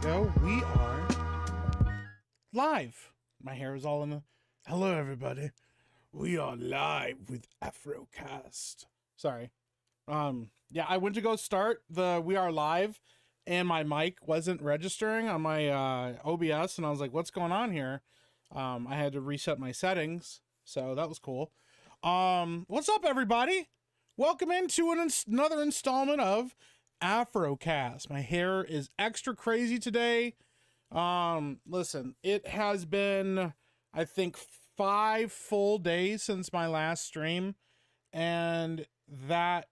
go. We are live. My hair is all in the... Hello, everybody. We are live with Afrocast. Sorry. Yeah, I went to go start the We Are Live, and my mic wasn't registering on my OBS, and I was like, what's going on here? I had to reset my settings, so that was cool. What's up, everybody? Welcome into another installment of Afrocast. My hair is extra crazy today. Listen, it has been, I think, 5 full days since my last stream, and that,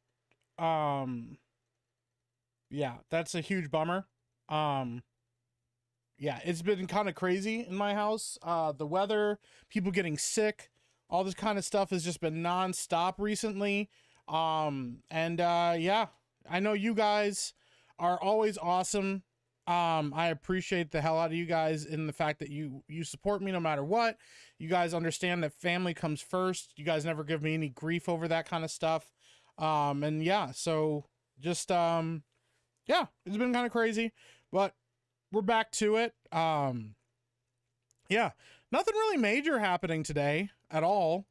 yeah, that's a huge bummer. Yeah, it's been kind of crazy in my house. The weather, people getting sick, all this kind of stuff has just been nonstop recently. Yeah, I know you guys are always awesome. I appreciate the hell out of you guys in the fact that you support me no matter what. You guys understand that family comes first. You guys never give me any grief over that kind of stuff. And yeah, so just, yeah, it's been kind of crazy, but we're back to it. Yeah, nothing really major happening today at all.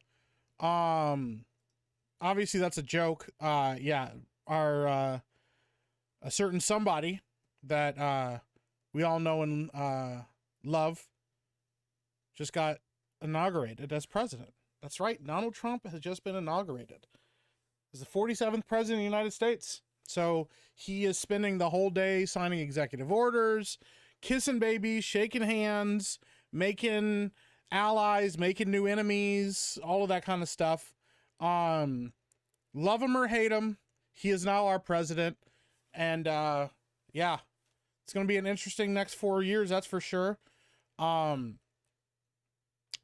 Obviously that's a joke. Yeah, our, a certain somebody that, we all know and, love just got inaugurated as president. That's right. Donald Trump has just been inaugurated. He's the 47th president of the United States. So he is spending the whole day signing executive orders, kissing babies, shaking hands, making allies, making new enemies, all of that kind of stuff. Love him or hate him, he is now our president. And yeah, it's going to be an interesting next 4 years, that's for sure. I'm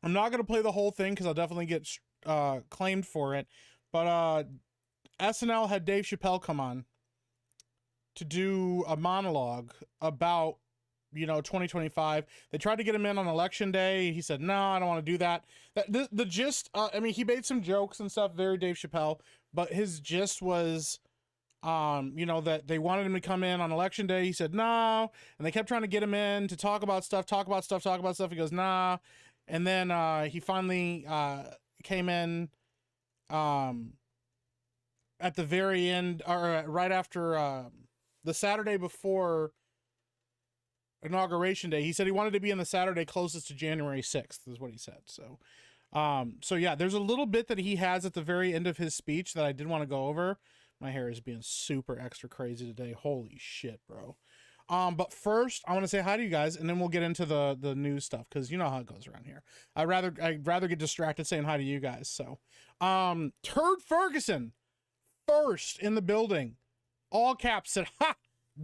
not going to play the whole thing because I'll definitely get claimed for it. But SNL had Dave Chappelle come on to do a monologue about, you know, 2025. They tried to get him in on election day. He said, no, I don't want to do that. The gist, I mean, he made some jokes and stuff, very Dave Chappelle, but his gist was, you know, that they wanted him to come in on election day. He said, no. And they kept trying to get him in to talk about stuff. He goes, nah. And then he finally came in at the very end, or right after the Saturday before inauguration day. He said he wanted to be on the Saturday closest to January 6th is what he said. So, so yeah, there's a little bit that he has at the very end of his speech that I did want to go over. My hair is being super extra crazy today. Holy shit, bro. But first I want to say hi to you guys, and then we'll get into the news stuff, because you know how it goes around here. I'd rather get distracted saying hi to you guys. So, Turd Ferguson, first in the building, all caps, said, ha,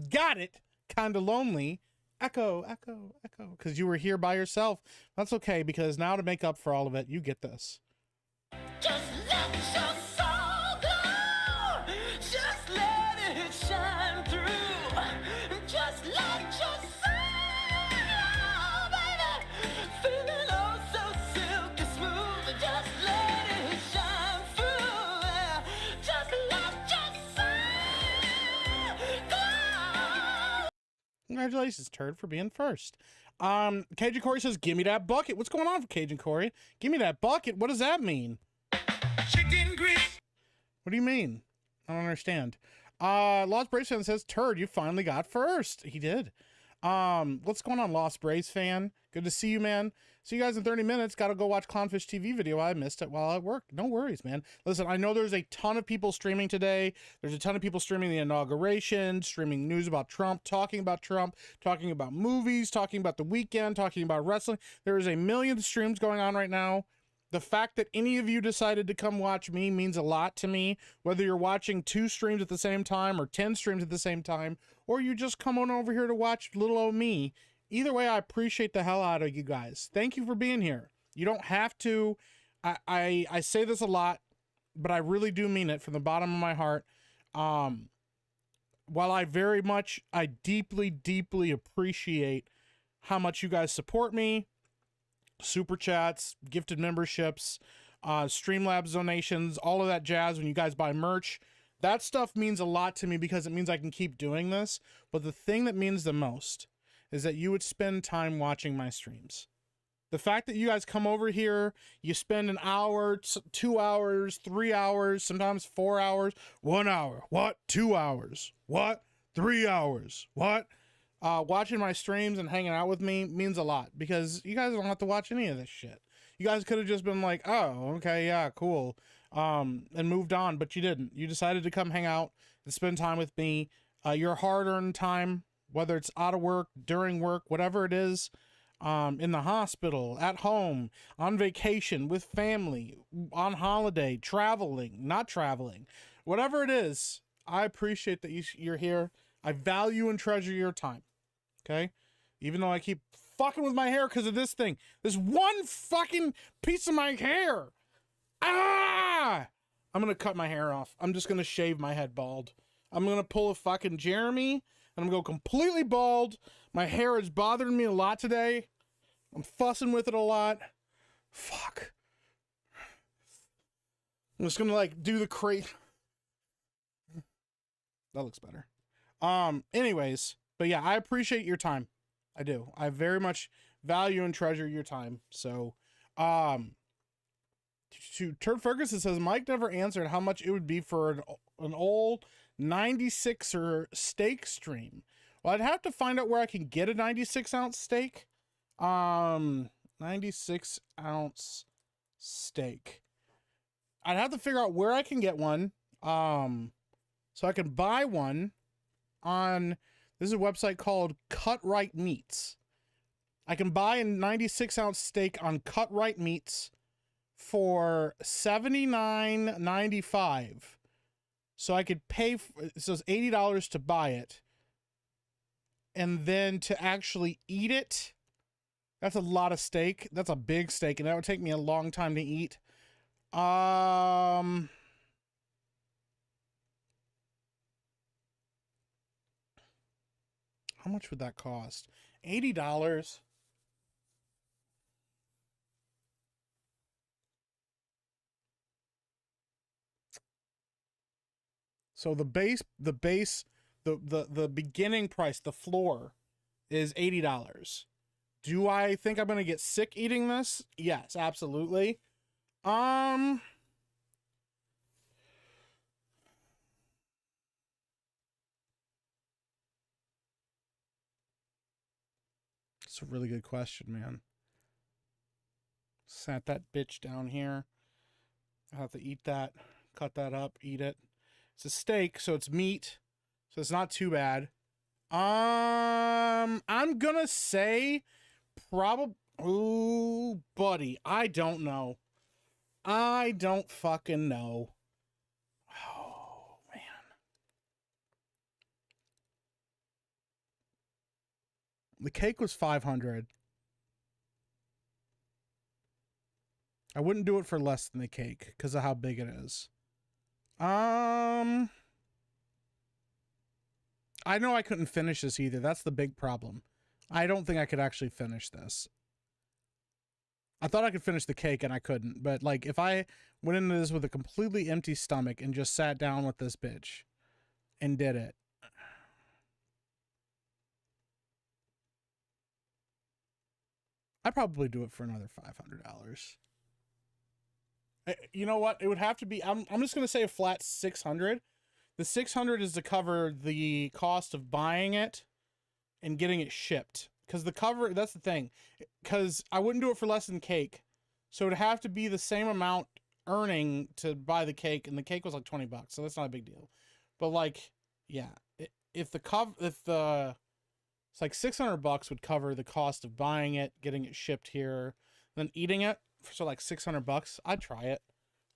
got it, kinda lonely. Echo, because you were here by yourself. That's okay, because now to make up for all of it, you get this. Just let your soul glow. Just let it shine through. Just let your soul glow, baby. Feeling oh so silky smooth. Just let it shine through. Just let your soul glow. Congratulations, Turd, for being first. Cajun Corey says, give me that bucket. What's going on for Cajun Corey? Give me that bucket. What does that mean? Chicken grease. What do you mean? I don't understand. Lost Braves fan says, Turd, you finally got first. He did. What's going on, Lost Braves fan? Good to see you, man. See you guys in 30 minutes. Got to go watch Clownfish TV video. I missed it while at work. No worries, man. Listen, I know there's a ton of people streaming today. There's a ton of people streaming the inauguration, streaming news about Trump, talking about movies, talking about the weekend, talking about wrestling. There is a million streams going on right now. The fact that any of you decided to come watch me means a lot to me, whether you're watching 2 streams at the same time or 10 streams at the same time, or you just come on over here to watch little old me. Either way, I appreciate the hell out of you guys. Thank you for being here. You don't have to. I say this a lot, but I really do mean it from the bottom of my heart. While I deeply appreciate how much you guys support me, super chats, gifted memberships, Streamlabs donations, all of that jazz when you guys buy merch. That stuff means a lot to me because it means I can keep doing this. But the thing that means the most is that you would spend time watching my streams. The fact that you guys come over here, you spend an hour, 2 hours, 3 hours, sometimes 4 hours, 1 hour, what? 2 hours, what? 3 hours, what? Watching my streams and hanging out with me means a lot because you guys don't have to watch any of this shit. You guys could have just been like, oh, okay, yeah, cool, and moved on, but you didn't. You decided to come hang out and spend time with me. Your hard-earned time, whether it's out of work, during work, whatever it is, in the hospital, at home, on vacation, with family, on holiday, traveling, not traveling, whatever it is, I appreciate that you're here. I value and treasure your time. Okay? Even though I keep fucking with my hair because of this thing. This one fucking piece of my hair. Ah! I'm going to cut my hair off. I'm just going to shave my head bald. I'm going to pull a fucking Jeremy and I'm going to go completely bald. My hair is bothering me a lot today. I'm fussing with it a lot. Fuck. I'm just going to like do the crate. That looks better. Anyways, but yeah, I appreciate your time. I do. I very much value and treasure your time. So, to Turd Ferguson says, Mike never answered how much it would be for an old 96er steak stream. Well, I'd have to find out where I can get a 96-ounce steak. 96-ounce steak. I'd have to figure out where I can get one. So I can buy one on, this is a website called Cut Right Meats. I can buy a 96-ounce steak on Cut Right Meats for $79.95. So I could pay, so it's $80 to buy it. And then to actually eat it, that's a lot of steak. That's a big steak, and that would take me a long time to eat. How much would that cost? $80. So the beginning price, the floor, is $80. Do I think I'm gonna get sick eating this? Yes, absolutely. It's a really good question, man. Sat that bitch down here. I have to eat that, cut that up, eat it. It's a steak, so it's meat, so it's not too bad. I'm gonna say probably. Ooh, buddy, I don't know. I don't fucking know. Oh man. The cake was $500. I wouldn't do it for less than the cake because of how big it is. I know I couldn't finish this either. That's the big problem. I don't think I could actually finish this. I thought I could finish the cake and I couldn't. But like if I went into this with a completely empty stomach and just sat down with this bitch and did it. I'd probably do it for another $500. You know what? It would have to be, I'm just going to say a flat 600. The 600 is to cover the cost of buying it and getting it shipped. Because the cover, that's the thing. Because I wouldn't do it for less than cake. So it'd have to be the same amount earning to buy the cake. And the cake was like $20. So that's not a big deal. But like, yeah. It's like $600 would cover the cost of buying it, getting it shipped here, then eating it. So like $600, I'd try it.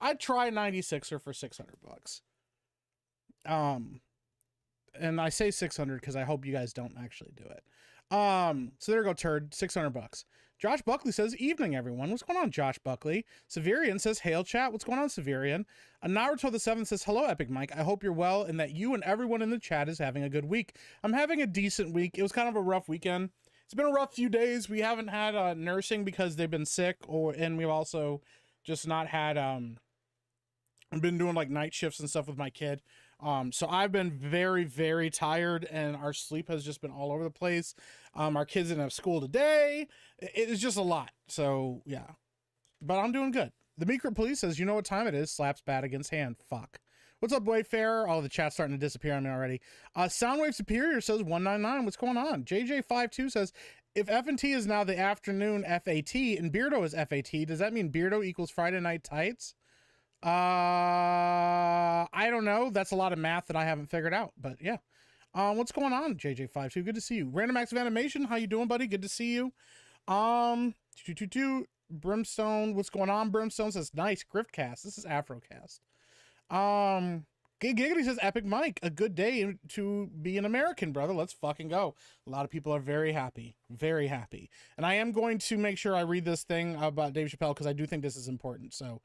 I'd try a 96er for $600. And I say 600 because I hope you guys don't actually do it. So there you go, Turd, $600. Josh Buckley says, evening, everyone. What's going on, Josh Buckley? Severian says, hail, chat. What's going on, Severian? Naruto the 7th says, hello, Epic Mike. I hope you're well and that you and everyone in the chat is having a good week. I'm having a decent week. It was kind of a rough weekend. It's been a rough few days. We haven't had nursing because they've been sick, and we've also just not had I've been doing like night shifts and stuff with my kid. So I've been very, very tired, and our sleep has just been all over the place. Our kids didn't have school today. It's just a lot. So yeah, but I'm doing good. The Meek Police says, you know what time it is? Slaps bat against hand. Fuck. What's up, Wayfarer? Oh, the chat's starting to disappear on me already. Soundwave Superior says 199. What's going on? JJ52 says, if F&T is now the afternoon FAT and Beardo is FAT, does that mean Beardo equals Friday Night Tights? I don't know. That's a lot of math that I haven't figured out, but yeah. What's going on, JJ52? Good to see you. Random Acts of Animation, how you doing, buddy? Good to see you. 222 Brimstone, what's going on? Brimstone says, nice Griftcast. This is Afrocast. Giggity says, Epic Mike, a good day to be an American, brother. Let's fucking go. A lot of people are very happy, very happy. And I am going to make sure I read this thing about Dave Chappelle because I do think this is important. So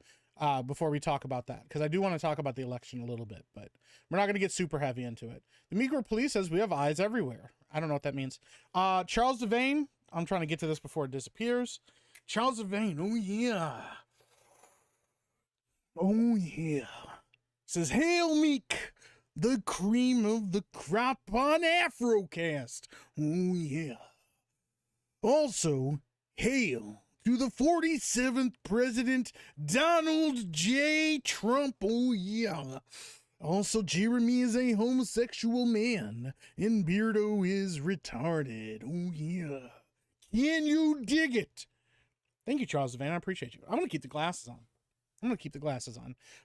before we talk about that, because I do want to talk about the election a little bit, but we're not going to get super heavy into it. The Meek Police says we have eyes everywhere. I don't know what that means. Charles Devane, I'm trying to get to this before it disappears. Charles Devane, oh yeah. Oh yeah. Says, hail Meek, the cream of the crop on Afrocast. Oh yeah. Also, hail to the 47th President Donald J. Trump. Oh yeah. Also, Jeremy is a homosexual man, and Beardo is retarded. Oh yeah. Can you dig it? Thank you, Charles Devane. I appreciate you. I'm going to keep the glasses on.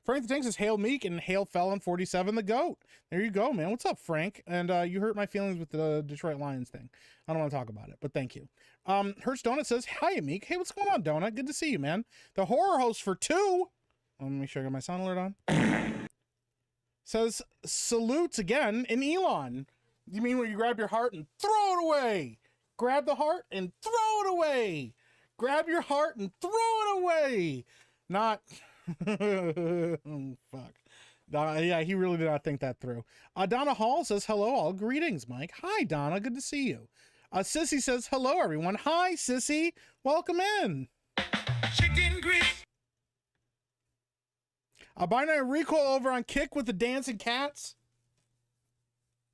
Frank the Tank says, hail Meek and hail Felon 47 the GOAT. There you go, man. What's up, Frank? And you hurt my feelings with the Detroit Lions thing. I don't want to talk about it, but thank you. Hertz Donut says, hi, Meek. Hey, what's going on, Donut? Good to see you, man. The horror host for 2. Let me make sure I got my sound alert on. Says, salutes again in Elon. You mean when you grab your heart and throw it away? Grab the heart and throw it away. Grab your heart and throw it away. Not, oh, fuck. Yeah, he really did not think that through. Donna Hall says, hello, all. Greetings, Mike. Hi, Donna. Good to see you. Sissy says, hello, everyone. Hi, Sissy. Welcome in. Chicken grease. Binary Recoil over on Kick with the dancing cats.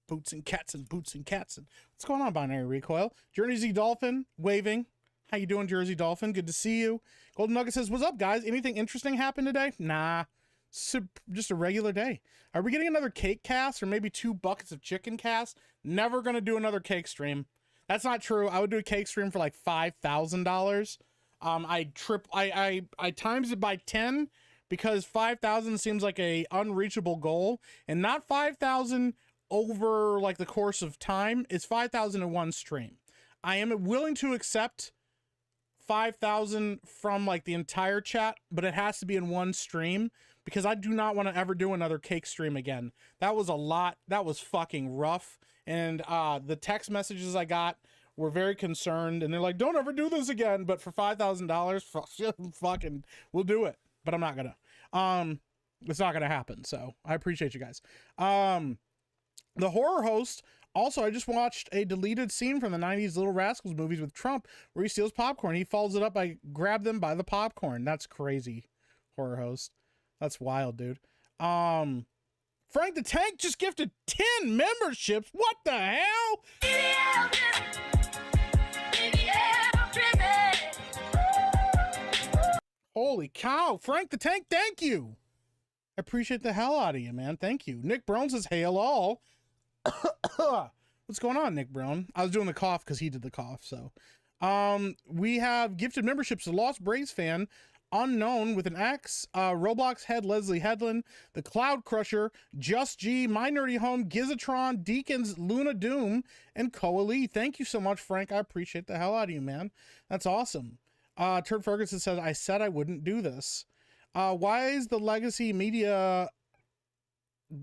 Boots and cats and boots and cats. And what's going on, Binary Recoil? Jersey Dolphin, waving. How you doing, Jersey Dolphin? Good to see you. Golden Nugget says, what's up, guys? Anything interesting happened today? Nah, just a regular day. Are we getting another cake cast or maybe 2 buckets of chicken cast? Never going to do another cake stream. That's not true. I would do a cake stream for like $5,000. I times it by 10 because 5,000 seems like a unreachable goal, and not 5,000 over like the course of time. It's 5,000 in one stream. I am willing to accept 5,000 from like the entire chat, but it has to be in one stream because I do not want to ever do another cake stream again. That was a lot. That was fucking rough. And the text messages I got were very concerned, and they're like, don't ever do this again. But for $5,000, fucking, we'll do it. But I'm not gonna. It's not gonna happen. So I appreciate you guys. The horror host. Also, I just watched a deleted scene from the 90s Little Rascals movies with Trump where he steals popcorn. He follows it up by grab them by the popcorn. That's crazy, horror host. That's wild, dude. Frank the Tank just gifted 10 memberships. What the hell? Holy cow. Frank the Tank, thank you. I appreciate the hell out of you, man. Thank you. Nick Brown says, hail all. What's going on, Nick Brown? I was doing the cough because he did the cough. So we have gifted memberships to Lost Braves fan, Unknown with an X, Roblox Head Leslie Headland, the Cloud Crusher, Just G, My Nerdy Home, Gizatron, Deacons, Luna Doom, and Coalee. Thank you so much, Frank. I appreciate the hell out of you, man. That's awesome. Turd Ferguson says, I said I wouldn't do this. Why is the legacy media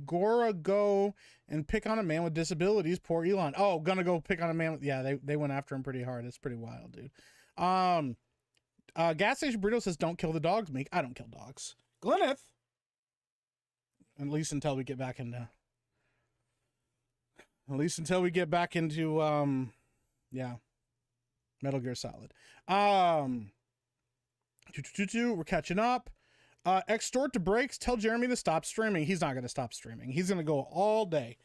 Gora go and pick on a man with disabilities? Poor Elon. Oh, gonna go pick on a man with, yeah, they went after him pretty hard. It's pretty wild, dude. Gas Station Burrito says, don't kill the dogs, Meek. I don't kill dogs. Glyneth. At least until we get back into yeah, Metal Gear Solid. We're catching up. Extort to breaks. Tell Jeremy to stop streaming. He's not going to stop streaming. He's going to go all day.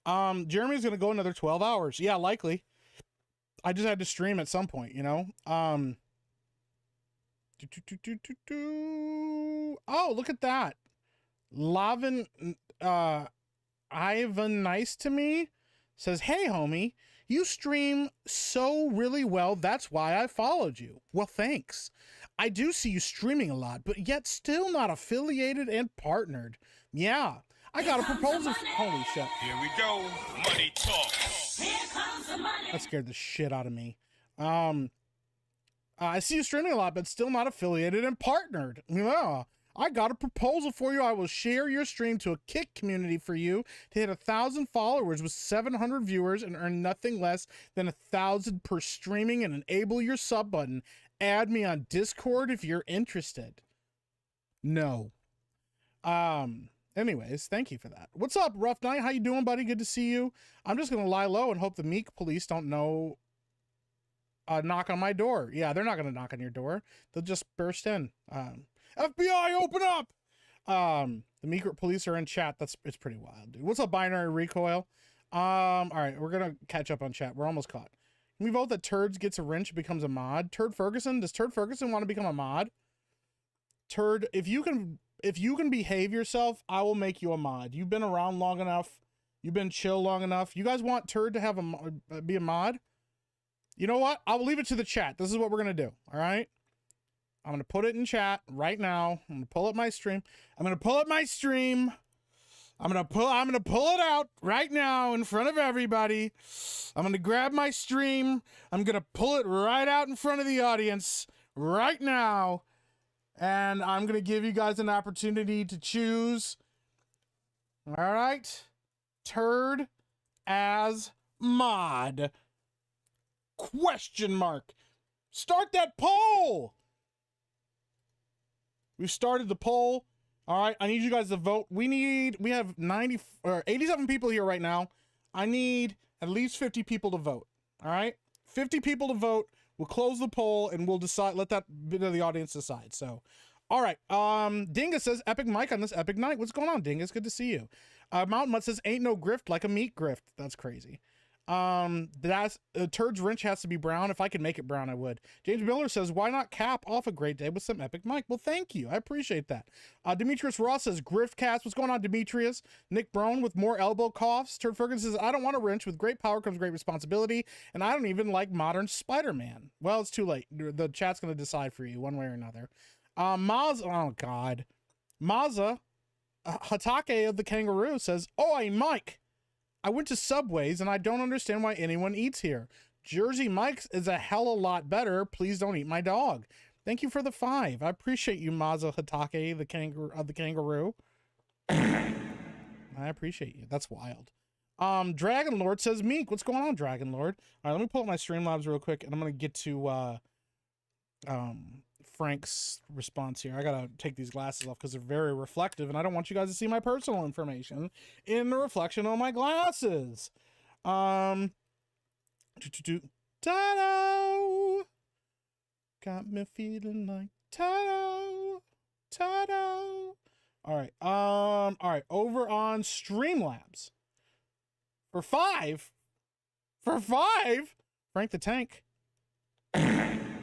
Jeremy's going to go another 12 hours. Yeah, likely. I just had to stream at some point, you know? Oh, look at that. Lavin, Ivan Nice to Me says, hey, homie, you stream so really well. That's why I followed you. Well, thanks. I do see you streaming a lot, but yet still not affiliated and partnered. Yeah, I got a proposal. Holy shit. Here we go. Money talk. That scared the shit out of me. I see you streaming a lot, but still not affiliated and partnered. Yeah. I got a proposal for you. I will share your stream to a Kick community for you to hit 1,000 followers with 700 viewers and earn nothing less than 1,000 per streaming and enable your sub button. Add me on Discord if you're interested. No. Anyways, thank you for that. What's up, Rough Night? How you doing, buddy? Good to see you. I'm just gonna lie low and hope the Meek police don't know. Knock on my door. Yeah, they're not gonna knock on your door. They'll just burst in. FBI, open up! The Meek police are in chat. It's pretty wild, dude. What's up, Binary Recoil? All right, we're gonna catch up on chat. We're almost caught. Can we vote that Turds gets a wrench and becomes a mod? Turd Ferguson? Does Turd Ferguson want to become a mod? Turd, if you can behave yourself, I will make you a mod. You've been around long enough. You've been chill long enough. You guys want Turd to have be a mod? You know what? I will leave it to the chat. This is what we're gonna do. All right. I'm going to put it in chat right now. I'm going to pull up my stream. I'm going to pull it out right now in front of everybody. I'm going to grab my stream. I'm going to pull it right out in front of the audience right now. And I'm going to give you guys an opportunity to choose. All right. Turd as mod. Question mark. Start that poll. We've started the poll. All right, I need you guys to vote. We have 87 people here right now. I need at least 50 people to vote. All right, 50 people to vote. We'll close the poll and we'll decide. Let that bit of the audience decide. So, all right. Dingus says epic mic on this epic night. What's going on, Dingus? Good to see you. Mountain Mutt says ain't no grift like a Meek grift. That's crazy. That's Turd's wrench has to be brown. If I could make it brown, I would. James Miller says, why not cap off a great day with some epic mic? Well, thank you. I appreciate that. Demetrius Ross says, Griftcast. What's going on, Demetrius? Nick Brown with more elbow coughs. Turd Ferguson says, I don't want a wrench. With great power comes great responsibility. And I don't even like modern Spider-Man. Well, it's too late. The chat's going to decide for you one way or another. Oh God. Maza Hatake of the Kangaroo says, Oi, Mike. I went to Subways and I don't understand why anyone eats here. Jersey Mike's is a hell of a lot better. Please don't eat my dog. Thank you for the 5. I appreciate you, Maza Hatake, the kangaroo. I appreciate you. That's wild. Dragon Lord says, Meek, what's going on, Dragon Lord? All right, let me pull up my Streamlabs real quick and I'm gonna get to Frank's response here. I gotta take these glasses off because they're very reflective and I don't want you guys to see my personal information in the reflection on my glasses. Ta-da! Got me feeling like ta-da! Ta-da! All right, over on Streamlabs. For 5, Frank the Tank.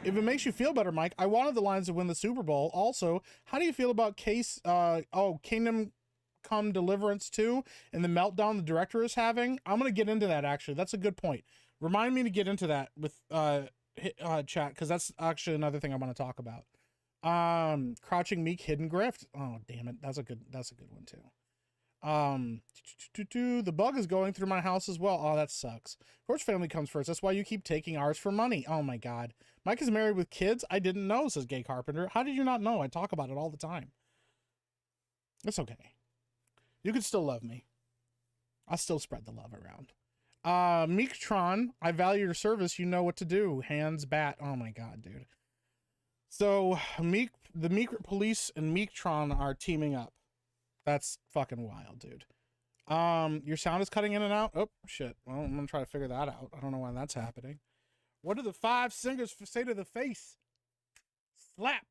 If it makes you feel better, Mike, I wanted the Lions to win the Super Bowl. Also, how do you feel about Kingdom Come Deliverance 2 and the meltdown the director is having? I'm going to get into that, actually. That's a good point. Remind me to get into that with chat, because that's actually another thing I want to talk about. Crouching Meek, Hidden Grift. Oh, damn it. That's a good one, too. The bug is going through my house as well. Oh, that sucks. Of course, family comes first. That's why you keep taking ours for money. Oh, my God. Mike is married with kids? I didn't know, says Gay Carpenter. How did you not know? I talk about it all the time. It's okay. You can still love me. I'll still spread the love around. Meektron, I value your service. You know what to do. Hands bat. Oh, my God, dude. So, the Meek Police and Meektron are teaming up. That's fucking wild, dude. Your sound is cutting in and out. Oh, shit. Well, I'm going to try to figure that out. I don't know why that's happening. What do the 5 singers say to the face? Slap.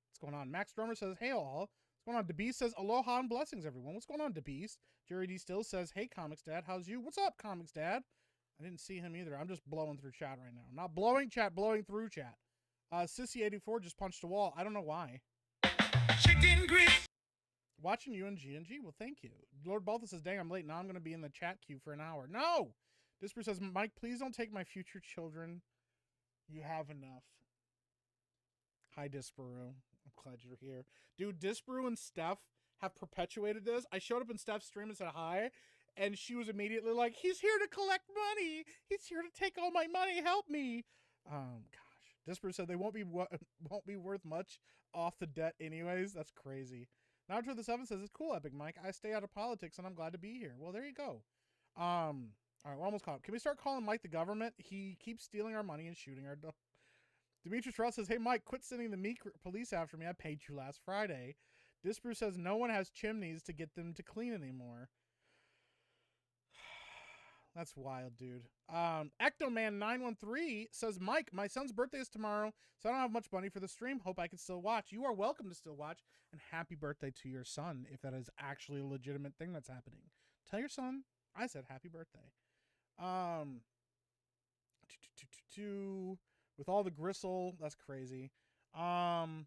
What's going on? Max Drummer says, hey all. What's going on? DeBeast says, aloha and blessings, everyone. What's going on, DeBeast? Jerry D. Still says, hey, Comics Dad, how's you? What's up, Comics Dad? I didn't see him either. I'm just blowing through chat right now. Not blowing chat, blowing through chat. Sissy84 just punched a wall. I don't know why. Chicken grits. Watching you and G&G. Well, thank you. Lord Balthus says, dang, I'm late. Now I'm going to be in the chat queue for an hour. No! Disper says, Mike, please don't take my future children. You have enough. Hi, Disperu. I'm glad you're here. Dude, Disperu and Steph have perpetuated this. I showed up in Steph's stream and said hi, and she was immediately like, he's here to collect money. He's here to take all my money. Help me. Gosh. Disperu said they won't be worth much off the debt anyways. That's crazy. Now to the 7 says, it's cool, Epic Mike. I stay out of politics, and I'm glad to be here. Well, there you go. All right, we're almost caught up. Can we start calling Mike the government? He keeps stealing our money and shooting our... Demetrius Ross says, hey, Mike, quit sending the Meek police after me. I paid you last Friday. Disper says, no one has chimneys to get them to clean anymore. That's wild, dude. Ectoman913 says, Mike, my son's birthday is tomorrow, so I don't have much money for the stream. Hope I can still watch. You are welcome to still watch, and happy birthday to your son, if that is actually a legitimate thing that's happening. Tell your son I said happy birthday. With all the gristle, that's crazy. Tired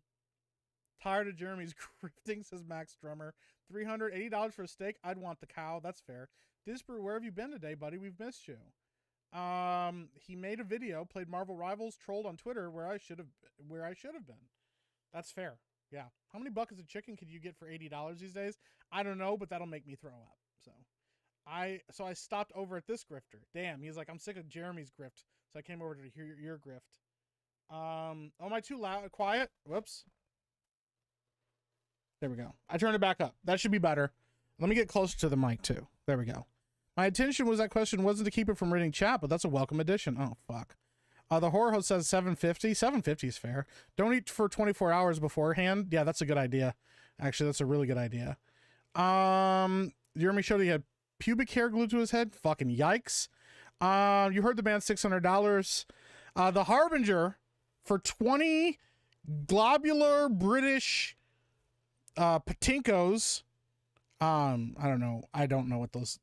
of Jeremy's grifting, says Max Drummer. $380 for a steak. I'd want the cow. That's fair. Disper, where have you been today, buddy? We've missed you. He made a video, played Marvel Rivals, trolled on Twitter where I should have been. That's fair. Yeah. How many buckets of chicken could you get for $80 these days? I don't know, but that'll make me throw up. So I stopped over at this grifter. Damn, he's like, I'm sick of Jeremy's grift. So I came over to hear your grift. Am I too loud? Quiet? Whoops. There we go. I turned it back up. That should be better. Let me get closer to the mic too. There we go. My intention was that question wasn't to keep it from reading chat, but that's a welcome addition. Oh, fuck. The horror host says 750. 750 is fair. Don't eat for 24 hours beforehand. Yeah, that's a good idea. Actually, that's a really good idea. Jeremy showed he had pubic hair glued to his head. Fucking yikes. You heard the band $600. The Harbinger for 20 globular British patinkos. I don't know what those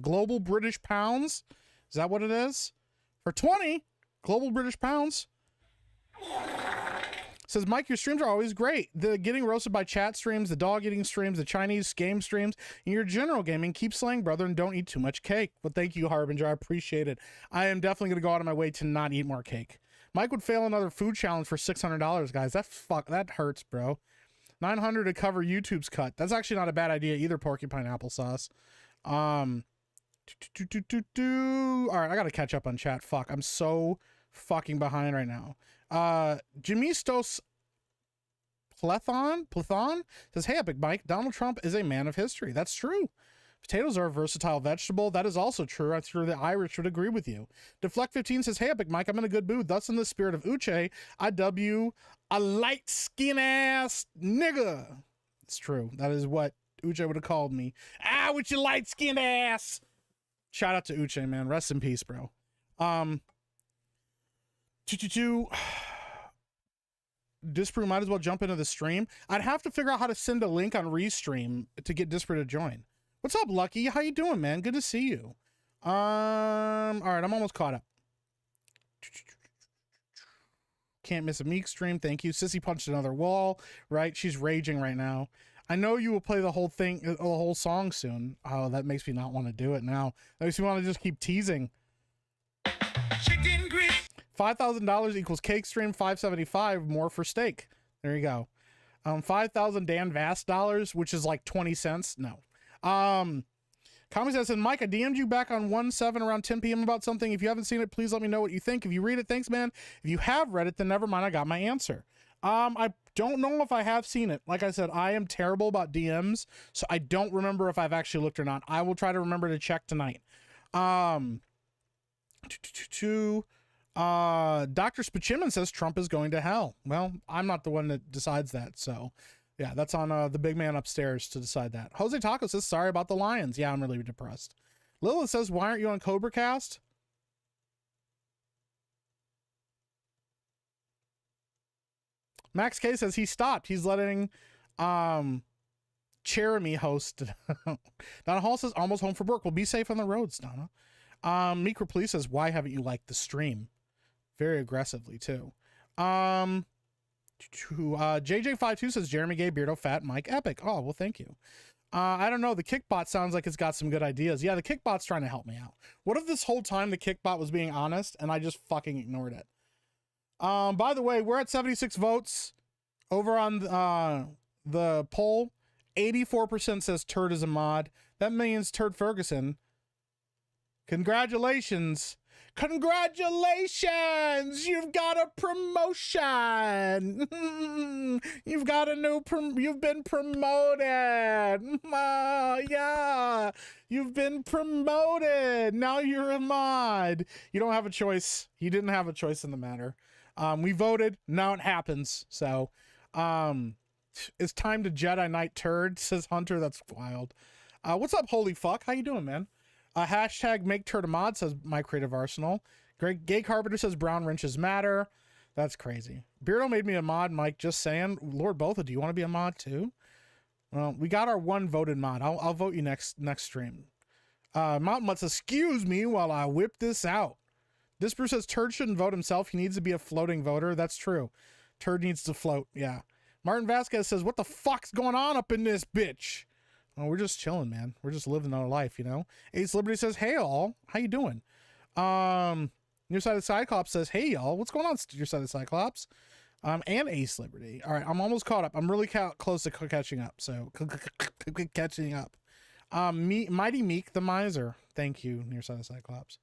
global British pounds. Is that what it is? For 20 global British pounds. Says, Mike, your streams are always great. The getting roasted by chat streams, the dog eating streams, the Chinese game streams, and your general gaming. Keep slaying, brother, and don't eat too much cake. Well, thank you, Harbinger. I appreciate it. I am definitely going to go out of my way to not eat more cake. Mike would fail another food challenge for $600, guys. That hurts, bro. $900 to cover YouTube's cut. That's actually not a bad idea either, Porcupine Applesauce. All right, I got to catch up on chat. Fuck, I'm so fucking behind right now. Jimistos Plethon says, hey, Epic Mike, Donald Trump is a man of history. That's true. Potatoes are a versatile vegetable. That is also true. I'm sure the Irish would agree with you. Deflect15 says, hey, Epic Mike, I'm in a good mood. Thus, in the spirit of Uche, I dub you a light skin ass nigga. It's true. That is what Uche would have called me. With your light skinned ass. Shout out to Uche, man. Rest in peace, bro. Disprue might as well jump into the stream. I'd have to figure out how to send a link on Restream to get Disprue to join. What's up, Lucky? How you doing, man? Good to see you. All right, I'm almost caught up. Can't miss a Meek stream. Thank you. Sissy punched another wall, right? She's raging right now. I know you will play the whole thing, the whole song soon. Oh, that makes me not want to do it now. That makes me want to just keep teasing. Chicken grits. $5,000 equals cake stream. $575 more for steak. There you go. 5,000 Dan Vast dollars, which is like 20 cents. No. Comments said, Mike, I DM'd you back on 1/7 around 10 p.m. about something. If you haven't seen it, please let me know what you think. If you read it, thanks, man. If you have read it, then never mind. I got my answer. I don't know if I have seen it. Like I said, I am terrible about DMs, so I don't remember if I've actually looked or not. I will try to remember to check tonight. Dr. Spachiman says Trump is going to hell. Well, I'm not the one that decides that, so yeah, that's on the big man upstairs to decide that. Jose Taco says, sorry about the Lions. Yeah, I'm really depressed. Lilith says, why aren't you on Cobra Cast? Max K says he stopped. He's letting Cherami host. Donna Hall says, almost home from work. Well, be safe on the roads, Donna. Meek Replete says, why haven't you liked the stream? Very aggressively, too. JJ52 says, Jeremy Gay, Beardo, Fat, Mike, Epic. Oh, well, thank you. I don't know. The Kickbot sounds like it's got some good ideas. Yeah, the Kickbot's trying to help me out. What if this whole time the Kickbot was being honest and I just fucking ignored it? By the way, we're at 76 votes over on the poll. 84% says Turd is a mod. That means Turd Ferguson. Congratulations. Congratulations! You've got a promotion. You've got a new you've been promoted. Yeah. You've been promoted. Now you're a mod. You don't have a choice. You didn't have a choice in the matter. We voted. Now it happens. So, it's time to Jedi Knight Turd, says Hunter. That's wild. What's up, holy fuck? How you doing, man? Hashtag make Turd a mod, says My Creative Arsenal. Greg Gay Carpenter says brown wrenches matter. That's crazy. Beardo made me a mod, Mike. Just saying. Lord Botha, do you want to be a mod too? Well, we got our one voted mod. I'll vote you next stream. Mountain Mutt says, excuse me while I whip this out. Disper says Turd shouldn't vote himself. He needs to be a floating voter. That's true. Turd needs to float. Yeah. Martin Vasquez says, what the fuck's going on up in this bitch? Oh, we're just chilling, man. We're just living our life, you know? Ace Liberty says, hey, all. How you doing? Nearsighted Cyclops says, hey, y'all. What's going on, Nearsighted Cyclops? And Ace Liberty. All right, I'm almost caught up. I'm really close to catching up, so catching up. Mighty Meek the Miser. Thank you, Nearsighted Cyclops.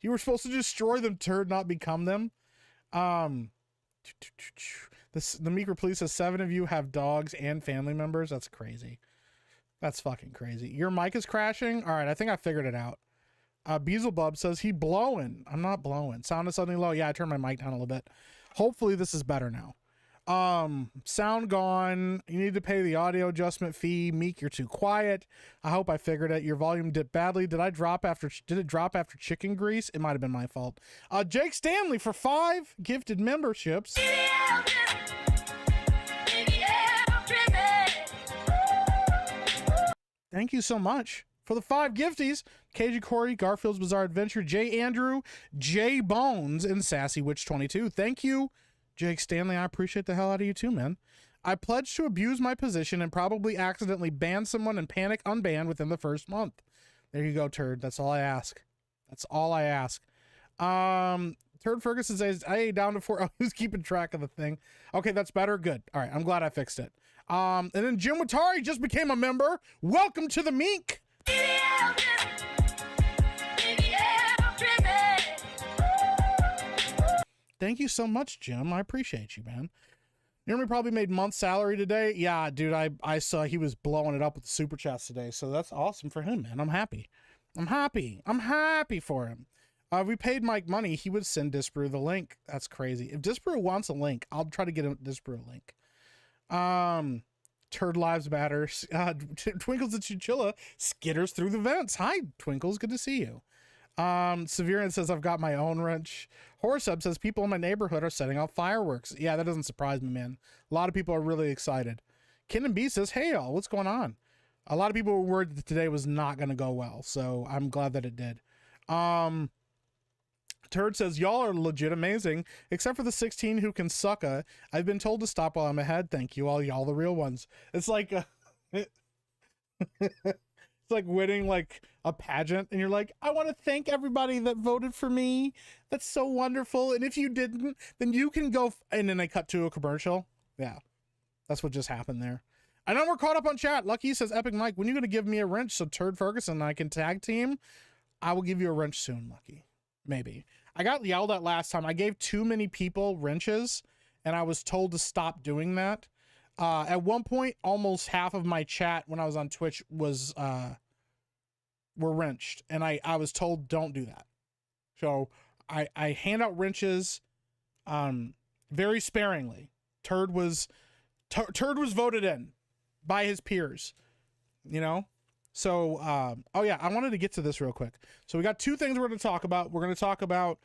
You were supposed to destroy them, Turd, not become them. The Meek Replete says 7 of you have dogs and family members. That's crazy. That's fucking crazy. Your mic is crashing? All right, I think I figured it out. Beelzebub says he blowing. I'm not blowing. Sound is suddenly low. Yeah, I turned my mic down a little bit. Hopefully this is better now. Sound gone. You need to pay the audio adjustment fee. Meek, you're too quiet. I hope I figured it. Your volume dipped badly. Did it drop after chicken grease? It might have been my fault. Jake Stanley for 5 gifted memberships. Thank you so much for the 5 gifties. KG Corey, Garfield's Bizarre Adventure, J Andrew, J Bones, and Sassy Witch 22. Thank you, Jake Stanley. I appreciate the hell out of you too, man. I pledge to abuse my position and probably accidentally ban someone and panic unban within the first month. There you go, Turd. That's all I ask. That's all I ask. Turd Ferguson says, hey, down to 4. Oh, who's keeping track of the thing? Okay, that's better. Good. All right, I'm glad I fixed it. And then Jim Watari just became a member. Welcome to the Meek. Thank you so much, Jim. I appreciate you, man. Jeremy probably made month's salary today. Yeah, dude, I saw he was blowing it up with the super chats today. So that's awesome for him, man. I'm happy. I'm happy for him. If we paid Mike money, he would send Disparu the link. That's crazy. If Disparu wants a link, I'll try to get him Disparu a link. Turd Lives Matter. Twinkles the Chinchilla skitters through the vents. Hi, Twinkles. Good to see you. Severian says, I've got my own wrench. Horsesub says, people in my neighborhood are setting off fireworks. Yeah, that doesn't surprise me, man. A lot of people are really excited. Ken and B says, hey, y'all, what's going on? A lot of people were worried that today was not going to go well, so I'm glad that it did. Turd says, y'all are legit amazing, except for the 16 who can sucka. I've been told to stop while I'm ahead. Thank you, all y'all the real ones. It's like it's like winning like a pageant, and you're like, I want to thank everybody that voted for me. That's so wonderful. And if you didn't, then you can go. And then they cut to a commercial. Yeah, that's what just happened there. I know we're caught up on chat. Lucky says, Epic Mike, when are you going to give me a wrench so Turd Ferguson and I can tag team? I will give you a wrench soon, Lucky. Maybe. I got yelled at last time. I gave too many people wrenches, and I was told to stop doing that. At one point, almost half of my chat when I was on Twitch was were wrenched, and I was told don't do that. So I hand out wrenches very sparingly. Turd was voted in by his peers, you know. So, oh yeah, I wanted to get to this real quick. So we got 2 things we're going to talk about. We're going to talk about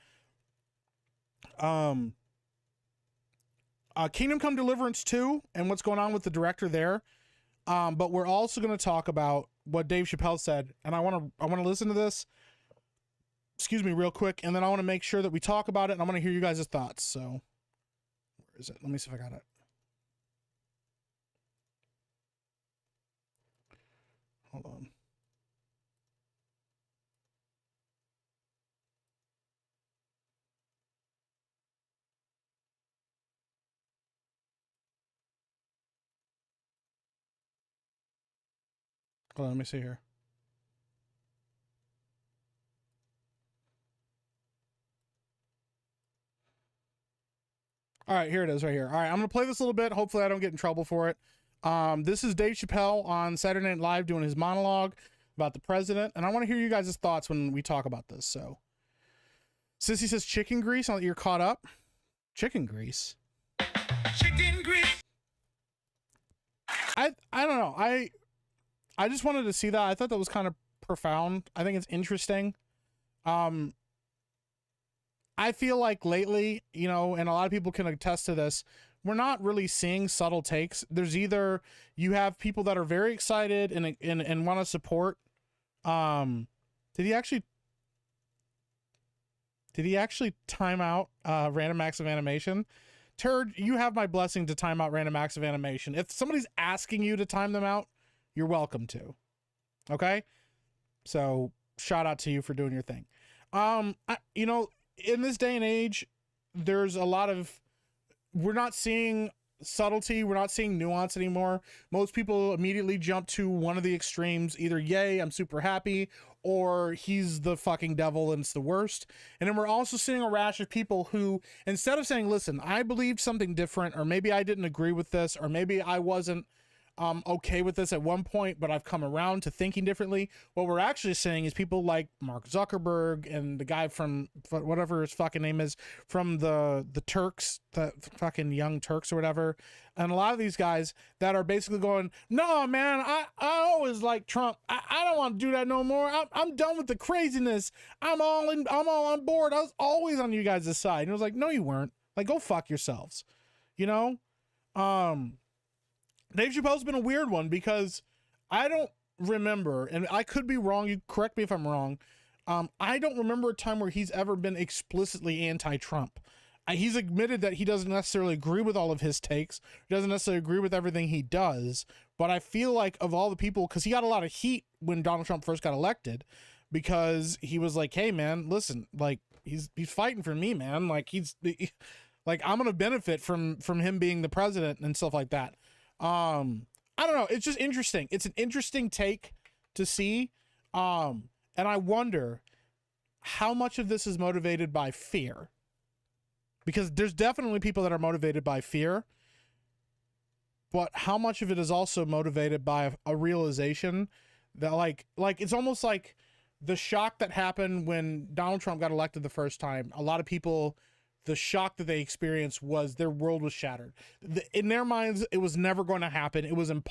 Kingdom Come Deliverance 2 and what's going on with the director there. But we're also going to talk about what Dave Chappelle said, and I want to listen to this. Excuse me, real quick, and then I want to make sure that we talk about it, and I want to hear you guys' thoughts. So, where is it? Let me see if I got it. Hold on. Hold on, let me see here. All right, here it is right here. All right, I'm going to play this a little bit. Hopefully I don't get in trouble for it. This is Dave Chappelle on Saturday Night Live doing his monologue about the president, and I want to hear you guys' thoughts when we talk about this. So, Sissy says chicken grease. Now that you're caught up. Chicken grease? Chicken grease. I don't know. I just wanted to see that. I thought that was kind of profound. I think it's interesting. I feel like lately, you know, and a lot of people can attest to this, we're not really seeing subtle takes. There's either you have people that are very excited and want to support. Did he actually time out random acts of animation? Turd, you have my blessing to time out random acts of animation. If somebody's asking you to time them out, you're welcome to. Okay? So shout out to you for doing your thing. You know, in this day and age, there's a lot of, we're not seeing subtlety, we're not seeing nuance anymore. Most people immediately jump to one of the extremes, either yay, I'm super happy, or he's the fucking devil and it's the worst. And then we're also seeing a rash of people who, instead of saying, listen, I believed something different, or maybe I didn't agree with this, or maybe I wasn't okay with this at one point, but I've come around to thinking differently. What we're actually saying is people like Mark Zuckerberg and the guy from whatever his fucking name is from the Turks, the fucking Young Turks or whatever, and a lot of these guys that are basically going, no man, I always like Trump. I don't want to do that no more. I'm done with the craziness. I'm all on board. I was always on you guys' side. And it was like, no, you weren't. Like, go fuck yourselves. You know? Dave Chappelle's been a weird one because I don't remember, and I could be wrong, you correct me if I'm wrong, I don't remember a time where he's ever been explicitly anti-Trump. He's admitted that he doesn't necessarily agree with all of his takes, doesn't necessarily agree with everything he does, but I feel like of all the people, because he got a lot of heat when Donald Trump first got elected, because he was like, hey man, listen, like, he's fighting for me, man, like, like, I'm gonna benefit from him being the president and stuff like that. I don't know. It's just interesting. It's an interesting take to see. And I wonder how much of this is motivated by fear, because there's definitely people that are motivated by fear, but how much of it is also motivated by a realization that like it's almost like the shock that happened when Donald Trump got elected the first time. A lot of people, the shock that they experienced was their world was shattered. In their minds, it was never going to happen. It was an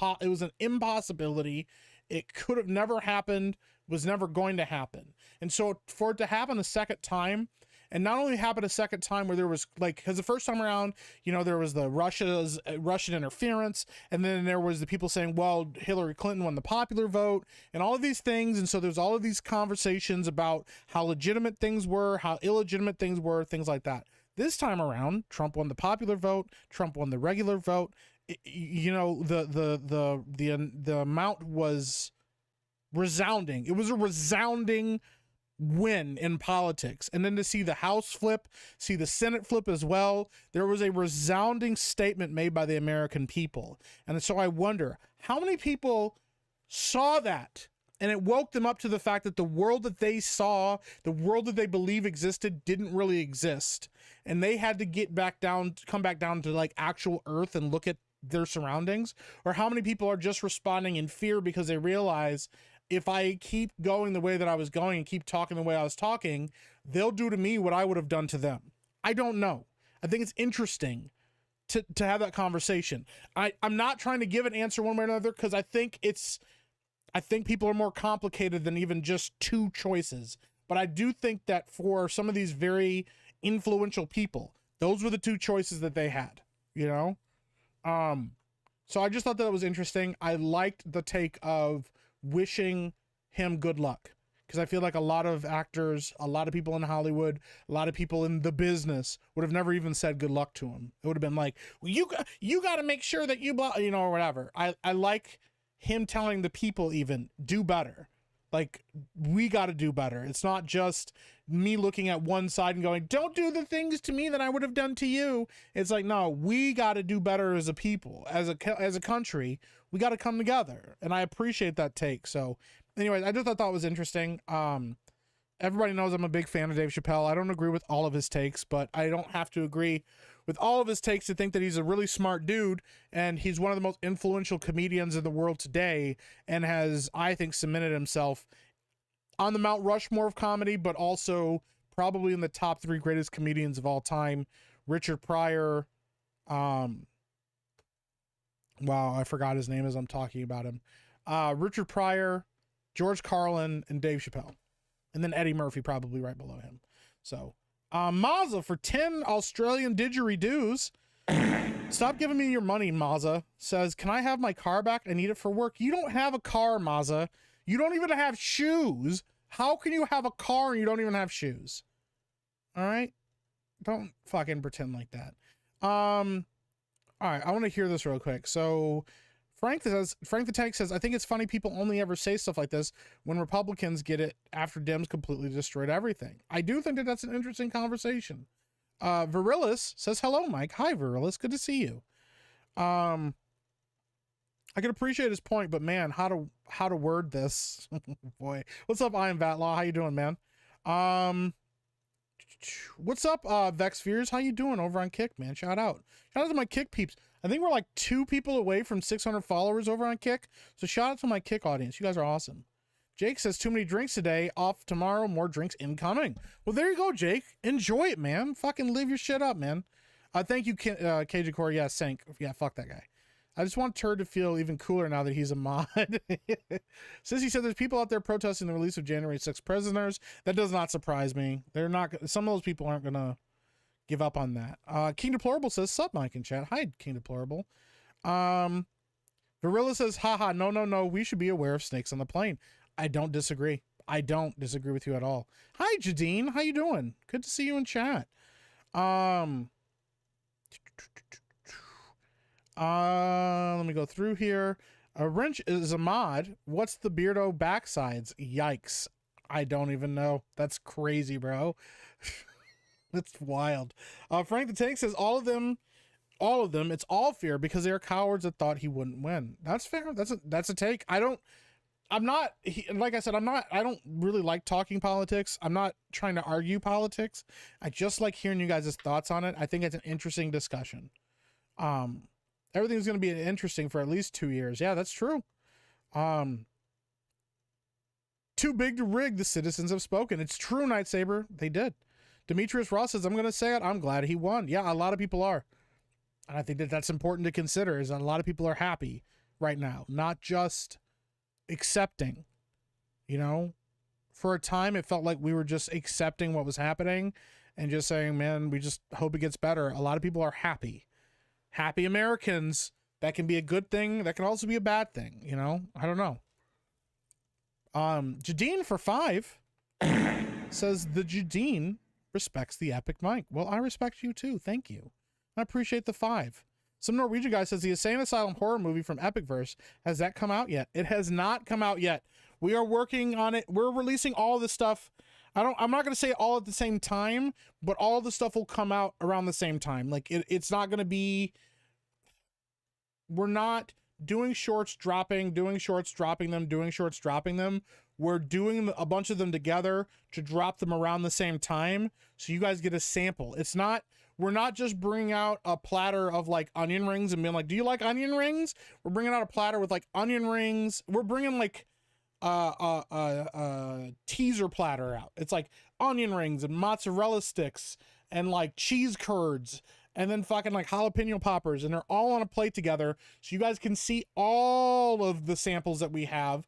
impossibility. It could have never happened, was never going to happen. And so for it to happen a second time, and not only happen a second time where there was like, because the first time around, you know, there was the Russian interference, and then there was the people saying, well, Hillary Clinton won the popular vote, and all of these things. And so there's all of these conversations about how legitimate things were, how illegitimate things were, things like that. This time around, Trump won the popular vote. Trump won the regular vote. You know, the amount was resounding. It was a resounding win in politics. And then to see the House flip, see the Senate flip as well, there was a resounding statement made by the American people. And so I wonder how many people saw that, and it woke them up to the fact that the world that they saw, the world that they believe existed, didn't really exist. And they had to come back down to like actual earth and look at their surroundings. Or how many people are just responding in fear because they realize, if I keep going the way that I was going and keep talking the way I was talking, they'll do to me what I would have done to them. I don't know. I think it's interesting to have that conversation. I'm not trying to give an answer one way or another, because I think people are more complicated than even just two choices. But I do think that for some of these very influential people, those were the two choices that they had, you know? So I just thought that was interesting. I liked the take of wishing him good luck, because I feel like a lot of actors, a lot of people in Hollywood, a lot of people in the business would have never even said good luck to him. It would have been like, well, you got to make sure that you blah, or whatever. I like him telling the people even do better. Like, we got to do better. It's not just me looking at one side and going, don't do the things to me that I would have done to you. It's like, no, we got to do better as a people, as a country. We got to come together. And I appreciate that take. So anyways, I just thought that was interesting. Everybody knows I'm a big fan of Dave Chappelle. I don't agree with all of his takes, but I don't have to agree with all of his takes to think that he's a really smart dude, and he's one of the most influential comedians in the world today, and has, I think, cemented himself on the Mount Rushmore of comedy, but also probably in the top 3 greatest comedians of all time. Richard Pryor, wow, I forgot his name as I'm talking about him. Richard Pryor, George Carlin, and Dave Chappelle. And then Eddie Murphy probably right below him. So, Mazza for 10 Australian didgeridoos. Stop giving me your money, Mazza. Says, can I have my car back? I need it for work. You don't have a car, Mazza. You don't even have shoes. How can you have a car and you don't even have shoes? All right? Don't fucking pretend like that. All right, I want to hear this real quick. So, Frank the Tank says, I think it's funny people only ever say stuff like this when Republicans get it after Dems completely destroyed everything. I do think that that's an interesting conversation. Virilis says, hello, Mike. Hi, Virilis. Good to see you. I can appreciate his point, but man, how to word this? Boy. What's up, I am Vatlaw? How you doing, man? What's up, Vex Fears? How you doing over on Kick, man? Shout out to my Kick peeps. I think we're like 2 people away from 600 followers over on Kick. So shout out to my Kick audience. You guys are awesome. Jake says, too many drinks today. Off tomorrow. More drinks incoming. Well, there you go, Jake. Enjoy it, man. Fucking live your shit up, man. Thank you, Cajun Core. Yeah, Sank. Yeah, fuck that guy. I just want Turd to feel even cooler now that he's a mod. Sissy said there's people out there protesting the release of January 6th prisoners. That does not surprise me. They're not. Some of those people aren't going to give up on that. King Deplorable says, sup, Mike in chat. Hi, King Deplorable. Gorilla says, haha, no. We should be aware of snakes on the plane. I don't disagree. I don't disagree with you at all. Hi, Jadine. How you doing? Good to see you in chat. Let me go through here. A wrench is a mod. What's the beardo backsides? Yikes. I don't even know. That's crazy, bro. That's wild. Frank the Tank says all of them, it's all fear because they're cowards that thought he wouldn't win. That's fair. That's a take. I don't really like talking politics. I'm not trying to argue politics. I just like hearing you guys' thoughts on it. I think it's an interesting discussion. Everything's going to be interesting for at least 2 years. Yeah, that's true. Too big to rig. The citizens have spoken. It's true, Night Saber. They did. Demetrius Ross says, I'm going to say it. I'm glad he won. Yeah, a lot of people are. And I think that that's important to consider, is that a lot of people are happy right now, not just accepting. You know, for a time, it felt like we were just accepting what was happening and just saying, man, we just hope it gets better. A lot of people are happy. Happy Americans. That can be a good thing. That can also be a bad thing. You know, I don't know. Jadine for 5 says the Jadine respects the Epic Mike. Well, I respect you too. Thank you. I appreciate the 5. Some Norwegian guy says the Insane Asylum horror movie from Epicverse, has that come out yet? It has not come out yet. We are working on it. We're releasing all this stuff. I'm not going to say all at the same time, but all the stuff will come out around the same time. Like it's not going to be, we're not doing shorts, dropping them, doing shorts, dropping them. We're doing a bunch of them together to drop them around the same time. So you guys get a sample. We're not just bringing out a platter of like onion rings and being like, do you like onion rings? We're bringing out a platter with like onion rings. We're bringing like teaser platter out. It's like onion rings and mozzarella sticks and like cheese curds and then fucking like jalapeno poppers, and they're all on a plate together so you guys can see all of the samples that we have,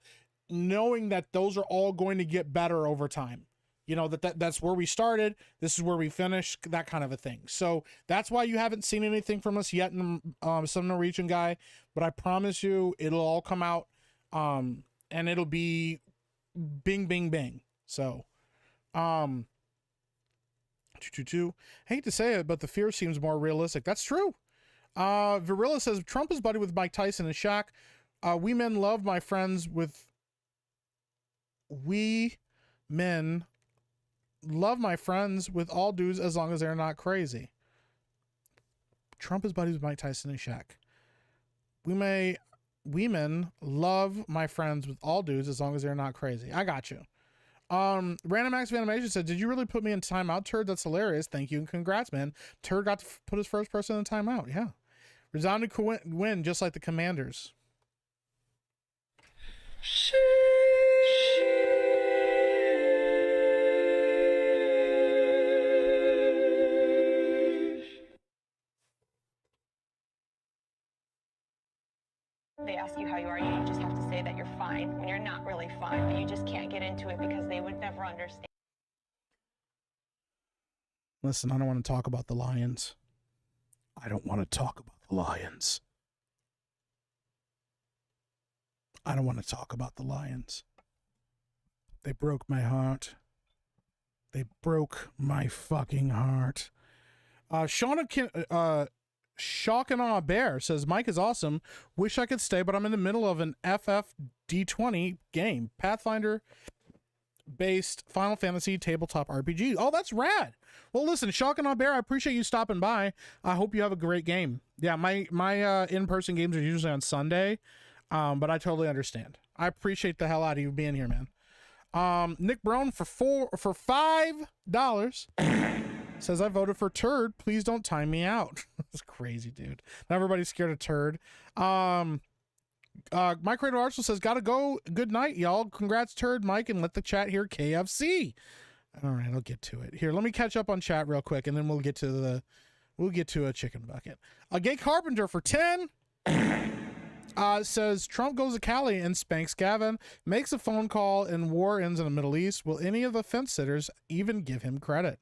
knowing that those are all going to get better over time. You know, that's where we started. This is where we finished, that kind of a thing. So that's why you haven't seen anything from us yet in some Norwegian guy, but I promise you it'll all come out, and it'll be bing, bing, bing. So, I hate to say it, but the fear seems more realistic. That's true. Virilla says, Trump is buddy with Mike Tyson and Shaq. We men love my friends with... We men love my friends with all dudes as long as they're not crazy. Trump is buddies with Mike Tyson and Shaq. We men love my friends with all dudes as long as they're not crazy. I got you. Random Acts of Animation said, did you really put me in timeout, Turd? That's hilarious. Thank you and congrats, man. Turd got to put his first person in timeout. Yeah. Resounding win, just like the Commanders. They ask you how you are, you just have to say that you're fine when you're not really fine, but you just can't get into it because they would never understand. Listen, I don't want to talk about the Lions. I don't want to talk about the Lions. I don't want to talk about the Lions. They broke my heart. They broke my fucking heart. Shock and Awe Bear says, Mike is awesome. Wish I could stay, but I'm in the middle of an FFD20 game. Pathfinder based Final Fantasy tabletop RPG. Oh, that's rad. Well, listen, Shock and Awe Bear, I appreciate you stopping by. I hope you have a great game. Yeah, my in-person games are usually on Sunday, but I totally understand. I appreciate the hell out of you being here, man. Nick Brown for $5 says, I voted for Turd. Please don't time me out. That's crazy, dude. Not everybody's scared of Turd. Mike Cradle Arsenal says, gotta go. Good night, y'all. Congrats, Turd, Mike, and let the chat hear KFC. All right, I'll get to it. Here, let me catch up on chat real quick, and then we'll get to a chicken bucket. Gay Carpenter for 10 says, Trump goes to Cali and spanks Gavin, makes a phone call, and war ends in the Middle East. Will any of the fence sitters even give him credit?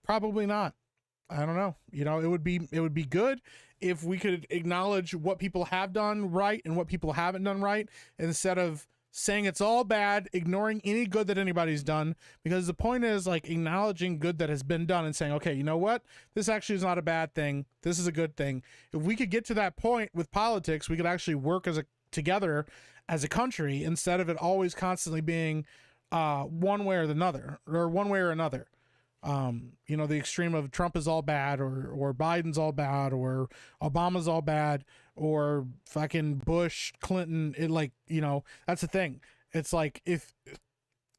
Probably not. I don't know. You know, it would be good if we could acknowledge what people have done right and what people haven't done right, instead of saying it's all bad, ignoring any good that anybody's done. Because the point is, like, acknowledging good that has been done and saying, okay, you know what? This actually is not a bad thing. This is a good thing. If we could get to that point with politics, we could actually work together as a country, instead of it always constantly being one way or another. You know, the extreme of Trump is all bad, or Biden's all bad, or Obama's all bad, or fucking Bush, Clinton. It, like, you know, that's the thing. It's like, if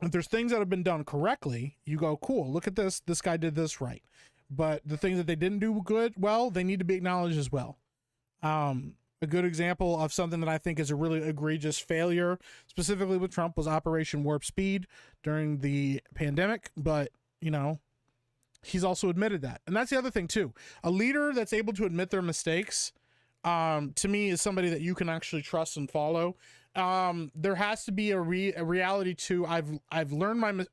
there's things that have been done correctly, you go, cool, look at this guy did this right. But the things that they didn't do well, they need to be acknowledged as well. A good example of something that I think is a really egregious failure, specifically with Trump, was Operation Warp Speed during the pandemic. But, you know, he's also admitted that. And that's the other thing too. A leader that's able to admit their mistakes, to me, is somebody that you can actually trust and follow. There has to be a reality to, I learned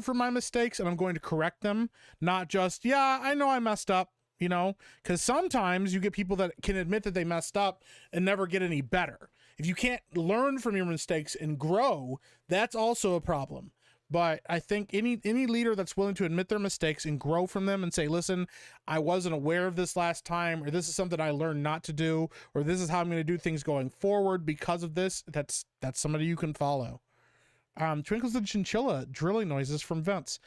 from my mistakes and I'm going to correct them. Not just, yeah, I know I messed up, you know, because sometimes you get people that can admit that they messed up and never get any better. If you can't learn from your mistakes and grow, that's also a problem. But I think any leader that's willing to admit their mistakes and grow from them and say, listen, I wasn't aware of this last time, or this is something I learned not to do, or this is how I'm going to do things going forward because of this, that's somebody you can follow. Twinkles the Chinchilla, drilling noises from vents.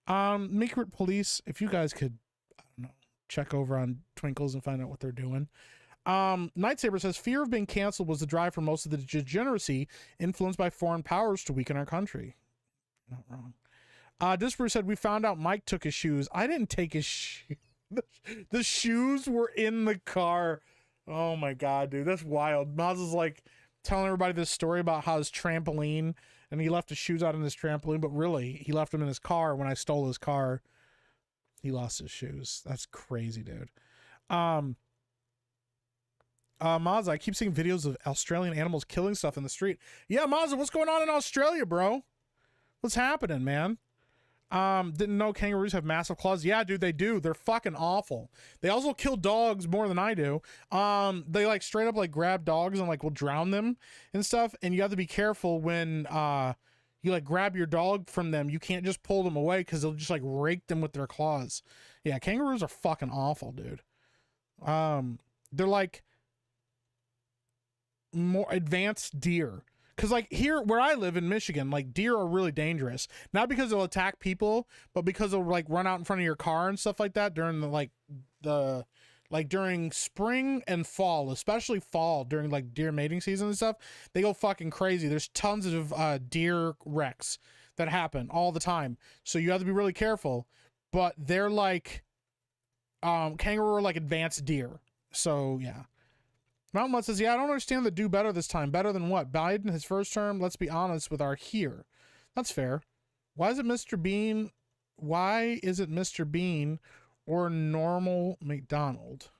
Meek Police, if you guys could, I don't know, check over on Twinkles and find out what they're doing. Nightsaber says, fear of being canceled was the drive for most of the degeneracy influenced by foreign powers to weaken our country. Not wrong. Disper said, we found out Mike took his shoes. I didn't take his shoes. The shoes were in the car. Oh my God, dude. That's wild. Maz is like telling everybody this story about how his trampoline, and he left his shoes out in his trampoline, but really he left them in his car. When I stole his car, he lost his shoes. That's crazy, dude. Maz, I keep seeing videos of Australian animals killing stuff in the street. Yeah, Maz, what's going on in Australia, bro? What's happening, man? Didn't know kangaroos have massive claws. Yeah, dude, they do. They're fucking awful. They also kill dogs more than I do. They like straight up like grab dogs and like will drown them and stuff. And you have to be careful when you like grab your dog from them. You can't just pull them away because they'll just like rake them with their claws. Yeah, kangaroos are fucking awful, dude. They're like more advanced deer. Because, like, here where I live in Michigan, like, deer are really dangerous. Not because they'll attack people, but because they'll, like, run out in front of your car and stuff like that during during spring and fall, especially fall, during, like, deer mating season and stuff. They go fucking crazy. There's tons of deer wrecks that happen all the time. So you have to be really careful. But they're, like, kangaroo are, like, advanced deer. So, yeah. Mountain Mud says, yeah, I don't understand the do better this time. Better than what? Biden, his first term? Let's be honest with our here. That's fair. Why is it Mr. Bean? Why is it Mr. Bean or Normal McDonald?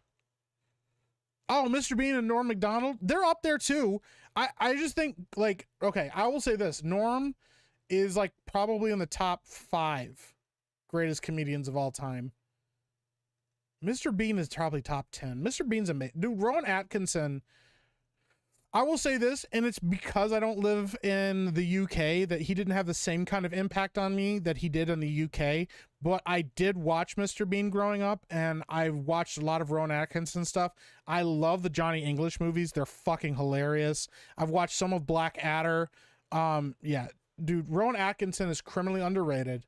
Oh, Mr. Bean and Norm McDonald? They're up there too. I just think, like, okay, I will say this. Norm is, like, probably in the top 5 greatest comedians of all time. Mr. Bean is probably top 10. Mr. Bean's amazing. Dude, Rowan Atkinson, I will say this, and it's because I don't live in the UK, that he didn't have the same kind of impact on me that he did in the UK, but I did watch Mr. Bean growing up, and I've watched a lot of Rowan Atkinson stuff. I love the Johnny English movies. They're fucking hilarious. I've watched some of Blackadder. Yeah, dude, Rowan Atkinson is criminally underrated.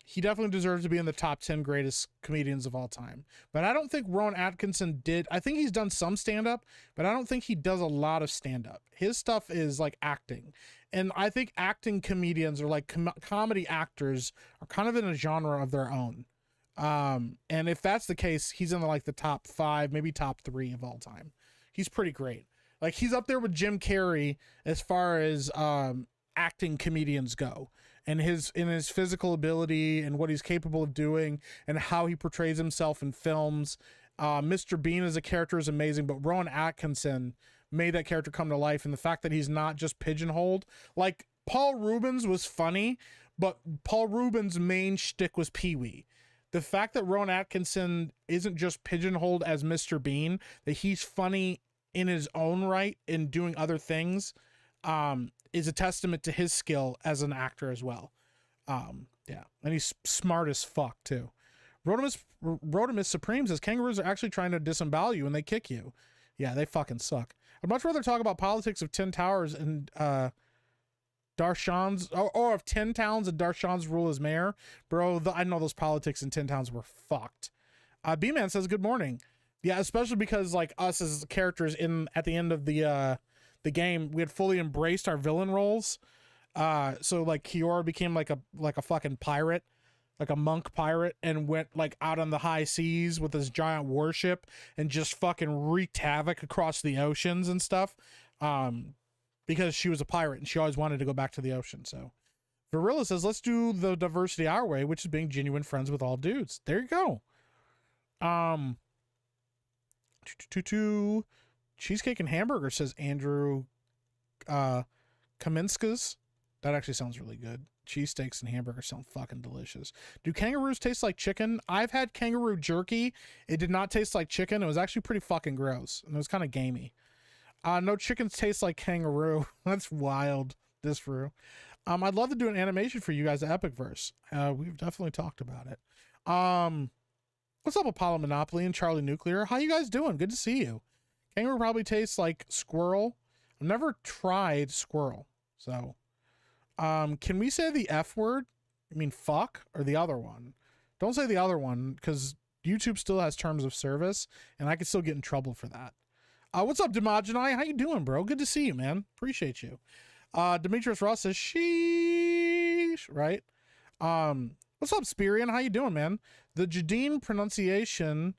He definitely deserves to be in the top 10 greatest comedians of all time. But I don't think Rowan Atkinson did. I think he's done some stand-up, but I don't think he does a lot of stand-up. His stuff is like acting. And I think acting comedians or like comedy actors are kind of in a genre of their own. And if that's the case, he's in like the top 5, maybe top 3 of all time. He's pretty great. Like he's up there with Jim Carrey as far as acting comedians go. And his physical ability and what he's capable of doing and how he portrays himself in films. Mr. Bean as a character is amazing, but Rowan Atkinson made that character come to life. And the fact that he's not just pigeonholed, like Paul Rubens was funny, but Paul Rubens' main shtick was Pee-wee. The fact that Rowan Atkinson isn't just pigeonholed as Mr. Bean, that he's funny in his own right in doing other things, is a testament to his skill as an actor as well. Yeah, and he's smart as fuck too. Rodimus Supreme says kangaroos are actually trying to disembowel you and they kick you. Yeah, they fucking suck. I'd much rather talk about politics of 10 Towers and Darshan's or of 10 Towns and Darshan's rule as mayor. Bro, I know those politics in 10 Towns were fucked. B-Man says good morning. Yeah, especially because like us as characters at the end of the game, we had fully embraced our villain roles. So like Kiora became like a fucking pirate, like a monk pirate, and went like out on the high seas with this giant warship and just fucking wreaked havoc across the oceans and stuff. Because she was a pirate and she always wanted to go back to the ocean. So Varilla says, let's do the diversity our way, which is being genuine friends with all dudes. There you go. Cheesecake and hamburger, says Andrew Kaminskas. That actually sounds really good. Cheesesteaks and hamburgers sound fucking delicious. Do kangaroos taste like chicken? I've had kangaroo jerky. It did not taste like chicken. It was actually pretty fucking gross. And it was kind of gamey. No chickens taste like kangaroo. That's wild. Disfru. I'd love to do an animation for you guys at Epicverse. We've definitely talked about it. What's up, Apollo Monopoly and Charlie Nuclear? How you guys doing? Good to see you. Kangaroo probably tastes like squirrel. I've never tried squirrel. So, can we say the F word? I mean, fuck, or the other one? Don't say the other one, because YouTube still has terms of service, and I could still get in trouble for that. What's up, Demogeni? How you doing, bro? Good to see you, man. Appreciate you. Demetrius Ross says, sheesh, right? What's up, Spirian? How you doing, man? The Jadine pronunciation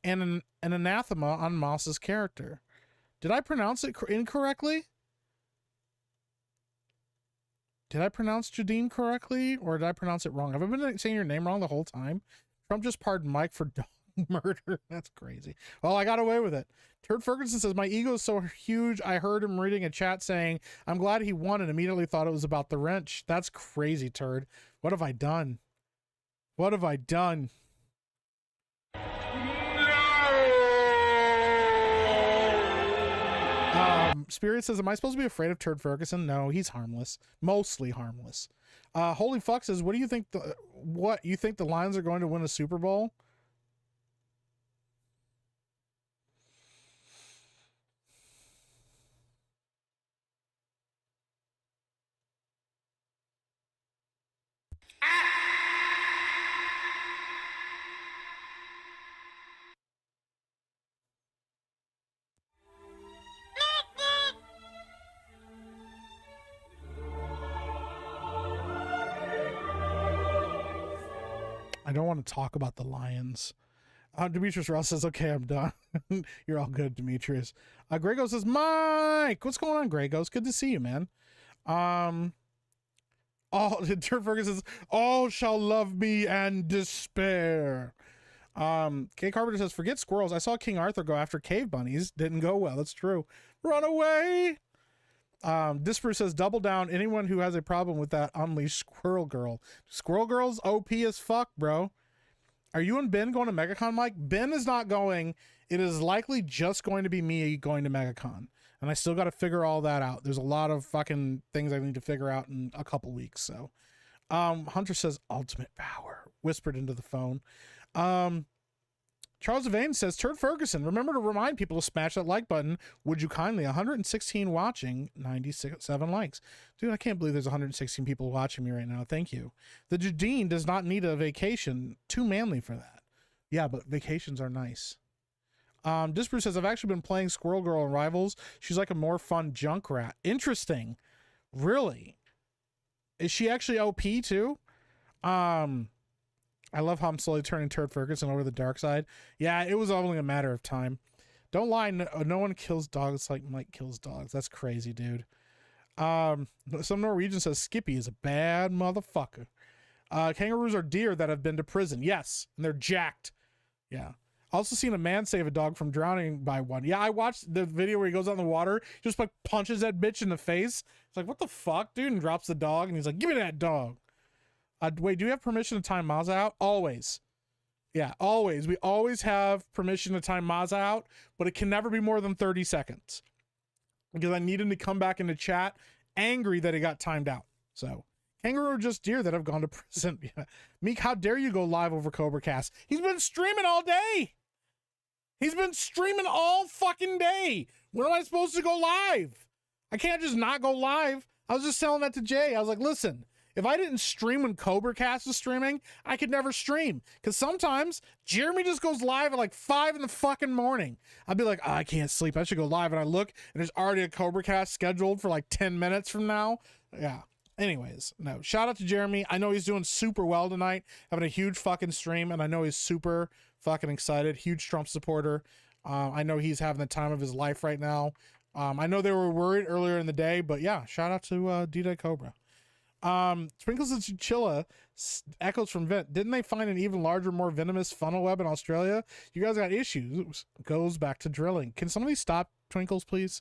and an anathema on Moss's character. Did I pronounce it incorrectly? Did I pronounce Jadine correctly, or did I pronounce it wrong? Have I been saying your name wrong the whole time? Trump just pardoned Mike for murder. That's crazy. Well, I got away with it. Turd Ferguson says, my ego is so huge, I heard him reading a chat saying, I'm glad he won, and immediately thought it was about the wrench. That's crazy, Turd. What have I done? What have I done? Spirit says, am I supposed to be afraid of Turd Ferguson? No, he's harmless. Mostly harmless. Holy Fuck says, what do you think you think the Lions are going to win a Super Bowl? I don't want to talk about the Lions. Demetrius Ross says, okay, I'm done. You're all good, Demetrius. Grego says, Mike, what's going on, Grego? It's good to see you, man. Turd Ferguson says, all shall love me and despair. Kay Carpenter says, forget squirrels. I saw King Arthur go after cave bunnies. Didn't go well. That's true. Run away. Disper says, double down. Anyone who has a problem with that, unleash Squirrel Girl. Squirrel Girl's OP as fuck, bro. Are you and Ben going to MegaCon, Mike? Ben is not going. It is likely just going to be me going to MegaCon. And I still got to figure all that out. There's a lot of fucking things I need to figure out in a couple weeks. So, Hunter says, ultimate power. Whispered into the phone. Charles Devane says, Turd Ferguson, remember to remind people to smash that like button. Would you kindly? 116 watching, 97 likes. Dude, I can't believe there's 116 people watching me right now. Thank you. The Judine does not need a vacation. Too manly for that. Yeah, but vacations are nice. Disper says, I've actually been playing Squirrel Girl in Rivals. She's like a more fun junk rat. Interesting. Really? Is she actually OP too? I love how I'm slowly turning Turd Ferguson over the dark side. Yeah, it was only a matter of time. Don't lie. No one kills dogs like Mike kills dogs. That's crazy, dude. Some Norwegian says Skippy is a bad motherfucker. Kangaroos are deer that have been to prison. Yes, and they're jacked. Yeah. Also seen a man save a dog from drowning by one. Yeah, I watched the video where he goes out in the water, just like punches that bitch in the face. It's like, what the fuck, dude? And drops the dog, and he's like, give me that dog. Wait, do we have permission to time Mazza out? Always. Yeah, always. We always have permission to time Mazza out, but it can never be more than 30 seconds. Because I need him to come back into chat angry that he got timed out. So, kangaroo are just deer that have gone to prison. Yeah. Meek, how dare you go live over Cobra Cast? He's been streaming all day. He's been streaming all fucking day. When am I supposed to go live? I can't just not go live. I was just telling that to Jay. I was like, listen, if I didn't stream when Cobra Cast was streaming, I could never stream. Because sometimes Jeremy just goes live at like 5 in the fucking morning. I'd be like, oh, I can't sleep. I should go live. And I look, and there's already a Cobra Cast scheduled for like 10 minutes from now. Yeah. Anyways, no. Shout out to Jeremy. I know he's doing super well tonight, having a huge fucking stream, and I know he's super fucking excited. Huge Trump supporter. I know he's having the time of his life right now. I know they were worried earlier in the day, but yeah, shout out to D-Day Cobra. Sprinkles and Chinchilla echoes from Vent. Didn't they find an even larger, more venomous funnel web in Australia? You guys got issues. Goes back to drilling. Can somebody stop Twinkles, please?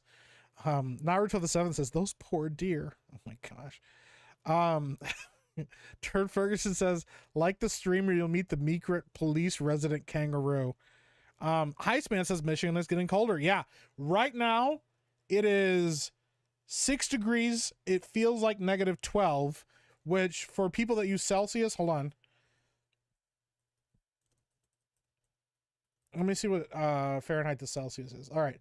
Naruto the 7th says, those poor deer. Oh my gosh. Turd Ferguson says, like the streamer, you'll meet the Meek police resident kangaroo. Heistman says Michigan is getting colder. Yeah, right now it is 6 degrees. It feels like -12, which for people that use Celsius, hold on. Let me see what Fahrenheit to Celsius is. All right.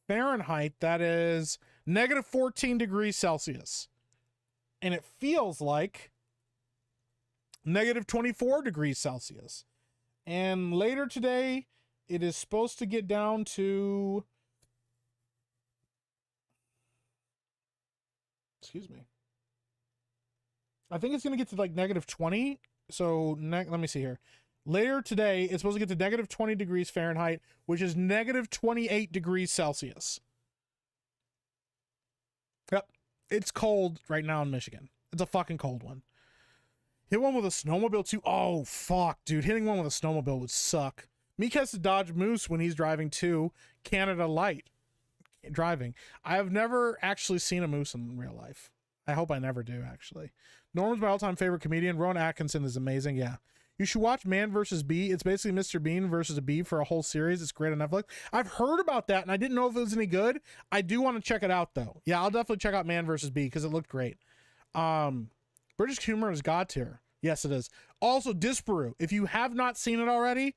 Fahrenheit, that is -14 degrees Celsius. And it feels like -24 degrees Celsius. And later today, it is supposed to get down to, excuse me, I think it's going to get to like -20. So let me see here. Later today, it's supposed to get to -20 degrees Fahrenheit, which is -28 degrees Celsius. Yep. It's cold right now in Michigan. It's a fucking cold one. Hit one with a snowmobile too. Oh, fuck, dude. Hitting one with a snowmobile would suck. Meek has to dodge Moose when he's driving to Canada Light driving. I have never actually seen a moose in real life. I hope I never do, actually. Norman's my all-time favorite comedian. Rowan Atkinson is amazing. Yeah. You should watch Man vs. Bee. It's basically Mr. Bean versus a bee for a whole series. It's great on Netflix. I've heard about that, and I didn't know if it was any good. I do want to check it out, though. Yeah, I'll definitely check out Man vs. Bee because it looked great. British humor is God tier. Yes, it is. Also, Disparu. If you have not seen it already,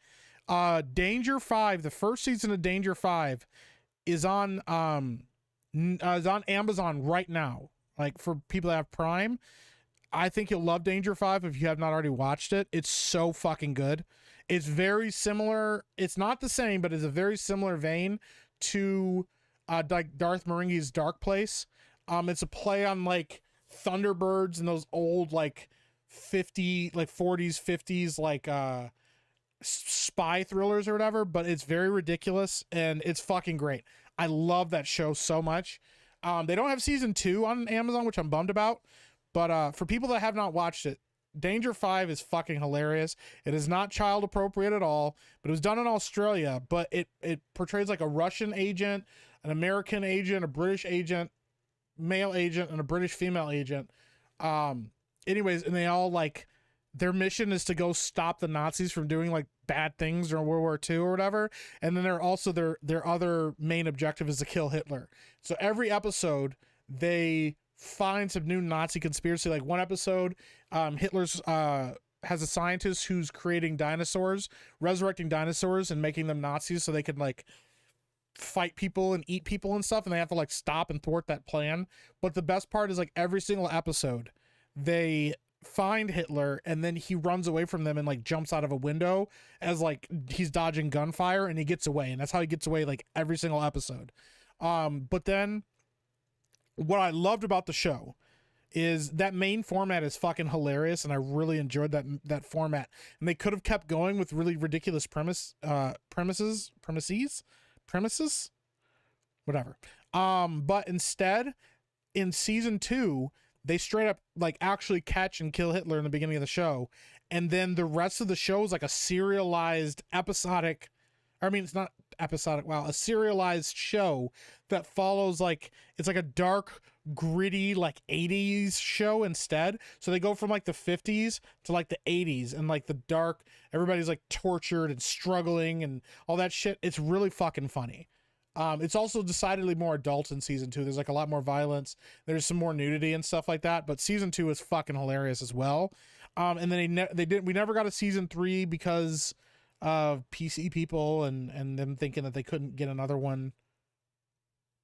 Danger 5, the first season of Danger 5 is on Amazon right now. Like, for people that have Prime, I think you'll love Danger 5 if you have not already watched it. It's so fucking good. It's very similar. It's not the same, but it's a very similar vein to like Darth Marenghi's Dark Place. It's a play on like Thunderbirds and those old like 40s, 50s like spy thrillers or whatever, but it's very ridiculous and it's fucking great. I love that show so much. They don't have season 2 on Amazon, which I'm bummed about. But for people that have not watched it, Danger 5 is fucking hilarious. It is not child appropriate at all, but it was done in Australia. But it portrays like a Russian agent, an American agent, a British agent, male agent, and a British female agent. Anyways, and they all like, their mission is to go stop the Nazis from doing like bad things during World War II or whatever. And then they're also their other main objective is to kill Hitler. So every episode they find some new Nazi conspiracy. Like one episode, Hitler's has a scientist who's creating dinosaurs, resurrecting dinosaurs and making them Nazis so they can like fight people and eat people and stuff, and they have to like stop and thwart that plan. But the best part is like every single episode they find Hitler and then he runs away from them and like jumps out of a window as like he's dodging gunfire, and he gets away, and that's how he gets away like every single episode. But then what I loved about the show is that main format is fucking hilarious, and I really enjoyed that format. And they could have kept going with really ridiculous premises, whatever. But instead, in season 2, they straight up like actually catch and kill Hitler in the beginning of the show, and then the rest of the show is like a serialized episodic. I mean, it's not episodic. Wow, a serialized show that follows like it's like a dark, gritty like 80s show instead. So they go from like the 50s to like the 80s, and like the dark, everybody's like tortured and struggling and all that shit. It's really fucking funny. It's also decidedly more adult in season 2. There's like a lot more violence. There's some more nudity and stuff like that. But season 2 is fucking hilarious as well. And then we never got a season 3 because of PC people and them thinking that they couldn't get another one.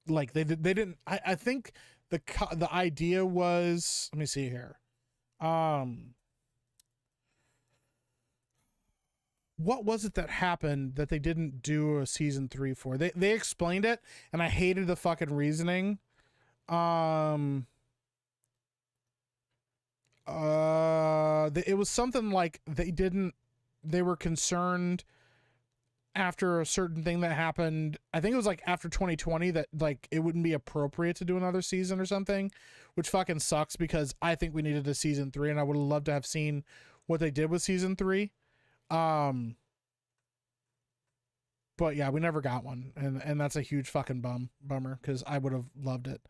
Like they didn't. I think the idea was, let me see here. What was it that happened that they didn't do a season 3 for? They explained it, and I hated the fucking reasoning. It was something like they were concerned after a certain thing that happened. I think it was like after 2020 that like it wouldn't be appropriate to do another season or something, which fucking sucks because I think we needed a season 3, and I would have loved to have seen what they did with season 3. But yeah, we never got one, and that's a huge fucking bummer because I would have loved it.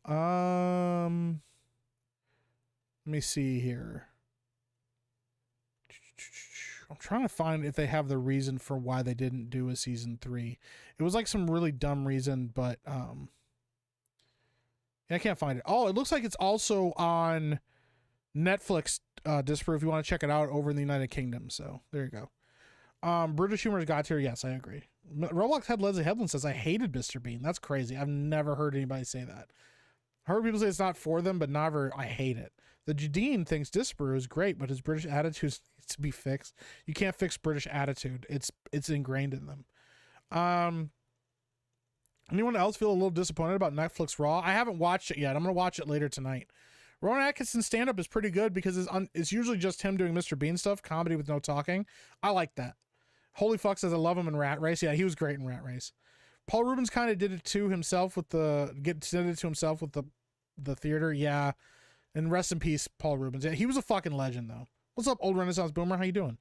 Let me see here. I'm trying to find if they have the reason for why they didn't do a season 3. It was like some really dumb reason, but I can't find it. Oh, it looks like it's also on Netflix, Disproof, if you want to check it out over in the United Kingdom. So there you go. British humor has got here. Yes, I agree. Roblox head Leslie Headland says, I hated Mr. Bean. That's crazy. I've never heard anybody say that. I heard people say it's not for them, but never. I hate it. The Jadine thinks Disparu is great, but his British attitude needs to be fixed. You can't fix British attitude. It's ingrained in them. Anyone else feel a little disappointed about Netflix Raw? I haven't watched it yet. I'm going to watch it later tonight. Rowan Atkinson's stand-up is pretty good because it's usually just him doing Mr. Bean stuff, comedy with no talking. I like that. Holy Fuck says I love him in Rat Race. Yeah, he was great in Rat Race. Paul Rubens kind of did it to himself with the theater. Yeah. And rest in peace, Paul Rubens. Yeah, he was a fucking legend though. What's up, old Renaissance boomer? How you doing?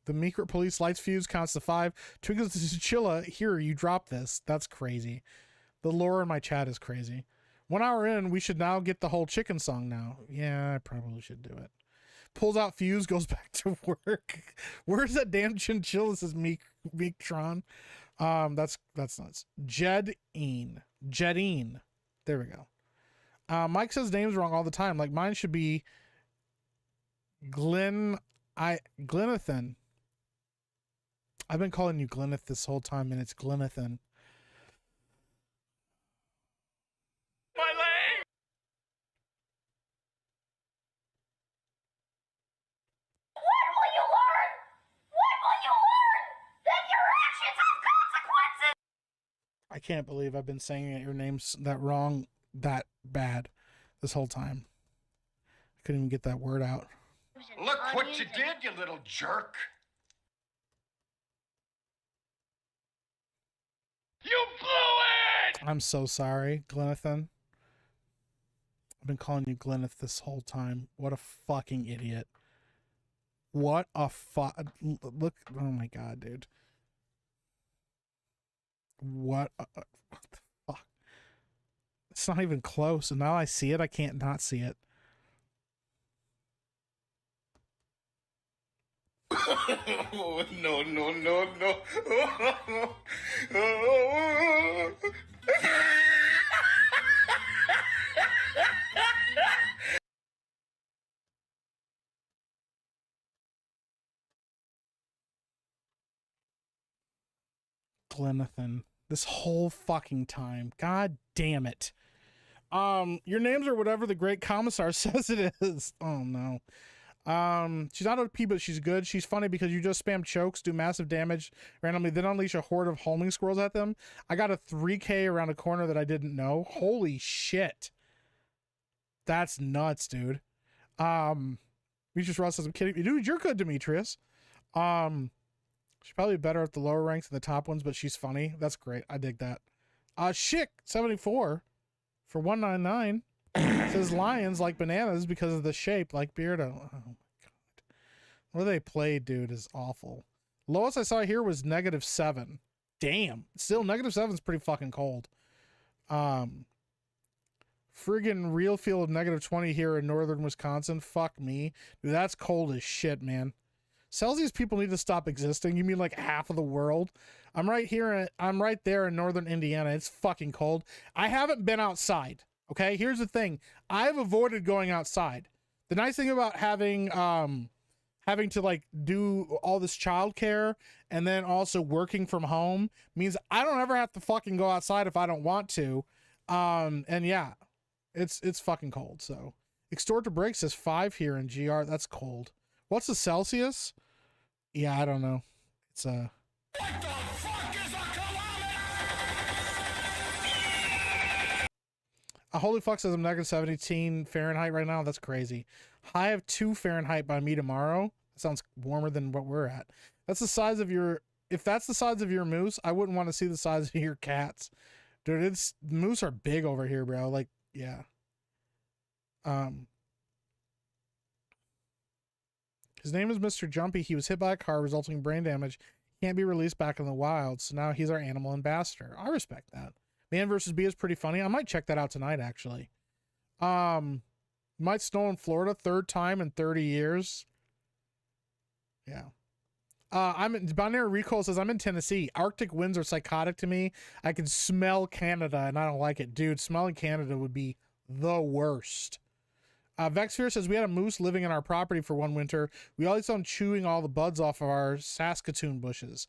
The Meek Police Lights Fuse counts to 5. Twinkles to Chilla, here, you drop this. That's crazy. The lore in my chat is crazy. 1 hour in, we should now get the whole chicken song now. Yeah, I probably should do it. Pulls out Fuse, goes back to work. Where's that damn chinchilla? This is Meektron. That's nuts. Jedeen. There we go. Mike says names wrong all the time. Like mine should be Glennathan. I've been calling you Glenneth this whole time, and it's Glennathan. My leg! When will you learn? When will you learn that your actions have consequences? I can't believe I've been saying your name's that wrong, that bad this whole time. I couldn't even get that word out. Look what you did, you little jerk. You blew it! I'm so sorry, Glennathan. I've been calling you Glenneth this whole time. What a fucking idiot. What a look. Oh my god, dude. What the fuck? It's not even close. And now I see it. I can't not see it. No, no, no, no. Glennathan. This whole fucking time. God damn it. Your names are whatever the great commissar says it is. Oh no. She's not OP, but she's good. She's funny because you just spam chokes, do massive damage randomly, then unleash a horde of homing squirrels at them. I got a 3K around a corner that I didn't know. Holy shit. That's nuts, dude. Demetrius Ross says, I'm kidding. Dude, you're good, Demetrius. She's probably better at the lower ranks than the top ones, but she's funny. That's great. I dig that. Schick 74 for 199 says lions like bananas because of the shape like Beardo. Oh my god. What they played, dude, is awful. Lowest I saw here was -7. Damn. Still, -7 is pretty fucking cold. Friggin' real feel of -20 here in northern Wisconsin. Fuck me. Dude, that's cold as shit, man. Celsius people need to stop existing. You mean like half of the world? I'm right here. I'm right there in northern Indiana. It's fucking cold. I haven't been outside. Okay, here's the thing. I've avoided going outside. The nice thing about having to like do all this childcare and then also working from home means I don't ever have to fucking go outside if I don't want to. And yeah, it's fucking cold. So Extort to Break says 5 here in GR. That's cold. What's the Celsius? Yeah, I don't know. It's What the fuck is a kilometer? Holy fuck says I'm -17 Fahrenheit right now. That's crazy. High of 2 Fahrenheit by me tomorrow. That sounds warmer than what we're at. That's the size of your. If that's the size of your moose, I wouldn't want to see the size of your cats, dude. Moose are big over here, bro. Like, yeah. His name is Mr. Jumpy. He was hit by a car, resulting in brain damage. Can't be released back in the wild, so now he's our animal ambassador. I respect that. Man vs. Bee is pretty funny. I might check that out tonight, actually. Might snow in Florida, 3rd time in 30 years. Yeah. Binary Recoil says, I'm in Tennessee. Arctic winds are psychotic to me. I can smell Canada, and I don't like it. Dude, smelling Canada would be the worst. Vexfear says, we had a moose living in our property for one winter. We always saw him chewing all the buds off of our Saskatoon bushes.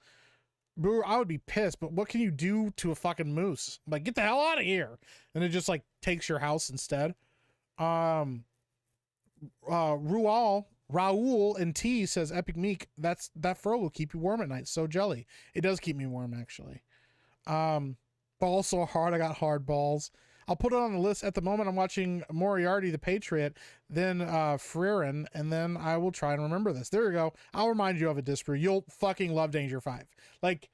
Brewer, I would be pissed, but what can you do to a fucking moose? Like, get the hell out of here. And it just, like, takes your house instead. Raul and T says, Epic Meek, that fro will keep you warm at night. So jelly. It does keep me warm, actually. Balls so hard, I got hard balls. I'll put it on the list. At the moment, I'm watching Moriarty the Patriot, then Freerin, and then I will try and remember this. There you go. I'll remind you of it, Disper. You'll fucking love Danger 5. Like,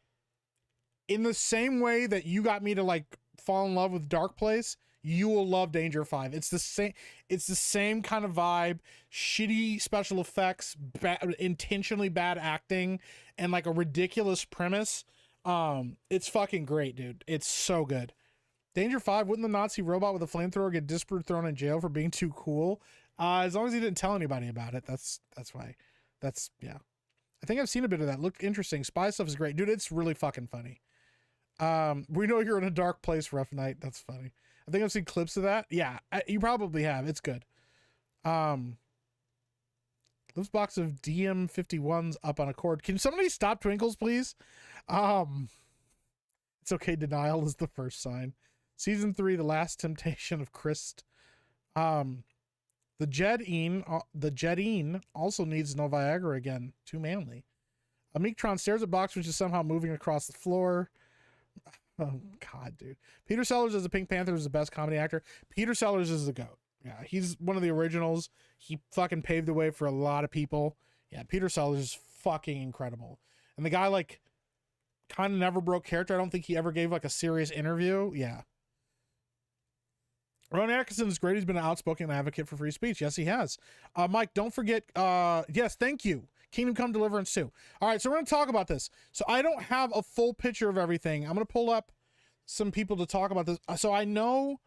in the same way that you got me to, like, fall in love with Dark Place, you will love Danger 5. It's the same kind of vibe, shitty special effects, intentionally bad acting, and like a ridiculous premise. It's fucking great, dude. It's so good. Danger 5, wouldn't the Nazi robot with a flamethrower get disparate thrown in jail for being too cool? As long as he didn't tell anybody about it. That's why. Yeah. I think I've seen a bit of that. Looked interesting. Spy stuff is great. Dude, it's really fucking funny. We know you're in a dark place, Rough Night. That's funny. I think I've seen clips of that. Yeah, you probably have. It's good. This box of DM51s up on a cord. Can somebody stop Twinkles, please? It's okay. Denial is the first sign. Season 3, The Last Temptation of Christ. The Jedine also needs no Viagra again. Too manly. A Meektron stares at box, which is somehow moving across the floor. Oh, God, dude. Peter Sellers as a Pink Panther is the best comedy actor. Peter Sellers is the GOAT. Yeah, he's one of the originals. He fucking paved the way for a lot of people. Yeah, Peter Sellers is fucking incredible. And the guy, like, kind of never broke character. I don't think he ever gave, like, a serious interview. Yeah. Ron Atkinson is great. He's been an outspoken advocate for free speech. Yes, he has. Mike, don't forget. Yes, thank you. Kingdom Come Deliverance 2. All right, so we're going to talk about this. So I don't have a full picture of everything. I'm going to pull up some people to talk about this. So I know,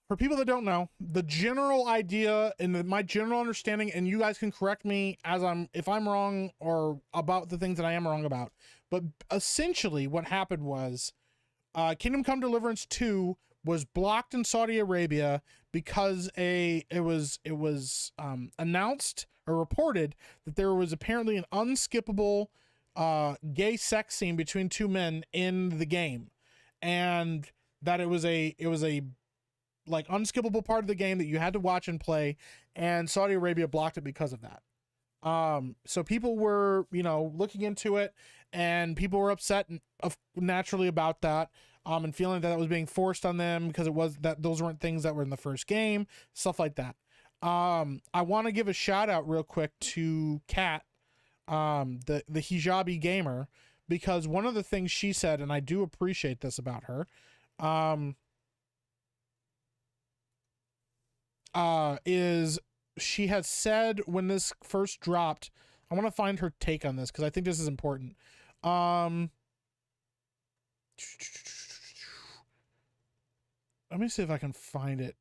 for people that don't know, the general idea and my general understanding, and you guys can correct me if I'm wrong or about the things that I am wrong about. But essentially what happened was Kingdom Come Deliverance 2 was blocked in Saudi Arabia because it was announced or reported that there was apparently an unskippable gay sex scene between two men in the game, and that it was a like unskippable part of the game that you had to watch and play, and Saudi Arabia blocked it because of that. So people were, looking into it, and people were upset naturally about that. And feeling that was being forced on them because those weren't things that were in the first game, stuff like that. I want to give a shout out real quick to Kat, the hijabi gamer, because one of the things she said, and I do appreciate this about her, is she had said when this first dropped, I want to find her take on this because I think this is important. Let me see if I can find it.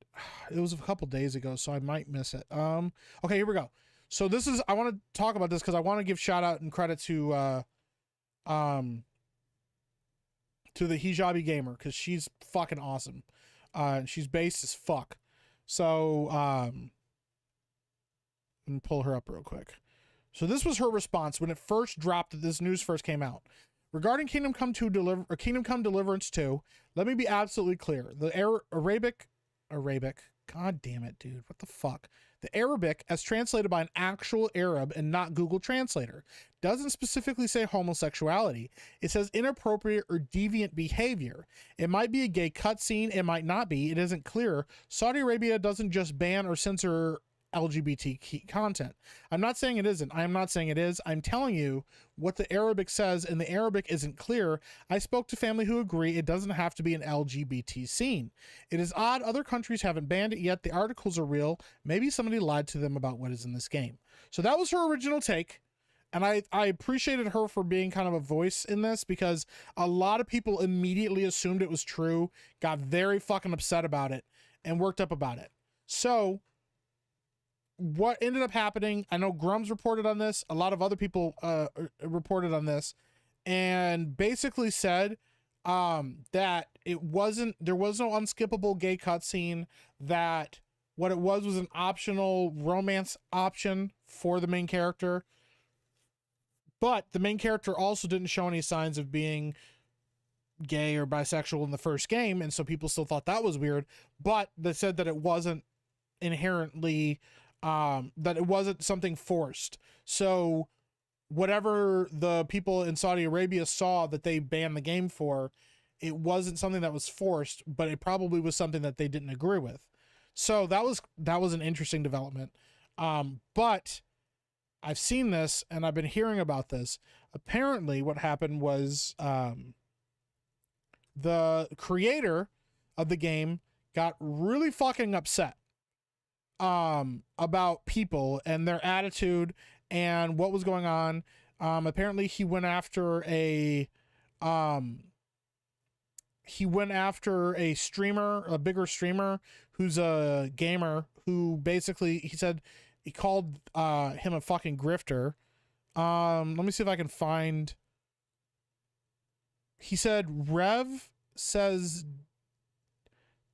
It was a couple days ago, so I might miss it. Okay, here we go. So I want to talk about this because I want to give shout out and credit to the hijabi gamer, because she's fucking awesome. And she's based as fuck. So let me pull her up real quick. So this was her response when it first dropped, this news first came out. Regarding Kingdom Come Deliverance 2, let me be absolutely clear. The Arabic, god damn it, dude, what the fuck? The Arabic, as translated by an actual Arab and not Google Translator, doesn't specifically say homosexuality. It says inappropriate or deviant behavior. It might be a gay cutscene, it might not be, it isn't clear. Saudi Arabia doesn't just ban or censor LGBT content. I'm not saying it isn't. I am not saying it is. I'm telling you what the Arabic says, and the Arabic isn't clear. I spoke to family who agree it doesn't have to be an LGBT scene. It is odd other countries haven't banned it yet. The articles are real. Maybe somebody lied to them about what is in this game. So that was her original take. And I appreciated her for being kind of a voice in this, because a lot of people immediately assumed it was true, got very fucking upset about it, and worked up about it. So what ended up happening, I know Grum's reported on this, a lot of other people reported on this, and basically said that there was no unskippable gay cutscene, that what it was an optional romance option for the main character, but the main character also didn't show any signs of being gay or bisexual in the first game, and so people still thought that was weird, but they said that it wasn't inherently that it wasn't something forced. So whatever the people in Saudi Arabia saw that they banned the game for, it wasn't something that was forced, but it probably was something that they didn't agree with. So that was an interesting development. But I've seen this and I've been hearing about this. Apparently what happened was the creator of the game got really fucking upset about people and their attitude and what was going on. Apparently he went after a streamer, a bigger streamer who's a gamer, who basically, he said he called him a fucking grifter. Let me see if I can find. He said Rev says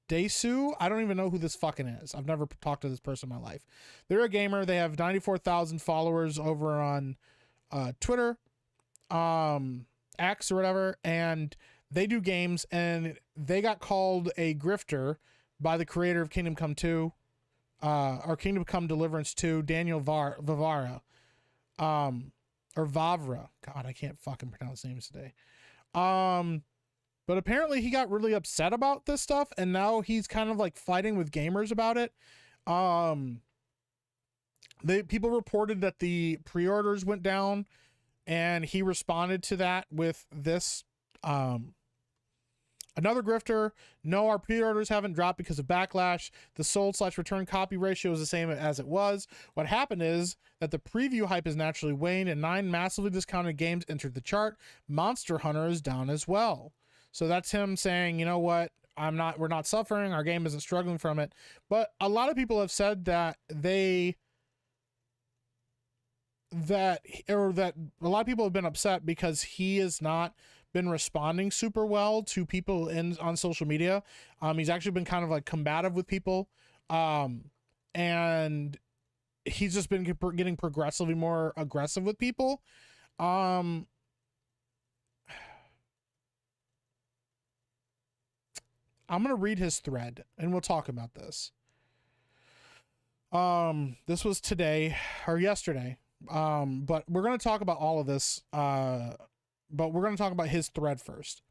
Desu. I don't even know who this fucking is. I've never talked to this person in my life. They're a gamer. They have 94,000 followers over on Twitter, X or whatever, and they do games, and they got called a grifter by the creator of Kingdom Come 2, or Kingdom Come Deliverance 2, Daniel Vavra, or Vavra. God, I can't fucking pronounce names today. But apparently he got really upset about this stuff, and now he's kind of like fighting with gamers about it. People reported that the pre-orders went down, and he responded to that with this. Another grifter, no, our pre-orders haven't dropped because of backlash. The sold/return copy ratio is the same as it was. What happened is that the preview hype has naturally waned, and 9 massively discounted games entered the chart. Monster Hunter is down as well. So that's him saying, you know what, we're not suffering, our game isn't struggling from it. But a lot of people have said that a lot of people have been upset because he has not been responding super well to people on social media. He's actually been kind of like combative with people. And he's just been getting progressively more aggressive with people. I'm going to read his thread and we'll talk about this. This was today or yesterday. But we're going to talk about all of this. But we're going to talk about his thread first.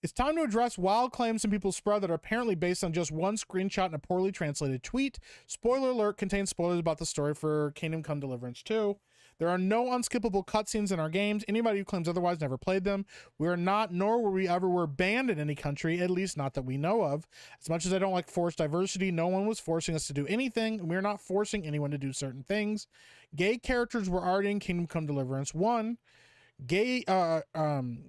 It's time to address wild claims some people spread that are apparently based on just one screenshot and a poorly translated tweet. Spoiler alert, contains spoilers about the story for Kingdom Come Deliverance 2. There are no unskippable cutscenes in our games. Anybody who claims otherwise never played them. We are not, nor were we ever were banned in any country, at least not that we know of. As much as I don't like forced diversity, no one was forcing us to do anything, and we're not forcing anyone to do certain things. Gay characters were already in Kingdom Come Deliverance 1. Kingdom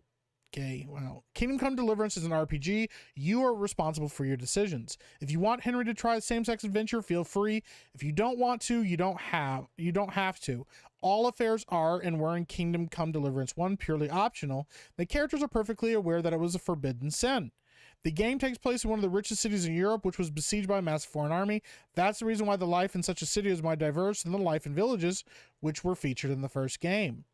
Come Deliverance is an RPG. You are responsible for your decisions. If you want Henry to try a same-sex adventure, feel free. If you don't want to, you don't have to. All affairs are and were in Kingdom Come Deliverance 1 purely optional. The characters are perfectly aware that it was a forbidden sin. The game takes place in one of the richest cities in Europe, which was besieged by a massive foreign army. That's the reason why the life in such a city is more diverse than the life in villages, which were featured in the first game.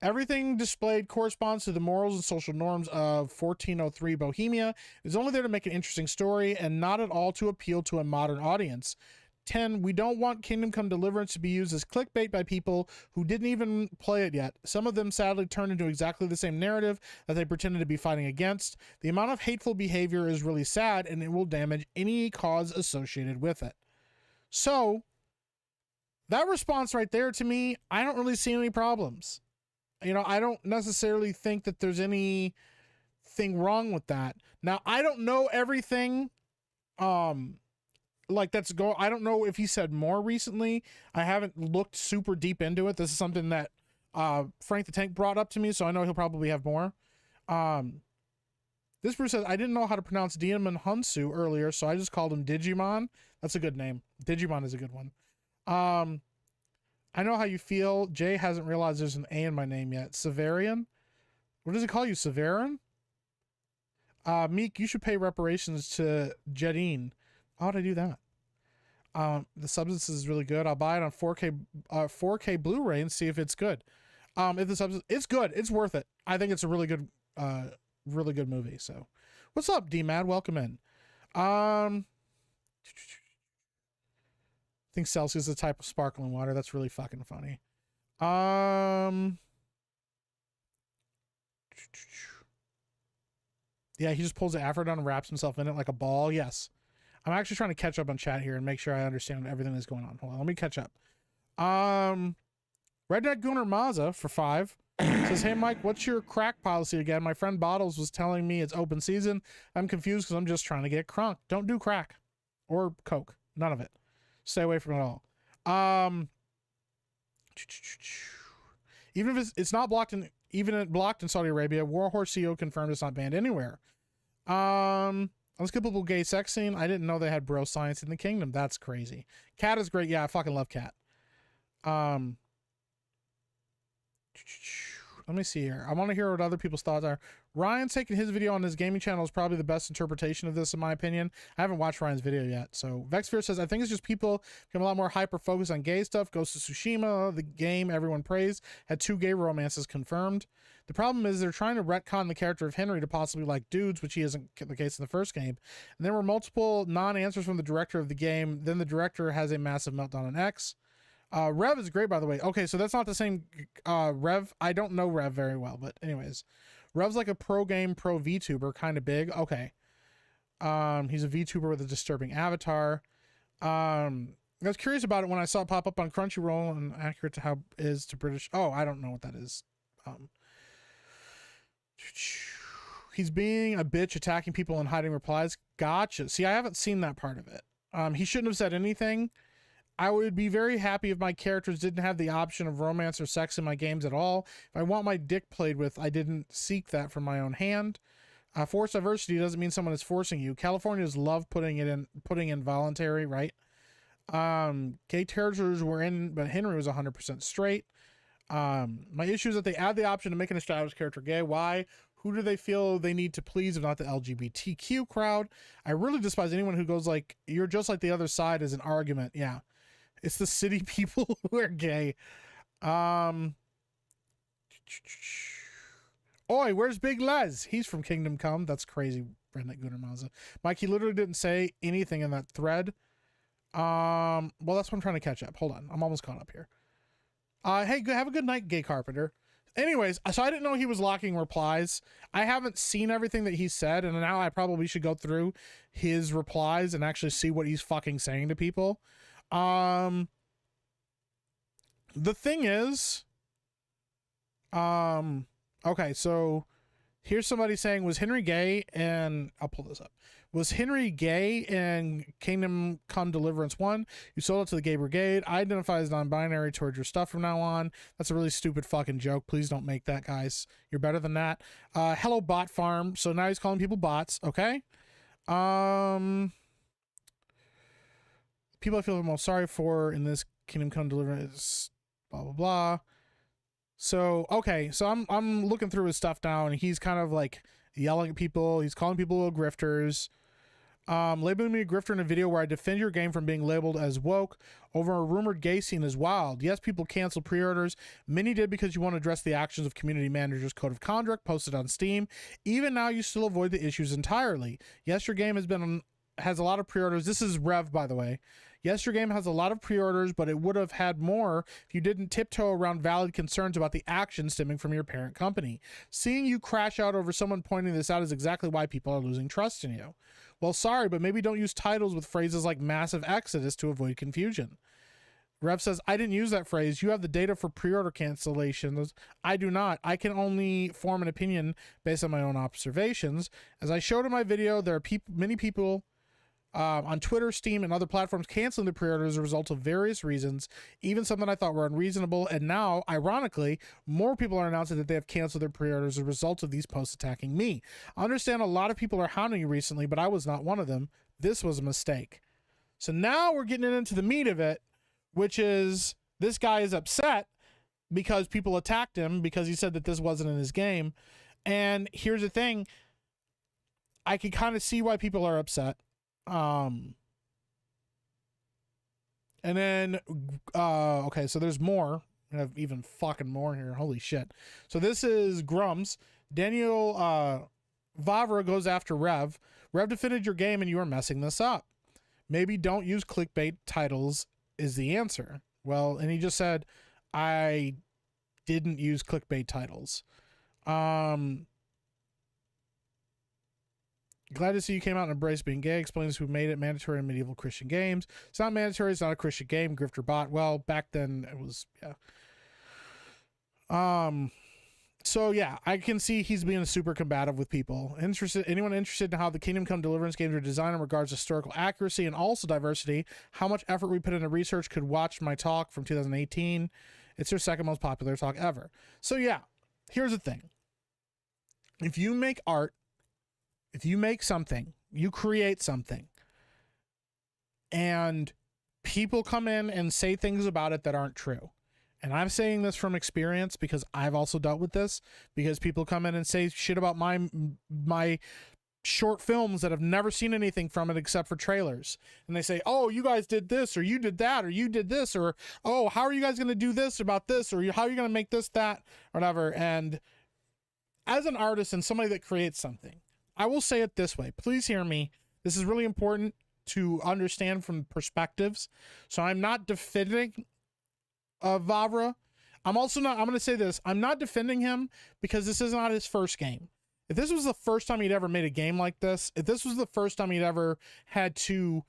Everything displayed corresponds to the morals and social norms of 1403 Bohemia. It's only there to make an interesting story and not at all to appeal to a modern audience. 10, we don't want Kingdom Come Deliverance to be used as clickbait by people who didn't even play it yet. Some of them sadly turned into exactly the same narrative that they pretended to be fighting against. The amount of hateful behavior is really sad, and it will damage any cause associated with it. So, that response right there, to me, I don't really see any problems. You know, I don't necessarily think that there's anything wrong with that. Now, I don't know everything, like I don't know if he said more recently. I haven't looked super deep into it. This is something that, Frank the Tank brought up to me, so I know he'll probably have more. This person says, I didn't know how to pronounce Demon Hunsu earlier, so I just called him Digimon. That's a good name. Digimon is a good one. I know how you feel. Jay hasn't realized there's an A in my name yet. Severian? What does it call you? Severin? Meek, you should pay reparations to Jedine. How would I do that? The substance is really good. I'll buy it on 4K Blu-ray and see if it's good. If the substance, it's good. It's worth it. I think it's a really good movie. So, what's up, D-Mad? Welcome in. I think Celsius is a type of sparkling water. That's really fucking funny. Yeah, he just pulls the Afro down and wraps himself in it like a ball. Yes. I'm actually trying to catch up on chat here and make sure I understand everything that's going on. Hold on, let me catch up. Redneck Gunnar Maza for 5. Says, hey Mike, what's your crack policy again? My friend Bottles was telling me it's open season. I'm confused because I'm just trying to get crunk. Don't do crack or coke. None of it. Stay away from it all. Even if it's not blocked in blocked in Saudi Arabia, Warhorse CEO confirmed it's not banned anywhere. Unskippable gay sex scene. I didn't know they had bro science in the kingdom. That's crazy. Cat is great. Yeah, I fucking love Cat. Let me see here. I want to hear what other people's thoughts are. Ryan's taking his video on his gaming channel is probably the best interpretation of this, in my opinion. I haven't watched Ryan's video yet. So Vexfear says, I think it's just people become a lot more hyper focused on gay stuff. Ghost of Tsushima, the game everyone praised, had 2 gay romances confirmed. The problem is they're trying to retcon the character of Henry to possibly like dudes, which he isn't the case in the first game. And there were multiple non-answers from the director of the game. Then the director has a massive meltdown on X. Rev is great, by the way. Okay, so that's not the same Rev. I don't know Rev very well, but anyways, Rev's like a pro VTuber, kind of big. Okay. He's a VTuber with a disturbing avatar. I was curious about it when I saw it pop up on Crunchyroll and accurate to how it is to British. Oh, I don't know what that is. He's being a bitch, attacking people and hiding replies. Gotcha. See, I haven't seen that part of it. He shouldn't have said anything. I would be very happy if my characters didn't have the option of romance or sex in my games at all. If I want my dick played with, I didn't seek that from my own hand. Forced diversity doesn't mean someone is forcing you. Californians love putting in voluntary, right? Gay characters were in, but Henry was 100% straight. My issue is that they add the option to make an established character gay. Why? Who do they feel they need to please if not the LGBTQ crowd? I really despise anyone who goes like, you're just like the other side as an argument. Yeah. It's the city people who are gay. Oi, where's Big Les? He's from Kingdom Come. That's crazy, Redneck Gunnermaza. Mike, he literally didn't say anything in that thread. Well, that's what I'm trying to catch up. Hold on. I'm almost caught up here. Hey, have a good night, Gay Carpenter. Anyways, so I didn't know he was locking replies. I haven't seen everything that he said, and now I probably should go through his replies and actually see what he's fucking saying to people. The thing is, okay, so here's somebody saying, was Henry gay? And I'll pull this up. Was Henry gay in Kingdom Come Deliverance 1? You sold it to the gay brigade. I identify as non-binary towards your stuff from now on. That's a really stupid fucking joke. Please don't make that, guys. You're better than that. Hello, bot farm. So now he's calling people bots. Okay. People I feel the most sorry for in this Kingdom Come Deliverance, blah blah blah. So okay, so I'm looking through his stuff now, and he's kind of like yelling at people. He's calling people grifters. Labeling me a grifter in a video where I defend your game from being labeled as woke over a rumored gay scene is wild. Yes, people canceled pre-orders. Many did because you want to address the actions of community managers' code of conduct posted on Steam. Even now, you still avoid the issues entirely. Yes, your game has a lot of pre-orders. This is Rev, by the way. Yes, your game has a lot of pre-orders, but it would have had more if you didn't tiptoe around valid concerns about the action stemming from your parent company. Seeing you crash out over someone pointing this out is exactly why people are losing trust in you. Well, sorry, but maybe don't use titles with phrases like massive exodus to avoid confusion. Rev says, I didn't use that phrase. You have the data for pre-order cancellations. I do not. I can only form an opinion based on my own observations. As I showed in my video, there are many people on Twitter, Steam, and other platforms canceling the pre-orders as a result of various reasons, even some that I thought were unreasonable. And now, ironically, more people are announcing that they have canceled their pre-orders as a result of these posts attacking me. I understand a lot of people are hounding you recently, but I was not one of them. This was a mistake. So now we're getting into the meat of it, which is this guy is upset because people attacked him because he said that this wasn't in his game. And here's the thing. I can kind of see why people are upset. And then, okay, so there's more. I have even fucking more here. Holy shit. So this is Grums. Daniel, Vavra goes after Rev. Rev defended your game and you are messing this up. Maybe don't use clickbait titles is the answer. Well, and he just said, I didn't use clickbait titles. Glad to see you came out and embraced being gay. Explains who made it mandatory in medieval Christian games. It's not mandatory. It's not a Christian game. Grifter bot. Well, back then it was, yeah. So yeah, I can see he's being super combative with people. Anyone interested in how the Kingdom Come Deliverance games are designed in regards to historical accuracy and also diversity? How much effort we put into research could watch my talk from 2018. It's their second most popular talk ever. So yeah, here's the thing. If you make art, if you make something, you create something, and people come in and say things about it that aren't true. And I'm saying this from experience because I've also dealt with this, because people come in and say shit about my short films that have never seen anything from it except for trailers. And they say, oh, you guys did this, or you did that, or you did this, or, oh, how are you guys going to do this about this, or how are you going to make this, that, or whatever. And as an artist and somebody that creates something, I will say it this way. Please hear me. This is really important to understand from perspectives. So I'm not defending Vavra. I'm going to say this. I'm not defending him because this is not his first game. If this was the first time he'd ever made a game like this, if this was the first time he'd ever had to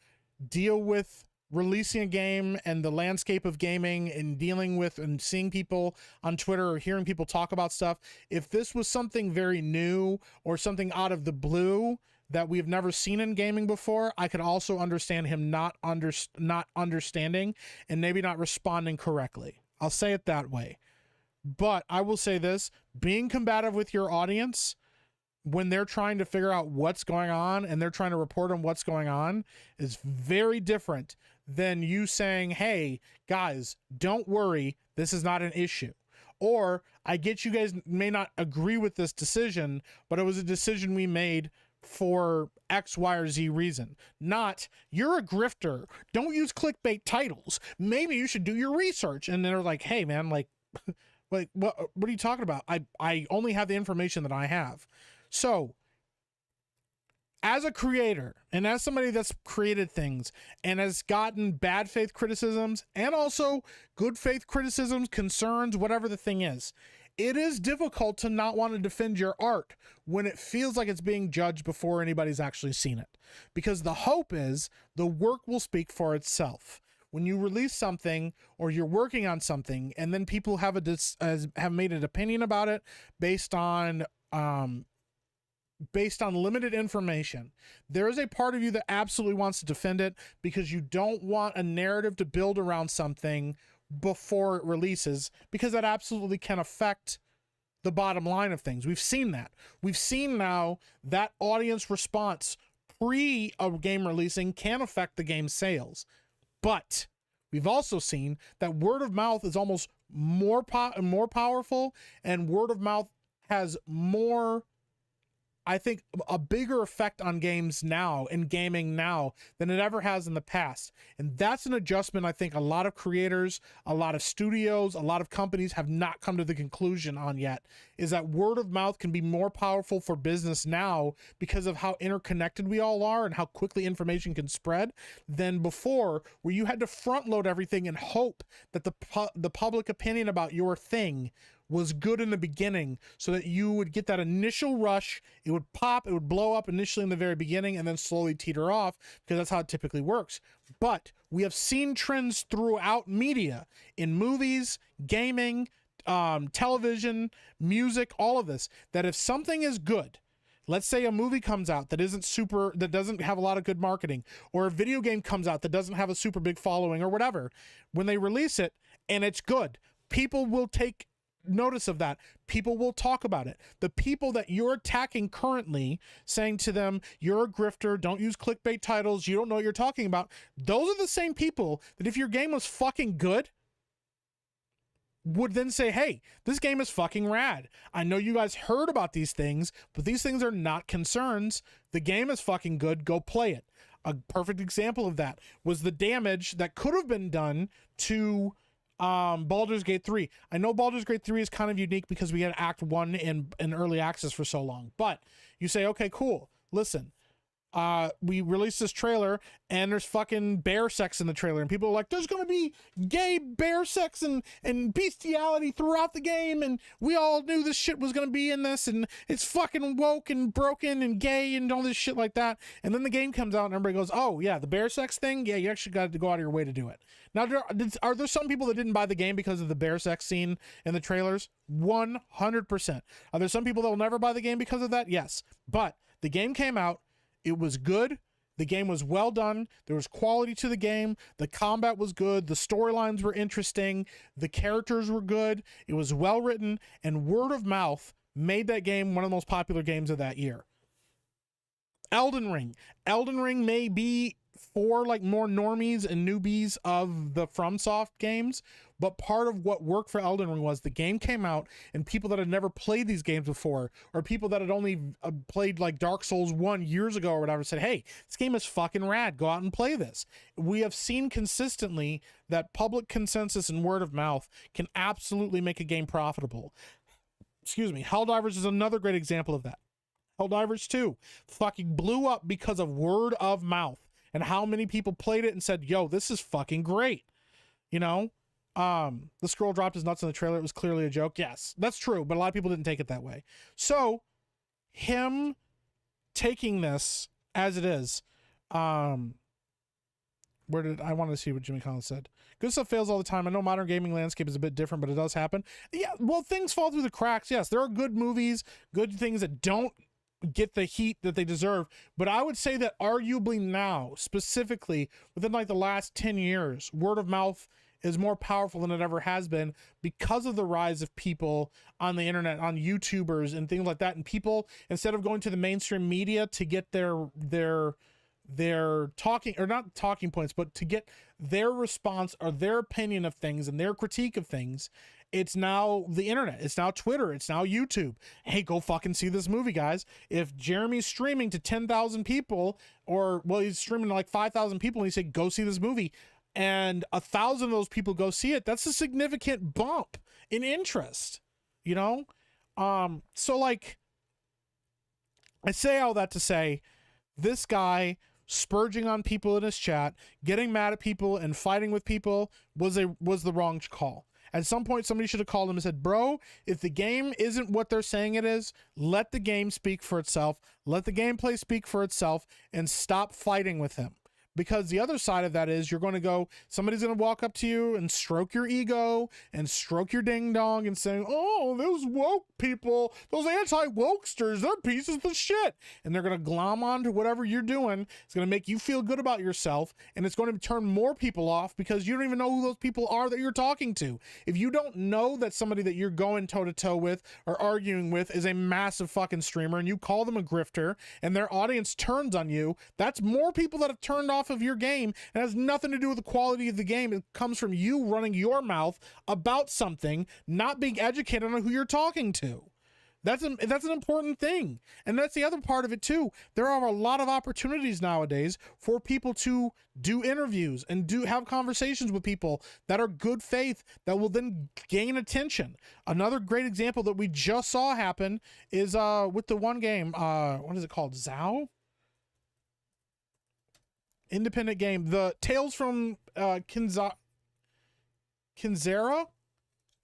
deal with releasing a game and the landscape of gaming and dealing with and seeing people on Twitter or hearing people talk about stuff, if this was something very new or something out of the blue that we've never seen in gaming before, I could also understand him not understanding and maybe not responding correctly. I'll say it that way. But I will say this, being combative with your audience when they're trying to figure out what's going on and they're trying to report on what's going on is very different than you saying, hey, guys, don't worry, this is not an issue. Or, I get you guys may not agree with this decision, but it was a decision we made for X, Y, or Z reason. Not, you're a grifter, don't use clickbait titles, maybe you should do your research. And they're like, hey man, like what are you talking about? I only have the information that I have. So as a creator and as somebody that's created things and has gotten bad faith criticisms and also good faith criticisms, concerns, whatever the thing is, it is difficult to not want to defend your art when it feels like it's being judged before anybody's actually seen it. Because the hope is the work will speak for itself. When you release something or you're working on something and then people have made an opinion about it based on limited information, there is a part of you that absolutely wants to defend it because you don't want a narrative to build around something before it releases, because that absolutely can affect the bottom line of things. We've seen that. We've seen now that audience response pre a game releasing can affect the game's sales. But we've also seen that word of mouth is almost more powerful, and word of mouth has more, I think, a bigger effect on games now and gaming now than it ever has in the past. And that's an adjustment I think a lot of creators, a lot of studios, a lot of companies have not come to the conclusion on yet, is that word of mouth can be more powerful for business now because of how interconnected we all are and how quickly information can spread than before, where you had to front load everything and hope that the public opinion about your thing was good in the beginning so that you would get that initial rush. It would pop, it would blow up initially in the very beginning and then slowly teeter off, because that's how it typically works. But we have seen trends throughout media, in movies, gaming, television, music, all of this, that if something is good, let's say a movie comes out that doesn't have a lot of good marketing, or a video game comes out that doesn't have a super big following or whatever, when they release it and it's good, people will take notice of that. People will talk about it. The people that you're attacking currently, saying to them, you're a grifter, don't use clickbait titles, you don't know what you're talking about, those are the same people that if your game was fucking good would then say, hey, this game is fucking rad. I know you guys heard about these things, but these things are not concerns. The game is fucking good. Go play it. A perfect example of that was the damage that could have been done to Baldur's Gate 3. I know Baldur's Gate 3 is kind of unique because we had Act 1 in early access for so long, but you say, okay, cool. Listen, we released this trailer and there's fucking bear sex in the trailer, and people are like, there's gonna be gay bear sex and bestiality throughout the game, and we all knew this shit was gonna be in this, and it's fucking woke and broken and gay and all this shit like that. And then the game comes out and everybody goes, oh yeah, the bear sex thing, yeah, you actually got to go out of your way to do it. Now, are there some people that didn't buy the game because of the bear sex scene in the trailers? 100%. Are there some people that will never buy the game because of that? Yes. But the game came out, it was good. The game was well done. There was quality to the game. The combat was good. The storylines were interesting. The characters were good. It was well written, and word of mouth made that game one of the most popular games of that year. Elden Ring. Elden Ring may be for like more normies and newbies of the FromSoft games, but part of what worked for Elden Ring was the game came out and people that had never played these games before, or people that had only played like Dark Souls 1 years ago or whatever, said, hey, this game is fucking rad, go out and play this. We have seen consistently that public consensus and word of mouth can absolutely make a game profitable. Excuse me. Helldivers is another great example of that. Helldivers 2 fucking blew up because of word of mouth and how many people played it and said, yo, this is fucking great. You know, the scroll dropped his nuts in the trailer. It was clearly a joke. Yes, that's true. But a lot of people didn't take it that way. So him taking this as it is, where did I want to see what Jimmy Collins said? Good stuff fails all the time. I know modern gaming landscape is a bit different, but it does happen. Yeah, well, things fall through the cracks. Yes, there are good movies, good things that don't get the heat that they deserve, but I would say that arguably now, specifically within like the last 10 years, word of mouth is more powerful than it ever has been because of the rise of people on the internet, on YouTubers and things like that. And people, instead of going to the mainstream media to get their talking, or not talking points, but to get their response or their opinion of things and their critique of things, it's now the internet, it's now Twitter, it's now YouTube. Hey, go fucking see this movie, guys. If Jeremy's streaming to 10,000 people, or well, he's streaming to like 5,000 people, and he said, go see this movie, and 1,000 of those people go see it, that's a significant bump in interest, you know? So like, I say all that to say, this guy spurging on people in his chat, getting mad at people and fighting with people was the wrong call. At some point, somebody should have called him and said, bro, if the game isn't what they're saying it is, let the game speak for itself. Let the gameplay speak for itself and stop fighting with him. Because the other side of that is you're going to go, somebody's going to walk up to you and stroke your ego and stroke your ding dong and saying, oh, those woke people, those anti-wokesters, they're pieces of shit. And they're going to glom on to whatever you're doing. It's going to make you feel good about yourself. And it's going to turn more people off because you don't even know who those people are that you're talking to. If you don't know that somebody that you're going toe to toe with or arguing with is a massive fucking streamer and you call them a grifter and their audience turns on you, that's more people that have turned off of your game, and has nothing to do with the quality of the game. It comes from you running your mouth about something, not being educated on who you're talking to. That's an important thing. And that's the other part of it too. There are a lot of opportunities nowadays for people to do interviews and have conversations with people that are good faith that will then gain attention. Another great example that we just saw happen is with the one game, what is it called? Zao? Independent game, the Tales from Kinzera.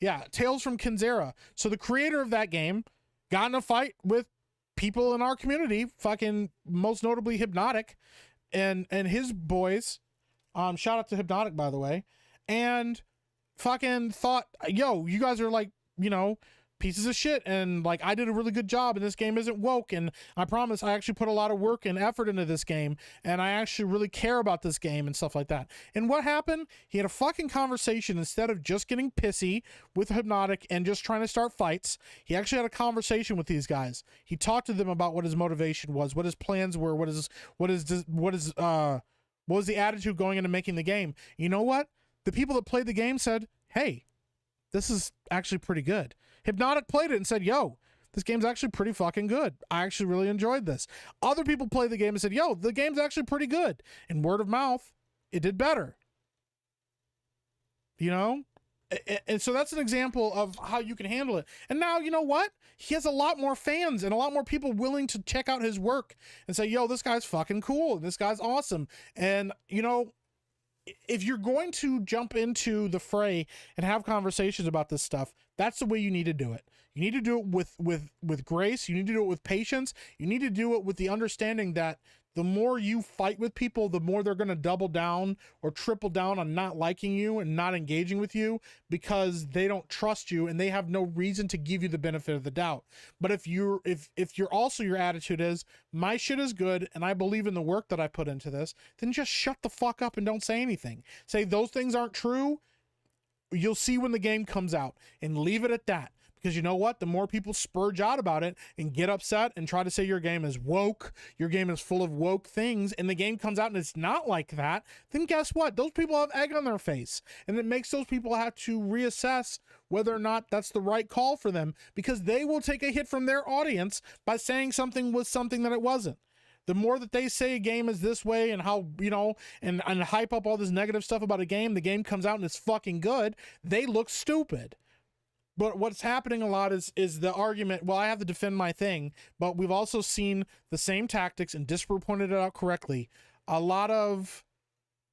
Yeah, Tales from Kinzera. So the creator of that game got in a fight with people in our community, fucking most notably Hypnotic and his boys. Shout out to Hypnotic, by the way. And fucking thought, yo, you guys are like, you know, pieces of shit, and like I did a really good job and this game isn't woke, and I promise I actually put a lot of work and effort into this game and I actually really care about this game and stuff like that. And what happened? He had a fucking conversation. Instead of just getting pissy with Hypnotic and just trying to start fights, he actually had a conversation with these guys. He talked to them about what his motivation was, what his plans were, what was the attitude going into making the game. You know what? The people that played the game said, hey, this is actually pretty good. Hypnotic played it and said, yo, this game's actually pretty fucking good. I actually really enjoyed this. Other people played the game and said, yo, the game's actually pretty good. And word of mouth, it did better. You know? And so that's an example of how you can handle it. And now, you know what? He has a lot more fans and a lot more people willing to check out his work and say, yo, this guy's fucking cool. This guy's awesome. And, you know, if you're going to jump into the fray and have conversations about this stuff, that's the way you need to do it. You need to do it with grace. You need to do it with patience. You need to do it with the understanding that the more you fight with people, the more they're going to double down or triple down on not liking you and not engaging with you because they don't trust you and they have no reason to give you the benefit of the doubt. But if you're also your attitude is my shit is good and I believe in the work that I put into this, then just shut the fuck up and don't say anything. Say those things aren't true. You'll see when the game comes out and leave it at that. Because you know what? The more people spurge out about it and get upset and try to say your game is woke, your game is full of woke things, and the game comes out and it's not like that, then guess what? Those people have egg on their face. And it makes those people have to reassess whether or not that's the right call for them, because they will take a hit from their audience by saying something was something that it wasn't. The more that they say a game is this way and how, you know, and hype up all this negative stuff about a game, the game comes out and it's fucking good, they look stupid. But what's happening a lot is the argument, well, I have to defend my thing, but we've also seen the same tactics, and Disper pointed it out correctly. A lot of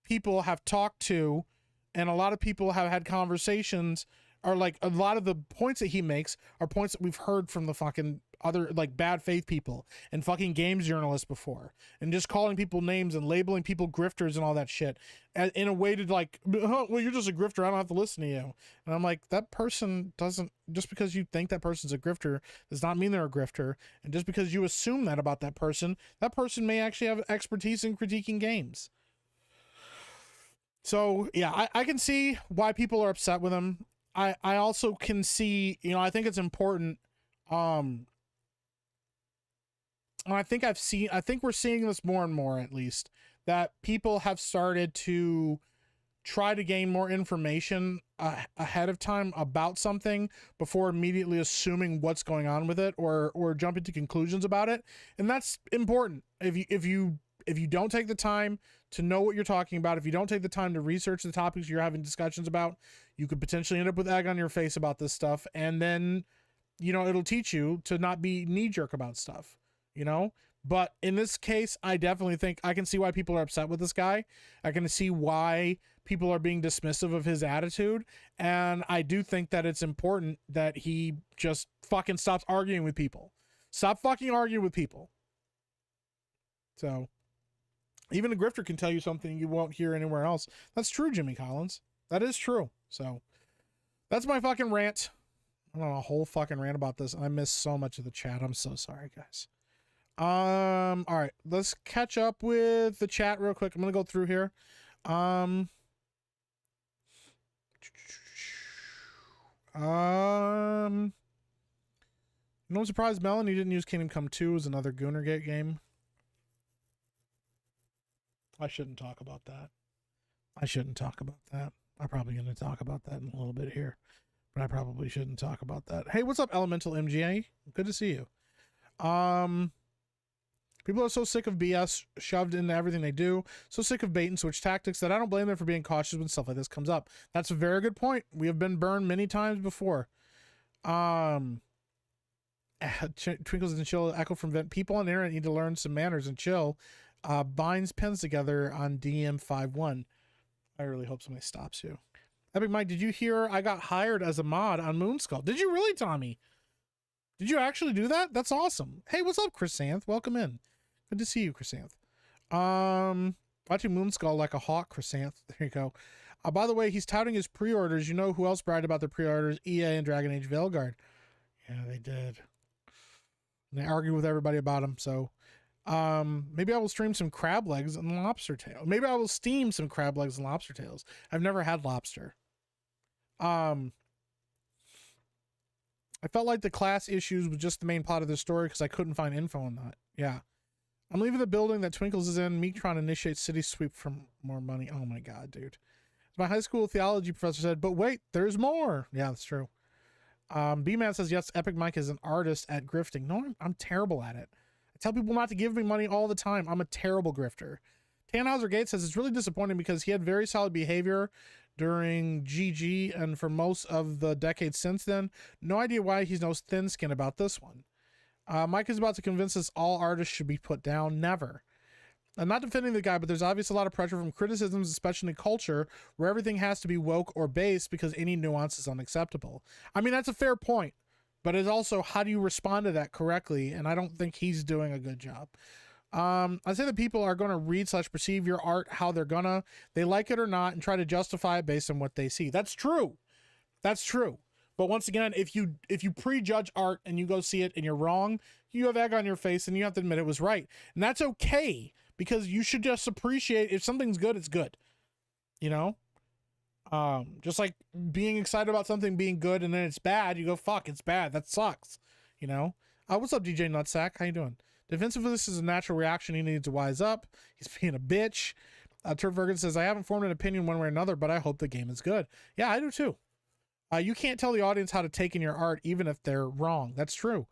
people have talked to, and a lot of people have had conversations, or like a lot of the points that he makes are points that we've heard from the fucking other like bad faith people and fucking games journalists before, and just calling people names and labeling people grifters and all that shit in a way to like, oh, well, you're just a grifter, I don't have to listen to you. And I'm like, that person doesn't, just because you think that person's a grifter does not mean they're a grifter. And just because you assume that about that person may actually have expertise in critiquing games. So yeah, I can see why people are upset with him. I also can see, you know, I think it's important. And I think we're seeing this more and more, at least, that people have started to try to gain more information ahead of time about something before immediately assuming what's going on with it or jumping to conclusions about it. And that's important. If you don't take the time to know what you're talking about, if you don't take the time to research the topics you're having discussions about, you could potentially end up with egg on your face about this stuff. And then, you know, it'll teach you to not be knee-jerk about stuff, you know? But in this case, I definitely think I can see why people are upset with this guy. I can see why people are being dismissive of his attitude. And I do think that it's important that he just fucking stops arguing with people. Stop fucking arguing with people. So even a grifter can tell you something you won't hear anywhere else. That's true, Jimmy Collins. That is true. So that's my fucking rant. I don't know, a whole fucking rant about this. I missed so much of the chat. I'm so sorry, guys. All right, let's catch up with the chat real quick. I'm gonna go through here. No surprise, Melon, you didn't use Kingdom Come 2 as another Goonergate game. I shouldn't talk about that. I'm probably going to talk about that in a little bit here, but I probably shouldn't talk about that. Hey, what's up, Elemental MGA? Good to see you. People are so sick of BS shoved into everything they do, so sick of bait and switch tactics that I don't blame them for being cautious when stuff like this comes up. That's a very good point. We have been burned many times before. Twinkles and Chill echo from Vent. People on the internet need to learn some manners and chill. Binds pens together on DM51. I really hope somebody stops you. Epic Mike, did you hear I got hired as a mod on Moonskull? Did you really, Tommy? Did you actually do that? That's awesome. Hey, what's up, Chrysanth? Welcome in. Good to see you, Chrysanth. Watching Moonskull like a hawk, Chrysanth. There you go. By the way, he's touting his pre-orders. You know who else bragged about their pre-orders? EA and Dragon Age Veilguard. Yeah, they did. And they argued with everybody about them, so... maybe I will stream some crab legs and lobster tail. Maybe I will steam some crab legs and lobster tails. I've never had lobster. I felt like the class issues was just the main plot of the story because I couldn't find info on that. Yeah. I'm leaving the building that Twinkles is in. Meek trying to initiate city sweep for more money. Oh my God, dude. My high school theology professor said, but wait, there's more. Yeah, that's true. B-Man says, yes, Epic Mike is an artist at grifting. No, I'm terrible at it. Tell people not to give me money all the time. I'm a terrible grifter. Tannhauser Gates says it's really disappointing because he had very solid behavior during GG and for most of the decades since then. No idea why he's no thin skin about this one. Mike is about to convince us all artists should be put down. Never. I'm not defending the guy, but there's obviously a lot of pressure from criticisms, especially in culture, where everything has to be woke or base because any nuance is unacceptable. I mean, that's a fair point, but it's also how do you respond to that correctly? And I don't think he's doing a good job. I say that people are going to read/perceive your art how they like it or not, and try to justify it based on what they see. That's true. That's true. But once again, if you prejudge art and you go see it and you're wrong, you have egg on your face and you have to admit it was right. And that's okay, because you should just appreciate if something's good, it's good. You know? Just like being excited about something being good and then it's bad, you go, fuck, it's bad. That sucks. You know? What's up, DJ Nutsack? How you doing? Defensiveness is a natural reaction. He needs to wise up. He's being a bitch. Turf Ferguson says, I haven't formed an opinion one way or another, but I hope the game is good. Yeah, I do too. You can't tell the audience how to take in your art, even if they're wrong. That's true.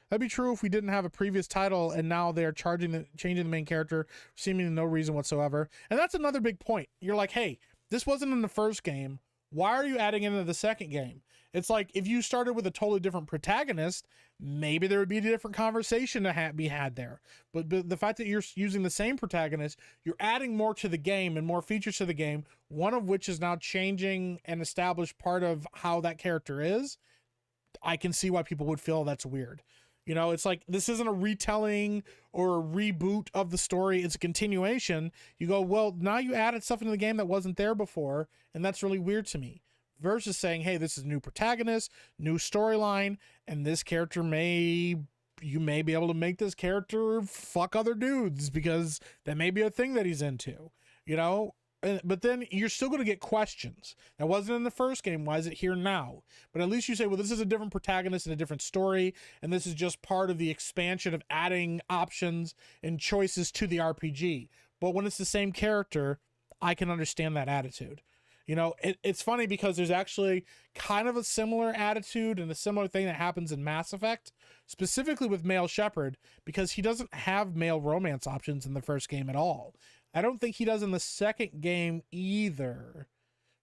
That'd be true if we didn't have a previous title and now they're changing the main character for seemingly no reason whatsoever. And that's another big point. You're like, hey, this wasn't in the first game. Why are you adding it into the second game? It's like if you started with a totally different protagonist, maybe there would be a different conversation to be had there. But the fact that you're using the same protagonist, you're adding more to the game and more features to the game, one of which is now changing an established part of how that character is. I can see why people would feel that's weird. You know, it's like this isn't a retelling or a reboot of the story. It's a continuation. You go, well, now you added stuff into the game that wasn't there before, and that's really weird to me. Versus saying, hey, this is a new protagonist, new storyline, and this character you may be able to make this character fuck other dudes because that may be a thing that he's into, you know? But then you're still going to get questions. That wasn't in the first game. Why is it here now? But at least you say, well, this is a different protagonist and a different story, and this is just part of the expansion of adding options and choices to the RPG. But when it's the same character, I can understand that attitude. You know, it's funny because there's actually kind of a similar attitude and a similar thing that happens in Mass Effect, specifically with Male Shepherd, because he doesn't have male romance options in the first game at all. I don't think he does in the second game either.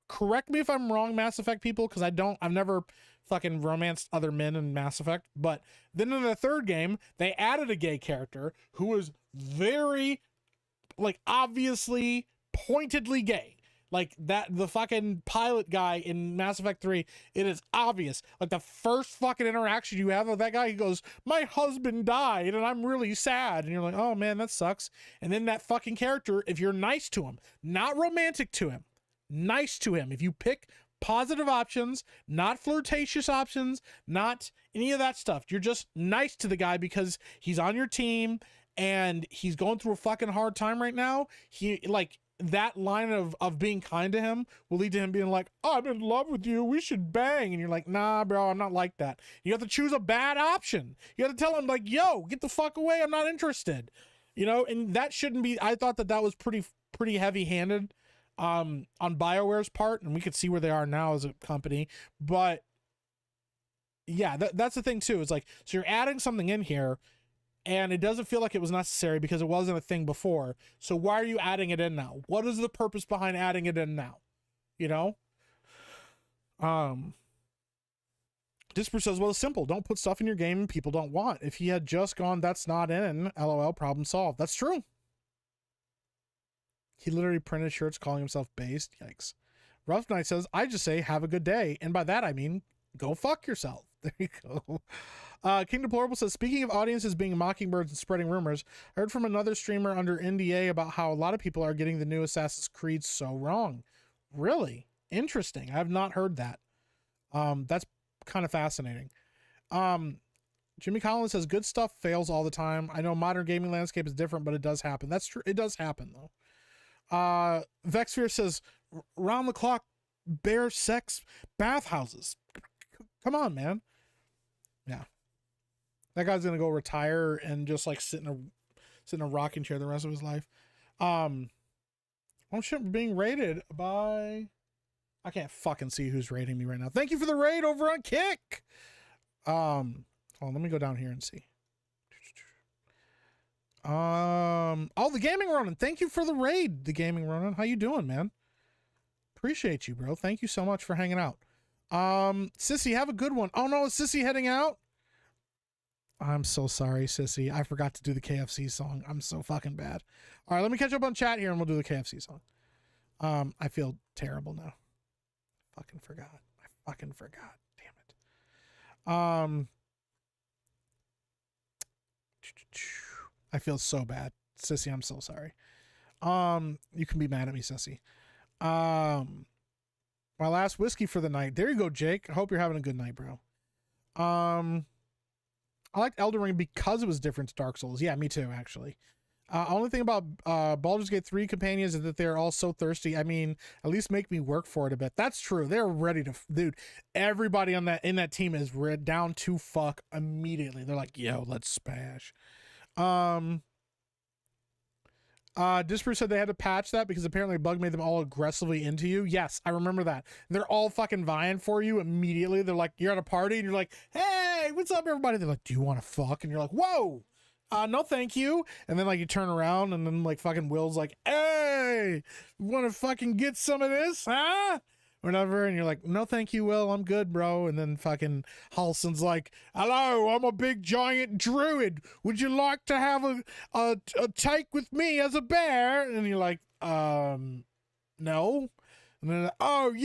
Correct me if I'm wrong, Mass Effect people, because I've never fucking romanced other men in Mass Effect. But then in the third game, they added a gay character who was very, like, obviously, pointedly gay. Like that, the fucking pilot guy in Mass Effect 3, it is obvious. Like the first fucking interaction you have with that guy, he goes, my husband died and I'm really sad. And you're like, oh man, that sucks. And then that fucking character, if you're nice to him, not romantic to him, nice to him, if you pick positive options, not flirtatious options, not any of that stuff, you're just nice to the guy because he's on your team and he's going through a fucking hard time right now. That line of being kind to him will lead to him being like, oh, I'm in love with you, we should bang. And you're like, nah, bro, I'm not like that. You have to choose a bad option. You have to tell him, like, yo, get the fuck away, I'm not interested. You know, and that shouldn't be. I thought that was pretty heavy-handed on BioWare's part, and we could see where they are now as a company. But yeah, that's the thing too. It's like, so you're adding something in here and it doesn't feel like it was necessary because it wasn't a thing before. So why are you adding it in now? What is the purpose behind adding it in now? You know? Disper says, well, it's simple. Don't put stuff in your game people don't want. If he had just gone, that's not in, LOL, problem solved. That's true. He literally printed shirts calling himself based. Yikes. Rough Knight says, I just say, have a good day. And by that, I mean, go fuck yourself. There you go. King Deplorable says, speaking of audiences being mockingbirds and spreading rumors, I heard from another streamer under NDA about how a lot of people are getting the new Assassin's Creed so wrong. Really? Interesting. I have not heard that. That's kind of fascinating. Jimmy Collins says, good stuff fails all the time. I know modern gaming landscape is different, but it does happen. That's true. It does happen, though. Vexfear says, round the clock bear sex bathhouses. Come on, man. Yeah. That guy's gonna go retire and just like sit in a rocking chair the rest of his life. I'm being rated by, I can't fucking see who's rating me right now. Thank you for the raid over on Kick. Hold on, let me go down here and see. Oh, the Gaming Ronin. Thank you for the raid, the Gaming Ronin. How you doing, man? appreciate you, bro. Thank you so much for hanging out. Sissy, have a good one. Oh no, is Sissy heading out? I'm so sorry, Sissy. I forgot to do the KFC song. I'm so fucking bad. All right, let me catch up on chat here and we'll do the KFC song. I feel terrible now. Fucking forgot. I fucking forgot. Damn it. I feel so bad. Sissy, I'm so sorry. You can be mad at me, Sissy. My last whiskey for the night. There you go, Jake. I hope you're having a good night, bro. I liked Elden Ring because it was different to Dark Souls. Yeah, me too, actually. Only thing about Baldur's Gate 3 companions is that they're all so thirsty. I mean, at least make me work for it a bit. That's true. They're ready to, dude. Everybody on that in that team is down to fuck immediately. They're like, yo, let's smash. Disper said they had to patch that because apparently bug made them all aggressively into you. Yes, I remember that. They're all fucking vying for you immediately. They're like, you're at a party and you're like, hey, what's up, everybody? They're like, do you want to fuck? And you're like, whoa, no, thank you. And then like you turn around and then like fucking Will's like, hey, want to fucking get some of this, huh? Whatever, and you're like, no thank you, Will, I'm good, bro. And then fucking Halson's like, hello, I'm a big giant druid, would you like to have a take with me as a bear? And you're like, no. And then, oh,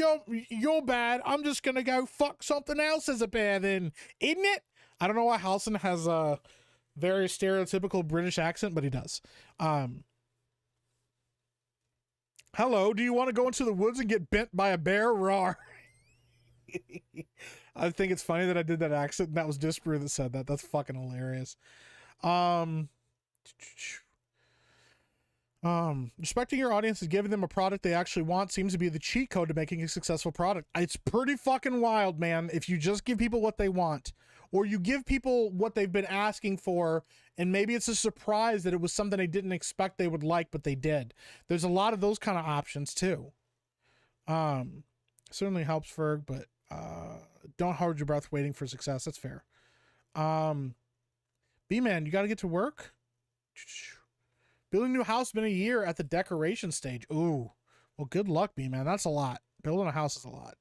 you're bad, I'm just gonna go fuck something else as a bear then, isn't it? I don't know why Halson has a very stereotypical British accent, but he does. Hello, do you want to go into the woods and get bent by a bear? Roar. I think it's funny that I did that accent and that was Disper that said that. That's fucking hilarious. Respecting your audience and giving them a product they actually want seems to be the cheat code to making a successful product. It's pretty fucking wild, man. If you just give people what they want, or you give people what they've been asking for, and maybe it's a surprise that it was something they didn't expect they would like, but they did. There's a lot of those kind of options too. Certainly helps, Ferg, but don't hold your breath waiting for success. That's fair. B-Man, you got to get to work. Building a new house, been a year at the decoration stage. Ooh, well, good luck, B-Man. That's a lot. Building a house is a lot.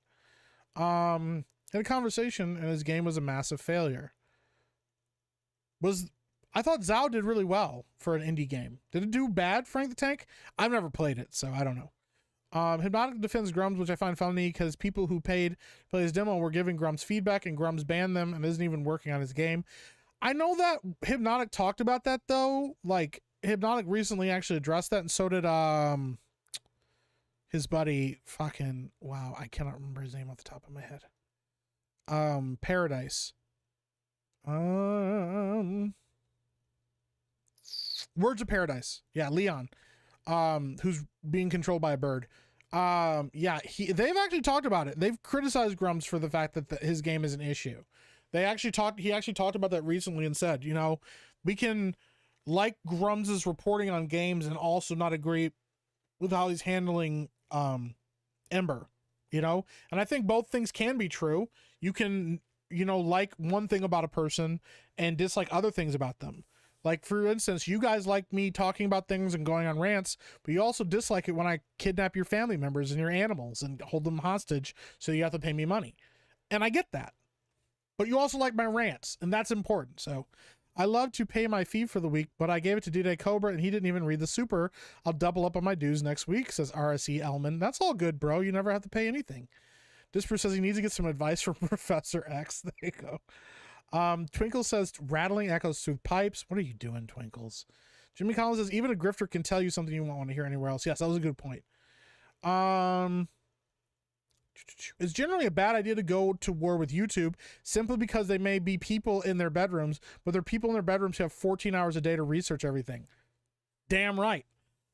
In a conversation, and his game was a massive failure. I thought Zao did really well for an indie game. Did it do bad, Frank the Tank? I've never played it, so I don't know. Hypnotic defends Grums, which I find funny because people who paid to play his demo were giving Grums feedback, and Grums banned them and isn't even working on his game. I know that Hypnotic talked about that, though. Like, Hypnotic recently actually addressed that, and so did his buddy, fucking, wow, I cannot remember his name off the top of my head. Paradise. Words of Paradise. Yeah, Leon. Who's being controlled by a bird. Yeah, they've actually talked about it. They've criticized Grums for the fact that his game is an issue. He actually talked about that recently and said, you know, we can like Grums' reporting on games and also not agree with how he's handling Ember, you know? And I think both things can be true. You can, you know, like one thing about a person and dislike other things about them. Like, for instance, you guys like me talking about things and going on rants, but you also dislike it when I kidnap your family members and your animals and hold them hostage so you have to pay me money. And I get that. But you also like my rants, and that's important. So I love to pay my fee for the week, but I gave it to D-Day Cobra, and he didn't even read the super. I'll double up on my dues next week, says RSE Elman. That's all good, bro. You never have to pay anything. Disper says he needs to get some advice from Professor X. There you go. Twinkle says rattling echoes through pipes. What are you doing, Twinkles? Jimmy Collins says even a grifter can tell you something you won't want to hear anywhere else. Yes, that was a good point. It's generally a bad idea to go to war with YouTube simply because they may be people in their bedrooms, but they're people in their bedrooms who have 14 hours a day to research everything. Damn right.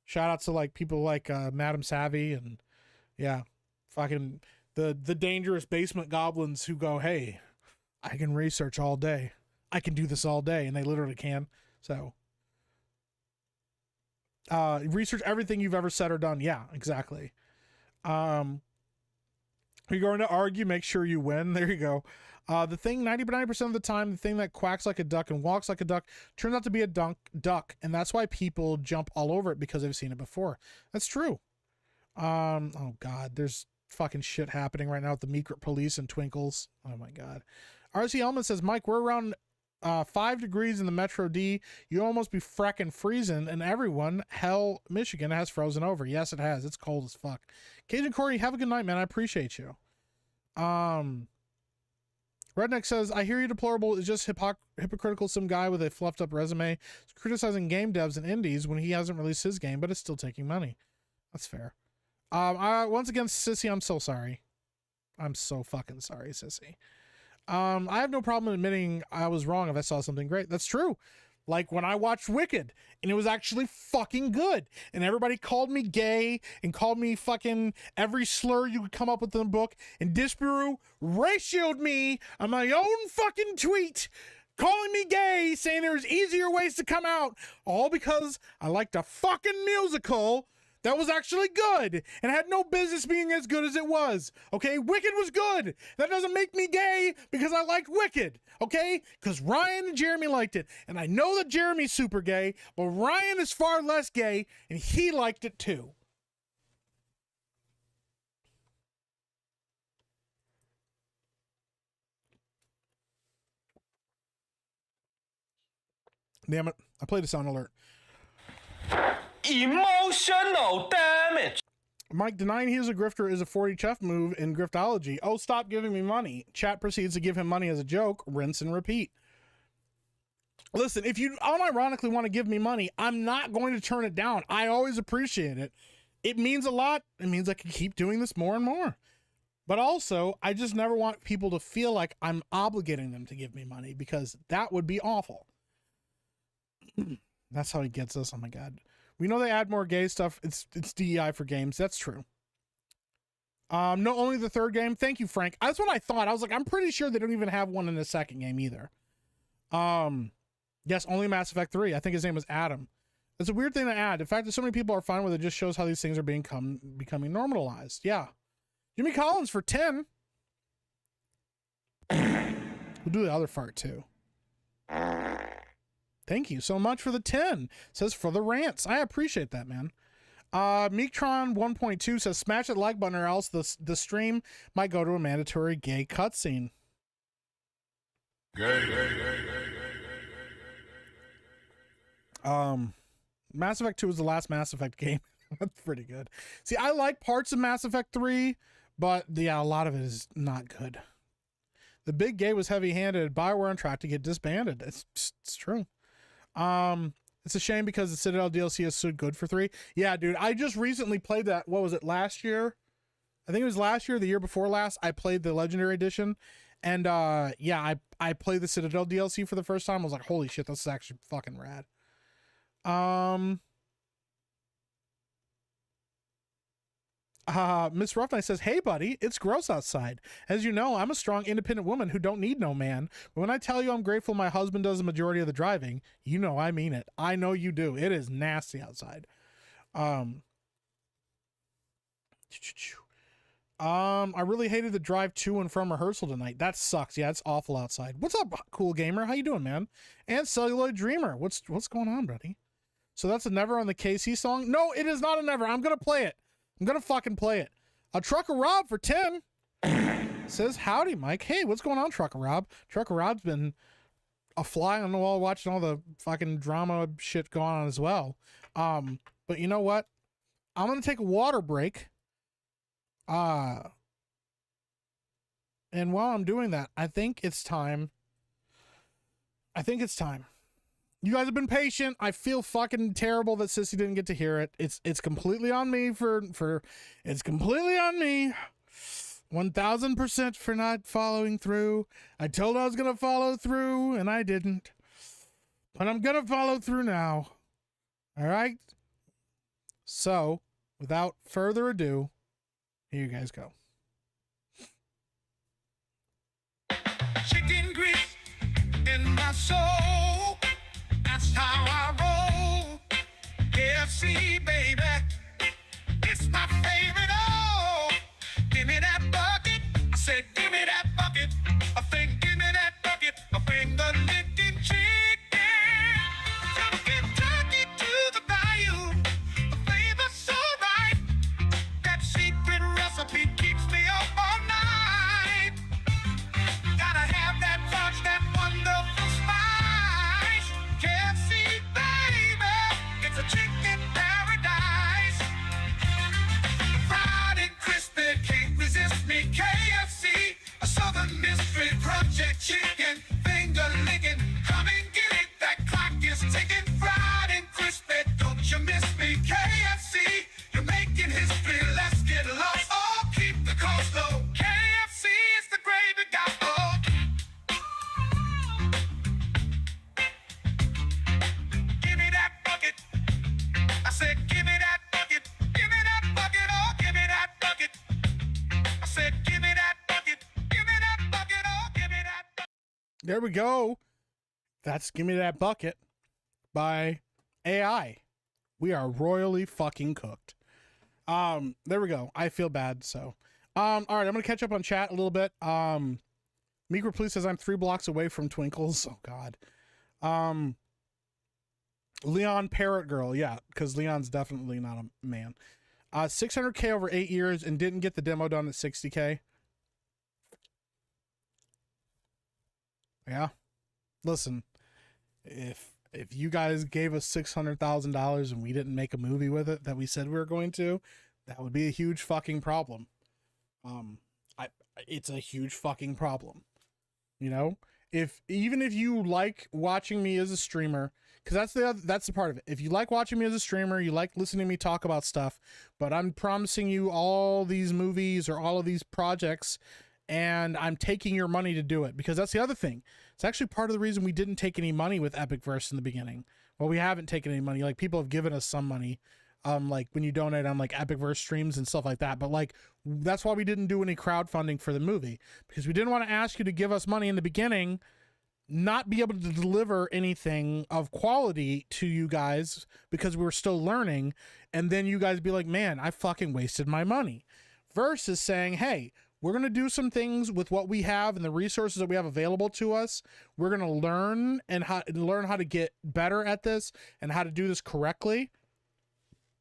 Shout out to like people like Madam Savvy and yeah, fucking the dangerous basement goblins who go, hey, I can research all day. I can do this all day, and they literally can. So research everything you've ever said or done. Yeah, exactly. You're going to argue, make sure you win. There you go. The thing 99% of the time, the thing that quacks like a duck and walks like a duck turns out to be a duck, and that's why people jump all over it because they've seen it before. That's true. Oh God, there's fucking shit happening right now with the Meek police and Twinkles. Oh my god. RC Element says, Mike, we're around 5 degrees in the Metro D. You almost be fracking freezing, and everyone, hell, Michigan has frozen over. Yes, it has. It's cold as fuck. Cajun Corey, have a good night, man. I appreciate you. Redneck says, I hear you, Deplorable is just hypocritical, some guy with a fluffed up resume is criticizing game devs and indies when he hasn't released his game, but is still taking money. That's fair. Once again, Sissy, I'm so sorry. I'm so fucking sorry, Sissy. I have no problem admitting I was wrong if I saw something great. That's true. Like when I watched Wicked and it was actually fucking good and everybody called me gay and called me fucking every slur you could come up with in the book, and Disparu ratioed me on my own fucking tweet calling me gay, saying there's easier ways to come out, all because I liked a fucking musical that was actually good and had no business being as good as it was. Okay, Wicked was good. That doesn't make me gay because I liked Wicked. Okay, because Ryan and Jeremy liked it, and I know that Jeremy's super gay, but Ryan is far less gay and he liked it too. Damn it, I played a sound alert. Emotional damage. Mike, denying he is a grifter is a 40 chef move in griftology. Oh, stop giving me money. Chat proceeds to give him money as a joke. Rinse and repeat. Listen, if you unironically want to give me money, I'm not going to turn it down. I always appreciate it. It means a lot. It means I can keep doing this more and more. But also, I just never want people to feel like I'm obligating them to give me money, because that would be awful. That's how he gets us. Oh my God. We know they add more gay stuff. It's DEI for games. That's true. No, only the third game. Thank you, Frank. That's what I thought. I was like, I'm pretty sure they don't even have one in the second game either. Yes, only Mass Effect 3. I think his name was Adam. It's a weird thing to add. The fact that so many people are fine with it just shows how these things are becoming normalized. Yeah. Jimmy Collins for 10. We'll do the other fart too. Thank you so much for the 10. Says for the rants. I appreciate that, man. Meektron 1.2 says smash that like button or else the stream might go to a mandatory gay cutscene. Mass Effect 2 was the last Mass Effect game. That's pretty good. See, I like parts of Mass Effect 3, but yeah, a lot of it is not good. The big gay was heavy-handed. BioWare on track to get disbanded. It's true. It's a shame because the Citadel DLC is so good for 3. Yeah, dude, I just recently played that. What was it, last year? I think it was last year, the year before last. I played the Legendary Edition, and yeah, I played the Citadel DLC for the first time. I was like, holy shit, this is actually fucking rad. Miss Rough Night says, hey buddy, it's gross outside. As you know, I'm a strong independent woman who don't need no man. But when I tell you I'm grateful my husband does the majority of the driving, you know I mean it. I know you do. It is nasty outside. I really hated the drive to and from rehearsal tonight. That sucks. Yeah, it's awful outside. What's up, Cool Gamer? How you doing, man? And Celluloid Dreamer. What's going on, buddy? So that's a Never on the KC song? No, it is not a Never. I'm gonna play it. I'm gonna fucking play it. A Trucker Rob for 10 says, howdy, Mike. Hey, what's going on, Trucker Rob? Trucker Rob's been a fly on the wall watching all the fucking drama shit going on as well. But you know what? I'm gonna take a water break. And while I'm doing that, I think it's time. You guys have been patient. I feel fucking terrible that Sissy didn't get to hear it. It's completely on me it's completely on me. 1000% for not following through. I told I was going to follow through and I didn't. But I'm going to follow through now. All right? So, without further ado, here you guys go. Chicken grease in my soul. That's how I roll. KFC, baby. It's my favorite. Oh, give me that bucket. I said, give me that bucket. I think, give me that bucket. I bring the licking chicken. From Kentucky to the bayou. The flavor's so right. That secret recipe keeps Mystery Project Chicken, finger licking, come and get it. That clock is ticking, fried and crispy. Don't you miss me, KFC? You're making history. Let's get lost. Oh, keep the cost low. KFC is the gravy guy. Oh. Give me that bucket. I said, give me that bucket. Give me that bucket. Oh, give me that bucket. I said, give me that bucket. Give me that bucket. Oh, give me that bucket. There we go. That's Give Me That Bucket by AI. We are royally fucking cooked. There we go. I feel bad, so. All right, I'm gonna catch up on chat a little bit. Meek Replete says I'm 3 blocks away from Twinkles. Oh God. Leon Parrot Girl, yeah, because Leon's definitely not a man. 600K over 8 years and didn't get the demo done at 60K. Yeah. Listen, if you guys gave us $600,000 and we didn't make a movie with it that we said we were going to, that would be a huge fucking problem. It's a huge fucking problem. You know, even if you like watching me as a streamer, because that's the part of it. If you like watching me as a streamer, you like listening to me talk about stuff, but I'm promising you all these movies or all of these projects, and I'm taking your money to do it, because that's the other thing. It's actually part of the reason we didn't take any money with Epic Verse in the beginning. Well, we haven't taken any money. Like, people have given us some money, like when you donate on like Epic Verse streams and stuff like that. But like, that's why we didn't do any crowdfunding for the movie, because we didn't want to ask you to give us money in the beginning, not be able to deliver anything of quality to you guys because we were still learning, and then you guys be like, man, I fucking wasted my money. Versus saying, hey, we're going to do some things with what we have and the resources that we have available to us. We're going to learn how to get better at this and how to do this correctly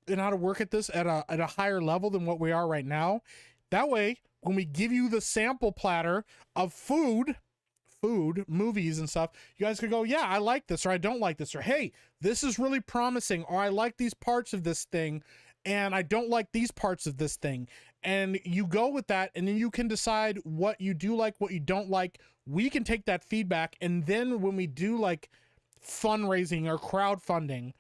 and how to work at this at a higher level than what we are right now. That way, when we give you the sample platter of food, movies and stuff, you guys could go, yeah, I like this, or I don't like this, or hey, this is really promising, or I like these parts of this thing and I don't like these parts of this thing. And you go with that, and then you can decide what you do like, what you don't like. We can take that feedback, and then when we do like fundraising or crowdfunding,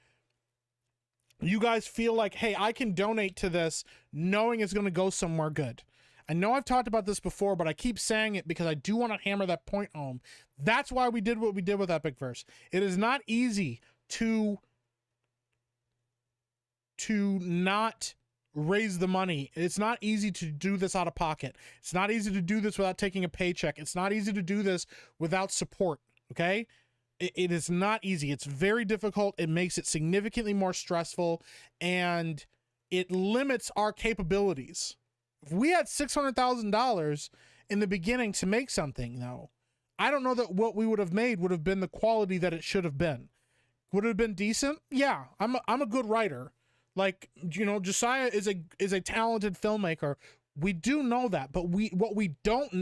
you guys feel like, hey, I can donate to this knowing it's going to go somewhere good. I know I've talked about this before, but I keep saying it because I do want to hammer that point home. That's why we did what we did with Epic Verse. It is not easy to not raise the money. It's not easy to do this out of pocket. It's not easy to do this without taking a paycheck. It's not easy to do this without support, okay? It is not easy. It's very difficult. It makes it significantly more stressful, and it limits our capabilities. If we had $600,000 in the beginning to make something, though, I don't know that what we would have made would have been the quality that it should have been. Would it have been decent? Yeah, I'm a good writer. Like, you know, Josiah is a talented filmmaker. We do know that, but you don't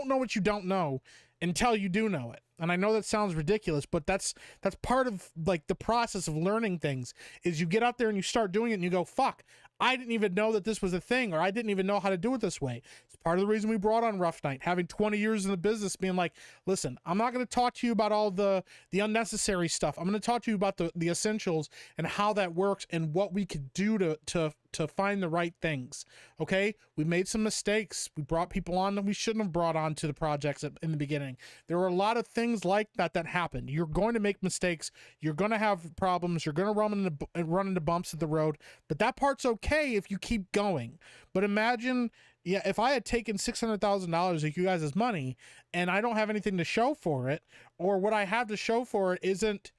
know what you don't know until you do know it. And I know that sounds ridiculous, but that's part of like the process of learning things, is you get out there and you start doing it and you go, fuck, I didn't even know that this was a thing, or I didn't even know how to do it this way. It's part of the reason we brought on Rough Night, having 20 years in the business, being like, listen, I'm not going to talk to you about all the unnecessary stuff. I'm going to talk to you about the essentials and how that works and what we could do to find the right things. Okay, we made some mistakes. We brought people on that we shouldn't have brought on to the projects in the beginning. There were a lot of things like that happened. You're going to make mistakes. You're going to have problems. You're going to run into bumps at the road, but that part's okay if you keep going. But imagine, yeah, if I had taken $600,000 of you guys' money and I don't have anything to show for it, or what I have to show for it isn't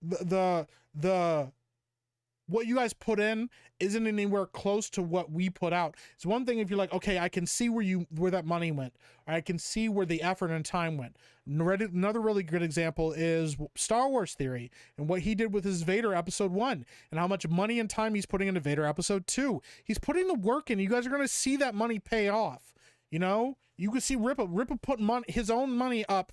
the what you guys put in isn't anywhere close to what we put out. It's one thing if you're like, okay, I can see where that money went, or I can see where the effort and time went. Another really good example is Star Wars Theory and what he did with his Vader Episode 1 and how much money and time he's putting into Vader Episode 2. He's putting the work in. You guys are going to see that money pay off. You know, you can see Rippa put his own money up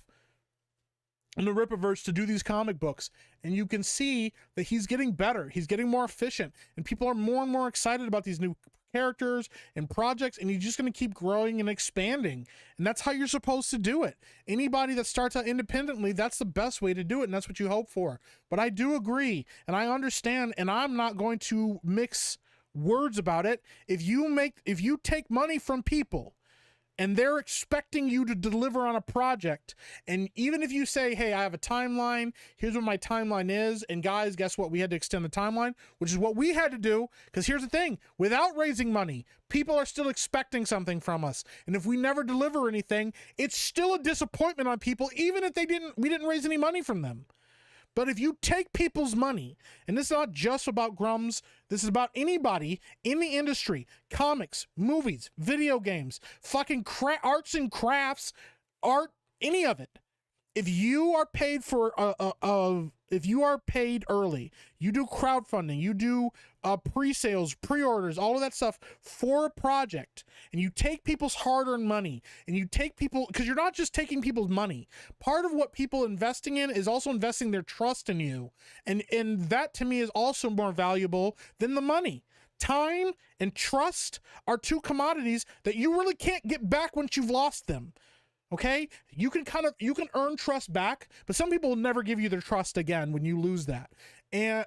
in the Rippaverse to do these comic books, and you can see that he's getting better, he's getting more efficient, and people are more and more excited about these new characters and projects, and he's just going to keep growing and expanding. And that's how you're supposed to do it. Anybody that starts out independently, that's the best way to do it, and that's what you hope for. But I do agree, and I understand, and I'm not going to mix words about it. If you take money from people and they're expecting you to deliver on a project, and even if you say, hey, I have a timeline, here's what my timeline is, and guys, guess what? We had to extend the timeline, which is what we had to do, because here's the thing, without raising money, people are still expecting something from us, and if we never deliver anything, it's still a disappointment on people, even if we didn't raise any money from them. But if you take people's money, and this is not just about Grums, this is about anybody in the industry, comics, movies, video games, fucking arts and crafts, art, any of it. If you are paid for if you are paid early, you do crowdfunding, you do pre-sales, pre-orders, all of that stuff for a project, and you take people's hard-earned money, and you take people, because you're not just taking people's money. Part of what people are investing in is also investing their trust in you, and that to me is also more valuable than the money. Time and trust are two commodities that you really can't get back once you've lost them. Okay, you can earn trust back, but some people will never give you their trust again when you lose that.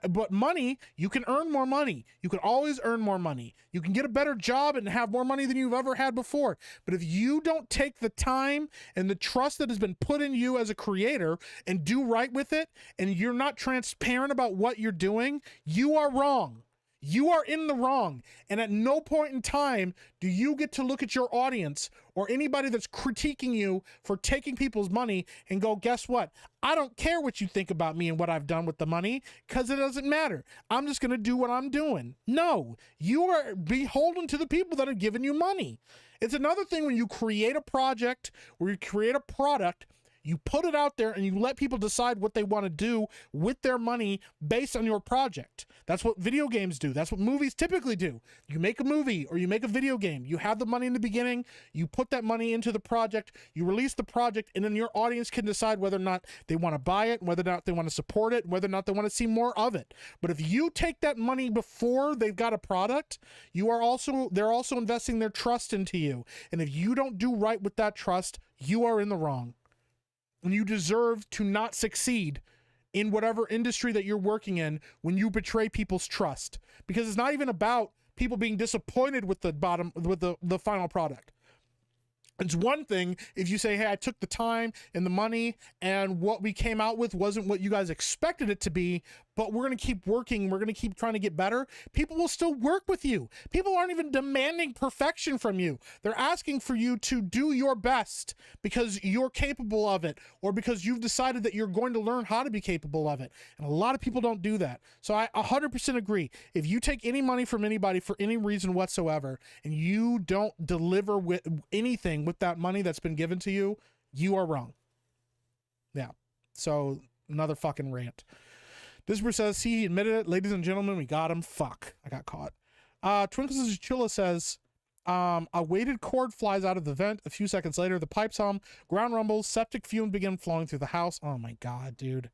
But money, you can earn more money. You can always earn more money. You can get a better job and have more money than you've ever had before. But if you don't take the time and the trust that has been put in you as a creator and do right with it, and you're not transparent about what you're doing, you are wrong. You are in the wrong, and at no point in time do you get to look at your audience or anybody that's critiquing you for taking people's money and go, guess what? I don't care what you think about me and what I've done with the money, because it doesn't matter. I'm just going to do what I'm doing. No, you are beholden to the people that have given you money. It's another thing when you create a project or you create a product, you put it out there and you let people decide what they want to do with their money based on your project. That's what video games do. That's what movies typically do. You make a movie or you make a video game. You have the money in the beginning. You put that money into the project. You release the project, and then your audience can decide whether or not they want to buy it, whether or not they want to support it, whether or not they want to see more of it. But if you take that money before they've got a product, they're also investing their trust into you. And if you don't do right with that trust, you are in the wrong. And you deserve to not succeed in whatever industry that you're working in when you betray people's trust, because it's not even about people being disappointed with the final product. It's one thing if you say, hey, I took the time and the money and what we came out with wasn't what you guys expected it to be, but we're going to keep working. We're going to keep trying to get better. People will still work with you. People aren't even demanding perfection from you. They're asking for you to do your best because you're capable of it, or because you've decided that you're going to learn how to be capable of it. And a lot of people don't do that. So I 100% agree. If you take any money from anybody for any reason whatsoever, and you don't deliver with anything with that money that's been given to you, you are wrong. Yeah. So another fucking rant. Disper says, see, he admitted it. Ladies and gentlemen, we got him. Fuck. I got caught. Twinkles Chilla says, a weighted cord flies out of the vent. A few seconds later, the pipes hum, ground rumbles, septic fumes begin flowing through the house. Oh my God, dude.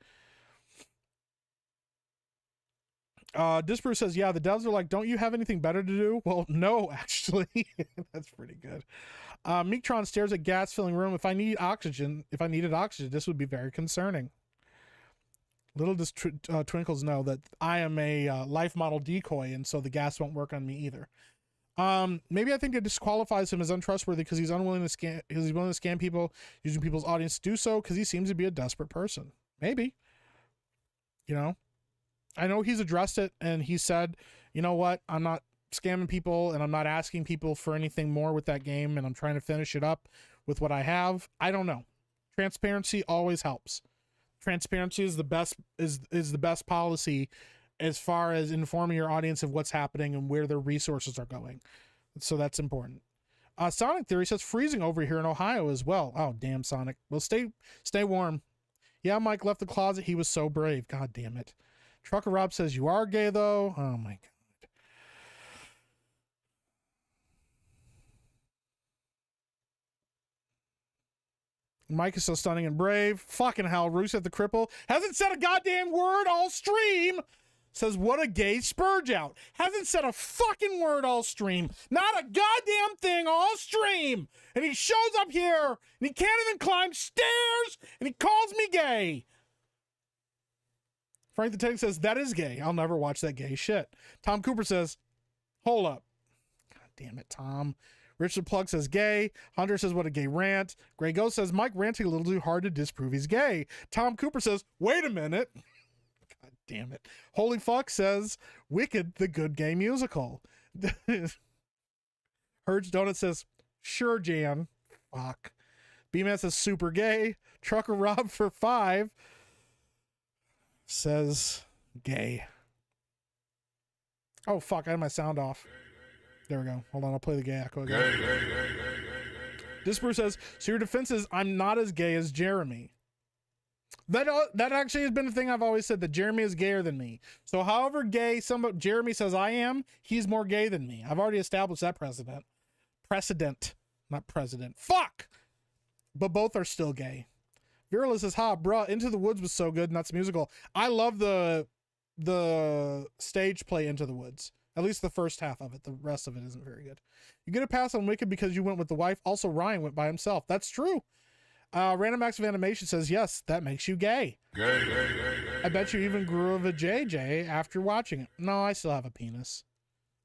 Disper says, yeah, the devs are like, don't you have anything better to do? Well, no, actually. That's pretty good. Meektron stares at gas filling room. If I needed oxygen, this would be very concerning. Little does Twinkles know that I am a life model decoy, and so the gas won't work on me either. Maybe I think it disqualifies him as untrustworthy because he's unwilling to scam. Because he's willing to scam people, using people's audience to do so. Because he seems to be a desperate person. Maybe. You know, I know he's addressed it, and he said, you know what, I'm not scamming people, and I'm not asking people for anything more with that game, and I'm trying to finish it up with what I have. I don't know. Transparency always helps. Transparency is the best policy as far as informing your audience of what's happening and where their resources are going. So that's important. Sonic Theory says freezing over here in Ohio as well. Oh, damn, Sonic. Well, stay warm. Yeah, Mike left the closet. He was so brave. God damn it. Trucker Rob says you are gay though. Oh my God. Mike is so stunning and brave. Fucking hell, Rusev the Cripple hasn't said a goddamn word all stream. Says, what a gay spurge out. Hasn't said a fucking word all stream. Not a goddamn thing all stream. And he shows up here, and he can't even climb stairs, and he calls me gay. Frank the Tank says, that is gay. I'll never watch that gay shit. Tom Cooper says, hold up. God damn it, Tom. Richard Plug says gay. Hunter says, what a gay rant. Grey Ghost says, Mike ranting a little too hard to disprove he's gay. Tom Cooper says, wait a minute. God damn it. Holy Fuck says, Wicked, the good gay musical. Herge Donut says, sure, Jan. Fuck. B-Man says, super gay. Trucker Rob for 5 says, gay. Oh, fuck. I had my sound off. There we go. Hold on. I'll play the gay echo again. Disper says, so your defense is, I'm not as gay as Jeremy. That actually has been the thing I've always said, that Jeremy is gayer than me. So however gay Jeremy says I am, he's more gay than me. I've already established that precedent. Not president. Fuck! But both are still gay. Virula says, ha, bruh, Into the Woods was so good, and that's musical. I love the stage play Into the Woods. At least the first half of it. The rest of it isn't very good. You get a pass on Wicked because you went with the wife. Also, Ryan went by himself. That's true. Random Acts of Animation says, yes, that makes you gay. I bet you even grew of a JJ after watching it. No, I still have a penis.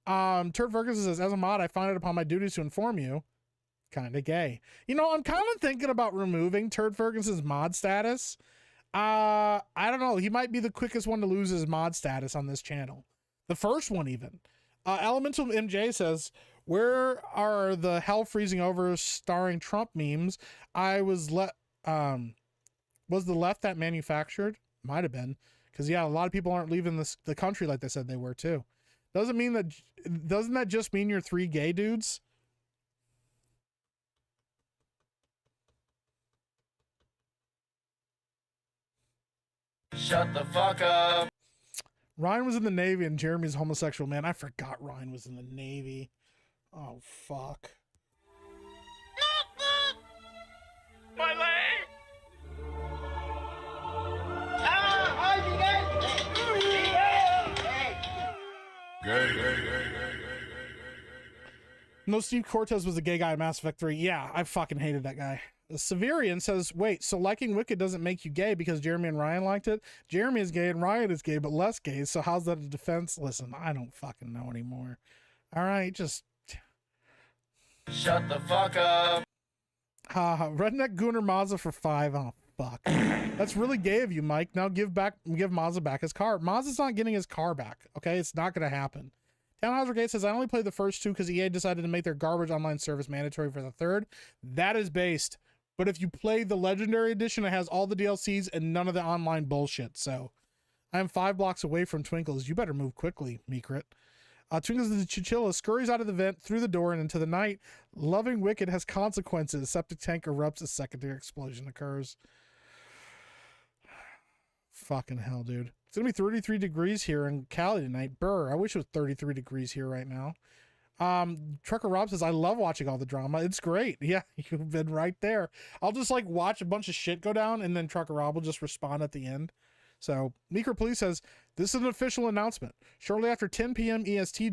Turd Ferguson says, as a mod, I find it upon my duties to inform you. Kind of gay. You know, I'm kind of thinking about removing Turd Ferguson's mod status. I don't know. He might be the quickest one to lose his mod status on this channel. The first one, even. Elemental MJ says, where are the hell freezing over starring Trump memes? Was the left that manufactured? Might have been. Because, yeah, a lot of people aren't leaving the country like they said they were, too. Doesn't that just mean you're 3 gay dudes? Shut the fuck up. Ryan was in the Navy and Jeremy's homosexual. Man, I forgot Ryan was in the Navy. Oh, fuck. My leg! No, Steve Cortez was a gay guy in Mass Effect 3. Yeah, I fucking hated that guy. Severian says, wait, so liking Wicked doesn't make you gay because Jeremy and Ryan liked it? Jeremy is gay and Ryan is gay, but less gay. So how's that a defense? Listen, I don't fucking know anymore. All right, just... Shut the fuck up. Redneck Gooner Mazda for 5. Oh, fuck. That's really gay of you, Mike. Now give Mazda back his car. Mazda's not getting his car back, okay? It's not going to happen. Townhauser Gate says, I only played the first 2 because EA decided to make their garbage online service mandatory for the 3rd. That is based. But if you play the Legendary Edition, it has all the DLCs and none of the online bullshit. So I am 5 blocks away from Twinkles. You better move quickly, Meekrit. Twinkles the Chinchilla scurries out of the vent, through the door, and into the night. Loving Wicked has consequences. Septic tank erupts. A secondary explosion occurs. Fucking hell, dude. It's going to be 33 degrees here in Cali tonight. Brr, I wish it was 33 degrees here right now. Trucker Rob says, I love watching all the drama. It's great. Yeah, you've been right there. I'll just like watch a bunch of shit go down and then Trucker Rob will just respond at the end. So Meeker Police says, this is an official announcement. Shortly after 10 p.m. EST,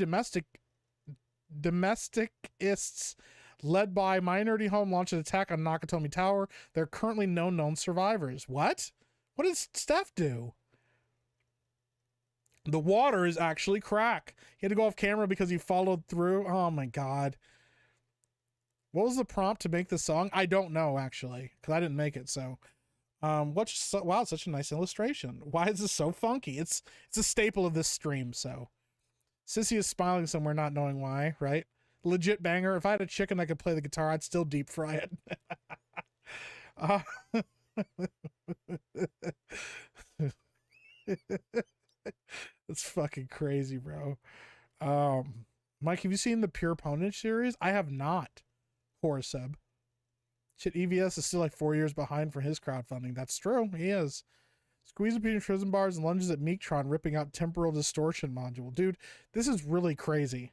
domesticists led by Minority Home launched an attack on Nakatomi Tower. There are currently no known survivors. What? What does Steph do? The water is actually crack. He had to go off camera because he followed through. Oh my God. What was the prompt to make the song? I don't know, actually, because I didn't make it. So, wow, it's such a nice illustration. Why is this so funky? It's a staple of this stream. So, Sissy is smiling somewhere, not knowing why, right? Legit banger. If I had a chicken that could play the guitar, I'd still deep fry it. It's fucking crazy, bro. Mike, have you seen the Pure Ponage series? I have not. Horseb. Shit, EVS is still like 4 years behind for his crowdfunding. That's true. He is. Squeezing between prison bars and lunges at Meektron, ripping out temporal distortion module. Dude, this is really crazy.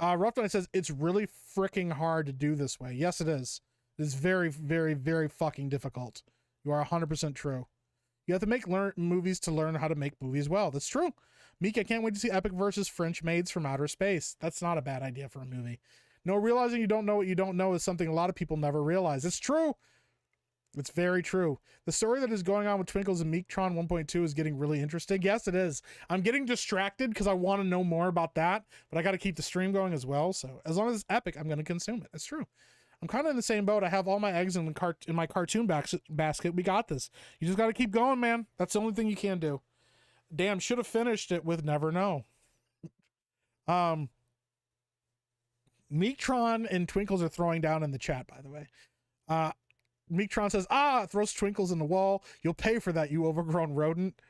Rough Night says, it's really freaking hard to do this way. Yes, it is. It's very, very, very fucking difficult. You are 100% true. You have to make movies to learn how to make movies well. That's true. Meek, I can't wait to see Epic versus French Maids from Outer Space. That's not a bad idea for a movie. No, realizing you don't know what you don't know is something a lot of people never realize. It's true. It's very true. The story that is going on with Twinkles and Meektron 1.2 is getting really interesting. Yes, it is. I'm getting distracted because I want to know more about that, but I got to keep the stream going as well. So as long as it's epic, I'm going to consume it. It's true. I'm kind of in the same boat. I have all my eggs in my cartoon basket. We got this. You just got to keep going, man. That's the only thing you can do. Damn, should have finished it with Never Know. Meektron and Twinkles are throwing down in the chat, by the way. Meektron says, throws Twinkles in the wall. You'll pay for that, you overgrown rodent.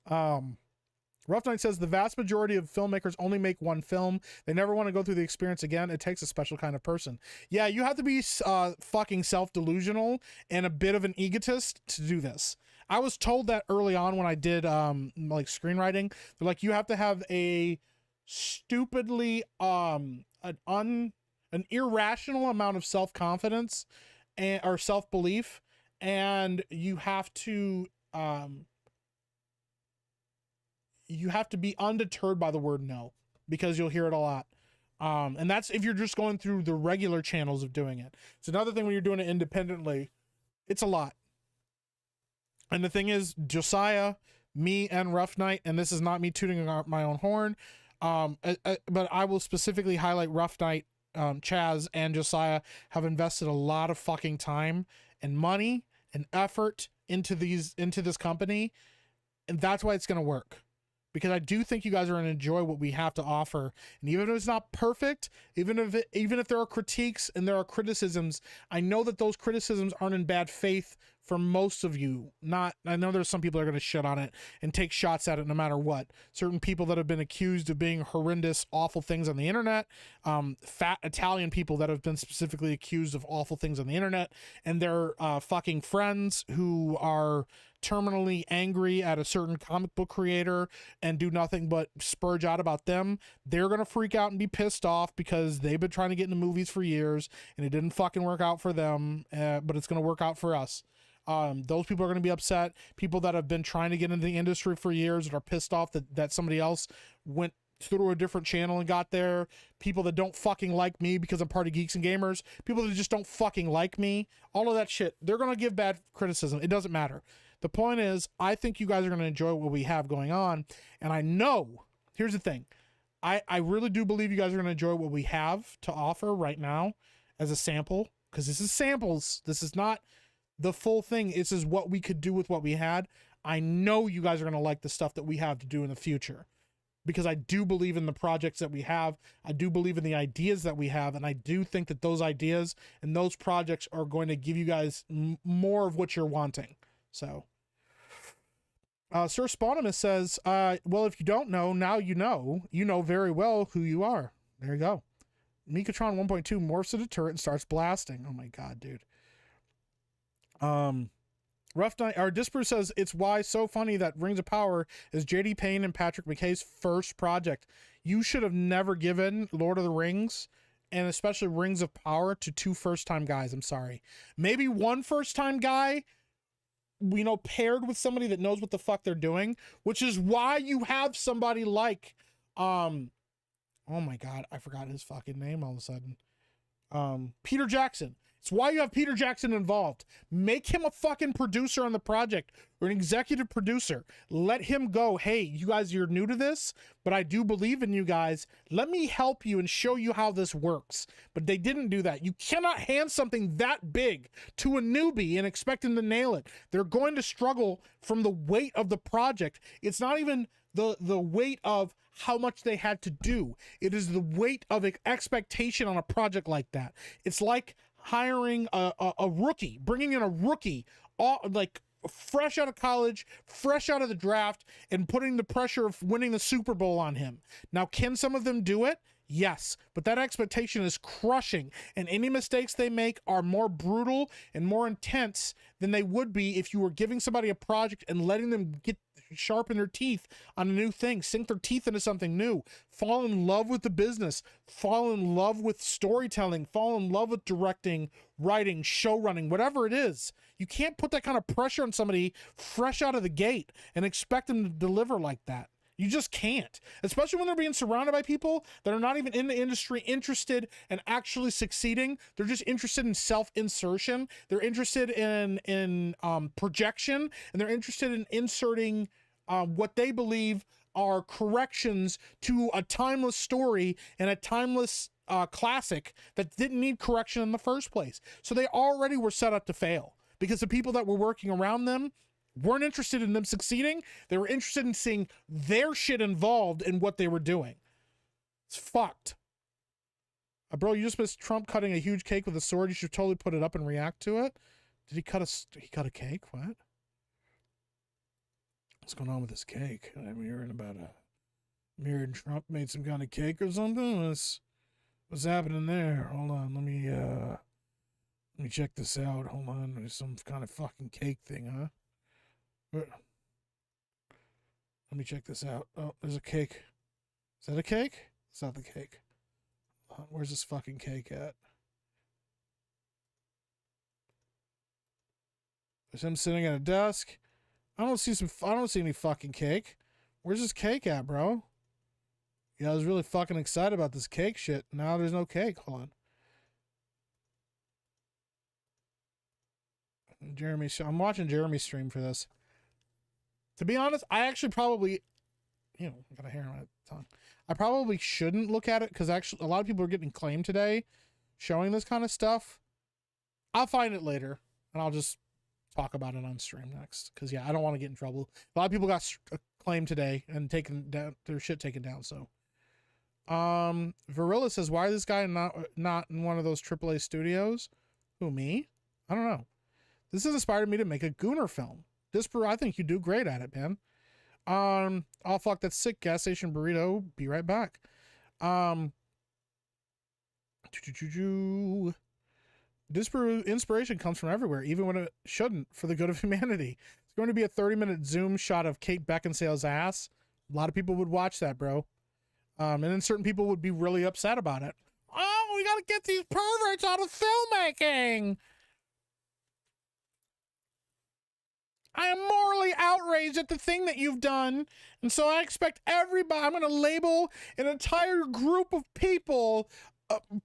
Rough Night says, the vast majority of filmmakers only make one film. They never want to go through the experience again. It takes a special kind of person. Yeah, you have to be fucking self-delusional and a bit of an egotist to do this. I was told that early on when I did like screenwriting. They're like, you have to have a stupidly an irrational amount of self-confidence or self-belief, and you have to be undeterred by the word no, because you'll hear it a lot. And that's if you're just going through the regular channels of doing it. It's another thing when you're doing it independently, it's a lot. And the thing is, Josiah, me, and Rough Night, and this is not me tooting my own horn, but I will specifically highlight Rough Night, Chaz, and Josiah have invested a lot of fucking time and money and effort into this company, and that's why it's going to work. Because I do think you guys are going to enjoy what we have to offer. And even if it's not perfect, even if there are critiques and there are criticisms, I know that those criticisms aren't in bad faith for most of you. I know there's some people that are going to shit on it and take shots at it no matter what. Certain people that have been accused of being horrendous, awful things on the internet, fat Italian people that have been specifically accused of awful things on the internet, and their fucking friends who are terminally angry at a certain comic book creator and do nothing but spurge out about them. They're gonna freak out and be pissed off because they've been trying to get into movies for years and it didn't fucking work out for them, but it's gonna work out for us. Those people are going to be upset. People that have been trying to get into the industry for years and are pissed off that somebody else went through a different channel and got there. People that don't fucking like me because I'm part of Geeks and Gamers. People that just don't fucking like me. All of that shit. They're going to give bad criticism. It doesn't matter. The point is, I think you guys are going to enjoy what we have going on. And I know, here's the thing. I really do believe you guys are going to enjoy what we have to offer right now as a sample. Because this is samples. This is not the full thing. This is what we could do with what we had. I know you guys are going to like the stuff that we have to do in the future, because I do believe in the projects that we have. I do believe in the ideas that we have. And I do think that those ideas and those projects are going to give you guys more of what you're wanting. So, Sir Spawnimus says, well, if you don't know, now you know very well who you are. There you go. Meekatron 1.2 morphs into a turret and starts blasting. Oh my God, dude. Rough Night, our Disper says, it's why so funny that Rings of Power is JD Payne and Patrick McKay's first project. You should have never given Lord of the Rings, and especially Rings of Power, to two first-time guys. I'm sorry. Maybe one first-time guy, paired with somebody that knows what the fuck they're doing, which is why you have somebody like, oh my God, I forgot his fucking name all of a sudden. Peter Jackson. It's why you have Peter Jackson involved. Make him a fucking producer on the project, or an executive producer. Let him go, hey, you guys, you're new to this, but I do believe in you guys. Let me help you and show you how this works. But they didn't do that. You cannot hand something that big to a newbie and expect him to nail it. They're going to struggle from the weight of the project. It's not even the weight of how much they had to do. It is the weight of expectation on a project like that. It's like hiring a rookie, bringing in a rookie, like fresh out of college, fresh out of the draft, and putting the pressure of winning the Super Bowl on him. Now, can some of them do it? Yes, but that expectation is crushing, and any mistakes they make are more brutal and more intense than they would be if you were giving somebody a project and letting them sharpen their teeth on a new thing, sink their teeth into something new, fall in love with the business, fall in love with storytelling, fall in love with directing, writing, show running, whatever it is. You can't put that kind of pressure on somebody fresh out of the gate and expect them to deliver like that. You just can't, especially when they're being surrounded by people that are not even in the industry interested in actually succeeding. They're just interested in self-insertion. They're interested in projection, and they're interested in inserting what they believe are corrections to a timeless story and a timeless classic that didn't need correction in the first place. So they already were set up to fail because the people that were working around them weren't interested in them succeeding. They were interested in seeing their shit involved in what they were doing. It's fucked. Bro, you just missed Trump cutting a huge cake with a sword. You should totally put it up and react to it. Did he cut a cake? What? What's going on with this cake? I'm hearing about me and Trump made some kind of cake or something. What's happening there? Hold on, let me check this out. Hold on, there's some kind of fucking cake thing, huh? Let me check this out. Oh, there's a cake. Is that a cake? It's not the cake. Where's this fucking cake at? There's him sitting at a desk. I don't see any fucking cake. Where's this cake at, bro? Yeah, I was really fucking excited about this cake shit. Now there's no cake. Hold on. I'm watching Jeremy's stream for this. To be honest, I actually probably, I got a hair on my tongue. I probably shouldn't look at it because actually a lot of people are getting claimed today showing this kind of stuff. I'll find it later and I'll just talk about it on stream next because, yeah, I don't want to get in trouble. A lot of people got claimed today and taken down, their shit taken down. So, Varilla says, why is this guy not in one of those AAA studios? Who, me? I don't know. This has inspired me to make a Gooner film. I think you do great at it, man. Oh fuck, that's sick. Gas station burrito. Be right back. This inspiration comes from everywhere, even when it shouldn't, for the good of humanity. It's going to be a 30-minute Zoom shot of Kate Beckinsale's ass. A lot of people would watch that, bro. And then certain people would be really upset about it. Oh, we gotta get these perverts out of filmmaking. I am morally outraged at the thing that you've done. And so I expect everybody, I'm going to label an entire group of people,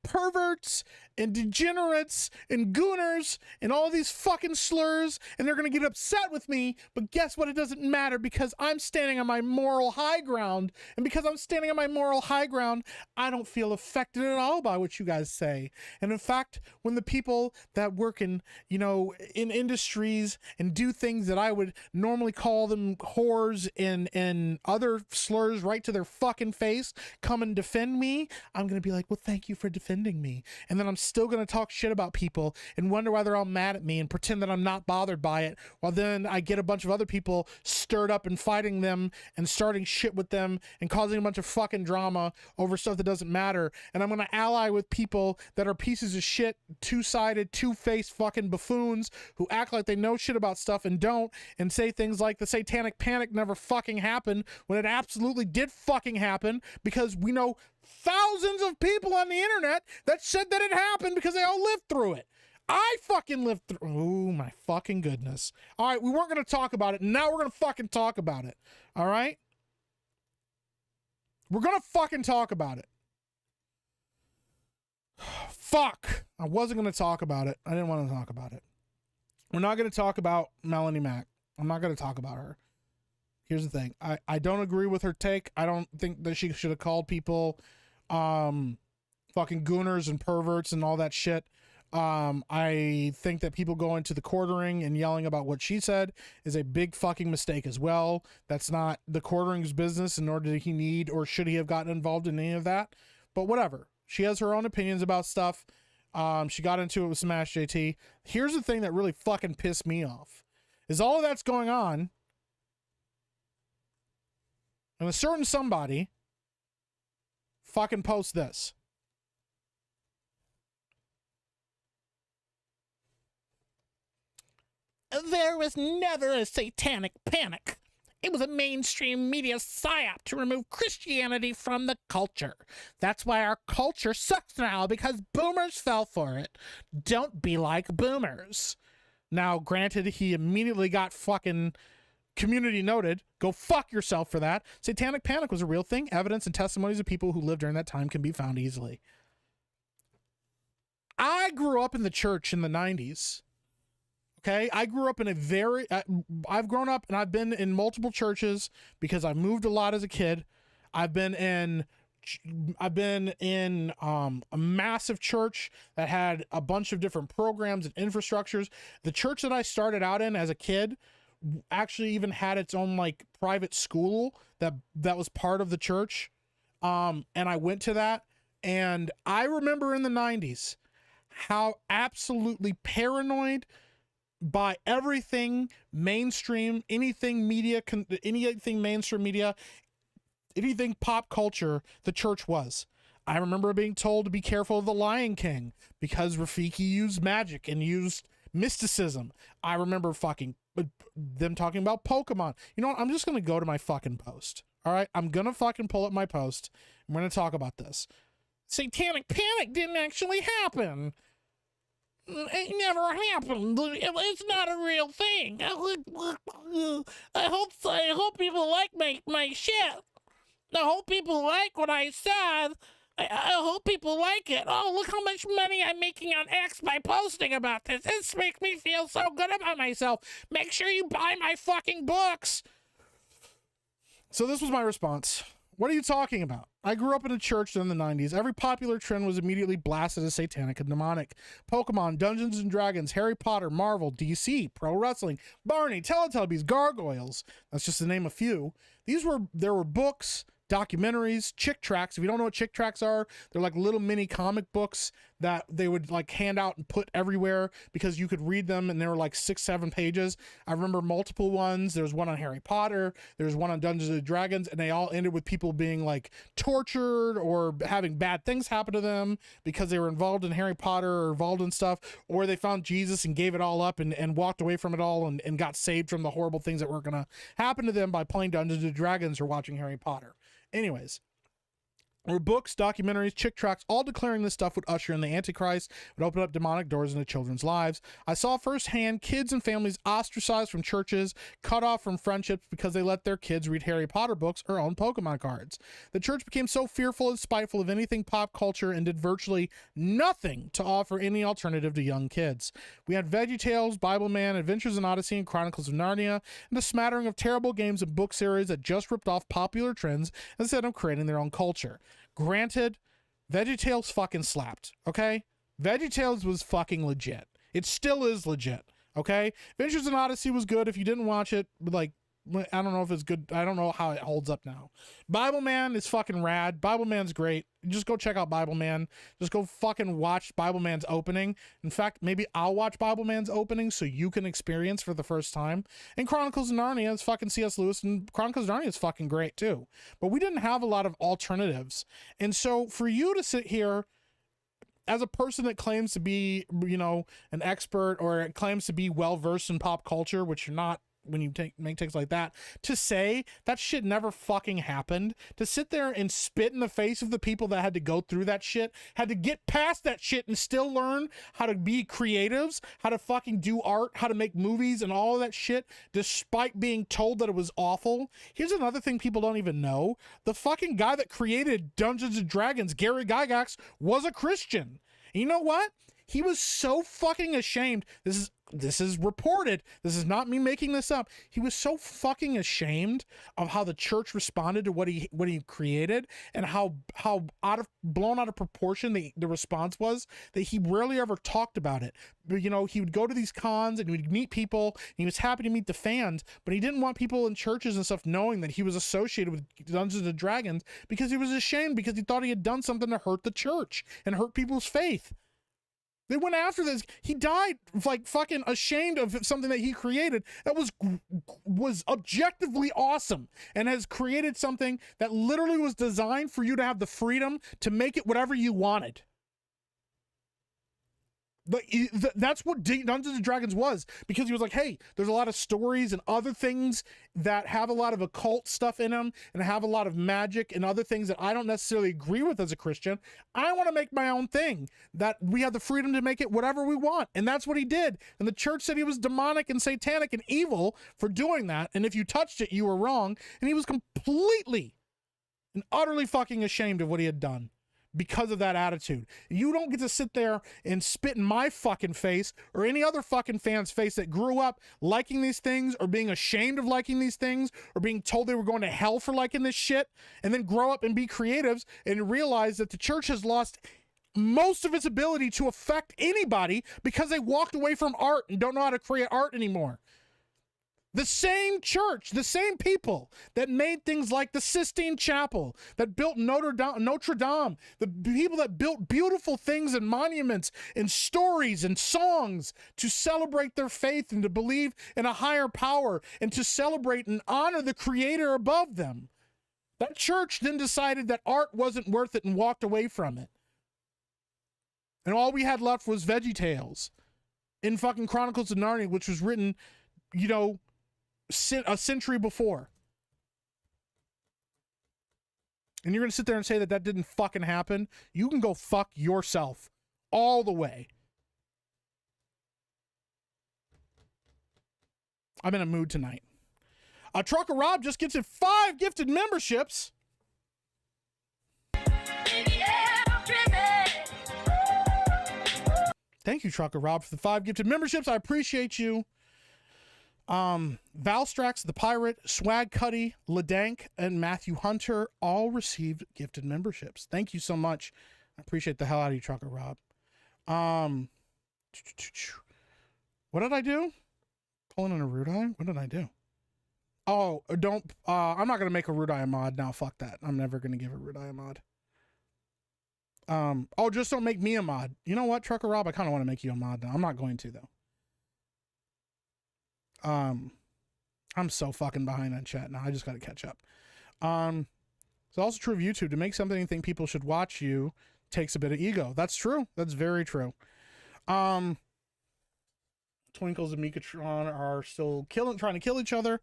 perverts and degenerates and gooners and all these fucking slurs, and they're going to get upset with me. But guess what? It doesn't matter because I'm standing on my moral high ground. And because I'm standing on my moral high ground, I don't feel affected at all by what you guys say. And in fact, when the people that work in, in industries and do things that I would normally call them whores and other slurs right to their fucking face come and defend me, I'm going to be like, well, thank you for defending me. And then I'm still going to talk shit about people and wonder why they're all mad at me and pretend that I'm not bothered by it, while then I get a bunch of other people stirred up and fighting them and starting shit with them and causing a bunch of fucking drama over stuff that doesn't matter. And I'm going to ally with people that are pieces of shit, two-sided, two-faced fucking buffoons who act like they know shit about stuff and don't, and say things like the satanic panic never fucking happened when it absolutely did fucking happen, because we know thousands of people on the internet that said that it happened because they all lived through it. I fucking lived through. Oh my fucking goodness. All right, we weren't going to talk about it. Now we're going to fucking talk about it. All right? We're going to fucking talk about it. Fuck. I wasn't going to talk about it. I didn't want to talk about it. We're not going to talk about Melanie Mack. I'm not going to talk about her. Here's the thing. I don't agree with her take. I don't think that she should have called people fucking gooners and perverts and all that shit. I think that people going to the quartering and yelling about what she said is a big fucking mistake as well. That's not the quartering's business, nor did he need or should he have gotten involved in any of that. But whatever. She has her own opinions about stuff. She got into it with Smash JT. Here's the thing that really fucking pissed me off. Is all of that's going on, and a certain somebody fucking posts this. There was never a satanic panic. It was a mainstream media psyop to remove Christianity from the culture. That's why our culture sucks now, because boomers fell for it. Don't be like boomers. Now, granted, he immediately got fucking community noted. Go fuck yourself for that. Satanic panic was a real thing. Evidence and testimonies of people who lived during that time can be found easily. I grew up in the church in the 90s. Okay, I grew up in a very, I've grown up and I've been in multiple churches because I moved a lot as a kid. I've been in a massive church that had a bunch of different programs and infrastructures. The church that I started out in as a kid actually even had its own like private school that was part of the church. And I went to that, and I remember in the 90s how absolutely paranoid by everything mainstream, anything media, anything mainstream media, anything pop culture, the church was. I remember being told to be careful of the Lion King because Rafiki used magic and used mysticism. I remember fucking them talking about Pokemon. You know what? I'm just going to go to my fucking post. All right? I'm going to fucking pull up my post. I'm going to talk about this. Satanic panic didn't actually happen. It never happened. It's not a real thing. I hope people like my shit. I hope people like what I said. I hope people like it. Oh, look how much money I'm making on X by posting about this. This makes me feel so good about myself. Make sure you buy my fucking books. So this was my response. What are you talking about? I grew up in a church in the 90s. Every popular trend was immediately blasted as satanic and demonic. Pokemon, Dungeons and Dragons, Harry Potter, Marvel, DC, Pro Wrestling, Barney, Teletubbies, Gargoyles. That's just to name a few. There were books, documentaries, chick tracts. If you don't know what chick tracts are, they're like little mini comic books that they would like hand out and put everywhere because you could read them, and they were like 6-7 pages. I remember multiple ones. There was one on Harry Potter, there's one on Dungeons and Dragons, and they all ended with people being like tortured or having bad things happen to them because they were involved in Harry Potter or involved in stuff, or they found Jesus and gave it all up and walked away from it all and got saved from the horrible things that were gonna happen to them by playing Dungeons and Dragons or watching Harry Potter. Anyways, there were books, documentaries, chick tracts, all declaring this stuff would usher in the Antichrist, would open up demonic doors into children's lives. I saw firsthand kids and families ostracized from churches, cut off from friendships because they let their kids read Harry Potter books or own Pokemon cards. The church became so fearful and spiteful of anything pop culture and did virtually nothing to offer any alternative to young kids. We had VeggieTales, Bible Man, Adventures in Odyssey, and Chronicles of Narnia, and a smattering of terrible games and book series that just ripped off popular trends instead of creating their own culture. Granted, VeggieTales fucking slapped, okay? VeggieTales was fucking legit. It still is legit, okay? Adventures in Odyssey was good. If you didn't watch it, like, I don't know if it's good. I don't know how it holds up now. Bible Man is fucking rad. Bible Man's great. Just go check out Bible Man. Just go fucking watch Bible Man's opening. In fact, maybe I'll watch Bible Man's opening so you can experience for the first time. And Chronicles of Narnia is fucking C.S. Lewis, and Chronicles of Narnia is fucking great too. But we didn't have a lot of alternatives. And so for you to sit here as a person that claims to be, you know, an expert or claims to be well-versed in pop culture, which you're not when you make takes like that, to say that shit never fucking happened, to sit there and spit in the face of the people that had to go through that shit, had to get past that shit and still learn how to be creatives, how to fucking do art, how to make movies and all of that shit, despite being told that it was awful. Here's another thing people don't even know. The fucking guy that created Dungeons and Dragons, Gary Gygax, was a Christian. And you know what? He was so fucking ashamed. This is reported. This is not me making this up. He was so fucking ashamed of how the church responded to what he created, and how blown out of proportion the response was, that he rarely ever talked about it. But, you know, he would go to these cons and he would meet people, and he was happy to meet the fans, but he didn't want people in churches and stuff knowing that he was associated with Dungeons and Dragons, because he was ashamed, because he thought he had done something to hurt the church and hurt people's faith. They went after this. He died like fucking ashamed of something that he created that was objectively awesome and has created something that literally was designed for you to have the freedom to make it whatever you wanted. That's what Dungeons and Dragons was, because he was like, hey, there's a lot of stories and other things that have a lot of occult stuff in them and have a lot of magic and other things that I don't necessarily agree with as a Christian. I want to make my own thing, that we have the freedom to make it whatever we want. And that's what he did. And the church said he was demonic and satanic and evil for doing that. And if you touched it, you were wrong. And he was completely and utterly fucking ashamed of what he had done because of that attitude. You don't get to sit there and spit in my fucking face or any other fucking fan's face that grew up liking these things or being ashamed of liking these things or being told they were going to hell for liking this shit, and then grow up and be creatives and realize that the church has lost most of its ability to affect anybody because they walked away from art and don't know how to create art anymore. The same church, the same people that made things like the Sistine Chapel, that built Notre Dame, the people that built beautiful things and monuments and stories and songs to celebrate their faith and to believe in a higher power and to celebrate and honor the creator above them. That church then decided that art wasn't worth it and walked away from it. And all we had left was VeggieTales in fucking Chronicles of Narnia, which was written, you know, a century before. And you're gonna sit there and say that that didn't fucking happen? You can go fuck yourself all the way. I'm in a mood tonight. Trucker Rob just gets it 5 gifted memberships. Thank you, Trucker Rob, for the 5 gifted memberships. I appreciate you. Valstrax the Pirate, Swag Cuddy, Ladank, and Matthew Hunter all received gifted memberships. Thank you so much. I appreciate the hell out of you, Trucker Rob. What did I do? Pulling in a Rude Eye? What did I do? Oh, don't, I'm not going to make a Rude Eye a mod now. Fuck that. I'm never going to give a Rude Eye a mod. Oh, just don't make me a mod. You know what, Trucker Rob? I kind of want to make you a mod now. I'm not going to, though. I'm so fucking behind on chat now. I just got to catch up. It's also true of YouTube. To make something you think people should watch you takes a bit of ego. That's true. That's very true. Twinkles and Meekatron are still trying to kill each other.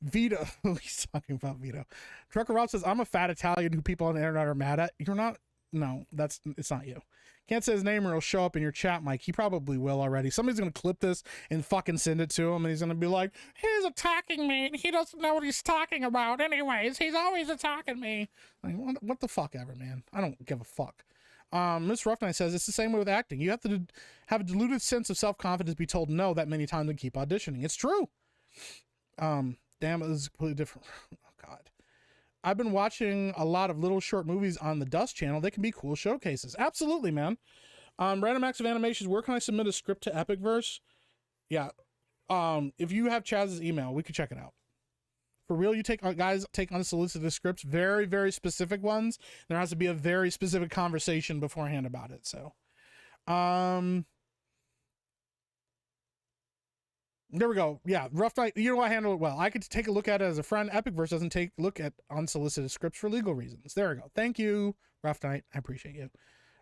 Vito, he's talking about Vito. Trucker Rob says, I'm a fat Italian who people on the internet are mad at. You're not. No, it's not you. Can't say his name or it'll show up in your chat, Mike. He probably will already. Somebody's going to clip this and fucking send it to him, and he's going to be like, he's attacking me, and he doesn't know what he's talking about anyways. He's always attacking me. Like, what the fuck ever, man. I don't give a fuck. Miss Rough Night says, it's the same way with acting. You have to have a diluted sense of self-confidence, be told no that many times and keep auditioning. It's true. Damn, it was completely different. Oh, God. I've been watching a lot of little short movies on the Dust channel. They can be cool showcases. Absolutely, man. Random Acts of Animations, where can I submit a script to Epicverse? Yeah. If you have Chaz's email, we could check it out. For real, you guys take unsolicited scripts, very, very specific ones. There has to be a very specific conversation beforehand about it. So, there we go. Yeah, Rough Night. You know, I handle it well. I could take a look at it as a friend. Epicverse doesn't take a look at unsolicited scripts for legal reasons. There we go. Thank you, Rough Night. I appreciate you.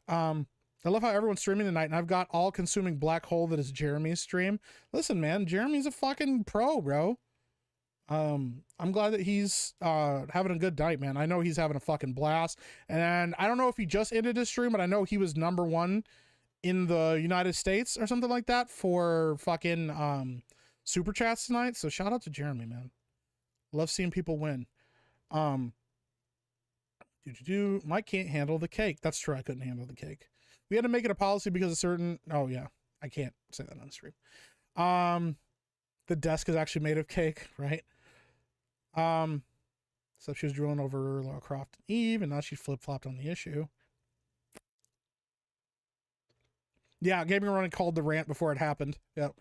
I love how everyone's streaming tonight, and I've got all-consuming black hole that is Jeremy's stream. Listen, man, Jeremy's a fucking pro, bro. I'm glad that he's having a good night, man. I know he's having a fucking blast, and I don't know if he just ended his stream, but I know he was #1 in the United States or something like that for fucking super chats tonight. So shout out to Jeremy, man. Love seeing people win. Mike can't handle the cake. That's true. I couldn't handle the cake. We had to make it a policy because of certain. Oh yeah, I can't say that on stream. The desk is actually made of cake, right? So she was drooling over Lara Croft and Eve, and now she flip-flopped on the issue. Yeah, Gaming Running called the rant before it happened. Yep.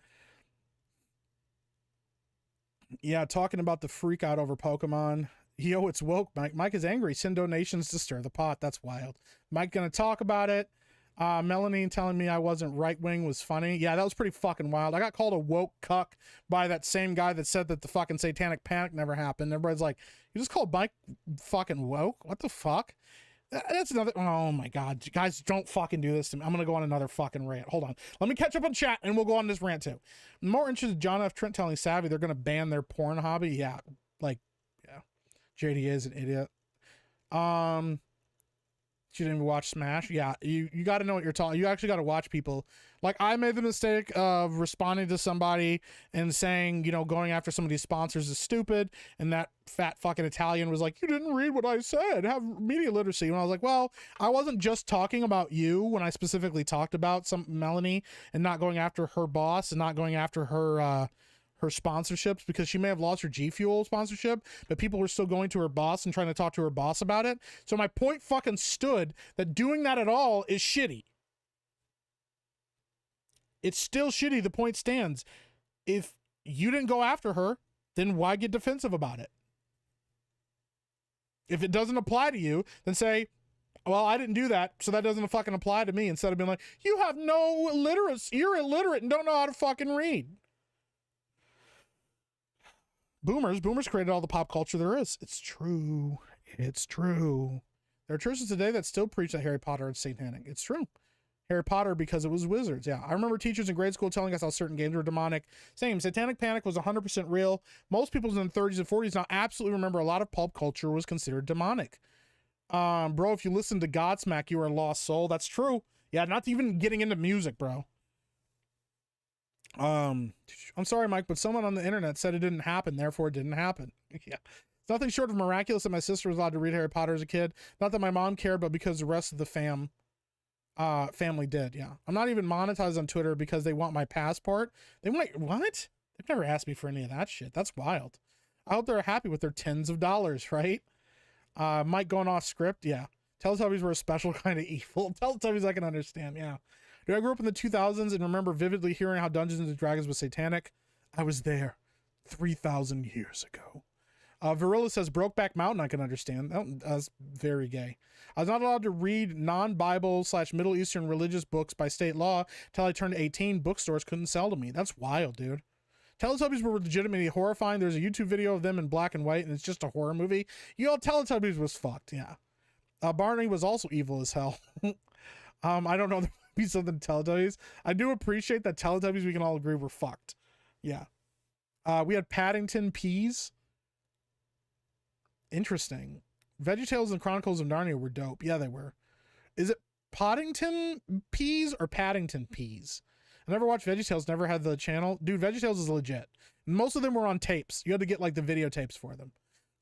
Yeah, talking about the freak out over Pokemon. Yo, it's woke, Mike. Mike is angry. Send donations to stir the pot. That's wild. Mike gonna talk about it. Melanie telling me I wasn't right-wing was funny. Yeah, that was pretty fucking wild. I got called a woke cuck by that same guy that said that the fucking satanic panic never happened. Everybody's like, you just called Mike fucking woke? What the fuck? That's another. Oh my God, guys, don't fucking do this to me. I'm gonna go on another fucking rant. Hold on, let me catch up on chat, and we'll go on this rant too. I'm more interested in John F. Trent telling Savvy they're gonna ban their porn hobby. Yeah, like, yeah, JD is an idiot. She didn't even watch Smash. Yeah, you got to know what you're talking. You actually got to watch people. Like, I made the mistake of responding to somebody and saying, you know, going after somebody's sponsors is stupid. And that fat fucking Italian was like, you didn't read what I said. Have media literacy. And I was like, well, I wasn't just talking about you when I specifically talked about some Melanie and not going after her boss and not going after her sponsorships, because she may have lost her G Fuel sponsorship, but people were still going to her boss and trying to talk to her boss about it. So my point fucking stood that doing that at all is shitty. It's still shitty. The point stands. If you didn't go after her, then why get defensive about it? If it doesn't apply to you, then say, well, I didn't do that, so that doesn't fucking apply to me, instead of being like, you have no literacy, you're illiterate and don't know how to fucking read. Boomers created all the pop culture there is. It's true. It's true. There are churches today that still preach that Harry Potter is satanic. It's true. Harry Potter because it was wizards. Yeah, I remember teachers in grade school telling us how certain games were demonic. Same. Satanic panic was 100% real. Most people in the 30s and 40s now absolutely remember a lot of pulp culture was considered demonic. Bro, if you listen to Godsmack, you are a lost soul. That's true. Yeah, not even getting into music, bro. I'm sorry, Mike, but someone on the internet said it didn't happen, therefore it didn't happen. Yeah. It's nothing short of miraculous that my sister was allowed to read Harry Potter as a kid. Not that my mom cared, but because the rest of the family did. Yeah. I'm not even monetized on Twitter because they want my passport. They might, what? They've never asked me for any of that shit. That's wild. I hope they're happy with their tens of dollars, right? Mike going off script. Yeah. Teletubbies were a special kind of evil. Teletubbies I can understand. Yeah. Dude, I grew up in the 2000s and remember vividly hearing how Dungeons and Dragons was satanic. I was there 3,000 years ago. Varilla says Brokeback Mountain I can understand. That's very gay. I was not allowed to read non-Bible / Middle Eastern religious books by state law till I turned 18. Bookstores couldn't sell to me. That's wild, dude. Teletubbies were legitimately horrifying. There's a YouTube video of them in black and white and it's just a horror movie. You know, Teletubbies was fucked, yeah. Barney was also evil as hell. I don't know be something Teletubbies. I do appreciate that Teletubbies, we can all agree, were fucked. Yeah. We had Paddington Peas. Interesting. VeggieTales and Chronicles of Narnia were dope. Yeah, they were. Is it Poddington Peas or Paddington Peas? I never watched VeggieTales, never had the channel. Dude, VeggieTales is legit. Most of them were on tapes. You had to get like the videotapes for them.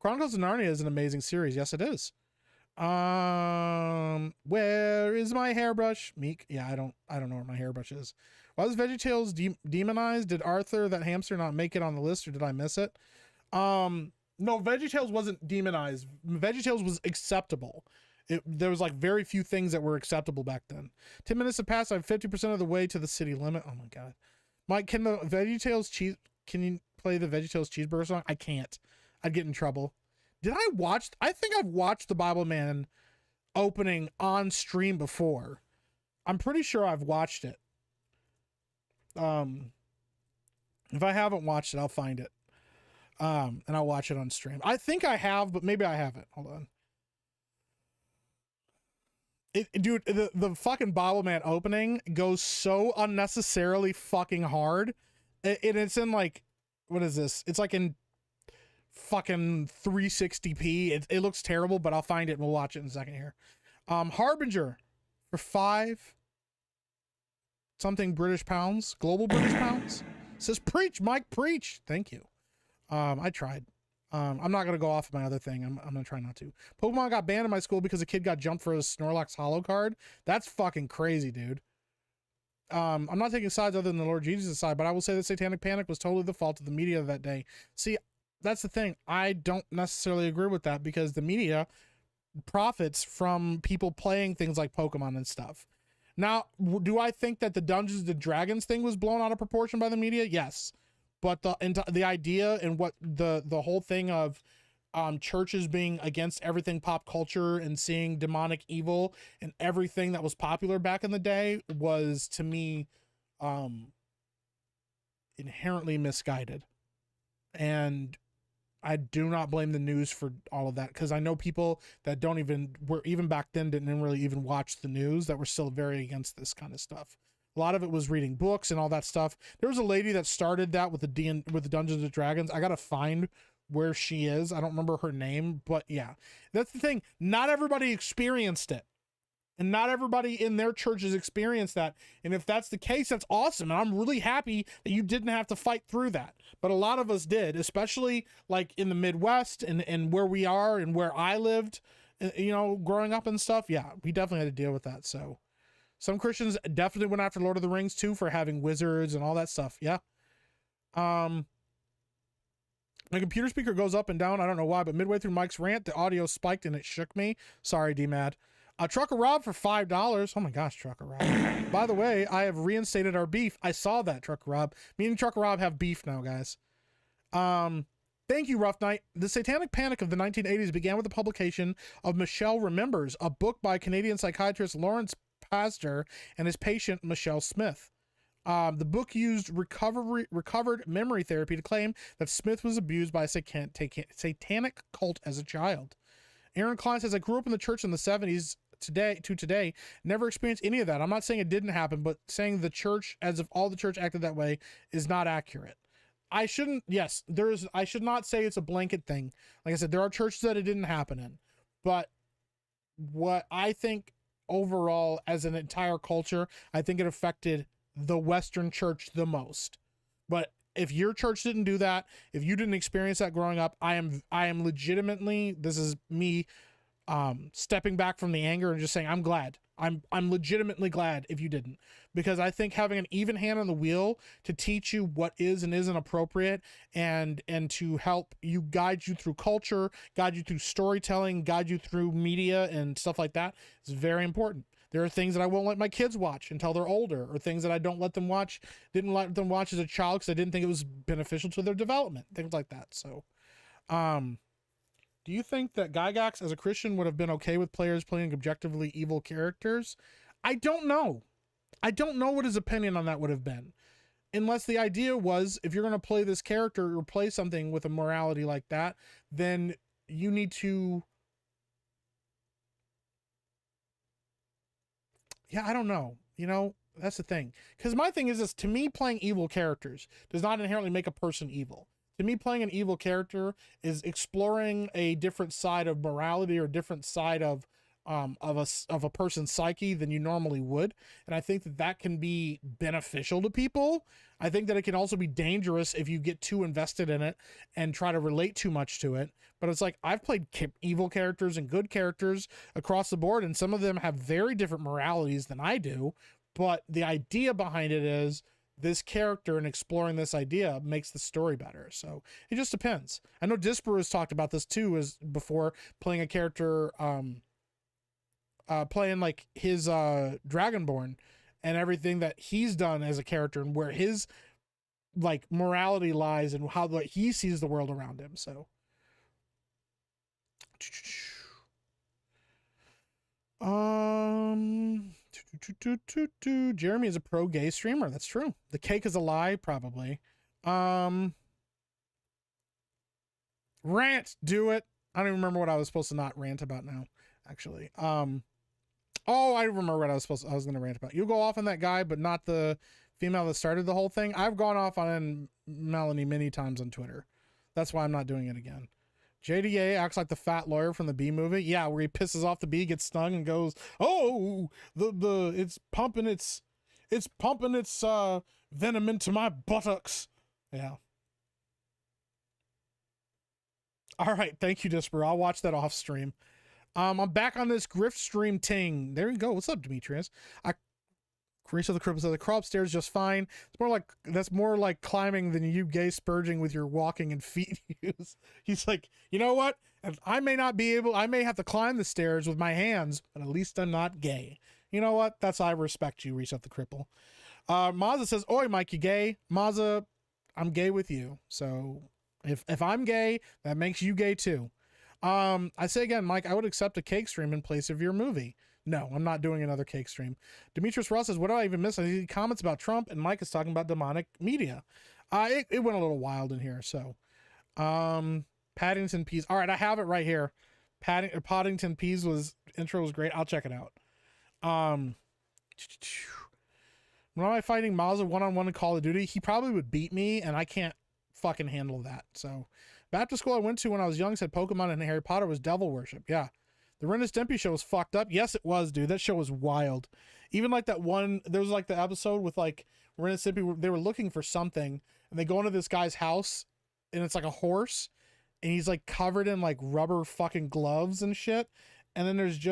Chronicles of Narnia is an amazing series. Yes, it is. Where is my hairbrush? Meek. Yeah, I don't know where my hairbrush is. Why was VeggieTales demonized? Did Arthur, that hamster, not make it on the list, or did I miss it? No, VeggieTales wasn't demonized. VeggieTales was acceptable. There was like very few things that were acceptable back then. 10 minutes have passed. I'm 50% of the way to the city limit. Oh my God. Mike, can you play the VeggieTales cheeseburger song? I can't. I'd get in trouble. I think I've watched the Bible Man opening on stream before. I'm pretty sure I've watched it. If I haven't watched it, I'll find it. And I'll watch it on stream. I think I have, but maybe I haven't. Hold on. Dude, the fucking Bible Man opening goes so unnecessarily fucking hard. It's in like, what is this? It's like in fucking 360p. It looks terrible, but I'll find it and we'll watch it in a second here. Harbinger for 5 something British pounds, global British pounds. Says preach, Mike, preach. Thank you. I tried. I'm not gonna go off my other thing. I'm gonna try not to. Pokemon got banned in my school because a kid got jumped for his Snorlax holo card. That's fucking crazy, dude. I'm not taking sides other than the Lord Jesus' side, but I will say that Satanic Panic was totally the fault of the media that day. See, that's the thing. I don't necessarily agree with that because the media profits from people playing things like Pokemon and stuff. Now, do I think that the Dungeons and Dragons thing was blown out of proportion by the media? Yes. But the idea and what the whole thing of churches being against everything pop culture and seeing demonic evil and everything that was popular back in the day was, to me, inherently misguided. And I do not blame the news for all of that, because I know people that were even back then didn't really even watch the news, that were still very against this kind of stuff. A lot of it was reading books and all that stuff. There was a lady that started that with the Dungeons and Dragons. I gotta find where she is. I don't remember her name, but yeah, that's the thing. Not everybody experienced it, and not everybody in their churches experienced that. And if that's the case, that's awesome. And I'm really happy that you didn't have to fight through that. But a lot of us did, especially like in the Midwest and where we are and where I lived, you know, growing up and stuff. Yeah, we definitely had to deal with that. So some Christians definitely went after Lord of the Rings too, for having wizards and all that stuff. Yeah. My computer speaker goes up and down. I don't know why, but midway through Mike's rant, the audio spiked and it shook me. Sorry, D-Mad. Trucker Rob for $5. Oh my gosh, Trucker Rob. By the way, I have reinstated our beef. I saw that, Trucker Rob. Me and Trucker Rob have beef now, guys. Thank you, Rough Night. The Satanic Panic of the 1980s began with the publication of Michelle Remembers, a book by Canadian psychiatrist Lawrence Pastor and his patient, Michelle Smith. The book used recovered memory therapy to claim that Smith was abused by a satanic cult as a child. Aaron Klein says, I grew up in the church in the 70s today, never experienced any of that. I'm not saying it didn't happen, but saying the church, as if all the church acted that way, is not accurate. I should not say it's a blanket thing. Like I said, there are churches that it didn't happen in, but what I think overall as an entire culture, I think it affected the Western church the most. But if your church didn't do that, if you didn't experience that growing up, I am legitimately, this is me stepping back from the anger and just saying I'm glad. I'm legitimately glad if you didn't, because I think having an even hand on the wheel to teach you what is and isn't appropriate, and to help you, guide you through culture, guide you through storytelling, guide you through media and stuff like that is very important. There are things that I won't let my kids watch until they're older, or things that I didn't let them watch as a child because I didn't think it was beneficial to their development, things like that. So, do you think that Gygax as a Christian would have been okay with players playing objectively evil characters? I don't know. I don't know what his opinion on that would have been. Unless the idea was, if you're going to play this character or play something with a morality like that, then you need to... Yeah, I don't know. You know, that's the thing. Because my thing is this, to me, playing evil characters does not inherently make a person evil. To me, playing an evil character is exploring a different side of morality or a different side of a person's psyche than you normally would. And I think that can be beneficial to people. I think that it can also be dangerous if you get too invested in it and try to relate too much to it. But it's like, I've played evil characters and good characters across the board, and some of them have very different moralities than I do. But the idea behind it is, this character and exploring this idea makes the story better. So it just depends. I know Disper has talked about this too, as before, playing a character, playing like his Dragonborn and everything that he's done as a character, and where his like morality lies and how he sees the world around him. So Jeremy is a pro gay streamer. That's true. The cake is a lie, probably. Rant, do it. I don't even remember what I was supposed to not rant about now, actually. Oh, I remember what I was going to rant about. You go off on that guy, but not the female that started the whole thing. I've gone off on Melanie many times on Twitter. That's why I'm not doing it again. JDA acts like the fat lawyer from the Bee movie. Yeah, where he pisses off the bee, gets stung, and goes, "Oh, it's pumping its venom into my buttocks." Yeah. All right, thank you, Disper. I'll watch that off stream. I'm back on this grift stream ting. There you go. What's up, Demetrius? Carissa the Cripple says, I crawl upstairs just fine. That's more like climbing than you gay spurging with your walking and feet use. He's like, you know what? I may have to climb the stairs with my hands, but at least I'm not gay. You know what? I respect you, Reset the Cripple. Mazza says, oi, Mike, you gay? Mazza, I'm gay with you. So if I'm gay, that makes you gay too. I say again, Mike, I would accept a cake stream in place of your movie. No, I'm not doing another cake stream. Demetrius Ross says, what did I even miss? I see comments about Trump, and Mike is talking about demonic media. It went a little wild in here. So, Paddington Peas. All right, I have it right here. Paddington Peas intro was great. I'll check it out. When am I fighting Mazza one-on-one in Call of Duty? He probably would beat me, and I can't fucking handle that. So, back to school I went to when I was young said Pokemon and Harry Potter was devil worship. Yeah. The Ren and Stimpy show was fucked up. Yes, it was, dude. That show was wild. Even like that one, there was like the episode with like Ren and Stimpy, they were looking for something, and they go into this guy's house, and it's like a horse, and he's like covered in like rubber fucking gloves and shit. And then there's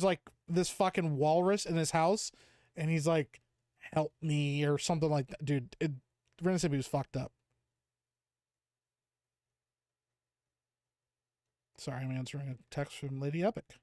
like this fucking walrus in his house, and he's like, help me or something like that. Dude, Ren and Stimpy was fucked up. Sorry, I'm answering a text from Lady Epic.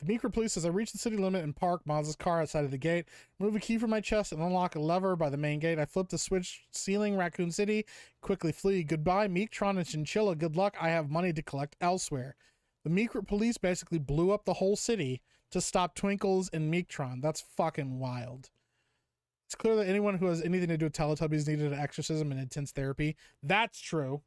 The Meek police says I reached the city limit and park Maz's car outside of the gate. Move a key from my chest and unlock a lever by the main gate. I flip the switch ceiling, Raccoon City, quickly flee. Goodbye, Meektron and Chinchilla. Good luck. I have money to collect elsewhere. The Meek police basically blew up the whole city to stop Twinkles and Meektron. That's fucking wild. It's clear that anyone who has anything to do with Teletubbies needed an exorcism and intense therapy. That's true.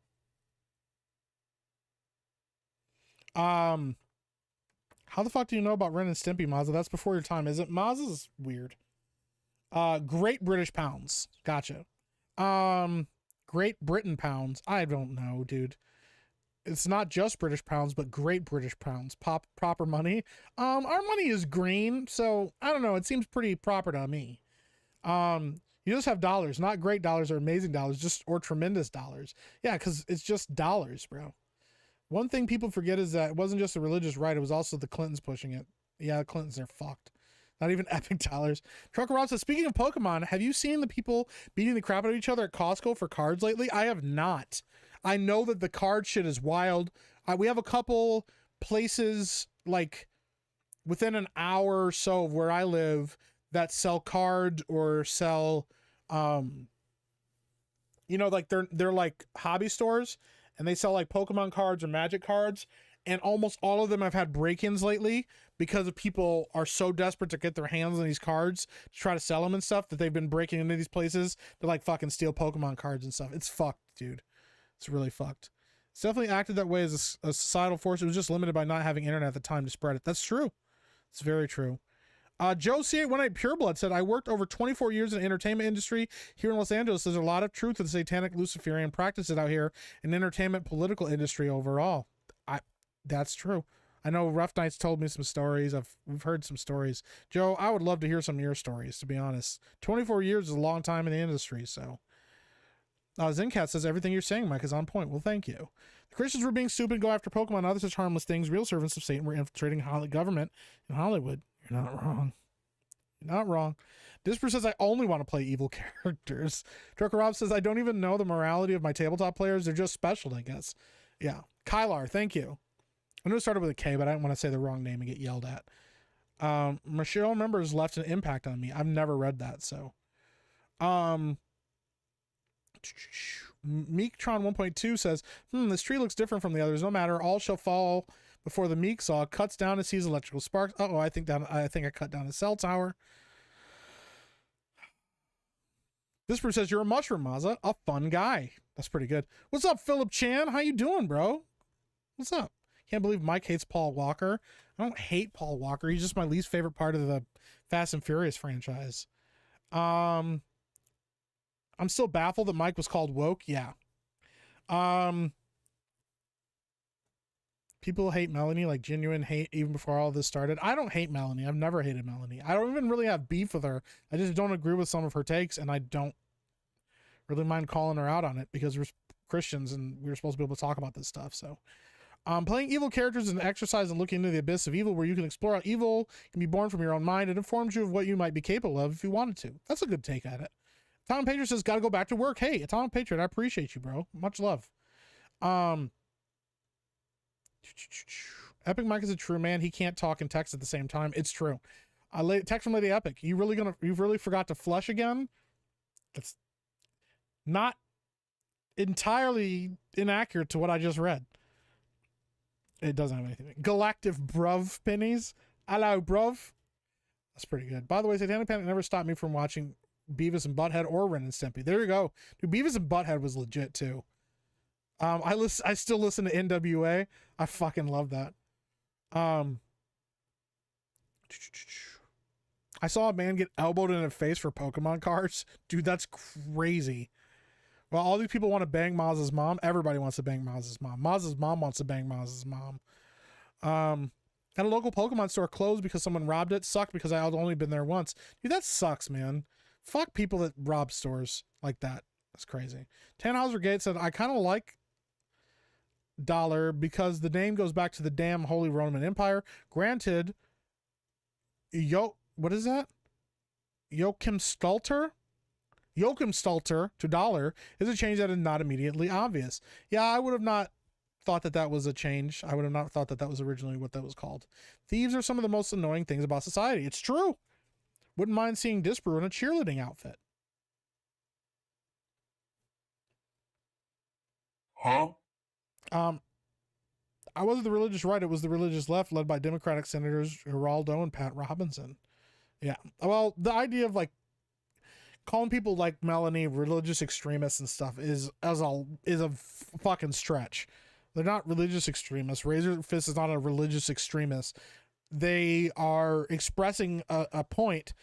How the fuck do you know about Ren and Stimpy, Mazza? That's before your time, is it? Mazza's weird. Great British pounds. Gotcha. Great Britain pounds. I don't know, dude. It's not just British pounds, but Great British pounds. Proper money. Our money is green, so I don't know. It seems pretty proper to me. You just have dollars, not great dollars or amazing dollars, or tremendous dollars. Yeah, because it's just dollars, bro. One thing people forget is that it wasn't just a religious right, it was also the Clintons pushing it. Yeah, the Clintons are fucked. Not even epic dollars. Trucker Rob says, speaking of Pokemon, have you seen the people beating the crap out of each other at Costco for cards lately? I have not. I know that the card shit is wild. We have a couple places like within an hour or so of where I live that sell cards or sell, like they're like hobby stores. And they sell like Pokemon cards or Magic cards. And almost all of them have had break-ins lately because of people are so desperate to get their hands on these cards to try to sell them and stuff that they've been breaking into these places to like fucking steal Pokemon cards and stuff. It's fucked, dude. It's really fucked. It's definitely acted that way as a societal force. It was just limited by not having internet at the time to spread it. That's true. It's very true. Joe C818 Pureblood said, I worked over 24 years in the entertainment industry here in Los Angeles. There's a lot of truth to the satanic Luciferian practices out here in entertainment political industry overall. That's true. I know Rough Nights told me some stories. We've heard some stories. Joe, I would love to hear some of your stories, to be honest. 24 years is a long time in the industry, so. Zencat says, everything you're saying, Mike, is on point. Well, thank you. The Christians were being stupid and go after Pokemon and other such harmless things. Real servants of Satan were infiltrating government in Hollywood. You're not wrong. You're not wrong. Disper says, I only want to play evil characters. Trucker Rob says, I don't even know the morality of my tabletop players. They're just special, I guess. Yeah. Kylar, thank you. I knew it started with a K, but I didn't want to say the wrong name and get yelled at. Michelle Members left an impact on me. I've never read that, so. Meektron 1.2 says, this tree looks different from the others. No matter, all shall fall before the Meek saw. Cuts down and sees electrical sparks. Uh-oh, I think I cut down a cell tower. This person says, you're a mushroom, Mazza. A fun guy. That's pretty good. What's up, Philip Chan? How you doing, bro? What's up? Can't believe Mike hates Paul Walker. I don't hate Paul Walker. He's just my least favorite part of the Fast and Furious franchise. I'm still baffled that Mike was called woke. Yeah. People hate Melanie, like genuine hate, even before all this started. I don't hate Melanie. I've never hated Melanie. I don't even really have beef with her. I just don't agree with some of her takes, and I don't really mind calling her out on it because we're Christians and we're supposed to be able to talk about this stuff. So, playing evil characters is an exercise in looking into the abyss of evil, where you can explore how evil can be born from your own mind. It informs you of what you might be capable of if you wanted to. That's a good take at it. Atomic Patriot says, gotta go back to work. Hey, Atomic Patriot, I appreciate you, bro. Much love. Epic Mike is a true man. He can't talk and text at the same time. It's true. Text from Lady Epic. You really forgot to flush again? That's not entirely inaccurate to what I just read. It doesn't have anything. Galactic bruv pennies. Hello, bruv. That's pretty good. By the way, Satanic Panic never stopped me from watching Beavis and Butthead or Ren and Stimpy. There you go. Dude, Beavis and Butthead was legit too. I still listen to NWA. I fucking love that. I saw a man get elbowed in the face for Pokemon cards. Dude, that's crazy. Well, all these people want to bang Maz's mom. Everybody wants to bang Maz's mom. Maz's mom wants to bang Maz's mom. And a local Pokemon store closed because someone robbed it. Sucked because I had only been there once. Dude, that sucks, man. Fuck people that rob stores like that. That's crazy. Tannhauser Gate said, I kind of like Dollar because the name goes back to the damn Holy Roman Empire. Granted, what is that? Joachim Stalter to Dollar is a change that is not immediately obvious. Yeah, I would have not thought that was a change. I would have not thought that was originally what that was called. Thieves are some of the most annoying things about society. It's true. Wouldn't mind seeing Disparu in a cheerleading outfit. Huh? I wasn't the religious right. It was the religious left, led by Democratic Senators Geraldo and Pat Robinson. Yeah. Well, the idea of like calling people like Melanie religious extremists and stuff is a fucking stretch. They're not religious extremists. Razor Fist is not a religious extremist. They are expressing a point,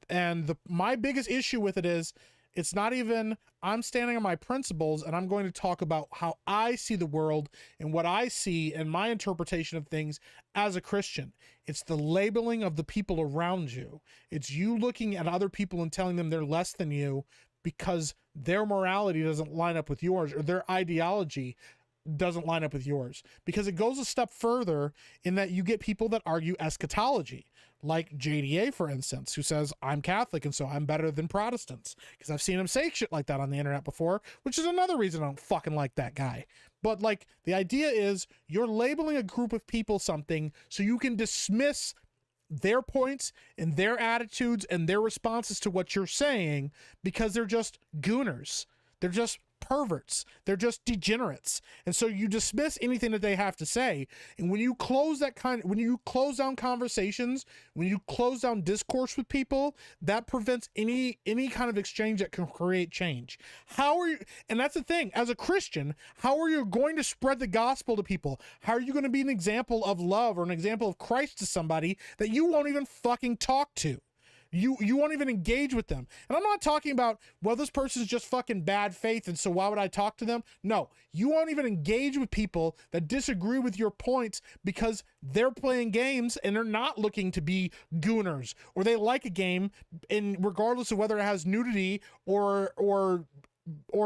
and my biggest issue with it is it's not even I'm standing on my principles and I'm going to talk about how I see the world and what I see and my interpretation of things as a Christian. It's the labeling of the people around you. It's you looking at other people and telling them they're less than you because their morality doesn't line up with yours or their ideology doesn't line up with yours, because it goes a step further in that you get people that argue eschatology, like JDA, for instance, who says, I'm Catholic and so I'm better than Protestants, because I've seen him say shit like that on the internet before, which is another reason I don't fucking like that guy. But like, the idea is you're labeling a group of people something so you can dismiss their points and their attitudes and their responses to what you're saying because they're just gooners. They're just perverts. They're just degenerates. And so you dismiss anything that they have to say. And when you close down conversations, when you close down discourse with people, that prevents any kind of exchange that can create change. How are you, and that's the thing, as a Christian, how are you going to spread the gospel to people? How are you going to be an example of love or an example of Christ to somebody that you won't even fucking talk to? You won't even engage with them. And I'm not talking about, well, this person's just fucking bad faith, and so why would I talk to them? No, you won't even engage with people that disagree with your points because they're playing games and they're not looking to be gooners, or they like a game, and regardless of whether it has nudity or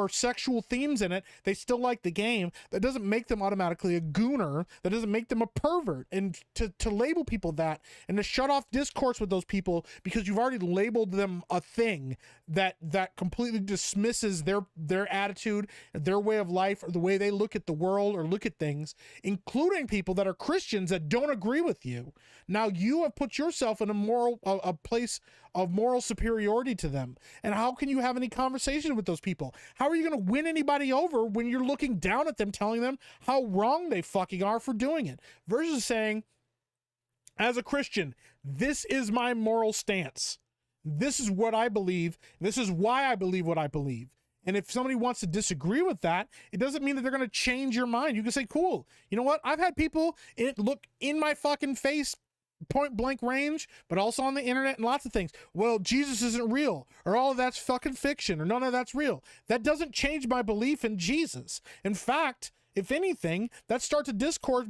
sexual themes in it, they still like the game. That doesn't make them automatically a gooner. That doesn't make them a pervert. And to label people that and to shut off discourse with those people because you've already labeled them a thing that completely dismisses their attitude, their way of life, or the way they look at the world or look at things, including people that are Christians that don't agree with you. Now you have put yourself in a place of moral superiority to them. And how can you have any conversation with those people? How are you going to win anybody over when you're looking down at them, telling them how wrong they fucking are for doing it? Versus saying, as a Christian, this is my moral stance. This is what I believe. This is why I believe what I believe. And if somebody wants to disagree with that, it doesn't mean that they're going to change your mind. You can say, cool, you know what? I've had people look in my fucking face, point blank range, but also on the internet and lots of things. Well, Jesus isn't real, or all of that's fucking fiction, or none of that's real. That doesn't change my belief in Jesus. In fact, if anything, that starts a discourse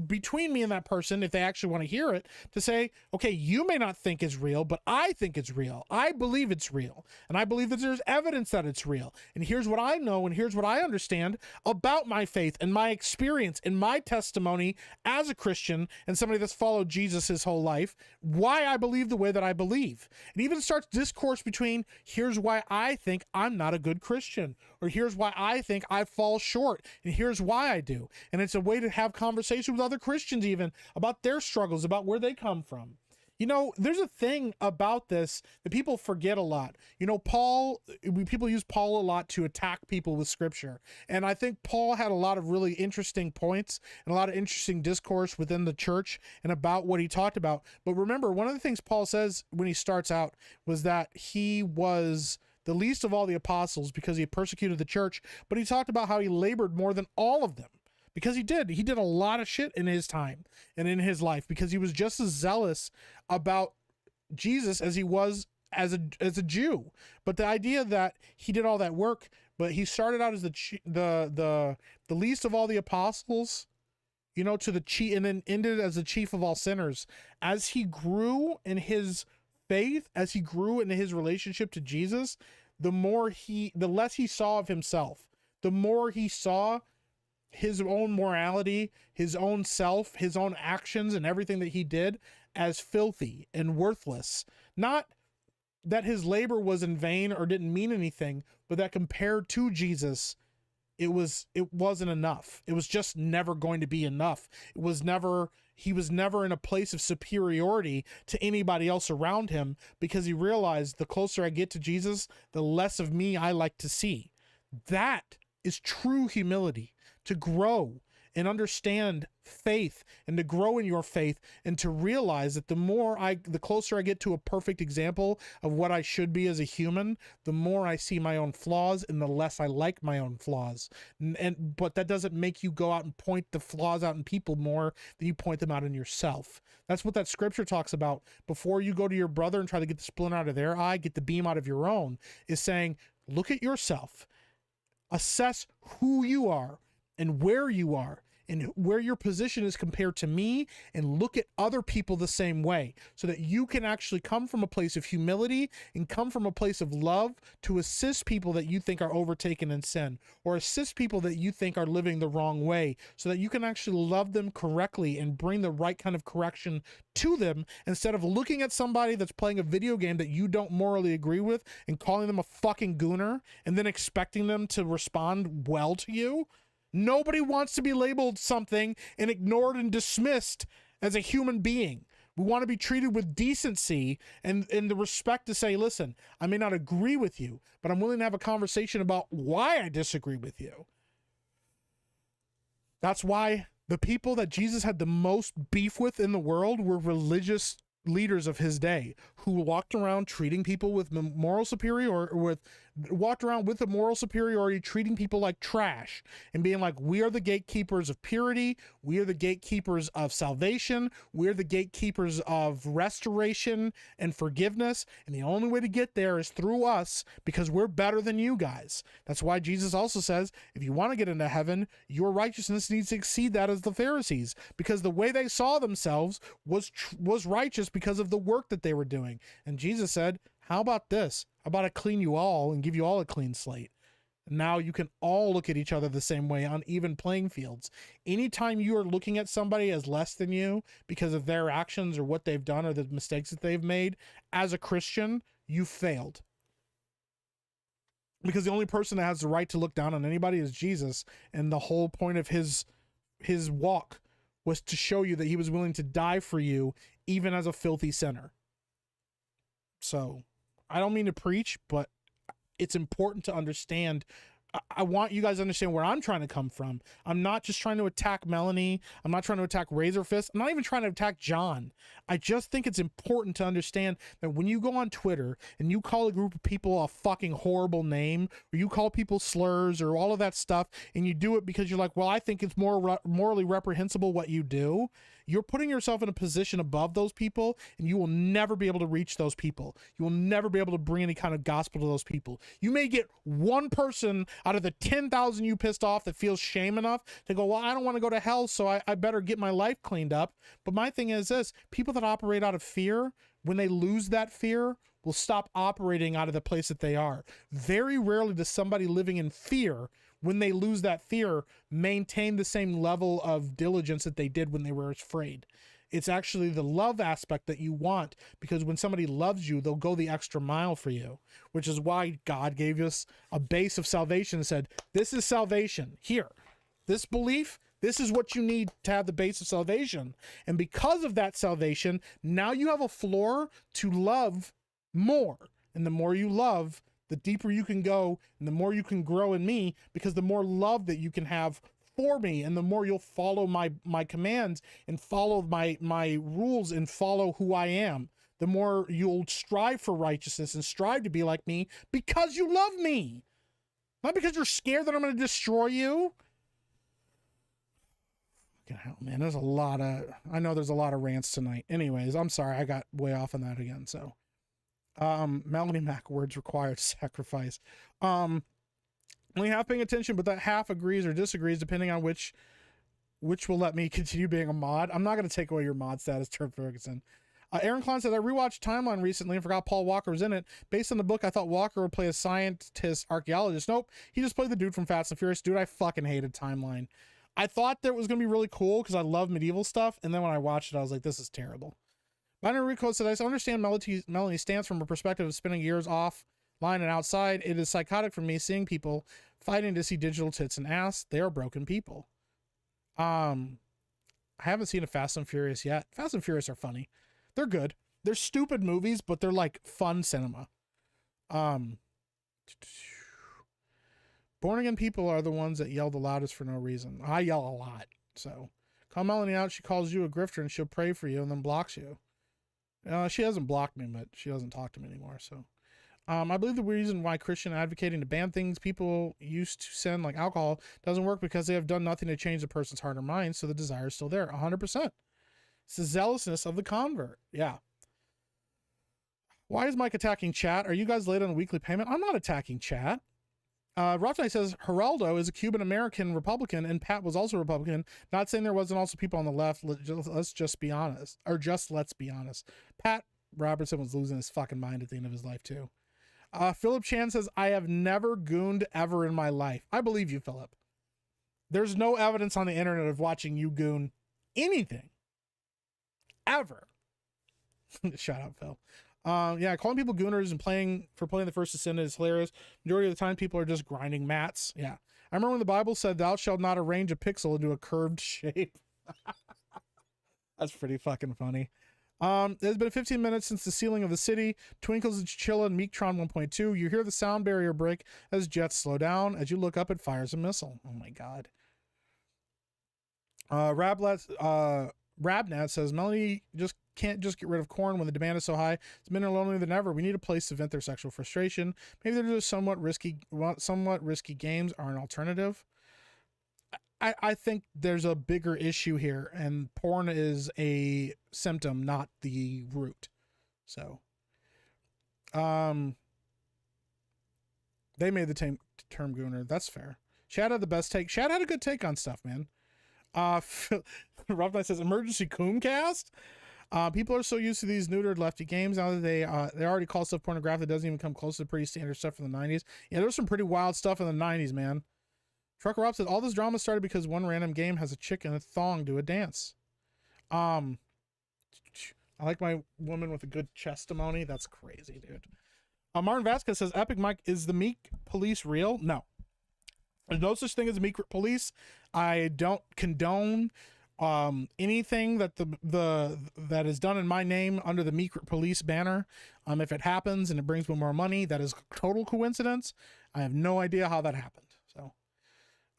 between me and that person, if they actually want to hear it, to say, okay, you may not think it's real, but I think it's real. I believe it's real. And I believe that there's evidence that it's real. And here's what I know, and here's what I understand about my faith and my experience and my testimony as a Christian and somebody that's followed Jesus his whole life, why I believe the way that I believe. It even starts discourse between, here's why I think I'm not a good Christian, or here's why I think I fall short, and here's why I do. And it's a way to have conversation with other Christians even about their struggles, about where they come from. You know, there's a thing about this that people forget a lot. You know, people use Paul a lot to attack people with scripture. And I think Paul had a lot of really interesting points and a lot of interesting discourse within the church and about what he talked about. But remember, one of the things Paul says when he starts out was that he was the least of all the apostles because he had persecuted the church, but he talked about how he labored more than all of them. Because he did a lot of shit in his time and in his life, because he was just as zealous about Jesus as he was as a Jew. But the idea that he did all that work, but he started out as the least of all the apostles, you know, to the chief, and then ended as the chief of all sinners. As he grew in his faith, as he grew in his relationship to Jesus, the less he saw of himself, the more he saw his own morality, his own self, his own actions, and everything that he did as filthy and worthless. Not that his labor was in vain or didn't mean anything, but that compared to Jesus, it wasn't enough. It was just never going to be enough. He was never in a place of superiority to anybody else around him, because he realized the closer I get to Jesus, the less of me I like to see. That is true humility. To grow and understand faith, and to grow in your faith, and to realize that the closer I get to a perfect example of what I should be as a human, the more I see my own flaws and the less I like my own flaws. But that doesn't make you go out and point the flaws out in people more than you point them out in yourself. That's what that scripture talks about. Before you go to your brother and try to get the splinter out of their eye, get the beam out of your own, is saying, look at yourself, assess who you are, and where you are, and where your position is compared to me, and look at other people the same way, so that you can actually come from a place of humility and come from a place of love to assist people that you think are overtaken in sin, or assist people that you think are living the wrong way, so that you can actually love them correctly and bring the right kind of correction to them, instead of looking at somebody that's playing a video game that you don't morally agree with and calling them a fucking gooner and then expecting them to respond well to you. Nobody wants to be labeled something and ignored and dismissed as a human being. We want to be treated with decency and the respect to say, listen, I may not agree with you, but I'm willing to have a conversation about why I disagree with you. That's why the people that Jesus had the most beef with in the world were religious leaders of his day, who walked around treating people with moral superiority, treating people like trash and being like, we are the gatekeepers of purity, we are the gatekeepers of salvation, we are the gatekeepers of restoration and forgiveness, and the only way to get there is through us, because we're better than you guys. That's why Jesus also says, if you want to get into heaven, your righteousness needs to exceed that of the Pharisees, because the way they saw themselves was righteous because of the work that they were doing. And Jesus said, how about this? How about I clean you all and give you all a clean slate? And now you can all look at each other the same way on even playing fields. Anytime you are looking at somebody as less than you because of their actions or what they've done or the mistakes that they've made, as a Christian, you failed. Because the only person that has the right to look down on anybody is Jesus. And the whole point of his walk was to show you that he was willing to die for you, even as a filthy sinner. So I don't mean to preach, but it's important to understand. I want you guys to understand where I'm trying to come from. I'm not just trying to attack Melanie. I'm not trying to attack Razor Fist. I'm not even trying to attack John. I just think it's important to understand that when you go on Twitter and you call a group of people a fucking horrible name, or you call people slurs or all of that stuff, and you do it because you're like, well, I think it's more morally reprehensible what you do, you're putting yourself in a position above those people, and you will never be able to reach those people. You will never be able to bring any kind of gospel to those people. You may get one person out of the 10,000 you pissed off that feels shame enough to go, well, I don't want to go to hell, so I better get my life cleaned up. But my thing is this, people that operate out of fear, when they lose that fear, will stop operating out of the place that they are. Very rarely does somebody living in fear, when they lose that fear, maintain the same level of diligence that they did when they were afraid. It's actually the love aspect that you want, because when somebody loves you, they'll go the extra mile for you, which is why God gave us a base of salvation and said, this is salvation. Here, this belief, This is what you need to have the base of salvation. And because of that salvation, now you have a floor to love more. And the more you love, the deeper you can go and the more you can grow in me, because the more love that you can have for me and the more you'll follow my commands and follow my rules and follow who I am, the more you'll strive for righteousness and strive to be like me because you love me. Not because you're scared that I'm going to destroy you. Fucking hell, man. I know there's a lot of rants tonight. Anyways, I'm sorry. I got way off on that again. So, Melanie Mac, words required sacrifice. Only half paying attention, but that half agrees or disagrees depending on which will let me continue being a mod. I'm not going to take away your mod status, Turn Ferguson. Aaron Klein says, I rewatched Timeline recently and forgot Paul Walker was in it. Based on the book, I thought Walker would play a scientist archaeologist. Nope. He just played the dude from Fast and Furious. Dude, I fucking hated Timeline. I thought that was going to be really cool because I love medieval stuff. And then when I watched it, I was like, this is terrible. Binary Rico said, I understand Melanie stance from a perspective of spending years offline and outside. It is psychotic for me seeing people fighting to see digital tits and ass. They are broken people. I haven't seen a Fast and Furious yet. Fast and Furious are funny. They're good. They're stupid movies, but they're like fun cinema. Born again people are the ones that yell the loudest for no reason. I yell a lot. So call Melanie out. She calls you a grifter and she'll pray for you and then blocks you. She hasn't blocked me, but she doesn't talk to me anymore. So I believe the reason why Christian advocating to ban things people used to send, like alcohol, doesn't work because they have done nothing to change the person's heart or mind. So the desire is still there. 100%. It's the zealousness of the convert. Yeah. Why is Mike attacking chat? Are you guys late on a weekly payment? I'm not attacking chat. Rothstein says Geraldo is a Cuban-American Republican and Pat was also a Republican. Not saying there wasn't also people on the left. Let's just be honest. Or just let's be honest. Pat Robertson was losing his fucking mind at the end of his life too. Philip Chan says, I have never gooned ever in my life. I believe you, Philip. There's no evidence on the internet of watching you goon anything. Ever. Shout out, Phil. Yeah, calling people gooners and playing the first descendant is hilarious. Majority of the time, people are just grinding mats. Yeah. I remember when the Bible said, thou shalt not arrange a pixel into a curved shape. That's pretty fucking funny. It's been 15 minutes since the sealing of the city. Twinkles and Chilla and Meektron 1.2. You hear the sound barrier break as jets slow down. As you look up, it fires a missile. Oh my God. Rabnat says, Melanie can't just get rid of corn when the demand is so high. It's men are lonelier than ever. We need a place to vent their sexual frustration. Maybe they're just somewhat risky games are an alternative. I think there's a bigger issue here, and porn is a symptom, not the root. So, they made the term gooner. That's fair. Chad had the best take. Chad had a good take on stuff, man. Rough Night says emergency Coomcast. People are so used to these neutered lefty games now that they already call stuff pornographic that doesn't even come close to the pretty standard stuff from the 90s. Yeah, there's some pretty wild stuff in the 90s, man. Trucker Rob says all this drama started because one random game has a chick in a thong do a dance. I like my woman with a good chestimony. That's crazy, dude. Martin Vasquez says Epic Mike, is the Meek police real? No. There's no such thing as Meek police. I don't condone anything that that is done in my name under the Meek police banner. If it happens and it brings me more money, that is total coincidence. I have no idea how that happened. So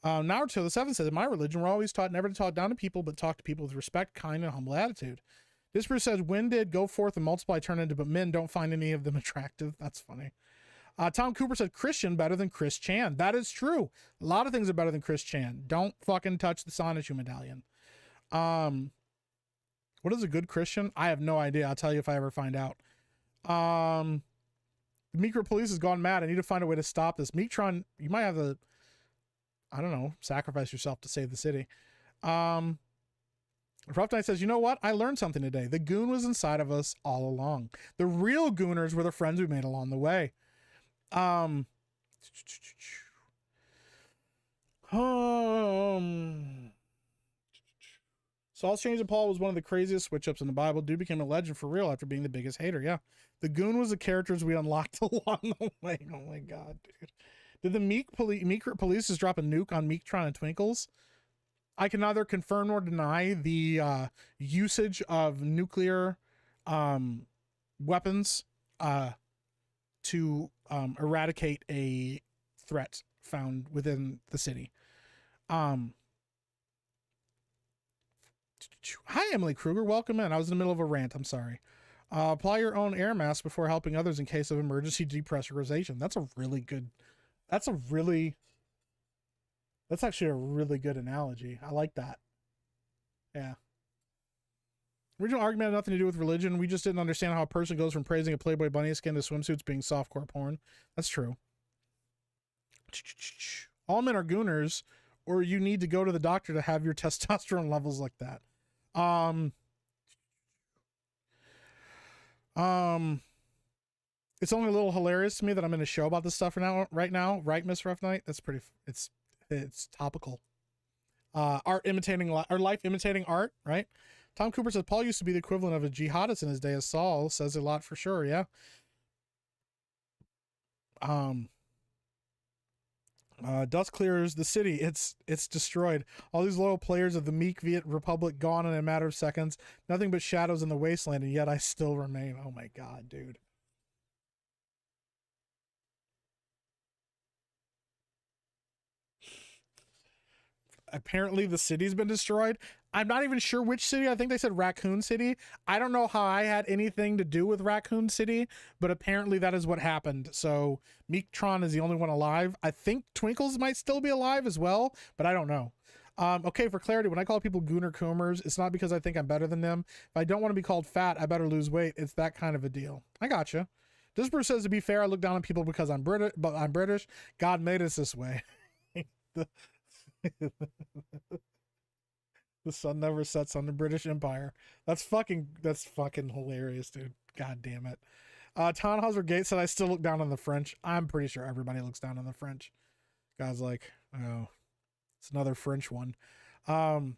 Naruto the 7 says, in my religion, we're always taught never to talk down to people, but talk to people with respect, kind, and humble attitude. Disper says, when did go forth and multiply turn into, but men don't find any of them attractive? That's funny. Tom Cooper said Christian better than Chris Chan. That is true. A lot of things are better than Chris Chan. Don't fucking touch the Sonichu medallion. What is a good Christian? I have no idea. I'll tell you if I ever find out. The Meek police has gone mad. I need to find a way to stop this. Meektron, you might have to, I don't know, sacrifice yourself to save the city. Rough Night says, you know what? I learned something today. The goon was inside of us all along. The real gooners were the friends we made along the way. Saul's change of Paul was one of the craziest switch ups in the Bible. Dude became a legend for real after being the biggest hater. Yeah. The goon was the characters we unlocked along the way. Oh my God, dude. Did the Meek police just drop a nuke on Meektron and Twinkles? I can neither confirm nor deny the usage of nuclear weapons to eradicate a threat found within the city. Hi, Emily Kruger. Welcome in. I was in the middle of a rant. I'm sorry. Apply your own air mask before helping others in case of emergency depressurization. That's actually a really good analogy. I like that. Yeah. Original argument had nothing to do with religion. We just didn't understand how a person goes from praising a Playboy bunny skin to swimsuits being softcore porn. That's true. All men are gooners, or you need to go to the doctor to have your testosterone levels like that. It's only a little hilarious to me that I'm in a show about this stuff right now, right, Miss Rough Night? That's pretty. It's topical. Art imitating or life imitating art, right? Tom Cooper says Paul used to be the equivalent of a jihadist in his day. As Saul says a lot for sure. Yeah. Dust clears the city. It's destroyed. All these loyal players of the Meek Viet Republic gone in a matter of seconds. Nothing but shadows in the wasteland, and yet I still remain. Oh my God, dude. Apparently the city's been destroyed. I'm not even sure which city. I think they said Raccoon City. I don't know how I had anything to do with Raccoon City, but apparently that is what happened. So Meektron is the only one alive. I think Twinkles might still be alive as well, but I don't know. Okay, for clarity, when I call people gooner coomers, it's not because I think I'm better than them. If I don't want to be called fat, I better lose weight. It's that kind of a deal. I gotcha. Disper says, to be fair, I look down on people because I'm British, but I'm British. God made us this way. The sun never sets on the British Empire. That's fucking hilarious, dude. God damn it. Tannhauser Gates said, I still look down on the French. I'm pretty sure everybody looks down on the French. Guy's like, oh, it's another French one. Naruto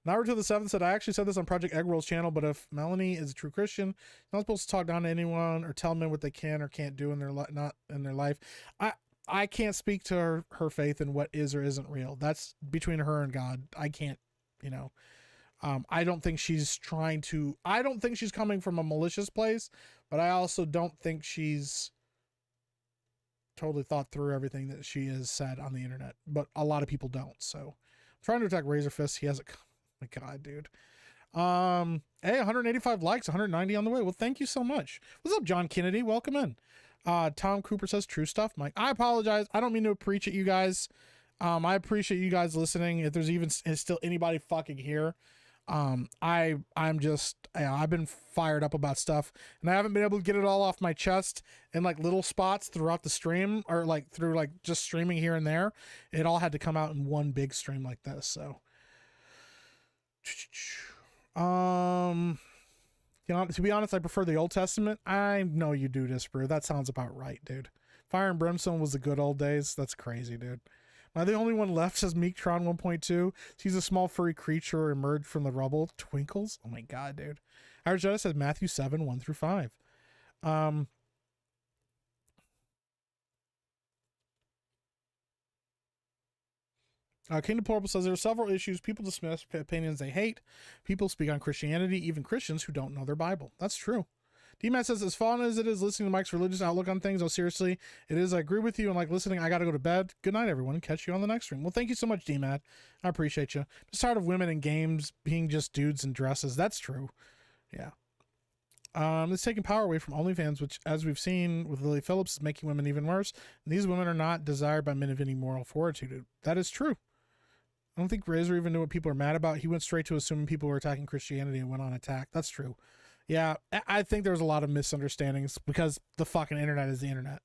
the 7th said, I actually said this on Project Eggroll's channel, but if Melanie is a true Christian, not supposed to talk down to anyone or tell men what they can or can't do in their not in their life. I can't speak to her faith and what is or isn't real. That's between her and God. I can't, I don't think she's I don't think she's coming from a malicious place, but I also don't think she's totally thought through everything that she has said on the internet, but a lot of people don't. So I'm trying to attack Razor Fist. He hasn't. My God, dude. Hey, 185 likes, 190 on the way. Well, thank you so much. What's up, John Kennedy? Welcome in. Tom Cooper says true stuff, Mike. I apologize. I don't mean to preach at you guys. I appreciate you guys listening. If there's even still anybody fucking here, I've been fired up about stuff, and I haven't been able to get it all off my chest in like little spots throughout the stream, or like through like just streaming here and there. It all had to come out in one big stream like this. So, to be honest, I prefer the Old Testament. I know you do, Disper. That sounds about right, dude. Fire and Brimstone was the good old days. That's crazy, dude. Am I the only one left, says Meektron 1.2? He's a small furry creature emerged from the rubble. Twinkles? Oh my God, dude. Irish Jetta says Matthew 7, 1-5. Kingdom Portable says there are several issues. People dismiss opinions they hate. People speak on Christianity, even Christians who don't know their Bible. That's true. D-Matt says, as fun as it is listening to Mike's religious outlook on things, oh, seriously, it is. I agree with you and like listening. I got to go to bed. Good night, everyone. Catch you on the next stream. Well, thank you so much, D-Matt. I appreciate you. Just tired of women in games being just dudes in dresses. That's true. Yeah. It's taking power away from OnlyFans, which, as we've seen with Lily Phillips, is making women even worse. And these women are not desired by men of any moral fortitude. That is true. I don't think Razor even knew what people are mad about. He went straight to assuming people were attacking Christianity and went on attack. That's true. Yeah, I think there's a lot of misunderstandings because the fucking internet is the internet.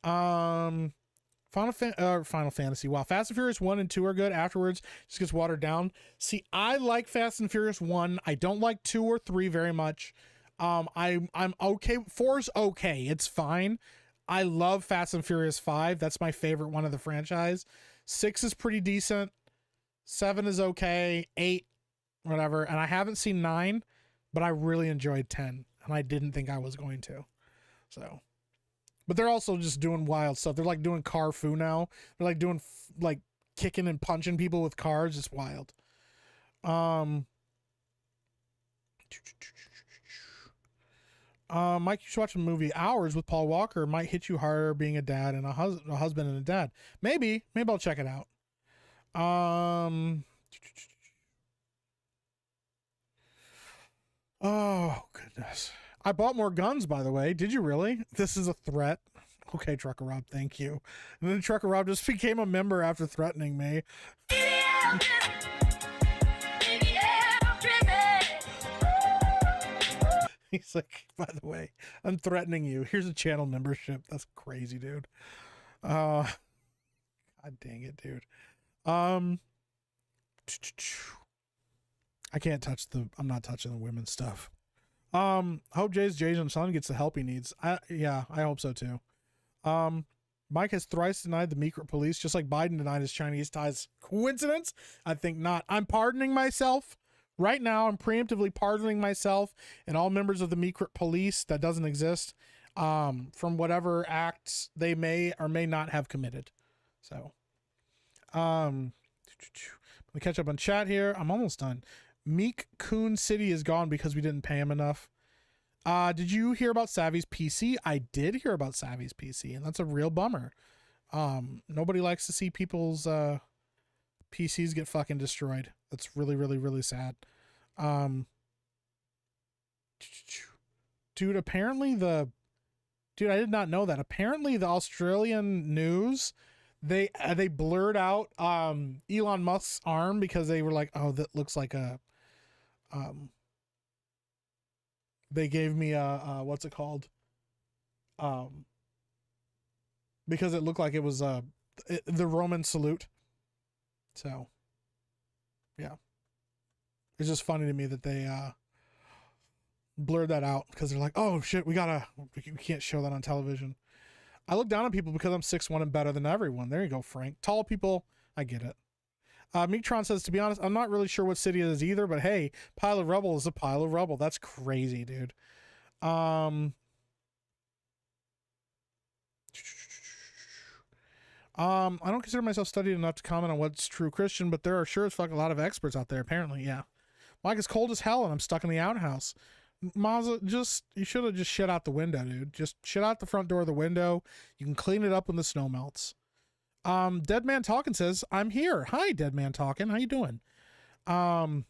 Final Fantasy. Wow, Fast and Furious 1 and 2 are good. Afterwards, just gets watered down. See, I like Fast and Furious 1. I don't like 2 or 3 very much. I'm okay. 4's okay. It's fine. I love Fast and Furious 5. That's my favorite one of the franchise. 6 is pretty decent. 7 is okay. 8, whatever. And I haven't seen 9, but I really enjoyed 10, and I didn't think I was going to. So, but they're also just doing wild stuff. They're like doing car foo now. They're like doing like kicking and punching people with cars. It's wild. Mike, you should watch the movie Hours with Paul Walker. It might hit you harder being a dad and a husband and a dad. Maybe I'll check it out. Oh goodness. I bought more guns, by the way. Did you really? This is a threat. Okay, Trucker Rob, thank you. And then Trucker Rob just became a member after threatening me. He's like, by the way, I'm threatening you. Here's a channel membership. That's crazy, dude. God dang it, dude. I can't touch I'm not touching the women's stuff. Hope Jay's son gets the help he needs. Yeah, I hope so too. Mike has thrice denied the Meek police, just like Biden denied his Chinese ties. Coincidence? I think not. I'm pardoning myself. Right now, I'm preemptively pardoning myself and all members of the Meek police that doesn't exist from whatever acts they may or may not have committed. So, let me catch up on chat here. I'm almost done. Meek Coon City is gone because we didn't pay him enough. Did you hear about Savvy's PC? I did hear about Savvy's PC, and that's a real bummer. Nobody likes to see people's PCs get fucking destroyed. That's really, really, really sad. Dude, apparently I did not know that. Apparently the Australian news, they blurred out Elon Musk's arm because they were like, oh, that looks like a they gave me a what's it called? Because it looked like it was the Roman salute. So, yeah. It's just funny to me that they blurred that out because they're like, oh shit, we can't show that on television. I look down on people because I'm 6'1" and better than everyone. There you go, Frank. Tall people, I get it. Meektron says, to be honest, I'm not really sure what city it is either, but hey, pile of rubble is a pile of rubble. That's crazy, dude. I don't consider myself studied enough to comment on what's true Christian, but there are sure as fuck a lot of experts out there, apparently, yeah. Mike, it's cold as hell and I'm stuck in the outhouse. Mazza, you should have just shit out the window, dude. Just shit out the front door of the window. You can clean it up when the snow melts. Dead Man Talking says, I'm here. Hi, Dead Man Talking. How you doing? Oh,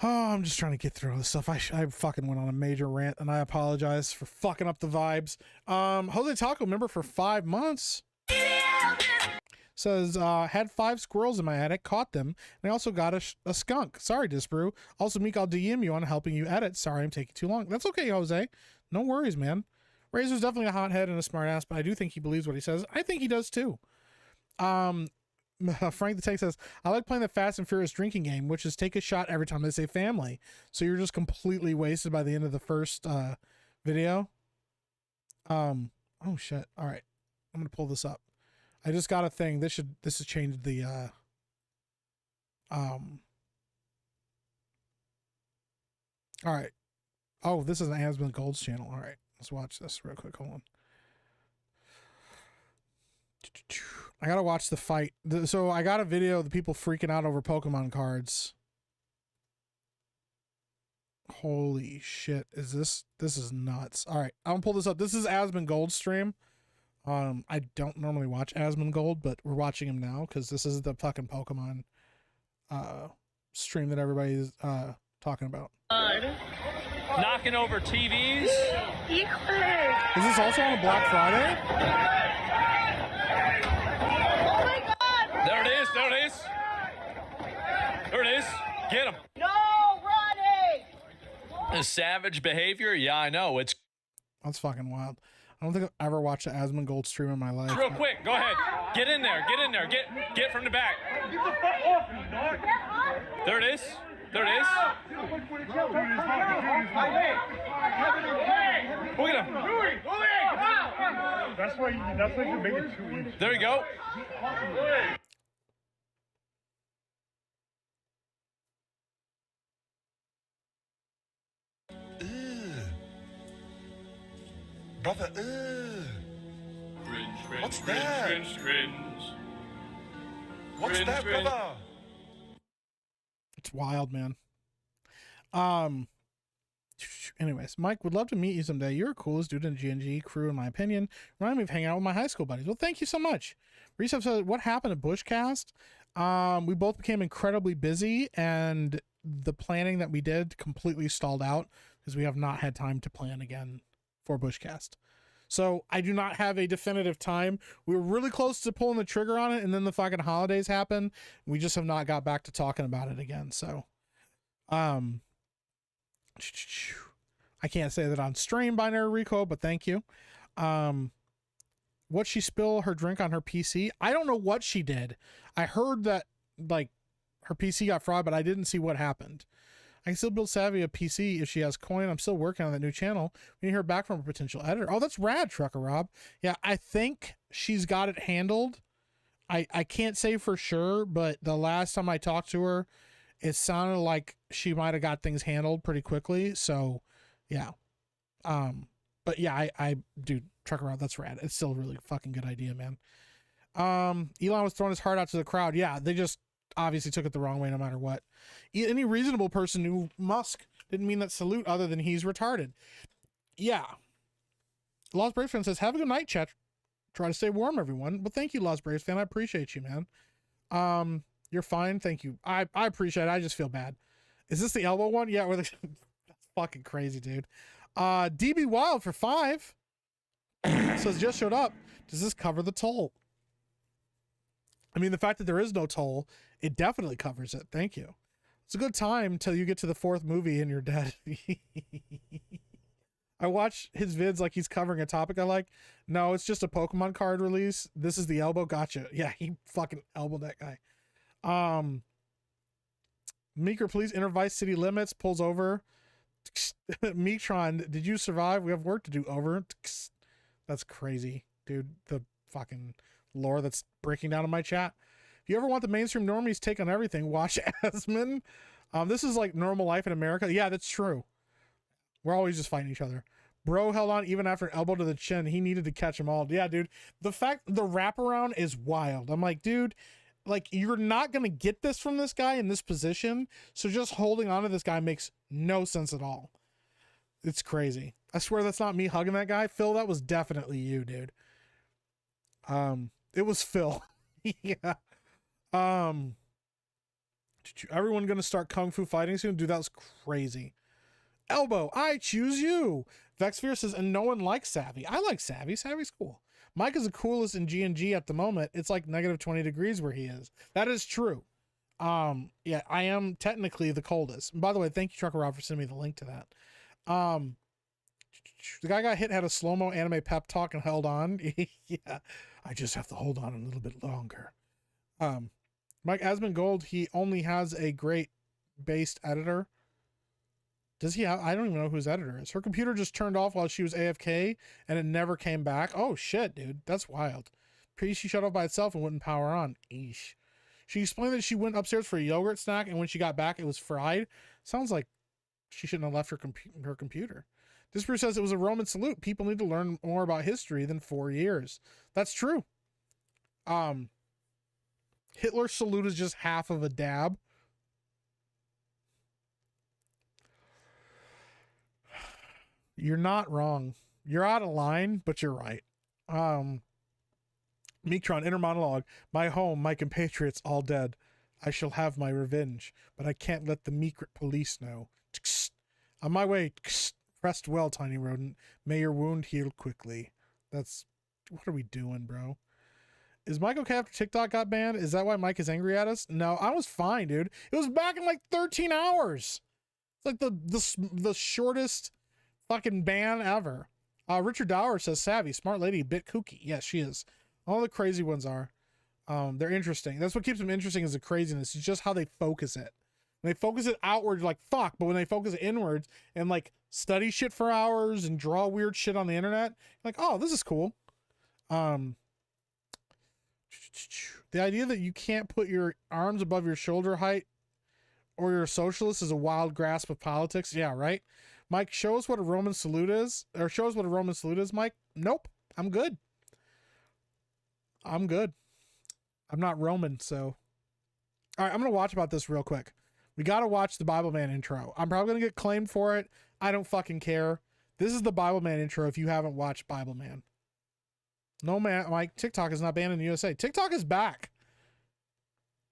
I'm just trying to get through all this stuff. I fucking went on a major rant and I apologize for fucking up the vibes. Jose Taco member for 5 months. Says, had 5 squirrels in my attic, caught them, and I also got a skunk. Sorry, Disbrew. Also, Meek, I'll DM you on helping you edit. Sorry, I'm taking too long. That's okay, Jose. No worries, man. Razor's definitely a hothead and a smart ass, but I do think he believes what he says. I think he does too. Frank the Tank says, I like playing the Fast and Furious drinking game, which is take a shot every time they say family. So you're just completely wasted by the end of the first video. Oh shit. All right. I'm gonna pull this up. I just got a thing. This has changed the all right. Oh, this is an Asmund Gold's channel. All right, let's watch this real quick. Hold on. I gotta watch the fight. So I got a video of the people freaking out over Pokemon cards. Holy shit. This is nuts. All right, I'm gonna pull this up. This is Asmund Gold's stream. I don't normally watch Asmund Gold, but we're watching him now because this is the fucking Pokemon stream that everybody's talking about. Knocking over TVs. Is this also on a Black Friday? Oh my god! There it is. There it is. There it is. Get him. No, running! The savage behavior. Yeah, I know. It's That's fucking wild. I don't think I've ever watched an Asmund Gold stream in my life. real quick. Go ahead. Get in there. Get in there. Get from the back. There it is. There it is. Look at him. That's why you make it too easy. There you go. Brother, What's that? What's that, brother? It's wild, man. Anyways, Mike, would love to meet you someday. You're the coolest dude in the GNG crew, in my opinion. Remind me of hanging out with my high school buddies. Well, thank you so much. Reese said, what happened at Bushcast? We both became incredibly busy, and the planning that we did completely stalled out because we have not had time to plan again for Bushcast. So I do not have a definitive time. We were really close to pulling the trigger on it, and then the fucking holidays happened. We just have not got back to talking about it again. So, I can't say that on stream, Binary Rico, but thank you. What she spill her drink on her PC? I don't know what she did. I heard that like her PC got fried, but I didn't see what happened. I can still build Savvy a PC if she has coin. I'm still working on that new channel. We need to hear back from a potential editor. Oh, that's rad, Trucker Rob. Yeah, I think she's got it handled. I can't say for sure, but the last time I talked to her, it sounded like she might have got things handled pretty quickly. So, yeah. But yeah, dude, Trucker Rob, that's rad. It's still a really fucking good idea, man. Elon was throwing his heart out to the crowd. Yeah, they just obviously took it the wrong way no matter what. Any reasonable person knew Musk didn't mean that salute other than he's retarded. Yeah. Lost Braves fan says, have a good night, chat. Try to stay warm, everyone. Well, thank you, Lost Braves fan. I appreciate you, man. You're fine. Thank you. I appreciate it. I just feel bad. Is this the elbow one? Yeah, that's fucking crazy, dude. DB Wild for 5 says, just showed up. Does this cover the toll? I mean, the fact that there is no toll, it definitely covers it. Thank you. It's a good time until you get to the 4th movie and you're dead. I watch his vids like he's covering a topic I like. No, it's just a Pokemon card release. This is the elbow. Gotcha. Yeah, he fucking elbowed that guy. Meeker, please enter Vice City limits. Pulls over. Meatron, did you survive? We have work to do. Over. That's crazy, dude. The fucking lore that's breaking down in my chat. If you ever want the mainstream normies take on everything, watch Asman. This is like normal life in America. Yeah, that's true. We're always just fighting each other. Bro held on even after an elbow to the chin. He needed to catch them all. Yeah, dude. The wraparound is wild. I'm like, dude, like, you're not going to get this from this guy in this position. So just holding on to this guy makes no sense at all. It's crazy. I swear that's not me hugging that guy. Phil, that was definitely you, dude. It was Phil. Yeah. Everyone going to start kung fu fighting soon? Dude, that was crazy. Elbow, I choose you. Vexfear says, and no one likes Savvy. I like Savvy. Savvy's cool. Mike is the coolest in G&G at the moment. It's like negative 20 degrees where he is. That is true. Yeah, I am technically the coldest. And by the way, thank you, Trucker Rob, for sending me the link to that. The guy got hit, had a slow-mo anime pep talk and held on. Yeah, I just have to hold on a little bit longer. Mike Asmongold, he only has a great based editor. Does he have? I don't even know who his editor is. Her computer just turned off while she was AFK and it never came back. Oh shit, dude. That's wild. She shut off by itself and wouldn't power on. Eesh. She explained that she went upstairs for a yogurt snack and when she got back, it was fried. Sounds like she shouldn't have left her computer. Disper says it was a Roman salute. People need to learn more about history than 4 years. That's true. Hitler's salute is just half of a dab. You're not wrong. You're out of line, but you're right. Meekron, inner monologue. My home, my compatriots, all dead. I shall have my revenge, but I can't let the Meekrit police know. On my way. Rest well, tiny rodent. May your wound heal quickly. That's... What are we doing, bro? Is Mike okay after TikTok got banned? Is that why Mike is angry at us? No, I was fine, dude. It was back in like 13 hours. It's like the shortest fucking ban ever. Richard Dower says, Savvy, smart lady, bit kooky. Yes, she is. All the crazy ones are. They're interesting. That's what keeps them interesting is the craziness. It's just how they focus it. When they focus it outward, like, fuck. But when they focus it inwards and, like, study shit for hours and draw weird shit on the internet, like, oh, this is cool. The idea that you can't put your arms above your shoulder height or you're a socialist is a wild grasp of politics. Yeah, right? Mike, show us what a Roman salute is. Or show us what a Roman salute is, Mike. Nope. I'm good. I'm good. I'm not Roman, so. All right, I'm going to watch about this real quick. We got to watch the Bible Man intro. I'm probably going to get claimed for it. I don't fucking care. This is the Bible Man intro if you haven't watched Bible Man. No, man, like TikTok is not banned in the USA. TikTok is back.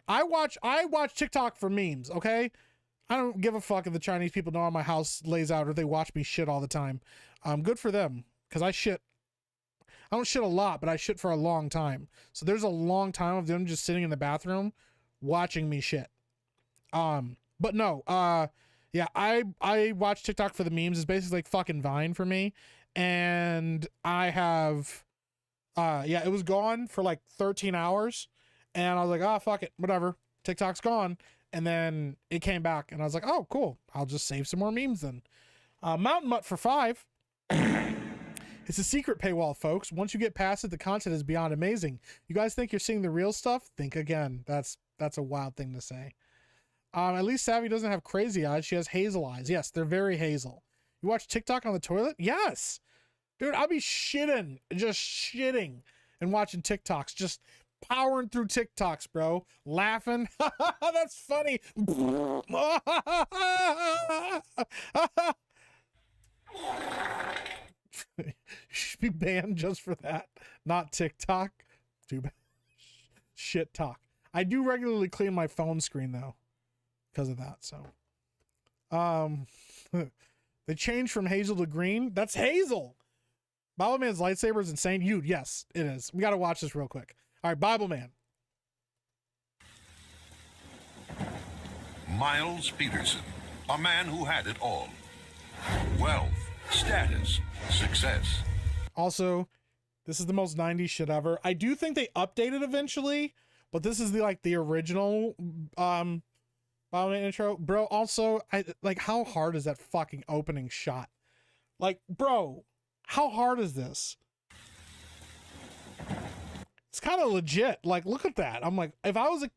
I watch TikTok for memes, okay? I don't give a fuck if the Chinese people know how my house lays out or they watch me shit all the time. Good for them, because I don't shit a lot, but I shit for a long time. So there's a long time of them just sitting in the bathroom watching me shit. But no, yeah, I watch TikTok for the memes. It's basically like fucking Vine for me. And I have, yeah, it was gone for like 13 hours. And I was like, oh, fuck it, whatever. TikTok's gone. And then it came back and I was like, oh, cool. I'll just save some more memes then. Mountain Mutt for 5. It's a secret paywall, folks. Once you get past it, the content is beyond amazing. You guys think you're seeing the real stuff? Think again. That's a wild thing to say. At least Savvy doesn't have crazy eyes. She has hazel eyes. Yes, they're very hazel. You watch TikTok on the toilet? Yes. Dude, I'll be shitting, just shitting and watching TikToks, just powering through TikToks, bro. Laughing. That's funny. You should be banned just for that. Not TikTok. Too bad. Shit talk. I do regularly clean my phone screen though, because of that. So, they changed from hazel to green. That's hazel. Bible Man's lightsaber is insane. Yes, it is. We got to watch this real quick. All right, Bible Man. Miles Peterson, a man who had it all. Wealth, status, success. Also, this is the most 90s shit ever. I do think they updated eventually, but this is the original Bible Man intro. Bro, also, how hard is that fucking opening shot? Like, bro, how hard is this? It's kind of legit. Like, look at that. I'm like, if I was a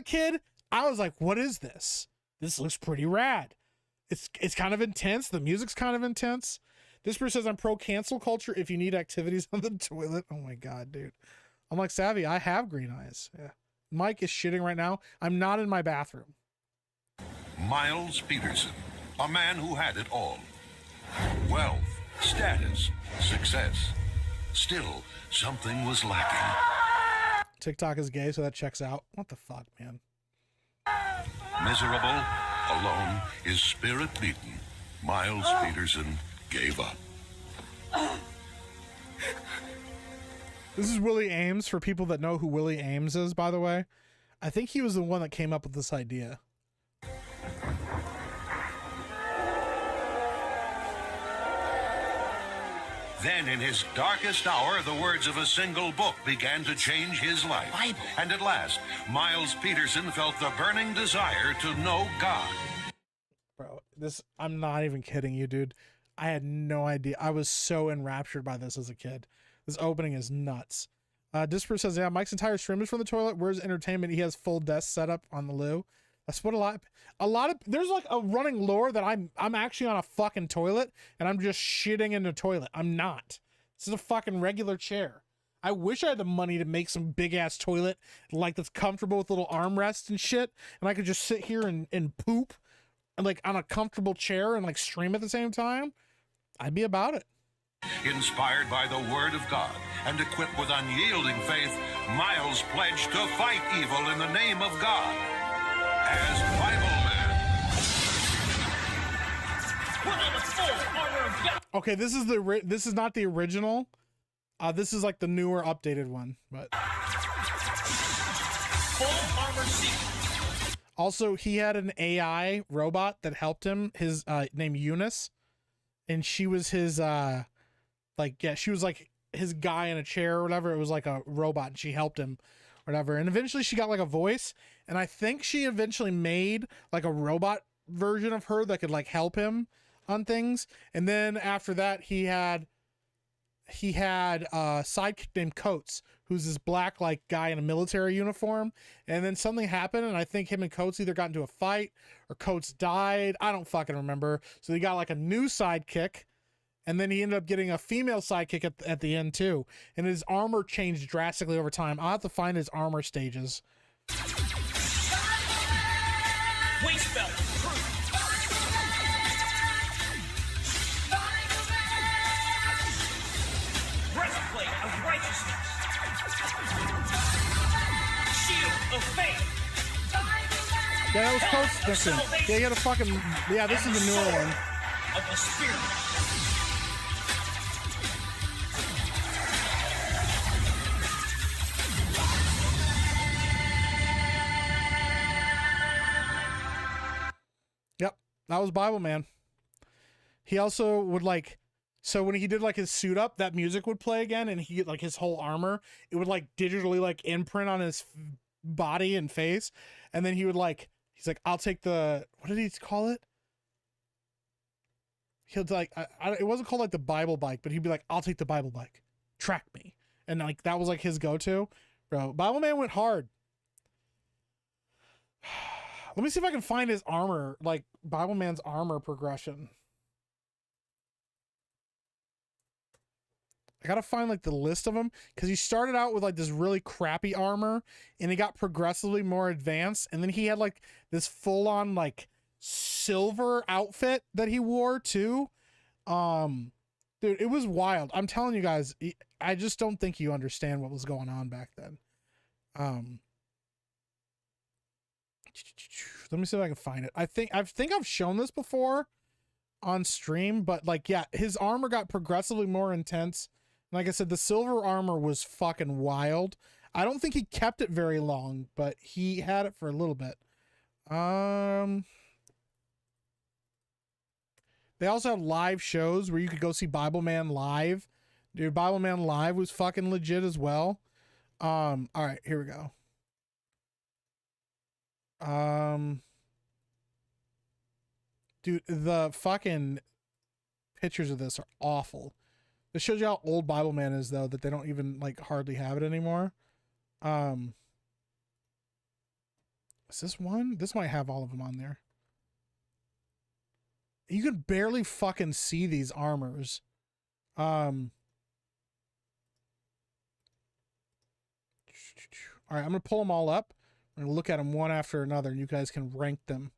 kid, I was like, what is this? This looks pretty rad. It's kind of intense. The music's kind of intense. This person says, I'm pro cancel culture if you need activities on the toilet. Oh my God, dude. I'm like, Savvy, I have green eyes. Yeah. Mike is shitting right now. I'm not in my bathroom. Miles Peterson, a man who had it all. Wealth, status, success. Still, something was lacking. TikTok is gay, so that checks out. What the fuck, man? Miserable, alone, his spirit beaten, Miles Peterson gave up. This is Willie Ames, for people that know who Willie Ames is, by the way. I think he was the one that came up with this idea. Then in his darkest hour, the words of a single book began to change his life. Bible. And at last, Miles Peterson felt the burning desire to know God. Bro, I'm not even kidding you, dude. I had no idea. I was so enraptured by this as a kid. This opening is nuts. Disper says, yeah, Mike's entire stream is from the toilet. Where's entertainment? He has full desk set up on the loo. That's what a lot of there's like a running lore that I'm actually on a fucking toilet and I'm just shitting in the toilet. I'm not. This is a fucking regular chair. I wish I had the money to make some big ass toilet like that's comfortable with little armrests and shit, and I could just sit here and poop and like on a comfortable chair and like stream at the same time. I'd be about it. Inspired by the word of God and equipped with unyielding faith, Miles pledged to fight evil in the name of God. As Bible Man. Okay, this is not the original. This is like the newer, updated one. But Full armor seat. Also, he had an AI robot that helped him. His named Eunice, and she was his she was like his guy in a chair or whatever. It was like a robot, and she helped him, whatever. And eventually, she got like a voice. And I think she eventually made like a robot version of her that could like help him on things. And then after that, he had a sidekick named Coates, who's this black like guy in a military uniform. And then something happened, and I think him and Coates either got into a fight or Coates died. I don't fucking remember. So they got like a new sidekick, And then he ended up getting a female sidekick at the end too. And his armor changed drastically over time. I'll have to find his armor stages. Waist belt. Breastplate of righteousness. Shield of faith. Yeah, that was post-Nixon. Yeah, he had a fucking... Yeah, this is the newer one. Of the spirit. Yep, that was Bible Man. He also would like... So when he did like his suit up, that music would play again, and he like his whole armor, it would like digitally like imprint on his body and face, and then he would like... He's like, I'll take the... What did he call it? He'll like, it wasn't called like the Bible bike, but he'd be like, I'll take the Bible bike. Track me. And like, that was like his go-to. Bro, Bible Man went hard. Let me see if I can find his armor, like Bible Man's armor progression. I gotta find like the list of them, because he started out with like this really crappy armor, and he got progressively more advanced, and then he had like this full-on like silver outfit that he wore too. Dude, it was wild. I'm telling you guys, I just don't think you understand what was going on back then. Let me see if I can find it. I think I've shown this before on stream, but like, yeah, his armor got progressively more intense. Like I said, the silver armor was fucking wild. I don't think he kept it very long, but he had it for a little bit. They also had live shows where you could go see Bible Man live. Dude, Bible Man live was fucking legit as well. All right, here we go. Dude, the fucking pictures of this are awful. This shows you how old Bible Man is, though, that they don't even like hardly have it anymore. Is this one? This might have all of them on there. You can barely fucking see these armors. All right, I'm gonna pull them all up. I'm gonna look at them one after another, and you guys can rank them.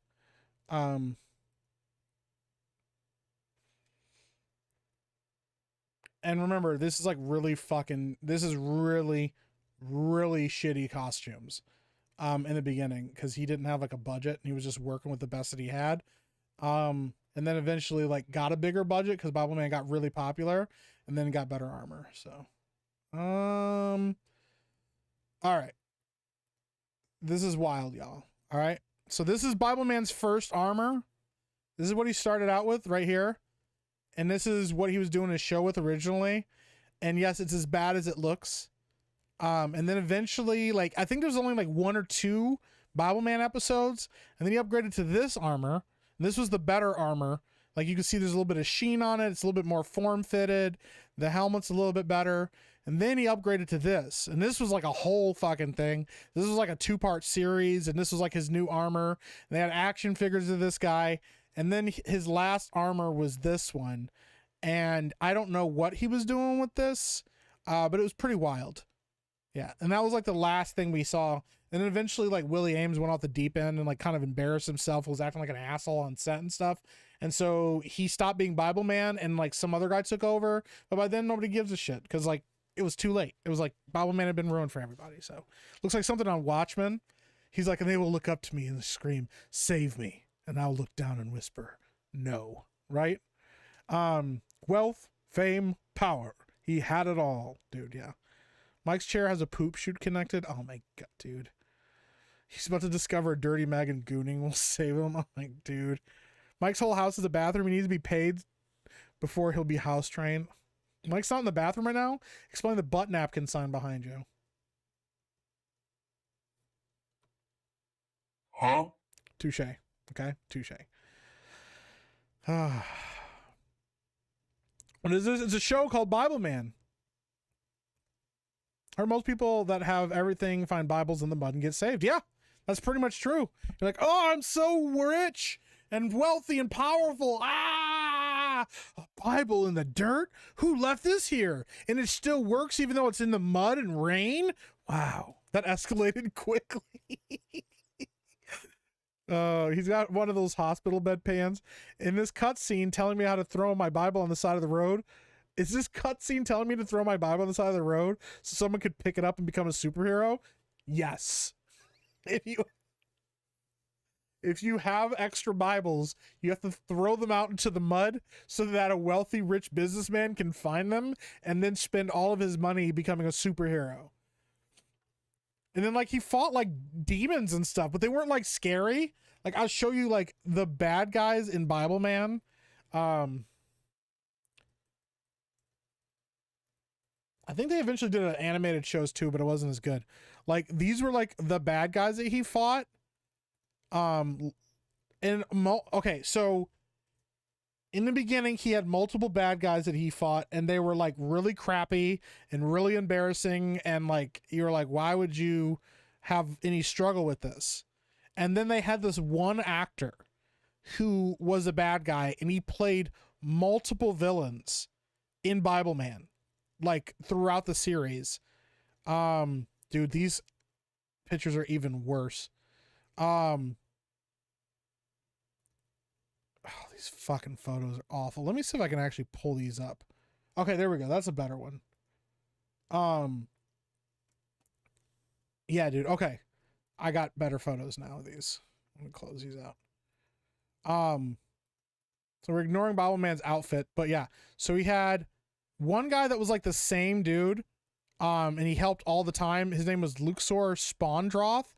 And remember, this is like really fucking, this is really, really shitty costumes in the beginning, because he didn't have like a budget, and he was just working with the best that he had. And then eventually like got a bigger budget because Bible Man got really popular, and then got better armor. So, all right. This is wild, y'all. All right. So this is Bible Man's first armor. This is what he started out with right here. And this is what he was doing his show with originally. And yes, it's as bad as it looks. And then eventually, like, I think there's only like 1 or 2 Bible Man episodes. And then he upgraded to this armor. And this was the better armor. Like, you can see there's a little bit of sheen on it. It's a little bit more form-fitted. The helmet's a little bit better. And then he upgraded to this. And this was like a whole fucking thing. This was like a 2-part series. And this was like his new armor. And they had action figures of this guy. And then his last armor was this one. And I don't know what he was doing with this, but it was pretty wild. Yeah. And that was like the last thing we saw. And then eventually, like, Willie Ames went off the deep end and like kind of embarrassed himself, was acting like an asshole on set and stuff. And so he stopped being Bible Man, and like some other guy took over. But by then nobody gives a shit, because like it was too late. It was like Bible Man had been ruined for everybody. So looks like something on Watchmen. He's like, and they will look up to me and scream, "Save me." And I'll look down and whisper, "No." Right? Wealth, fame, power. He had it all, dude. Yeah. Mike's chair has a poop chute connected. Oh my god, dude. He's about to discover a dirty mag and gooning will save him. I'm like, dude. Mike's whole house is a bathroom. He needs to be paid before he'll be house trained. Mike's not in the bathroom right now. Explain the butt napkin sign behind you. Huh? Touche. Okay? Touche. What is this? It's a show called Bible Man. Are most people that have everything find Bibles in the mud and get saved? Yeah, that's pretty much true. You're like, oh, I'm so rich and wealthy and powerful. Ah, a Bible in the dirt? Who left this here? And it still works even though it's in the mud and rain? Wow, that escalated quickly. He's got one of those hospital bedpans. In this cutscene telling me how to throw my Bible on the side of the road. Is this cutscene telling me to throw my Bible on the side of the road so someone could pick it up and become a superhero? Yes. If you have extra Bibles, you have to throw them out into the mud so that a wealthy, rich businessman can find them and then spend all of his money becoming a superhero. And then, like, he fought, like, demons and stuff, but they weren't, like, scary. Like, I'll show you, like, the bad guys in Bible Man. I think they eventually did an animated shows, too, but it wasn't as good. Like, these were, like, the bad guys that he fought. Okay, so in the beginning, he had multiple bad guys that he fought, and they were like really crappy and really embarrassing. And like, you're like, why would you have any struggle with this? And then they had this one actor who was a bad guy, and he played multiple villains in Bible Man, like throughout the series. Dude, these pictures are even worse. Oh, these fucking photos are awful. Let me see if I can actually pull these up. Okay, there we go. That's a better one. Yeah, dude. Okay. I got better photos now of these. Let me close these out. So we're ignoring Bible Man's outfit, but yeah. So he had one guy that was like the same dude, and he helped all the time. His name was Luxor Spawndroth,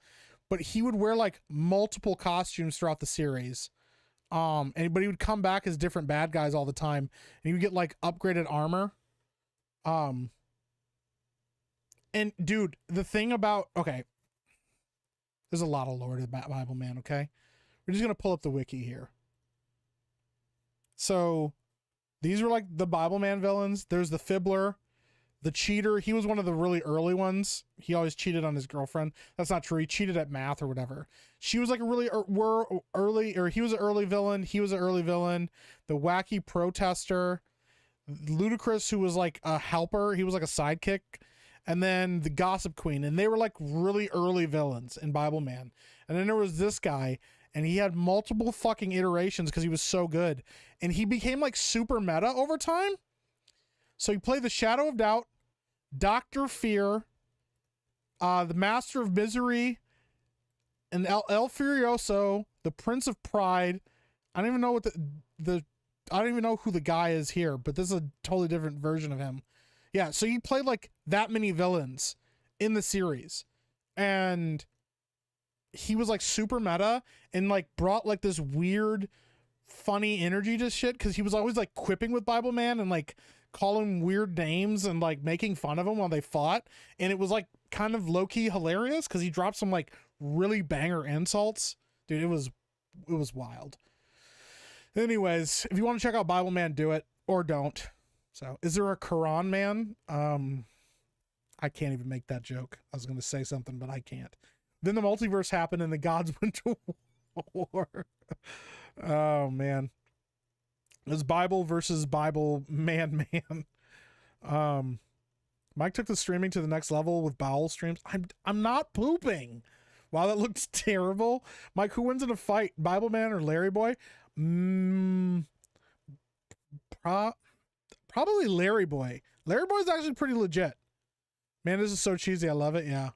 but he would wear like multiple costumes throughout the series. But he would come back as different bad guys all the time, and he would get like upgraded armor. And dude, the thing about, okay, there's a lot of lore to Bible Man. Okay, we're just gonna pull up the wiki here. So these were like the Bible Man villains. There's the Fibbler, the cheater. He was one of the really early ones. He always cheated on his girlfriend. That's not true. He cheated at math or whatever. She was like a really early, or he was an early villain. He was an early villain. The wacky protester, Ludacris, who was like a helper. He was like a sidekick. And then the Gossip Queen. And they were like really early villains in Bible Man. And then there was this guy, and he had multiple fucking iterations because he was so good. And he became like super meta over time. So he played the Shadow of Doubt, Dr. Fear, the Master of Misery, and El Furioso, the Prince of Pride. I don't even know what I don't even know who the guy is here, but this is a totally different version of him. Yeah, so he played like that many villains in the series. And he was like super meta and like brought like this weird funny energy to shit, because he was always like quipping with Bible Man and like calling weird names and like making fun of him while they fought. And it was like kind of low-key hilarious because he dropped some like really banger insults. Dude, it was wild. Anyways, if you want to check out Bible Man, do it or don't. So is there a Quran Man? I can't even make that joke. I was going to say something, but I can't. Then the multiverse happened and the gods went to war. Oh man. It's Bible versus Bible Man. Mike took the streaming to the next level with bowel streams. I'm not pooping. Wow, that looks terrible. Mike, who wins in a fight, Bible Man or Larry Boy? Probably Larry Boy. Larry Boy's actually pretty legit. Man, this is so cheesy. I love it. Yeah.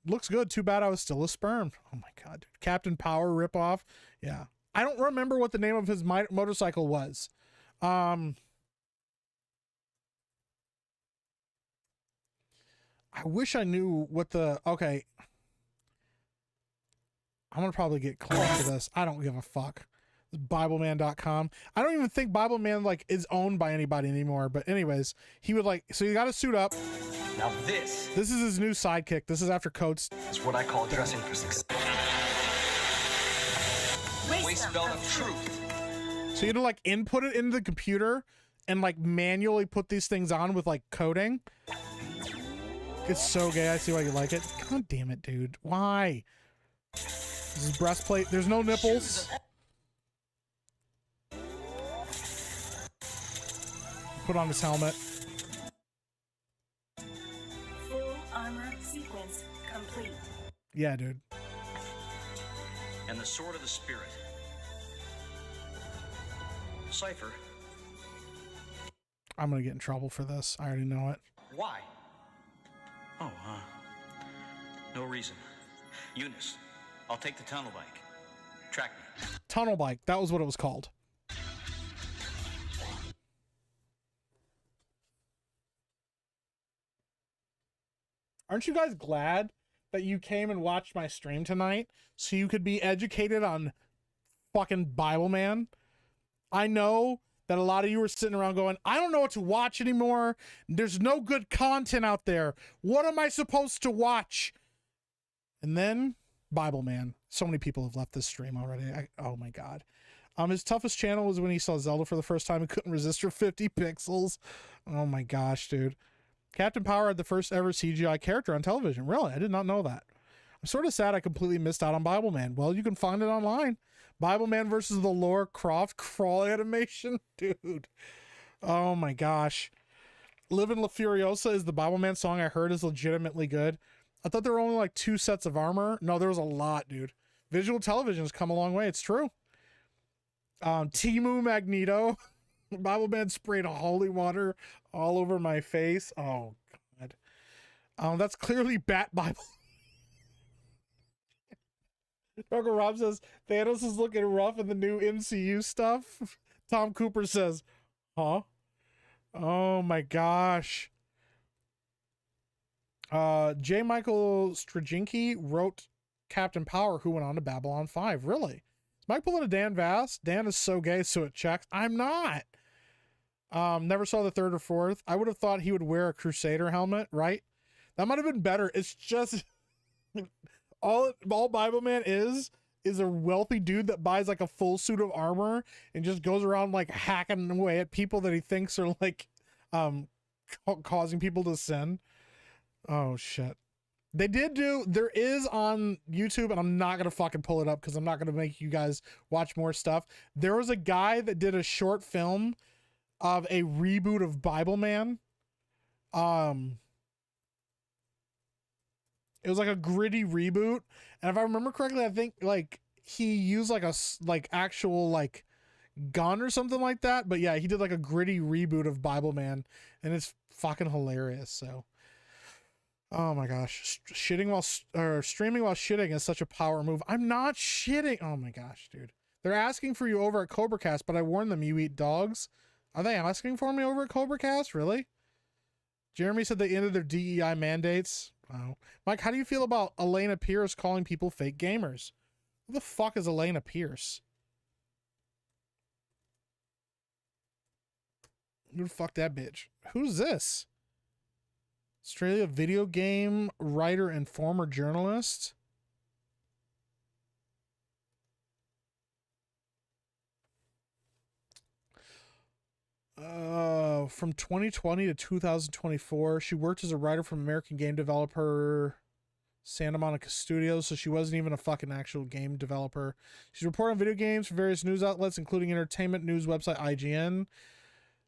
Looks good. Too bad I was still a sperm. Oh my god, dude. Captain Power ripoff. Yeah. I don't remember what the name of his motorcycle was. I wish I knew what the... Okay. I'm going to probably get claimed for this. I don't give a fuck. BibleMan.com. I don't even think Bible Man like is owned by anybody anymore. But anyways, he would like... So you got to suit up. Now this is his new sidekick. This is after Coates. It's what I call dressing for success. Waste belt of truth. So you had to like input it into the computer and like manually put these things on with like coding. It's so gay. I see why you like it. God damn it, dude. Why? This is breastplate. There's no nipples. put on his helmet. Full armor sequence complete. Yeah, dude. And the sword of the spirit. Cypher. I'm gonna get in trouble for this. I already know it. Why? Oh, no reason. Eunice, I'll take the tunnel bike. Track me. Tunnel bike. That was what it was called. Aren't you guys glad that you came and watched my stream tonight so you could be educated on fucking Bible Man? I know that a lot of you are sitting around going, I don't know what to watch anymore. There's no good content out there. What am I supposed to watch? And then Bible Man. So many people have left this stream already. Oh my God. His toughest channel was when he saw Zelda for the first time and couldn't resist her 50 pixels. Oh my gosh, dude. Captain Power had the first ever CGI character on television. Really? I did not know that. I'm sort of sad I completely missed out on Bible Man. Well, you can find it online. Bible Man versus the Laura Croft crawl animation. Dude. Oh my gosh. Livin' La Furiosa is the Bible Man song I heard is legitimately good. I thought there were only like 2 sets of armor. No, there was a lot, dude. Visual television has come a long way. It's true. Timu Magneto. Bible Man sprayed holy water all over my face. Oh God. That's clearly Bat Bible. Dr. Rob says Thanos is looking rough in the new MCU stuff. Tom Cooper says, huh? Oh my gosh. J. Michael Straczynski wrote Captain Power, who went on to Babylon 5. Really? Is Mike pulling a Dan Vass? Dan is so gay, so it checks. I'm not. Never saw the 3rd or 4th. I would have thought he would wear a Crusader helmet, right? That might have been better. It's just all Bible Man is a wealthy dude that buys like a full suit of armor and just goes around like hacking away at people that he thinks are like causing people to sin. Oh shit. There is on YouTube, and I'm not gonna fucking pull it up because I'm not gonna make you guys watch more stuff. There was a guy that did a short film of a reboot of Bible Man. It was like a gritty reboot, and if I remember correctly, I think like he used like a actual like gun or something like that. But yeah, he did like a gritty reboot of Bible Man, and it's fucking hilarious. So, oh my gosh, streaming while shitting is such a power move. I'm not shitting. Oh my gosh, dude. They're asking for you over at CobraCast, but I warned them you eat dogs. Are they asking for me over at CobraCast? Really? Jeremy said they ended their DEI mandates. Wow. Mike, how do you feel about Elena Pierce calling people fake gamers? Who the fuck is Elena Pierce? Who the fuck that bitch? Who's this? Australia video game writer and former journalist. From 2020 to 2024, she worked as a writer for American game developer Santa Monica Studios, so she wasn't even a fucking actual game developer. She's reported on video games for various news outlets, including entertainment news website IGN.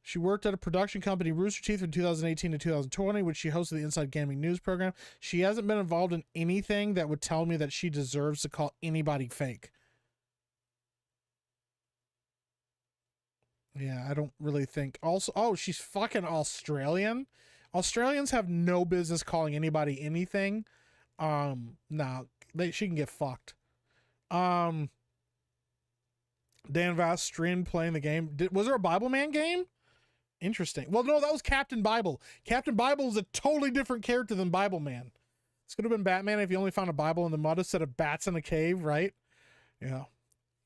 She worked at a production company, Rooster Teeth, from 2018 to 2020, which she hosted the Inside Gaming News program. She hasn't been involved in anything that would tell me that she deserves to call anybody fake. Yeah, I don't really think. Also, oh, she's fucking Australian. Australians have no business calling anybody anything. Nah, she can get fucked. Dan Vass streamed playing the game. Was there a Bible Man game? Interesting. Well, no, that was Captain Bible. Captain Bible is a totally different character than Bible Man. This could have been Batman if you only found a Bible in the mud instead of bats in a cave, right? Yeah.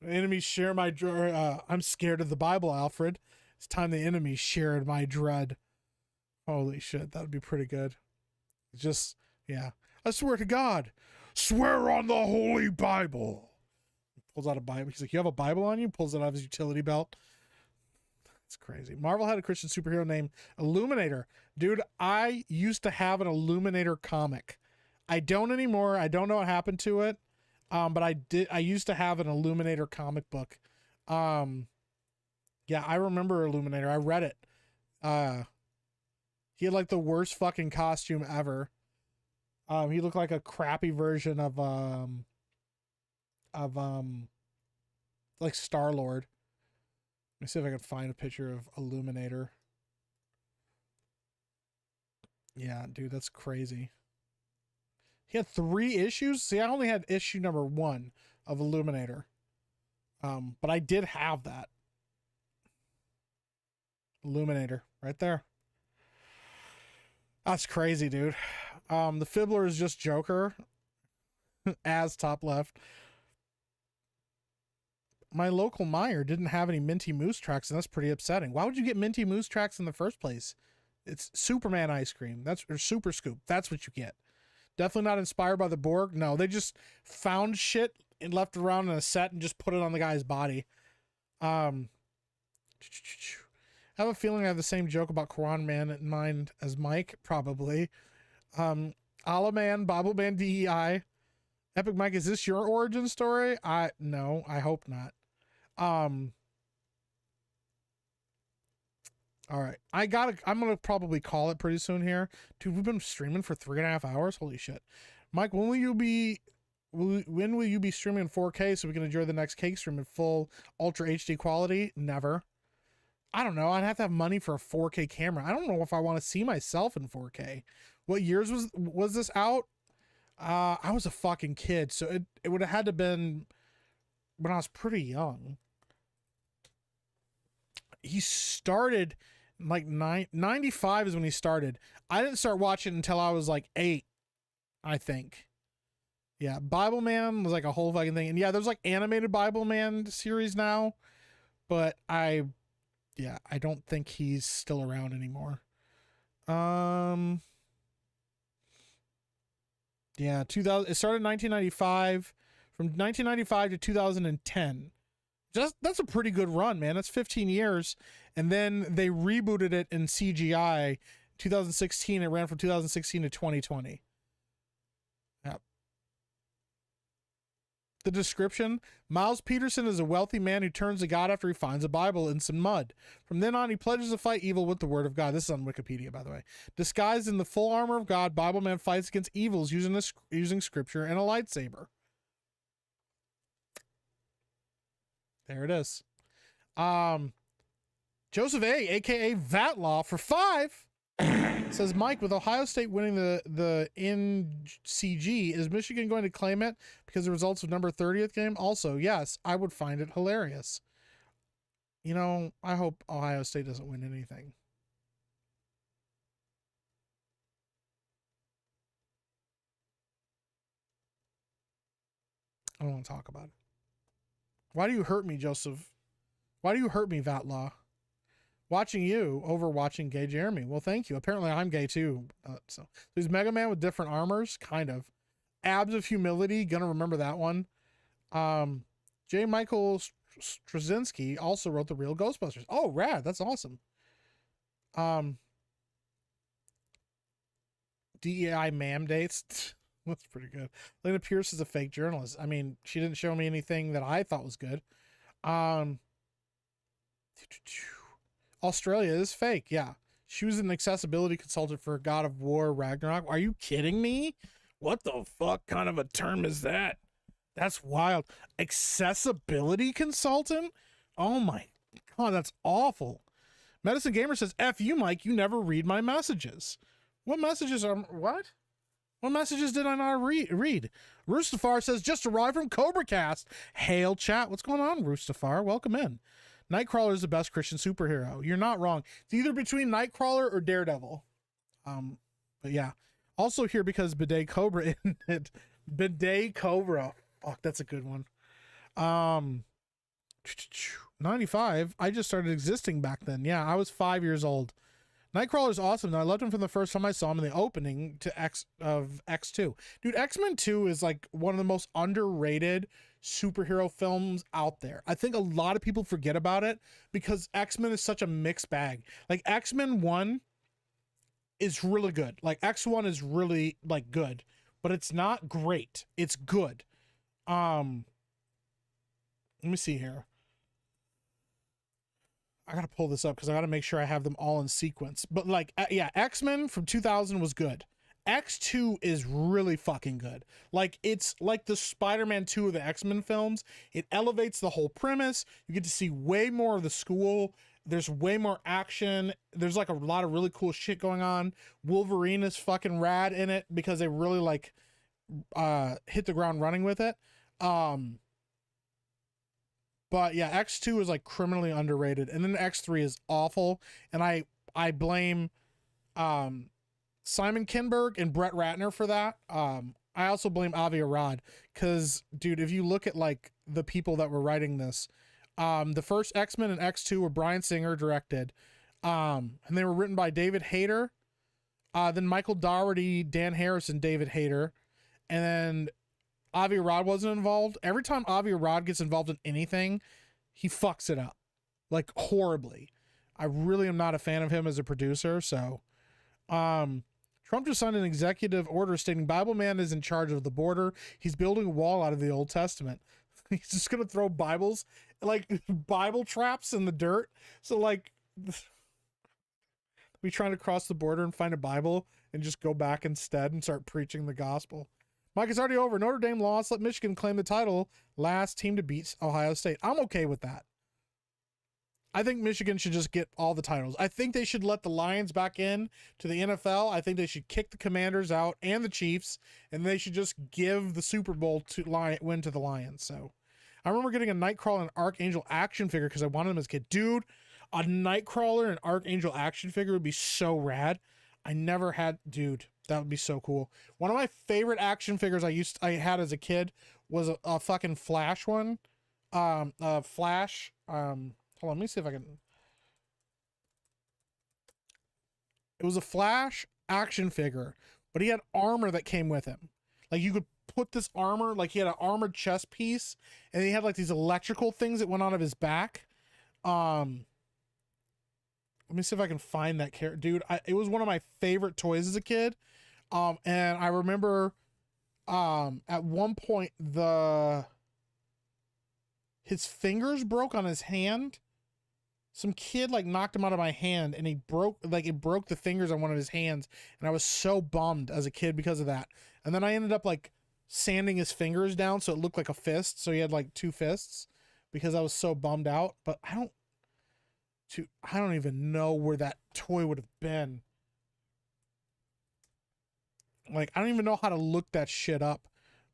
Enemies share my dread. I'm scared of the Bible, Alfred. It's time the enemies shared my dread. Holy shit, that would be pretty good. Just, yeah. I swear to God. Swear on the Holy Bible. He pulls out a Bible. He's like, you have a Bible on you? Pulls it out of his utility belt. It's crazy. Marvel had a Christian superhero named Illuminator. Dude, I used to have an Illuminator comic. I don't anymore. I don't know what happened to it. But I used to have an Illuminator comic book. Yeah, I remember Illuminator. I read it. He had like the worst fucking costume ever. He looked like a crappy version of like Star-Lord. Let me see if I can find a picture of Illuminator. Yeah, dude, that's crazy. He had 3 issues. See, I only had issue number 1 of Illuminator. But I did have that. Illuminator, right there. That's crazy, dude. The Fiddler is just Joker. As top left. My local Meijer didn't have any Minty Moose tracks, and that's pretty upsetting. Why would you get Minty Moose tracks in the first place? It's Superman ice cream. Or Super Scoop. That's what you get. Definitely not inspired by the Borg. No, they just found shit and left it around in a set and just put it on the guy's body. I have a feeling I have the same joke about Quran Man in mind as Mike, probably. Allah Man, Bible Man DEI. Epic Mike, is this your origin story? No, I hope not. All right. I'm gonna probably call it pretty soon here. Dude, we've been streaming for 3.5 hours. Holy shit. Mike, when will you be streaming in 4K so we can enjoy the next cake stream in full ultra HD quality? Never. I don't know. I'd have to have money for a 4K camera. I don't know if I want to see myself in 4K. What years was this out? I was a fucking kid, so it would have had to been when I was pretty young. He started like 95 is when he started. I didn't start watching until I was like 8, I think. Yeah, Bible Man was like a whole fucking thing. And yeah, there's like animated Bible Man series now, but I don't think he's still around anymore. Yeah, 2000. It started in 1995. From 1995 to 2010. That's a pretty good run, man. That's 15 years. And then they rebooted it in CGI. 2016. It ran from 2016 to 2020. Yep. The description: Miles Peterson is a wealthy man who turns to God after he finds a Bible in some mud. From then on, he pledges to fight evil with the word of God. This is on Wikipedia, by the way. Disguised in the full armor of God, Bible Man fights against evils using scripture and a lightsaber. There it is. Joseph A, aka Vatlaw, for 5 says, Mike, with Ohio State winning the NCG, is Michigan going to claim it because of the results of number 30th game? Also, yes, I would find it hilarious. You know, I hope Ohio State doesn't win anything. I don't want to talk about it. Why do you hurt me, Joseph? Why do you hurt me, Vatlaw? Watching you over watching gay Jeremy. Well, thank you. Apparently I'm gay too. So there's Mega Man with different armors, kind of. Abs of Humility, gonna remember that one. J. Michael Straczynski also wrote the real Ghostbusters. Oh, rad. That's awesome. DEI ma'am dates. That's pretty good. Lena Pierce is a fake journalist. I mean, she didn't show me anything that I thought was good. Australia is fake. Yeah. She was an accessibility consultant for God of War Ragnarok. Are you kidding me? What the fuck kind of a term is that? That's wild. Accessibility consultant? Oh my God, that's awful. Medicine Gamer says, F you, Mike, you never read my messages. What messages are, what? What messages did I not read? Roostafar says, just arrived from CobraCast. Hail chat. What's going on, Roostafar? Welcome in. Nightcrawler is the best Christian superhero. You're not wrong. It's either between Nightcrawler or Daredevil. But yeah. Also here because Bidet Cobra in it. Bidet Cobra. Fuck, that's a good one. 95. I just started existing back then. Yeah, I was 5 years old. Nightcrawler's awesome. I loved him from the first time I saw him in the opening to X2. Dude, X-Men 2 is like one of the most underrated superhero films out there. I think a lot of people forget about it because X-Men is such a mixed bag. Like X-Men 1 is really good. Like X1 is really like good, but it's not great. It's good. Let me see here. I gotta pull this up because I gotta make sure I have them all in sequence. But like, yeah, X-Men from 2000 was good. X2 is really fucking good. Like, it's like the Spider-Man 2 of the X-Men films. It elevates the whole premise. You get to see way more of the school. There's way more action. There's like a lot of really cool shit going on. Wolverine is fucking rad in it because they really like hit the ground running with it. But yeah, X2 is like criminally underrated, and then X3 is awful. And I blame Simon Kinberg and Brett Ratner for that. I also blame Avi Arad because, dude, if you look at like the people that were writing this, the first X-Men and X2 were Bryan Singer directed, and they were written by David Hayter, then Michael Dougherty, Dan Harrison, David Hayter, and then Avi Arad wasn't involved. Every time Avi Arad gets involved in anything, he fucks it up, like horribly. I really am not a fan of him as a producer. So, Trump just signed an executive order stating Bible Man is in charge of the border. He's building a wall out of the Old Testament. He's just gonna throw Bibles, like Bible traps in the dirt. So like, we trying to cross the border and find a Bible and just go back instead and start preaching the gospel. Mike, it's already over. Notre Dame lost. Let Michigan claim the title. Last team to beat Ohio State. I'm okay with that. I think Michigan should just get all the titles. I think they should let the Lions back in to the NFL. I think they should kick the Commanders out and the Chiefs, and they should just give the Super Bowl win to the Lions. So I remember getting a Nightcrawler and Archangel action figure because I wanted them as a kid. Dude, a Nightcrawler and Archangel action figure would be so rad. I never had, dude, that would be so cool. One of my favorite action figures I had as a kid was a fucking Flash one. Flash. Hold on, let me see if I can. It was a Flash action figure, but he had armor that came with him. Like you could put this armor, like he had an armored chest piece, and he had like these electrical things that went on of his back. Let me see if I can find that character. Dude, it was one of my favorite toys as a kid. And I remember at one point his fingers broke on his hand. Some kid like knocked him out of my hand and it broke the fingers on one of his hands. And I was so bummed as a kid because of that. And then I ended up like sanding his fingers down so it looked like a fist. So he had like two fists because I was so bummed out. But I don't even know where that toy would have been. Like, I don't even know how to look that shit up.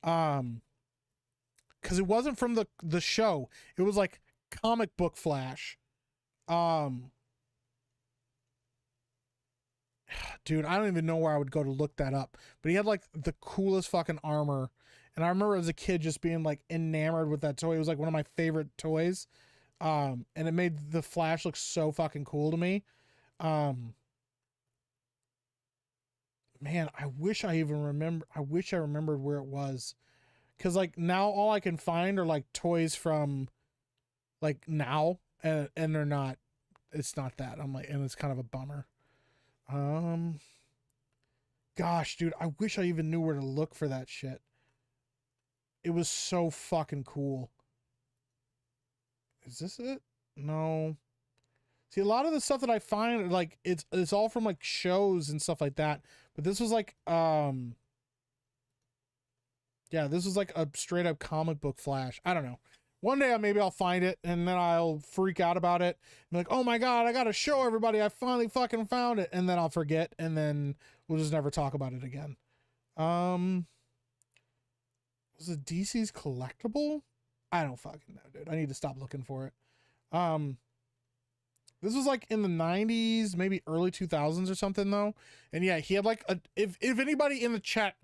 Because it wasn't from the show. It was like comic book Flash. Dude, I don't even know where I would go to look that up. But he had like the coolest fucking armor. And I remember as a kid just being like enamored with that toy. It was like one of my favorite toys. And it made the Flash look so fucking cool to me. Man, I wish I remembered where it was. Cause like now all I can find are like toys from like now and they're not, it's not that. I'm like, and it's kind of a bummer. Gosh, dude, I wish I even knew where to look for that shit. It was so fucking cool. Is this it? No. See, a lot of the stuff that I find, like, it's all from, like, shows and stuff like that. But this was, like, yeah, this was, like, a straight-up comic book Flash. I don't know. One day, maybe I'll find it, and then I'll freak out about it. Be like, oh, my God, I gotta show everybody I finally fucking found it. And then I'll forget, and then we'll just never talk about it again. Was it DC's collectible? I don't fucking know, dude. I need to stop looking for it. This was like in the 90s, maybe early 2000s or something though. And yeah, he had like if anybody in the chat,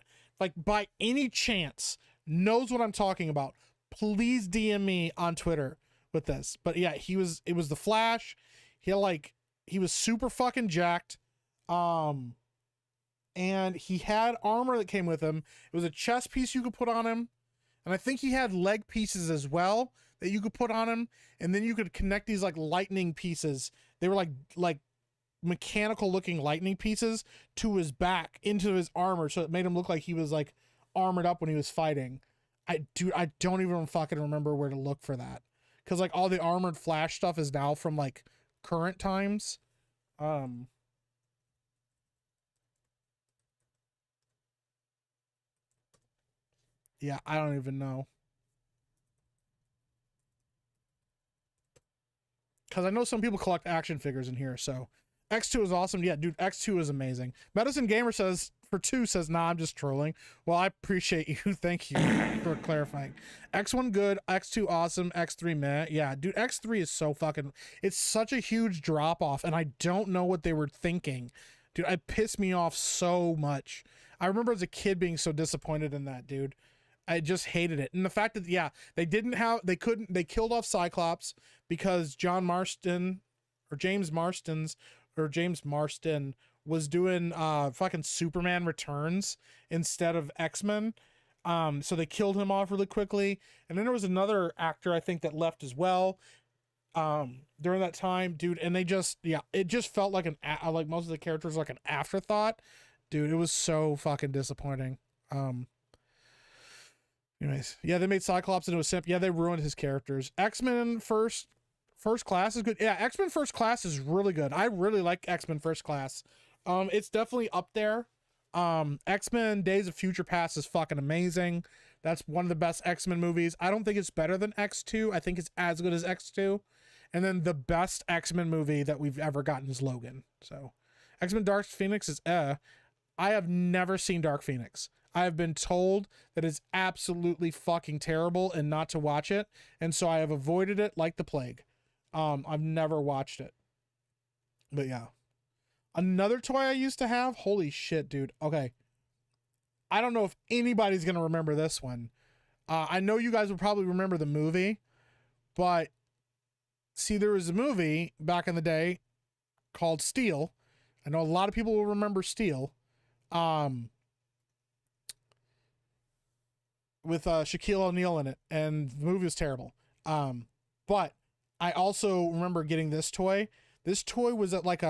like by any chance knows what I'm talking about, please DM me on Twitter with this. But yeah, it was the Flash. He was super fucking jacked. And he had armor that came with him. It was a chest piece you could put on him. And I think he had leg pieces as well that you could put on him. And then you could connect these like lightning pieces. They were like mechanical looking lightning pieces to his back into his armor. So it made him look like he was like armored up when he was fighting. I don't even fucking remember where to look for that. Cause like all the armored Flash stuff is now from like current times. Yeah, I don't even know. Because I know some people collect action figures in here, so X2 is awesome. Yeah, dude, X2 is amazing. Medicine Gamer says, for 2 says, nah, I'm just trolling. Well, I appreciate you. Thank you for clarifying. X1 good, X2 awesome, X3 meh. Yeah, dude, X3 is so fucking, it's such a huge drop off, and I don't know what they were thinking. Dude, it pissed me off so much. I remember as a kid being so disappointed in that, dude. I just hated it. And the fact that, yeah, they killed off Cyclops because James Marston was doing fucking Superman Returns instead of X-Men. So they killed him off really quickly. And then there was another actor, I think, that left as well during that time, dude. And they just, yeah, it just felt like like most of the characters like an afterthought. Dude, it was so fucking disappointing. Anyways, yeah, they made Cyclops into a simp. Yeah, they ruined his characters. X-Men First Class is good. Yeah, X-Men First Class is really good. I really like X-Men First Class. It's definitely up there. X-Men Days of Future Past is fucking amazing. That's one of the best X-Men movies. I don't think it's better than X2. I think it's as good as X2. And then the best X-Men movie that we've ever gotten is Logan. So X-Men Dark Phoenix is I have never seen Dark Phoenix. I have been told that it's absolutely fucking terrible and not to watch it. And so I have avoided it like the plague. I've never watched it. But yeah. Another toy I used to have. Holy shit, dude. Okay. I don't know if anybody's going to remember this one. I know you guys will probably remember the movie. But see, there was a movie back in the day called Steel. I know a lot of people will remember Steel. With Shaquille O'Neal in it, and the movie was terrible. But I also remember getting this toy. This toy was at they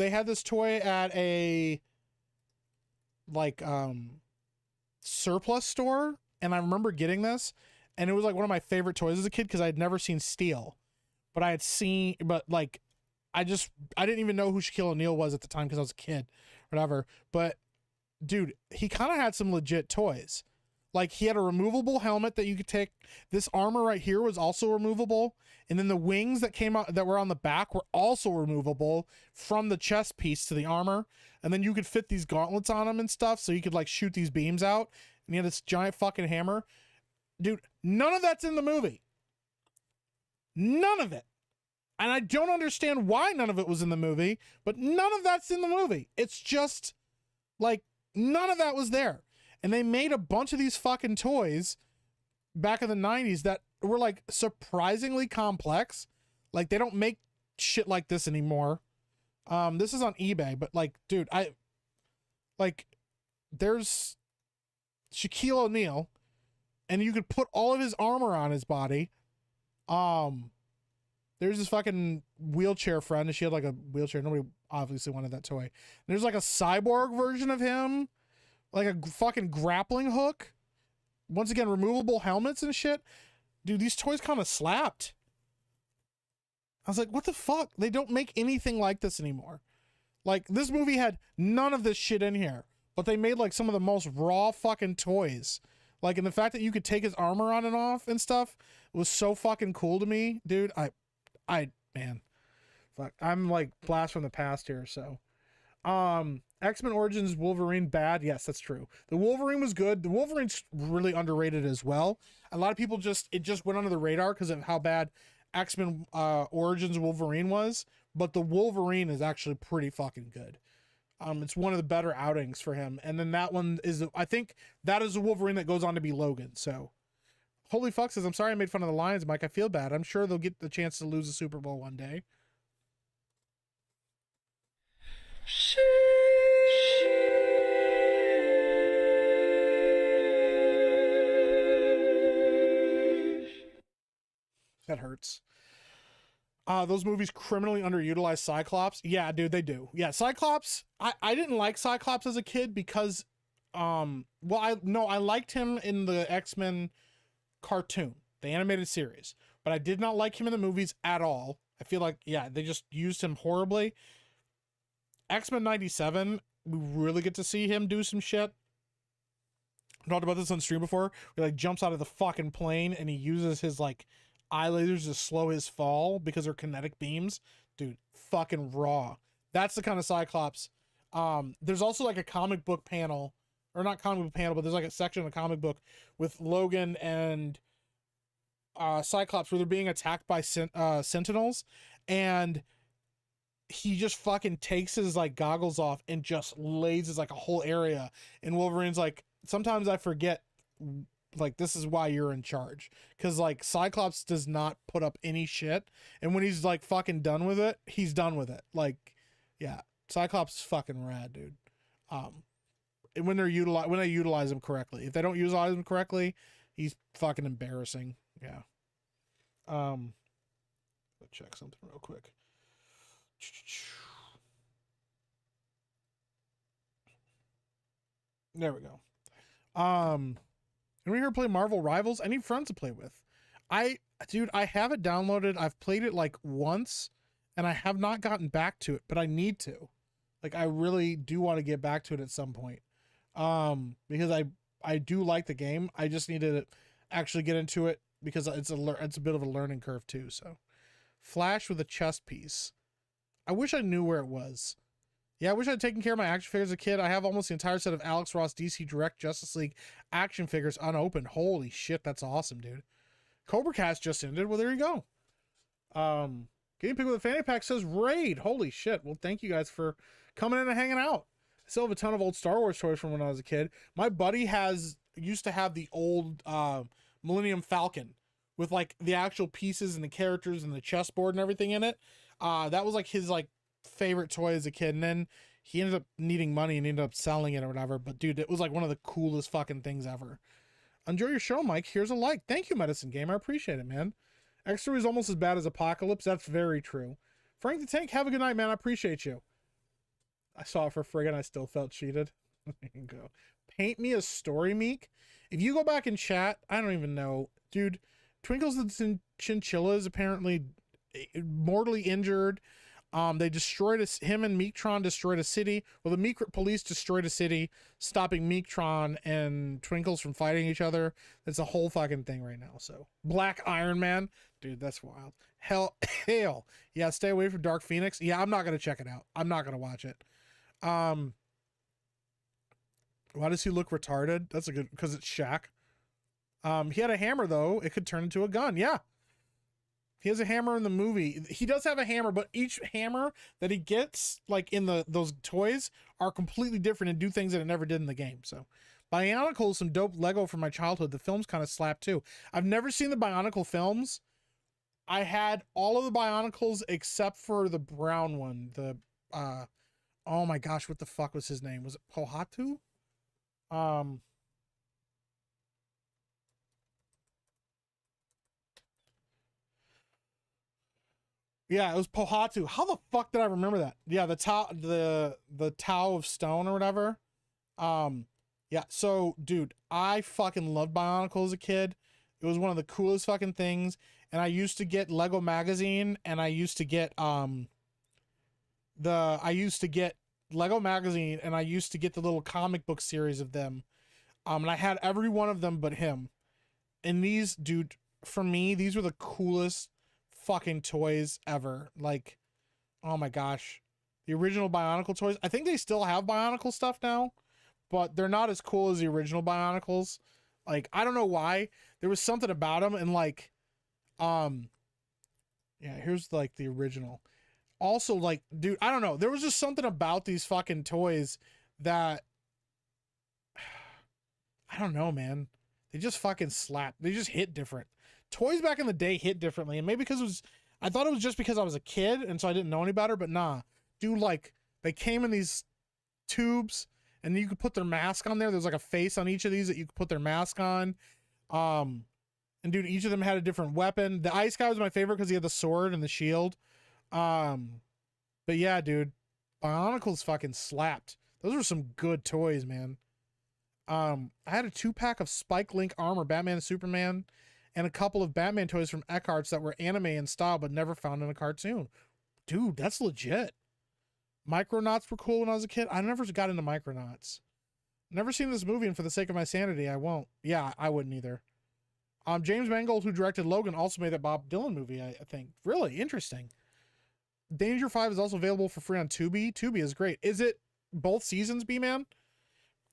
had this toy at a surplus store, and I remember getting this, and it was like one of my favorite toys as a kid because I had never seen Steel. But I didn't even know who Shaquille O'Neal was at the time because I was a kid, whatever. But dude, he kind of had some legit toys. Like, he had a removable helmet that you could take. This armor right here was also removable. And then the wings that came out that were on the back were also removable from the chest piece to the armor. And then you could fit these gauntlets on him and stuff. So you could like shoot these beams out. And he had this giant fucking hammer. Dude, none of that's in the movie. None of it. And I don't understand why none of it was in the movie, but none of that's in the movie. It's just like, none of that was there. And they made a bunch of these fucking toys back in the 90s that were like surprisingly complex. Like, they don't make shit like this anymore. This is on eBay, but like, dude, there's Shaquille O'Neal, and you could put all of his armor on his body. There's this fucking wheelchair friend, and she had like a wheelchair. Nobody obviously wanted that toy. There's like a cyborg version of him, like a fucking grappling hook. Once again, removable helmets and shit. Dude, these toys kind of slapped. I was like, what the fuck? They don't make anything like this anymore. Like, this movie had none of this shit in here, but they made like some of the most raw fucking toys. Like, and the fact that you could take his armor on and off and stuff was so fucking cool to me, dude. Man, fuck, I'm like blast from the past here. So, X-Men Origins Wolverine bad. Yes, that's true. The Wolverine was good. The Wolverine's really underrated as well. A lot of people it just went under the radar because of how bad X-Men Origins Wolverine was. But the Wolverine is actually pretty fucking good. It's one of the better outings for him. And then that one is, I think that is the Wolverine that goes on to be Logan. So, Holy Fuck says, I'm sorry I made fun of the Lions, Mike. I feel bad. I'm sure they'll get the chance to lose the Super Bowl one day. That hurts. Those movies criminally underutilized Cyclops. Yeah, dude, they do. Yeah, Cyclops. I didn't like Cyclops as a kid because, I liked him in the X-Men cartoon, the animated series, but I did not like him in the movies at all. I feel like, yeah, they just used him horribly. X-Men 97, we really get to see him do some shit. I talked about this on stream before. He like jumps out of the fucking plane and he uses his like eye lasers to slow his fall because they're kinetic beams. Dude, fucking raw. That's the kind of Cyclops. There's also like a comic book panel, or not comic book panel, but there's like a section of a comic book with Logan and Cyclops where they're being attacked by Sentinels, and he just fucking takes his like goggles off and just lasers like a whole area. And Wolverine's like, sometimes I forget, like, this is why you're in charge. Because, like, Cyclops does not put up any shit. And when he's, like, fucking done with it, he's done with it. Like, yeah, Cyclops is fucking rad, dude. And when they utilize him correctly. If they don't utilize him correctly, he's fucking embarrassing. Yeah. Let's check something real quick. There we go. Anyone here play Marvel Rivals? I need friends to play with. Dude, I have it downloaded. I've played it like once and I have not gotten back to it, but I need to. Like, I really do want to get back to it at some point. Because I do like the game. I just need to actually get into it because it's a bit of a learning curve too. So, Flash with a chest piece. I wish I knew where it was. Yeah, I wish I'd taken care of my action figures as a kid. I have almost the entire set of Alex Ross DC Direct Justice League action figures unopened. Holy shit, that's awesome, dude. Cobra Cast just ended. Well, there you go. Getting Pig with a Fanny Pack says Raid. Holy shit. Well, thank you guys for coming in and hanging out. I still have a ton of old Star Wars toys from when I was a kid. My buddy used to have the old Millennium Falcon with like the actual pieces and the characters and the chessboard and everything in it. That was like his like favorite toy as a kid, and then he ended up needing money and ended up selling it or whatever. But dude, it was like one of the coolest fucking things ever. Enjoy your show, Mike. Here's a like. Thank you, Medicine Game. I appreciate it, man. Extra is almost as bad as Apocalypse. That's very true. Frank the Tank, have a good night, man. I appreciate you. I saw it for friggin'. I still felt cheated. There you go. Paint me a story, Meek. If you go back and chat, I don't even know, dude. Twinkles the Chinchilla is apparently mortally injured. They destroyed him and Meektron destroyed a city. Well, the Meek police destroyed a city, stopping Meektron and Twinkles from fighting each other. That's a whole fucking thing right now. So Black Iron Man, dude, that's wild. Hail. Yeah, stay away from Dark Phoenix. Yeah, I'm not gonna check it out. I'm not gonna watch it. Why does he look retarded? That's a good, because it's Shaq. He had a hammer though. It could turn into a gun. Yeah. He has a hammer in the movie. He does have a hammer, but each hammer that he gets, like in those toys, are completely different and do things that it never did in the game. So, Bionicle is some dope Lego from my childhood. The films kind of slap too. I've never seen the Bionicle films. I had all of the Bionicles except for the brown one. The oh my gosh, what the fuck was his name? Was it Pohatu? Yeah, it was Pohatu. How the fuck did I remember that? Yeah, the Tau of Stone or whatever. Yeah, so dude, I fucking loved Bionicle as a kid. It was one of the coolest fucking things. And I used to get Lego Magazine, and I used to get Lego Magazine, and I used to get the little comic book series of them. And I had every one of them but him. And these, dude, for me, these were the coolest fucking toys ever. Like, oh my gosh, the original Bionicle toys. I think they still have Bionicle stuff now, but they're not as cool as the original Bionicles. Like, I don't know why. There was something about them, and like, yeah, here's like the original. Also, like, dude, I don't know. There was just something about these fucking toys that I don't know, man. They just fucking slap. They just hit different. Toys back in the day hit differently, and maybe because I thought it was just because I was a kid and so I didn't know any better, but nah, dude, like, they came in these tubes and you could put their mask on there. There's like a face on each of these that you could put their mask on. And dude, each of them had a different weapon. The ice guy was my favorite because he had the sword and the shield. But yeah, dude, Bionicles fucking slapped. Those were some good toys, man. I had a 2-pack of Spike Link armor, Batman and Superman, and a couple of Batman toys from Eckhart's that were anime in style but never found in a cartoon. Dude, that's legit. Micronauts were cool when I was a kid. I never got into Micronauts. Never seen this movie, and for the sake of my sanity, I won't. Yeah, I wouldn't either. James Mangold, who directed Logan, also made that Bob Dylan movie, I think. Really interesting. Danger 5 is also available for free on Tubi. Tubi is great. Is it both seasons, B-Man?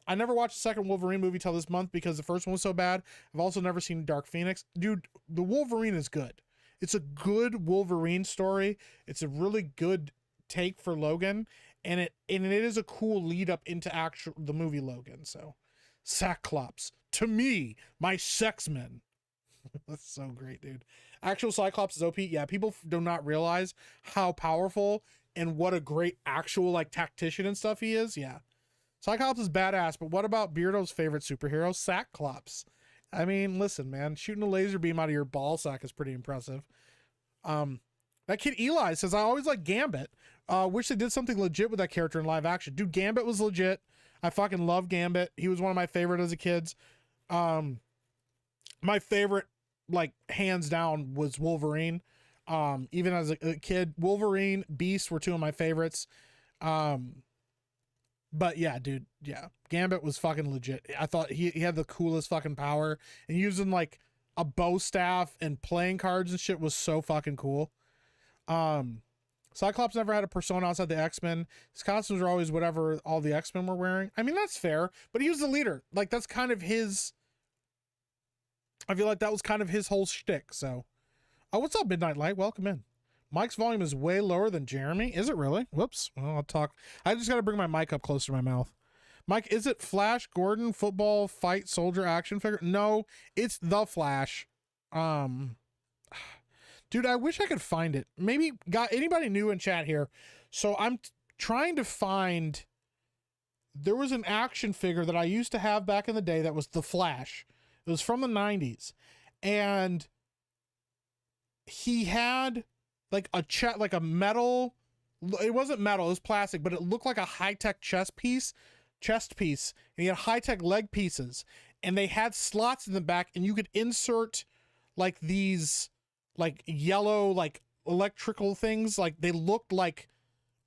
I never watched the second Wolverine movie till this month because the first one was so bad. I've also never seen Dark Phoenix. Dude, the Wolverine is good. It's a good Wolverine story. It's a really good take for Logan, and it is a cool lead up into the movie Logan. So, Cyclops, to me, my sexman. That's so great, dude. Actual Cyclops is OP. Yeah, people do not realize how powerful and what a great actual like tactician and stuff he is. Yeah, Cyclops is badass. But what about Beardo's favorite superhero, Cyclops? I mean, listen, man, shooting a laser beam out of your ball sack is pretty impressive. That kid Eli says, I always like Gambit. Wish they did something legit with that character in live action. Dude, Gambit was legit. I fucking love Gambit. He was one of my favorite as a kid. My favorite, like, hands down, was Wolverine. Even as a kid, Wolverine, Beast were two of my favorites. But yeah, dude, yeah. Gambit was fucking legit. I thought he had the coolest fucking power. And using, like, a bow staff and playing cards and shit was so fucking cool. Cyclops never had a persona outside the X-Men. His costumes were always whatever all the X-Men were wearing. I mean, that's fair, but he was the leader. Like, that's kind of his... I feel like that was kind of his whole shtick, so... Oh, what's up, Midnight Light? Welcome in. Mike's volume is way lower than Jeremy. Is it really? Whoops. Well, I'll talk. I just got to bring my mic up closer to my mouth. Mike, is it Flash Gordon football fight soldier action figure? No, it's the Flash. Dude, I wish I could find it. Maybe got anybody new in chat here. So I'm trying to find. There was an action figure that I used to have back in the day that was the Flash. It was from the 90s, and he had like a metal. It wasn't metal. It was plastic, but it looked like a high-tech chest piece. And he had high-tech leg pieces, and they had slots in the back, and you could insert like these like yellow like electrical things. Like they looked like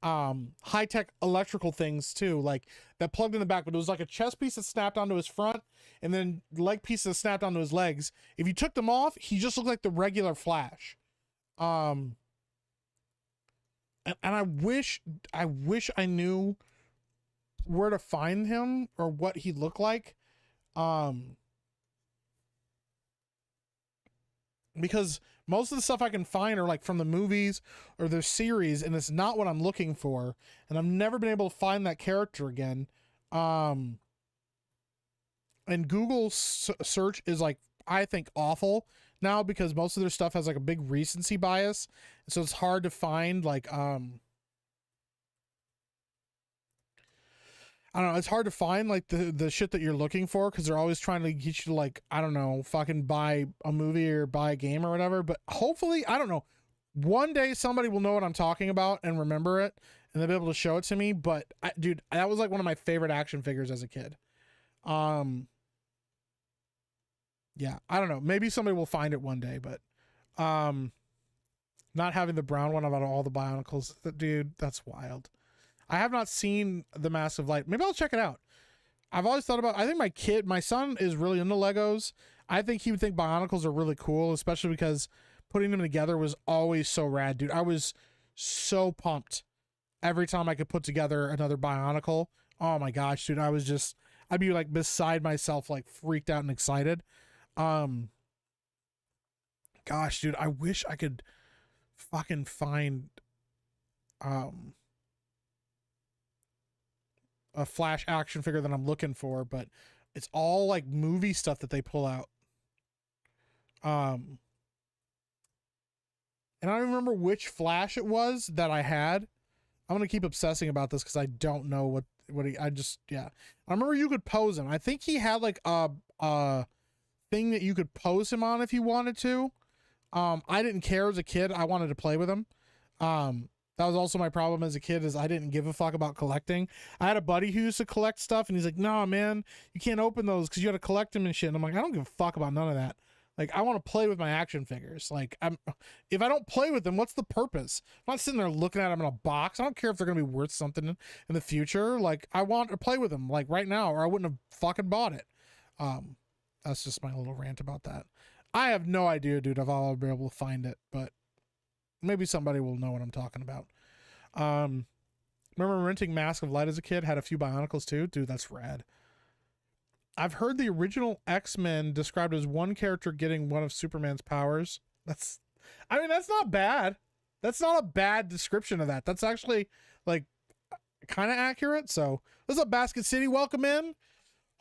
high-tech electrical things too, like that plugged in the back, but it was like a chest piece that snapped onto his front, and then leg pieces that snapped onto his legs. If you took them off, he just looked like the regular Flash. And I wish I knew where to find him or what he looked like. Because most of the stuff I can find are like from the movies or their series, and it's not what I'm looking for. And I've never been able to find that character again. And Google search is like, I think, awful now because most of their stuff has like a big recency bias. So it's hard to find like, I don't know. It's hard to find like the shit that you're looking for because they're always trying to get you to like, I don't know, fucking buy a movie or buy a game or whatever. But hopefully, I don't know, one day somebody will know what I'm talking about and remember it and they'll be able to show it to me. But dude, that was like one of my favorite action figures as a kid. Yeah, I don't know. Maybe somebody will find it one day, but not having the brown one about all the Bionicles, dude, that's wild. I have not seen The Massive Light. Maybe I'll check it out. I've always thought about, I think my son is really into Legos. I think he would think Bionicles are really cool, especially because putting them together was always so rad, dude. I was so pumped every time I could put together another Bionicle. Oh my gosh, dude. I'd be like beside myself, like freaked out and excited. Gosh, dude, I wish I could fucking find, a Flash action figure that I'm looking for, but it's all like movie stuff that they pull out. And I don't remember which Flash it was that I had. I'm going to keep obsessing about this because I don't know yeah. I remember you could pose him. I think he had like a thing that you could pose him on if you wanted to. I didn't care as a kid. I wanted to play with him. That was also my problem as a kid, is I didn't give a fuck about collecting. I had a buddy who used to collect stuff, and he's like, "Nah, man, you can't open those because you got to collect them and shit." And I'm like, I don't give a fuck about none of that. Like, I want to play with my action figures. Like, if I don't play with them, what's the purpose? I'm not sitting there looking at them in a box. I don't care if they're going to be worth something in the future. Like, I want to play with them, like, right now, or I wouldn't have fucking bought it. That's just my little rant about that. I have no idea, dude, if I'll be able to find it, but maybe somebody will know what I'm talking about. Remember renting Mask of Light as a kid? Had a few Bionicles, too? Dude, that's rad. I've heard the original X-Men described as one character getting one of Superman's powers. That's not bad. That's not a bad description of that. That's actually, like, kind of accurate. So, what's up, Basket City? Welcome in.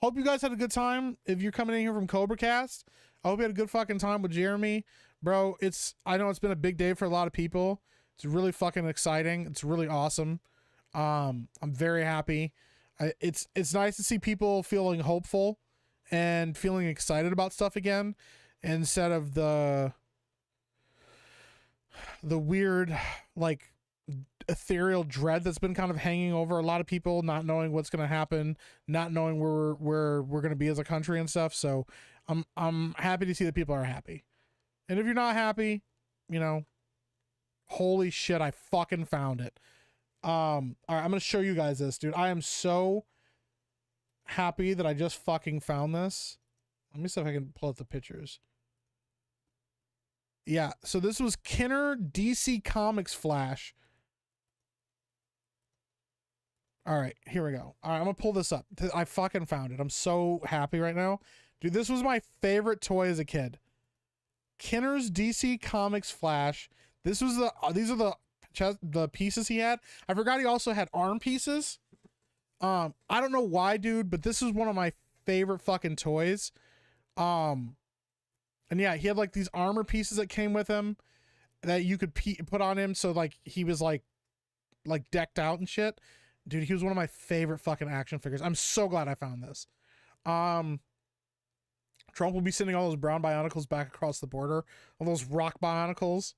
Hope you guys had a good time. If you're coming in here from Cobra Cast, I hope you had a good fucking time with Jeremy. Bro, I know it's been a big day for a lot of people. It's really fucking exciting. It's really awesome. I'm very happy. It's nice to see people feeling hopeful and feeling excited about stuff again, instead of the weird, like, ethereal dread that's been kind of hanging over a lot of people, not knowing what's going to happen, not knowing where we're going to be as a country and stuff. So I'm happy to see that people are happy. And if you're not happy, you know, holy shit, I fucking found it. All right, I'm going to show you guys this, dude. I am so happy that I just fucking found this. Let me see if I can pull up the pictures. Yeah, so this was Kenner DC Comics Flash. All right, here we go. All right, I'm going to pull this up. I fucking found it. I'm so happy right now. Dude, this was my favorite toy as a kid. Kenner's DC Comics Flash. These are the pieces he had. I forgot he also had arm pieces. I don't know why, dude, but this is one of my favorite fucking toys. And yeah, he had like these armor pieces that came with him that you could put on him, so like he was like decked out and shit. Dude, he was one of my favorite fucking action figures. I'm so glad I found this. Trump will be sending all those brown Bionicles back across the border. All those rock Bionicles.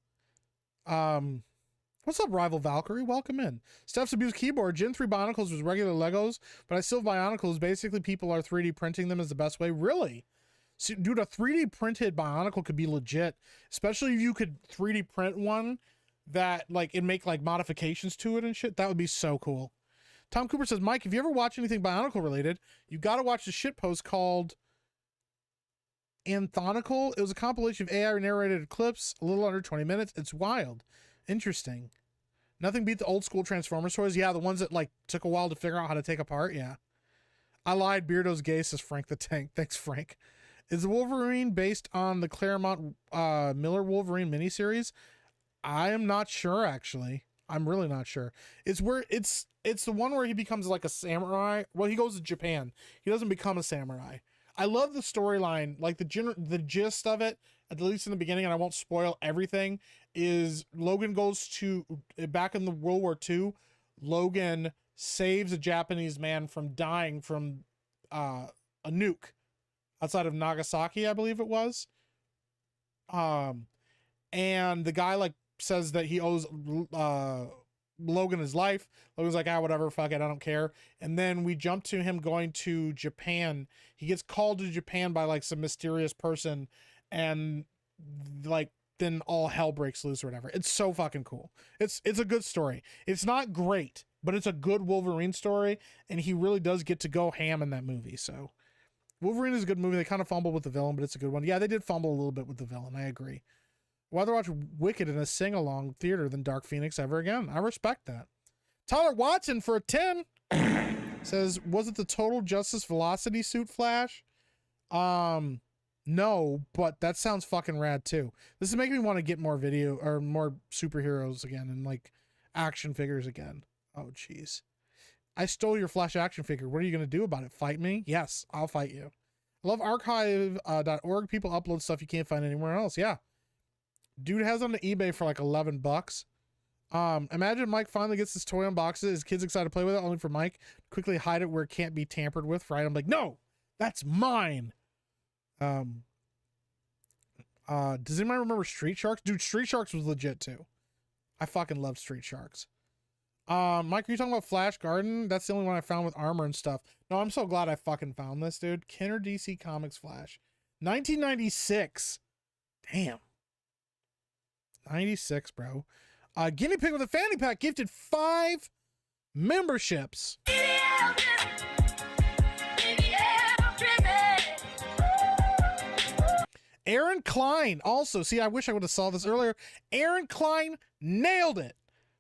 What's up, Rival Valkyrie? Welcome in. Steph's Abused Keyboard. Gen 3 Bionicles was regular Legos, but I still have Bionicles. Basically, people are 3D printing them is the best way. Really? So, dude, a 3D printed Bionicle could be legit, especially if you could 3D print one that, like, and make, like, modifications to it and shit. That would be so cool. Tom Cooper says, Mike, if you ever watch anything Bionicle related, you got to watch the shitpost called Anthonical. It was a compilation of AI narrated clips, a little under 20 minutes. It's wild. Interesting. Nothing beat the old school Transformers toys. Yeah, the ones that, like, took a while to figure out how to take apart. Yeah. I lied. Beardo's gay, says Frank the Tank. Thanks, Frank. Is the Wolverine based on the Claremont Miller Wolverine miniseries? I am not sure, actually. I'm really not sure. It's the one where he becomes like a samurai. Well, he goes to Japan. He doesn't become a samurai. I love the storyline, like the gist of it, at least in the beginning, and I won't spoil everything, is Logan goes to, back in the World War II, Logan saves a Japanese man from dying from a nuke outside of Nagasaki, I believe it was. And the guy, like, says that he owes Logan his life. Logan's like, whatever, fuck it, I don't care. And then we jump to him going to Japan. He gets called to Japan by, like, some mysterious person, and, like, then all hell breaks loose or whatever. It's so fucking cool. It's a good story. It's not great, but it's a good Wolverine story, and he really does get to go ham in that movie. So Wolverine is a good movie. They kind of fumbled with the villain, but it's a good one. Yeah, they did fumble a little bit with the villain. I agree. I'd rather watch Wicked in a sing-along theater than Dark Phoenix ever again. I respect that. Tyler Watson for a 10 says, was it the Total Justice Velocity suit Flash? No, but that sounds fucking rad too. This is making me want to get more video or more superheroes again and, like, action figures again. Oh, jeez. I stole your Flash action figure. What are you going to do about it? Fight me? Yes, I'll fight you. I love archive.org. People upload stuff you can't find anywhere else. Yeah. Dude has on the eBay for like $11. Imagine Mike finally gets this toy unboxed. His kid's excited to play with it, only for Mike quickly hide it where it can't be tampered with, right? I'm like, no, that's mine. Does anybody remember Street Sharks? Dude, Street Sharks was legit too. I fucking loved Street Sharks. Mike, are you talking about Flash Garden? That's the only one I found with armor and stuff. No, I'm so glad I fucking found this, dude. Kenner DC Comics Flash. 1996. Damn. 96, bro. Guinea Pig with a fanny pack gifted 5 memberships. Aaron Klein also. See, I wish I would have saw this earlier. Aaron Klein nailed it.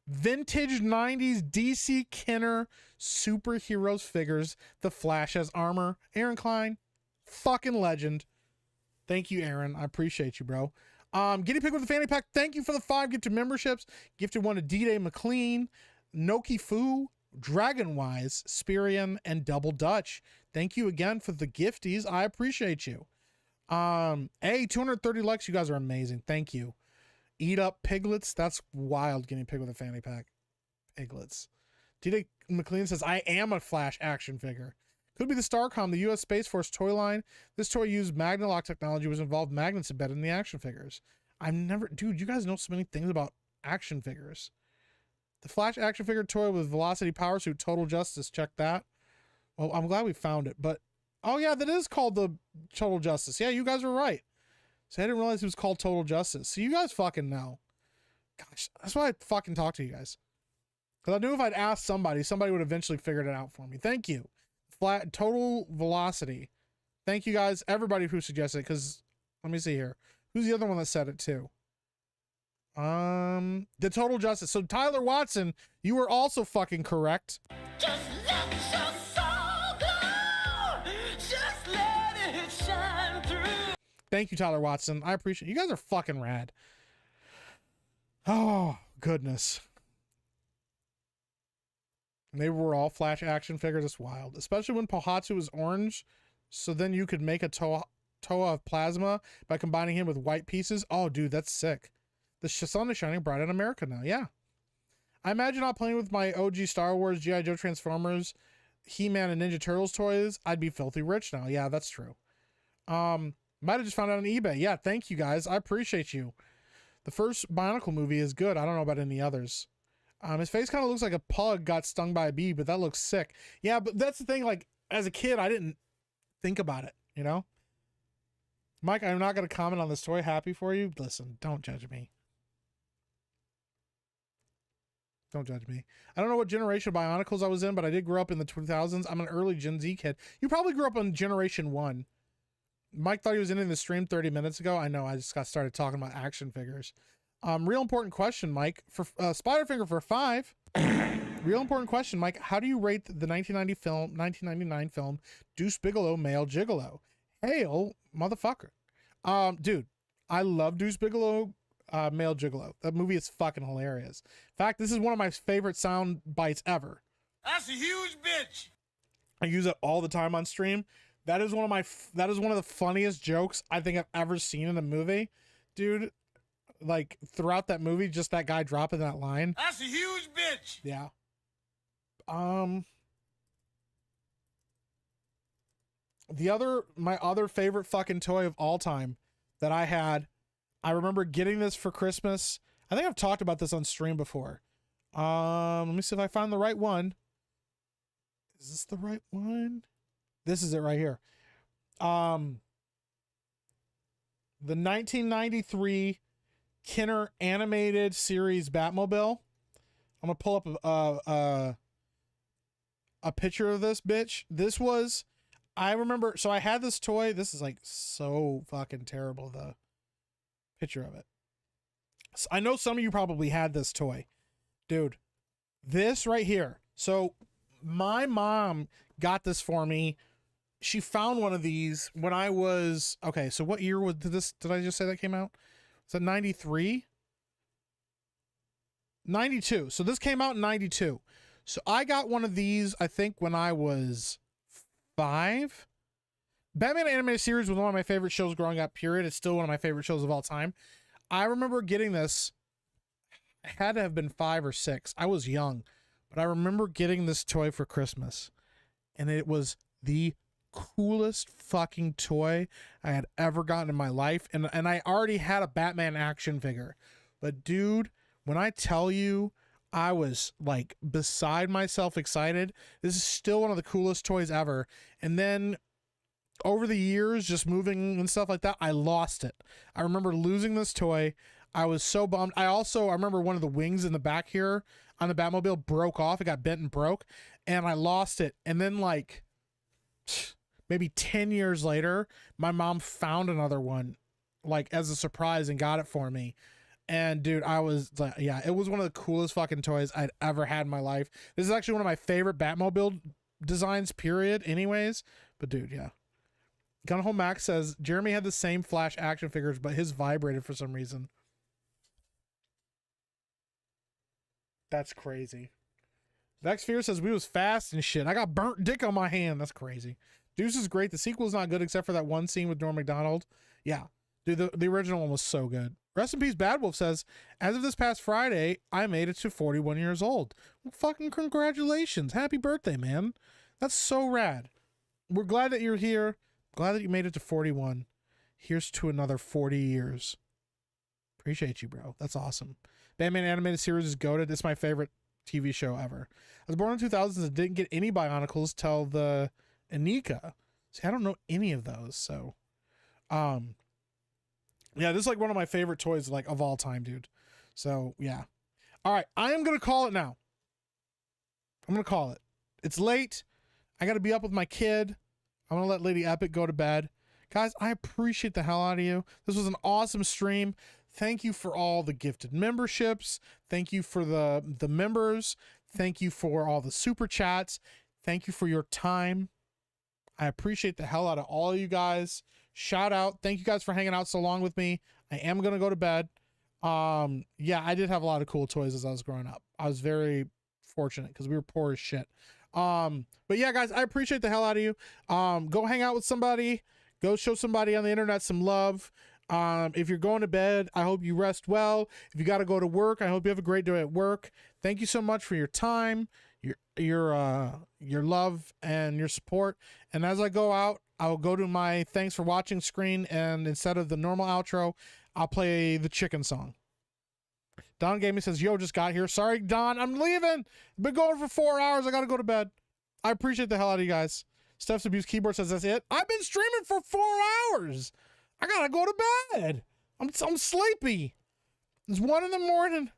Vintage 90s DC Kenner superheroes figures. The Flash has armor. Aaron Klein, fucking legend. Thank you, Aaron. I appreciate you, bro. Guinea Pig with the fanny pack. Thank you for the 5 gifted memberships. Gifted one to D-Day McLean, Noki Fu, Dragonwise, Spirian, and Double Dutch. Thank you again for the gifties. I appreciate you. 230 likes. You guys are amazing. Thank you. Eat up piglets. That's wild. Guinea Pig with a fanny pack. Piglets. D-Day McLean says, I am a Flash action figure. Could be the Starcom, the U.S. Space Force toy line. This toy used Magnalock technology, was involved magnets embedded in the action figures. Dude, you guys know so many things about action figures. The Flash action figure toy with Velocity Power Suit, Total Justice. Check that. Well, I'm glad we found it, but oh yeah, that is called the Total Justice. Yeah, you guys are right. So I didn't realize it was called Total Justice. So you guys fucking know. Gosh, that's why I fucking talk to you guys. Because I knew if I'd asked somebody would eventually figure it out for me. Thank you. Flat Total Velocity. Thank you guys, everybody who suggested it, because let me see here. Who's the other one that said it too? The Total Justice. So Tyler Watson, you were also fucking correct. Just let your soul go. Just let it shine through. Thank you, Tyler Watson. I appreciate it. You guys are fucking rad. Oh, goodness. And they were all Flash action figures. It's wild. Especially when Pohatsu was orange. So then you could make a Toa of plasma by combining him with white pieces. Oh, dude, that's sick. The sun is shining bright in America now. Yeah. I imagine not playing with my OG Star Wars, G.I. Joe Transformers, He-Man, and Ninja Turtles toys. I'd be filthy rich now. Yeah, that's true. Might have just found out on eBay. Yeah, thank you guys. I appreciate you. The first Bionicle movie is good. I don't know about any others. His face kind of looks like a pug got stung by a bee, but that looks sick. Yeah, but that's the thing. Like, as a kid, I didn't think about it, you know? Mike, I'm not going to comment on this toy. Happy for you. Listen, don't judge me. Don't judge me. I don't know what generation of Bionicles I was in, but I did grow up in the 2000s. I'm an early Gen Z kid. You probably grew up on Generation 1. Mike thought he was in the stream 30 minutes ago. I know, I just got started talking about action figures. Real important question, Mike. For Spiderfinger for 5. Real important question, Mike. How do you rate the 1999 film Deuce Bigalow, Male Gigolo? Hail, motherfucker. Dude, I love Deuce Bigalow, Male Gigolo. That movie is fucking hilarious. In fact, this is one of my favorite sound bites ever. That's a huge bitch. I use it all the time on stream. That is one of the funniest jokes I think I've ever seen in a movie. Dude, like throughout that movie, just that guy dropping that line. That's a huge bitch. Yeah. My other favorite fucking toy of all time that I had, I remember getting this for Christmas. I think I've talked about this on stream before. Let me see if I find the right one. Is this the right one? This is it right here. The 1993 Kenner animated series Batmobile. I'm gonna pull up a picture of this bitch. This was, I remember, so I had this toy. This is like so fucking terrible, the picture of it. So I know some of you probably had this toy. Dude, this right here. So my mom got this for me. She found one of these when I was, okay, so what year was this? Did I just say that came out? Is that 93? 92. So this came out in 92. So I got one of these, I think, when I was 5. Batman Animated Series was one of my favorite shows growing up, period. It's still one of my favorite shows of all time. I remember getting this. I had to have been 5 or 6. I was young. But I remember getting this toy for Christmas. And it was the coolest fucking toy I had ever gotten in my life. And I already had a Batman action figure. But dude, when I tell you I was like beside myself excited, this is still one of the coolest toys ever. And then over the years, just moving and stuff like that, I lost it. I remember losing this toy. I was so bummed. I remember one of the wings in the back here on the Batmobile broke off. It got bent and broke, and I lost it. And then like maybe 10 years later, my mom found another one like as a surprise and got it for me. And dude, I was like, yeah, it was one of the coolest fucking toys I'd ever had in my life. This is actually one of my favorite Batmobile designs, period, anyways. But dude, yeah. Gun Home Max says Jeremy had the same Flash action figures, but his vibrated for some reason. That's crazy. Vex Fear says we was fast and shit. I got burnt dick on my hand. That's crazy. Deuce is great. The sequel's not good except for that one scene with Norm Macdonald. Yeah. Dude, the original one was so good. Rest in peace, Bad Wolf says, as of this past Friday, I made it to 41 years old. Well, fucking congratulations. Happy birthday, man. That's so rad. We're glad that you're here. Glad that you made it to 41. Here's to another 40 years. Appreciate you, bro. That's awesome. Batman animated series is goated. It's my favorite TV show ever. I was born in 2000s and didn't get any Bionicles till the Anika. See, I don't know any of those, so yeah, this is like one of my favorite toys like of all time, dude. So yeah. All right, I am gonna call it now. I'm gonna call it. It's late. I gotta be up with my kid. I'm gonna let Lady Epic go to bed. Guys, I appreciate the hell out of you. This was an awesome stream. Thank you for all the gifted memberships. Thank you for the members. Thank you for all the super chats. Thank you for your time. I appreciate the hell out of all of you guys. Shout out. Thank you guys for hanging out so long with me. I am going to go to bed. Yeah, I did have a lot of cool toys as I was growing up. I was very fortunate because we were poor as shit. But yeah, guys, I appreciate the hell out of you. Go hang out with somebody. Go show somebody on the internet some love. If you're going to bed, I hope you rest well. If you got to go to work, I hope you have a great day at work. Thank you so much for your time, your love and your support. And as I go out, I'll go to my thanks for watching screen, and instead of the normal outro, I'll play the chicken song. Don Gaming says, yo, just got here. Sorry, Don, I'm leaving. Been going for 4 hours. I got to go to bed. I appreciate the hell out of you guys. Steph's Abuse Keyboard says, that's it. I've been streaming for 4 hours. I got to go to bed. I'm sleepy. It's 1 a.m.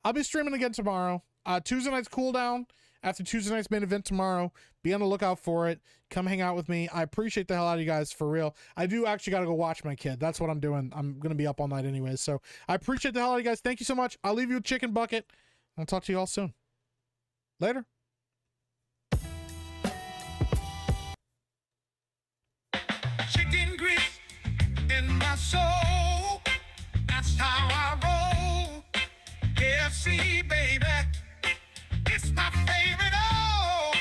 I'll be streaming again tomorrow. Tuesday night's cooldown. After Tuesday night's main event tomorrow, be on the lookout for it. Come hang out with me. I appreciate the hell out of you guys, for real. I do actually got to go watch my kid. That's what I'm doing. I'm going to be up all night anyways. So I appreciate the hell out of you guys. Thank you so much. I'll leave you a chicken bucket. I'll talk to you all soon. Later. Chicken grits in my soul. That's how I roll. KFC, baby. It's my favorite. Oh,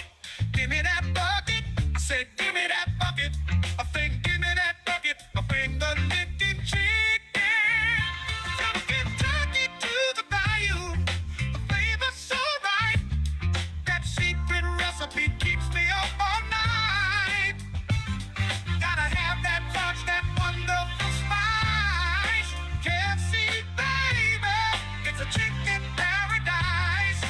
give me that bucket. I said, give me that bucket. I think, give me that bucket. I think the licking chicken. From Kentucky to the bayou. The flavor's so right. That secret recipe keeps me up all night. Gotta have that touch, that wonderful spice. KFC, baby. It's a chicken paradise.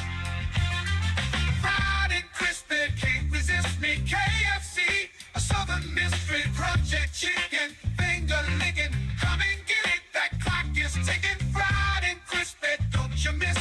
Fried and crispy, can't resist me. KFC, a southern mystery, project chicken, finger licking. Come and get it, that clock is ticking. Fried and crispy, don't you miss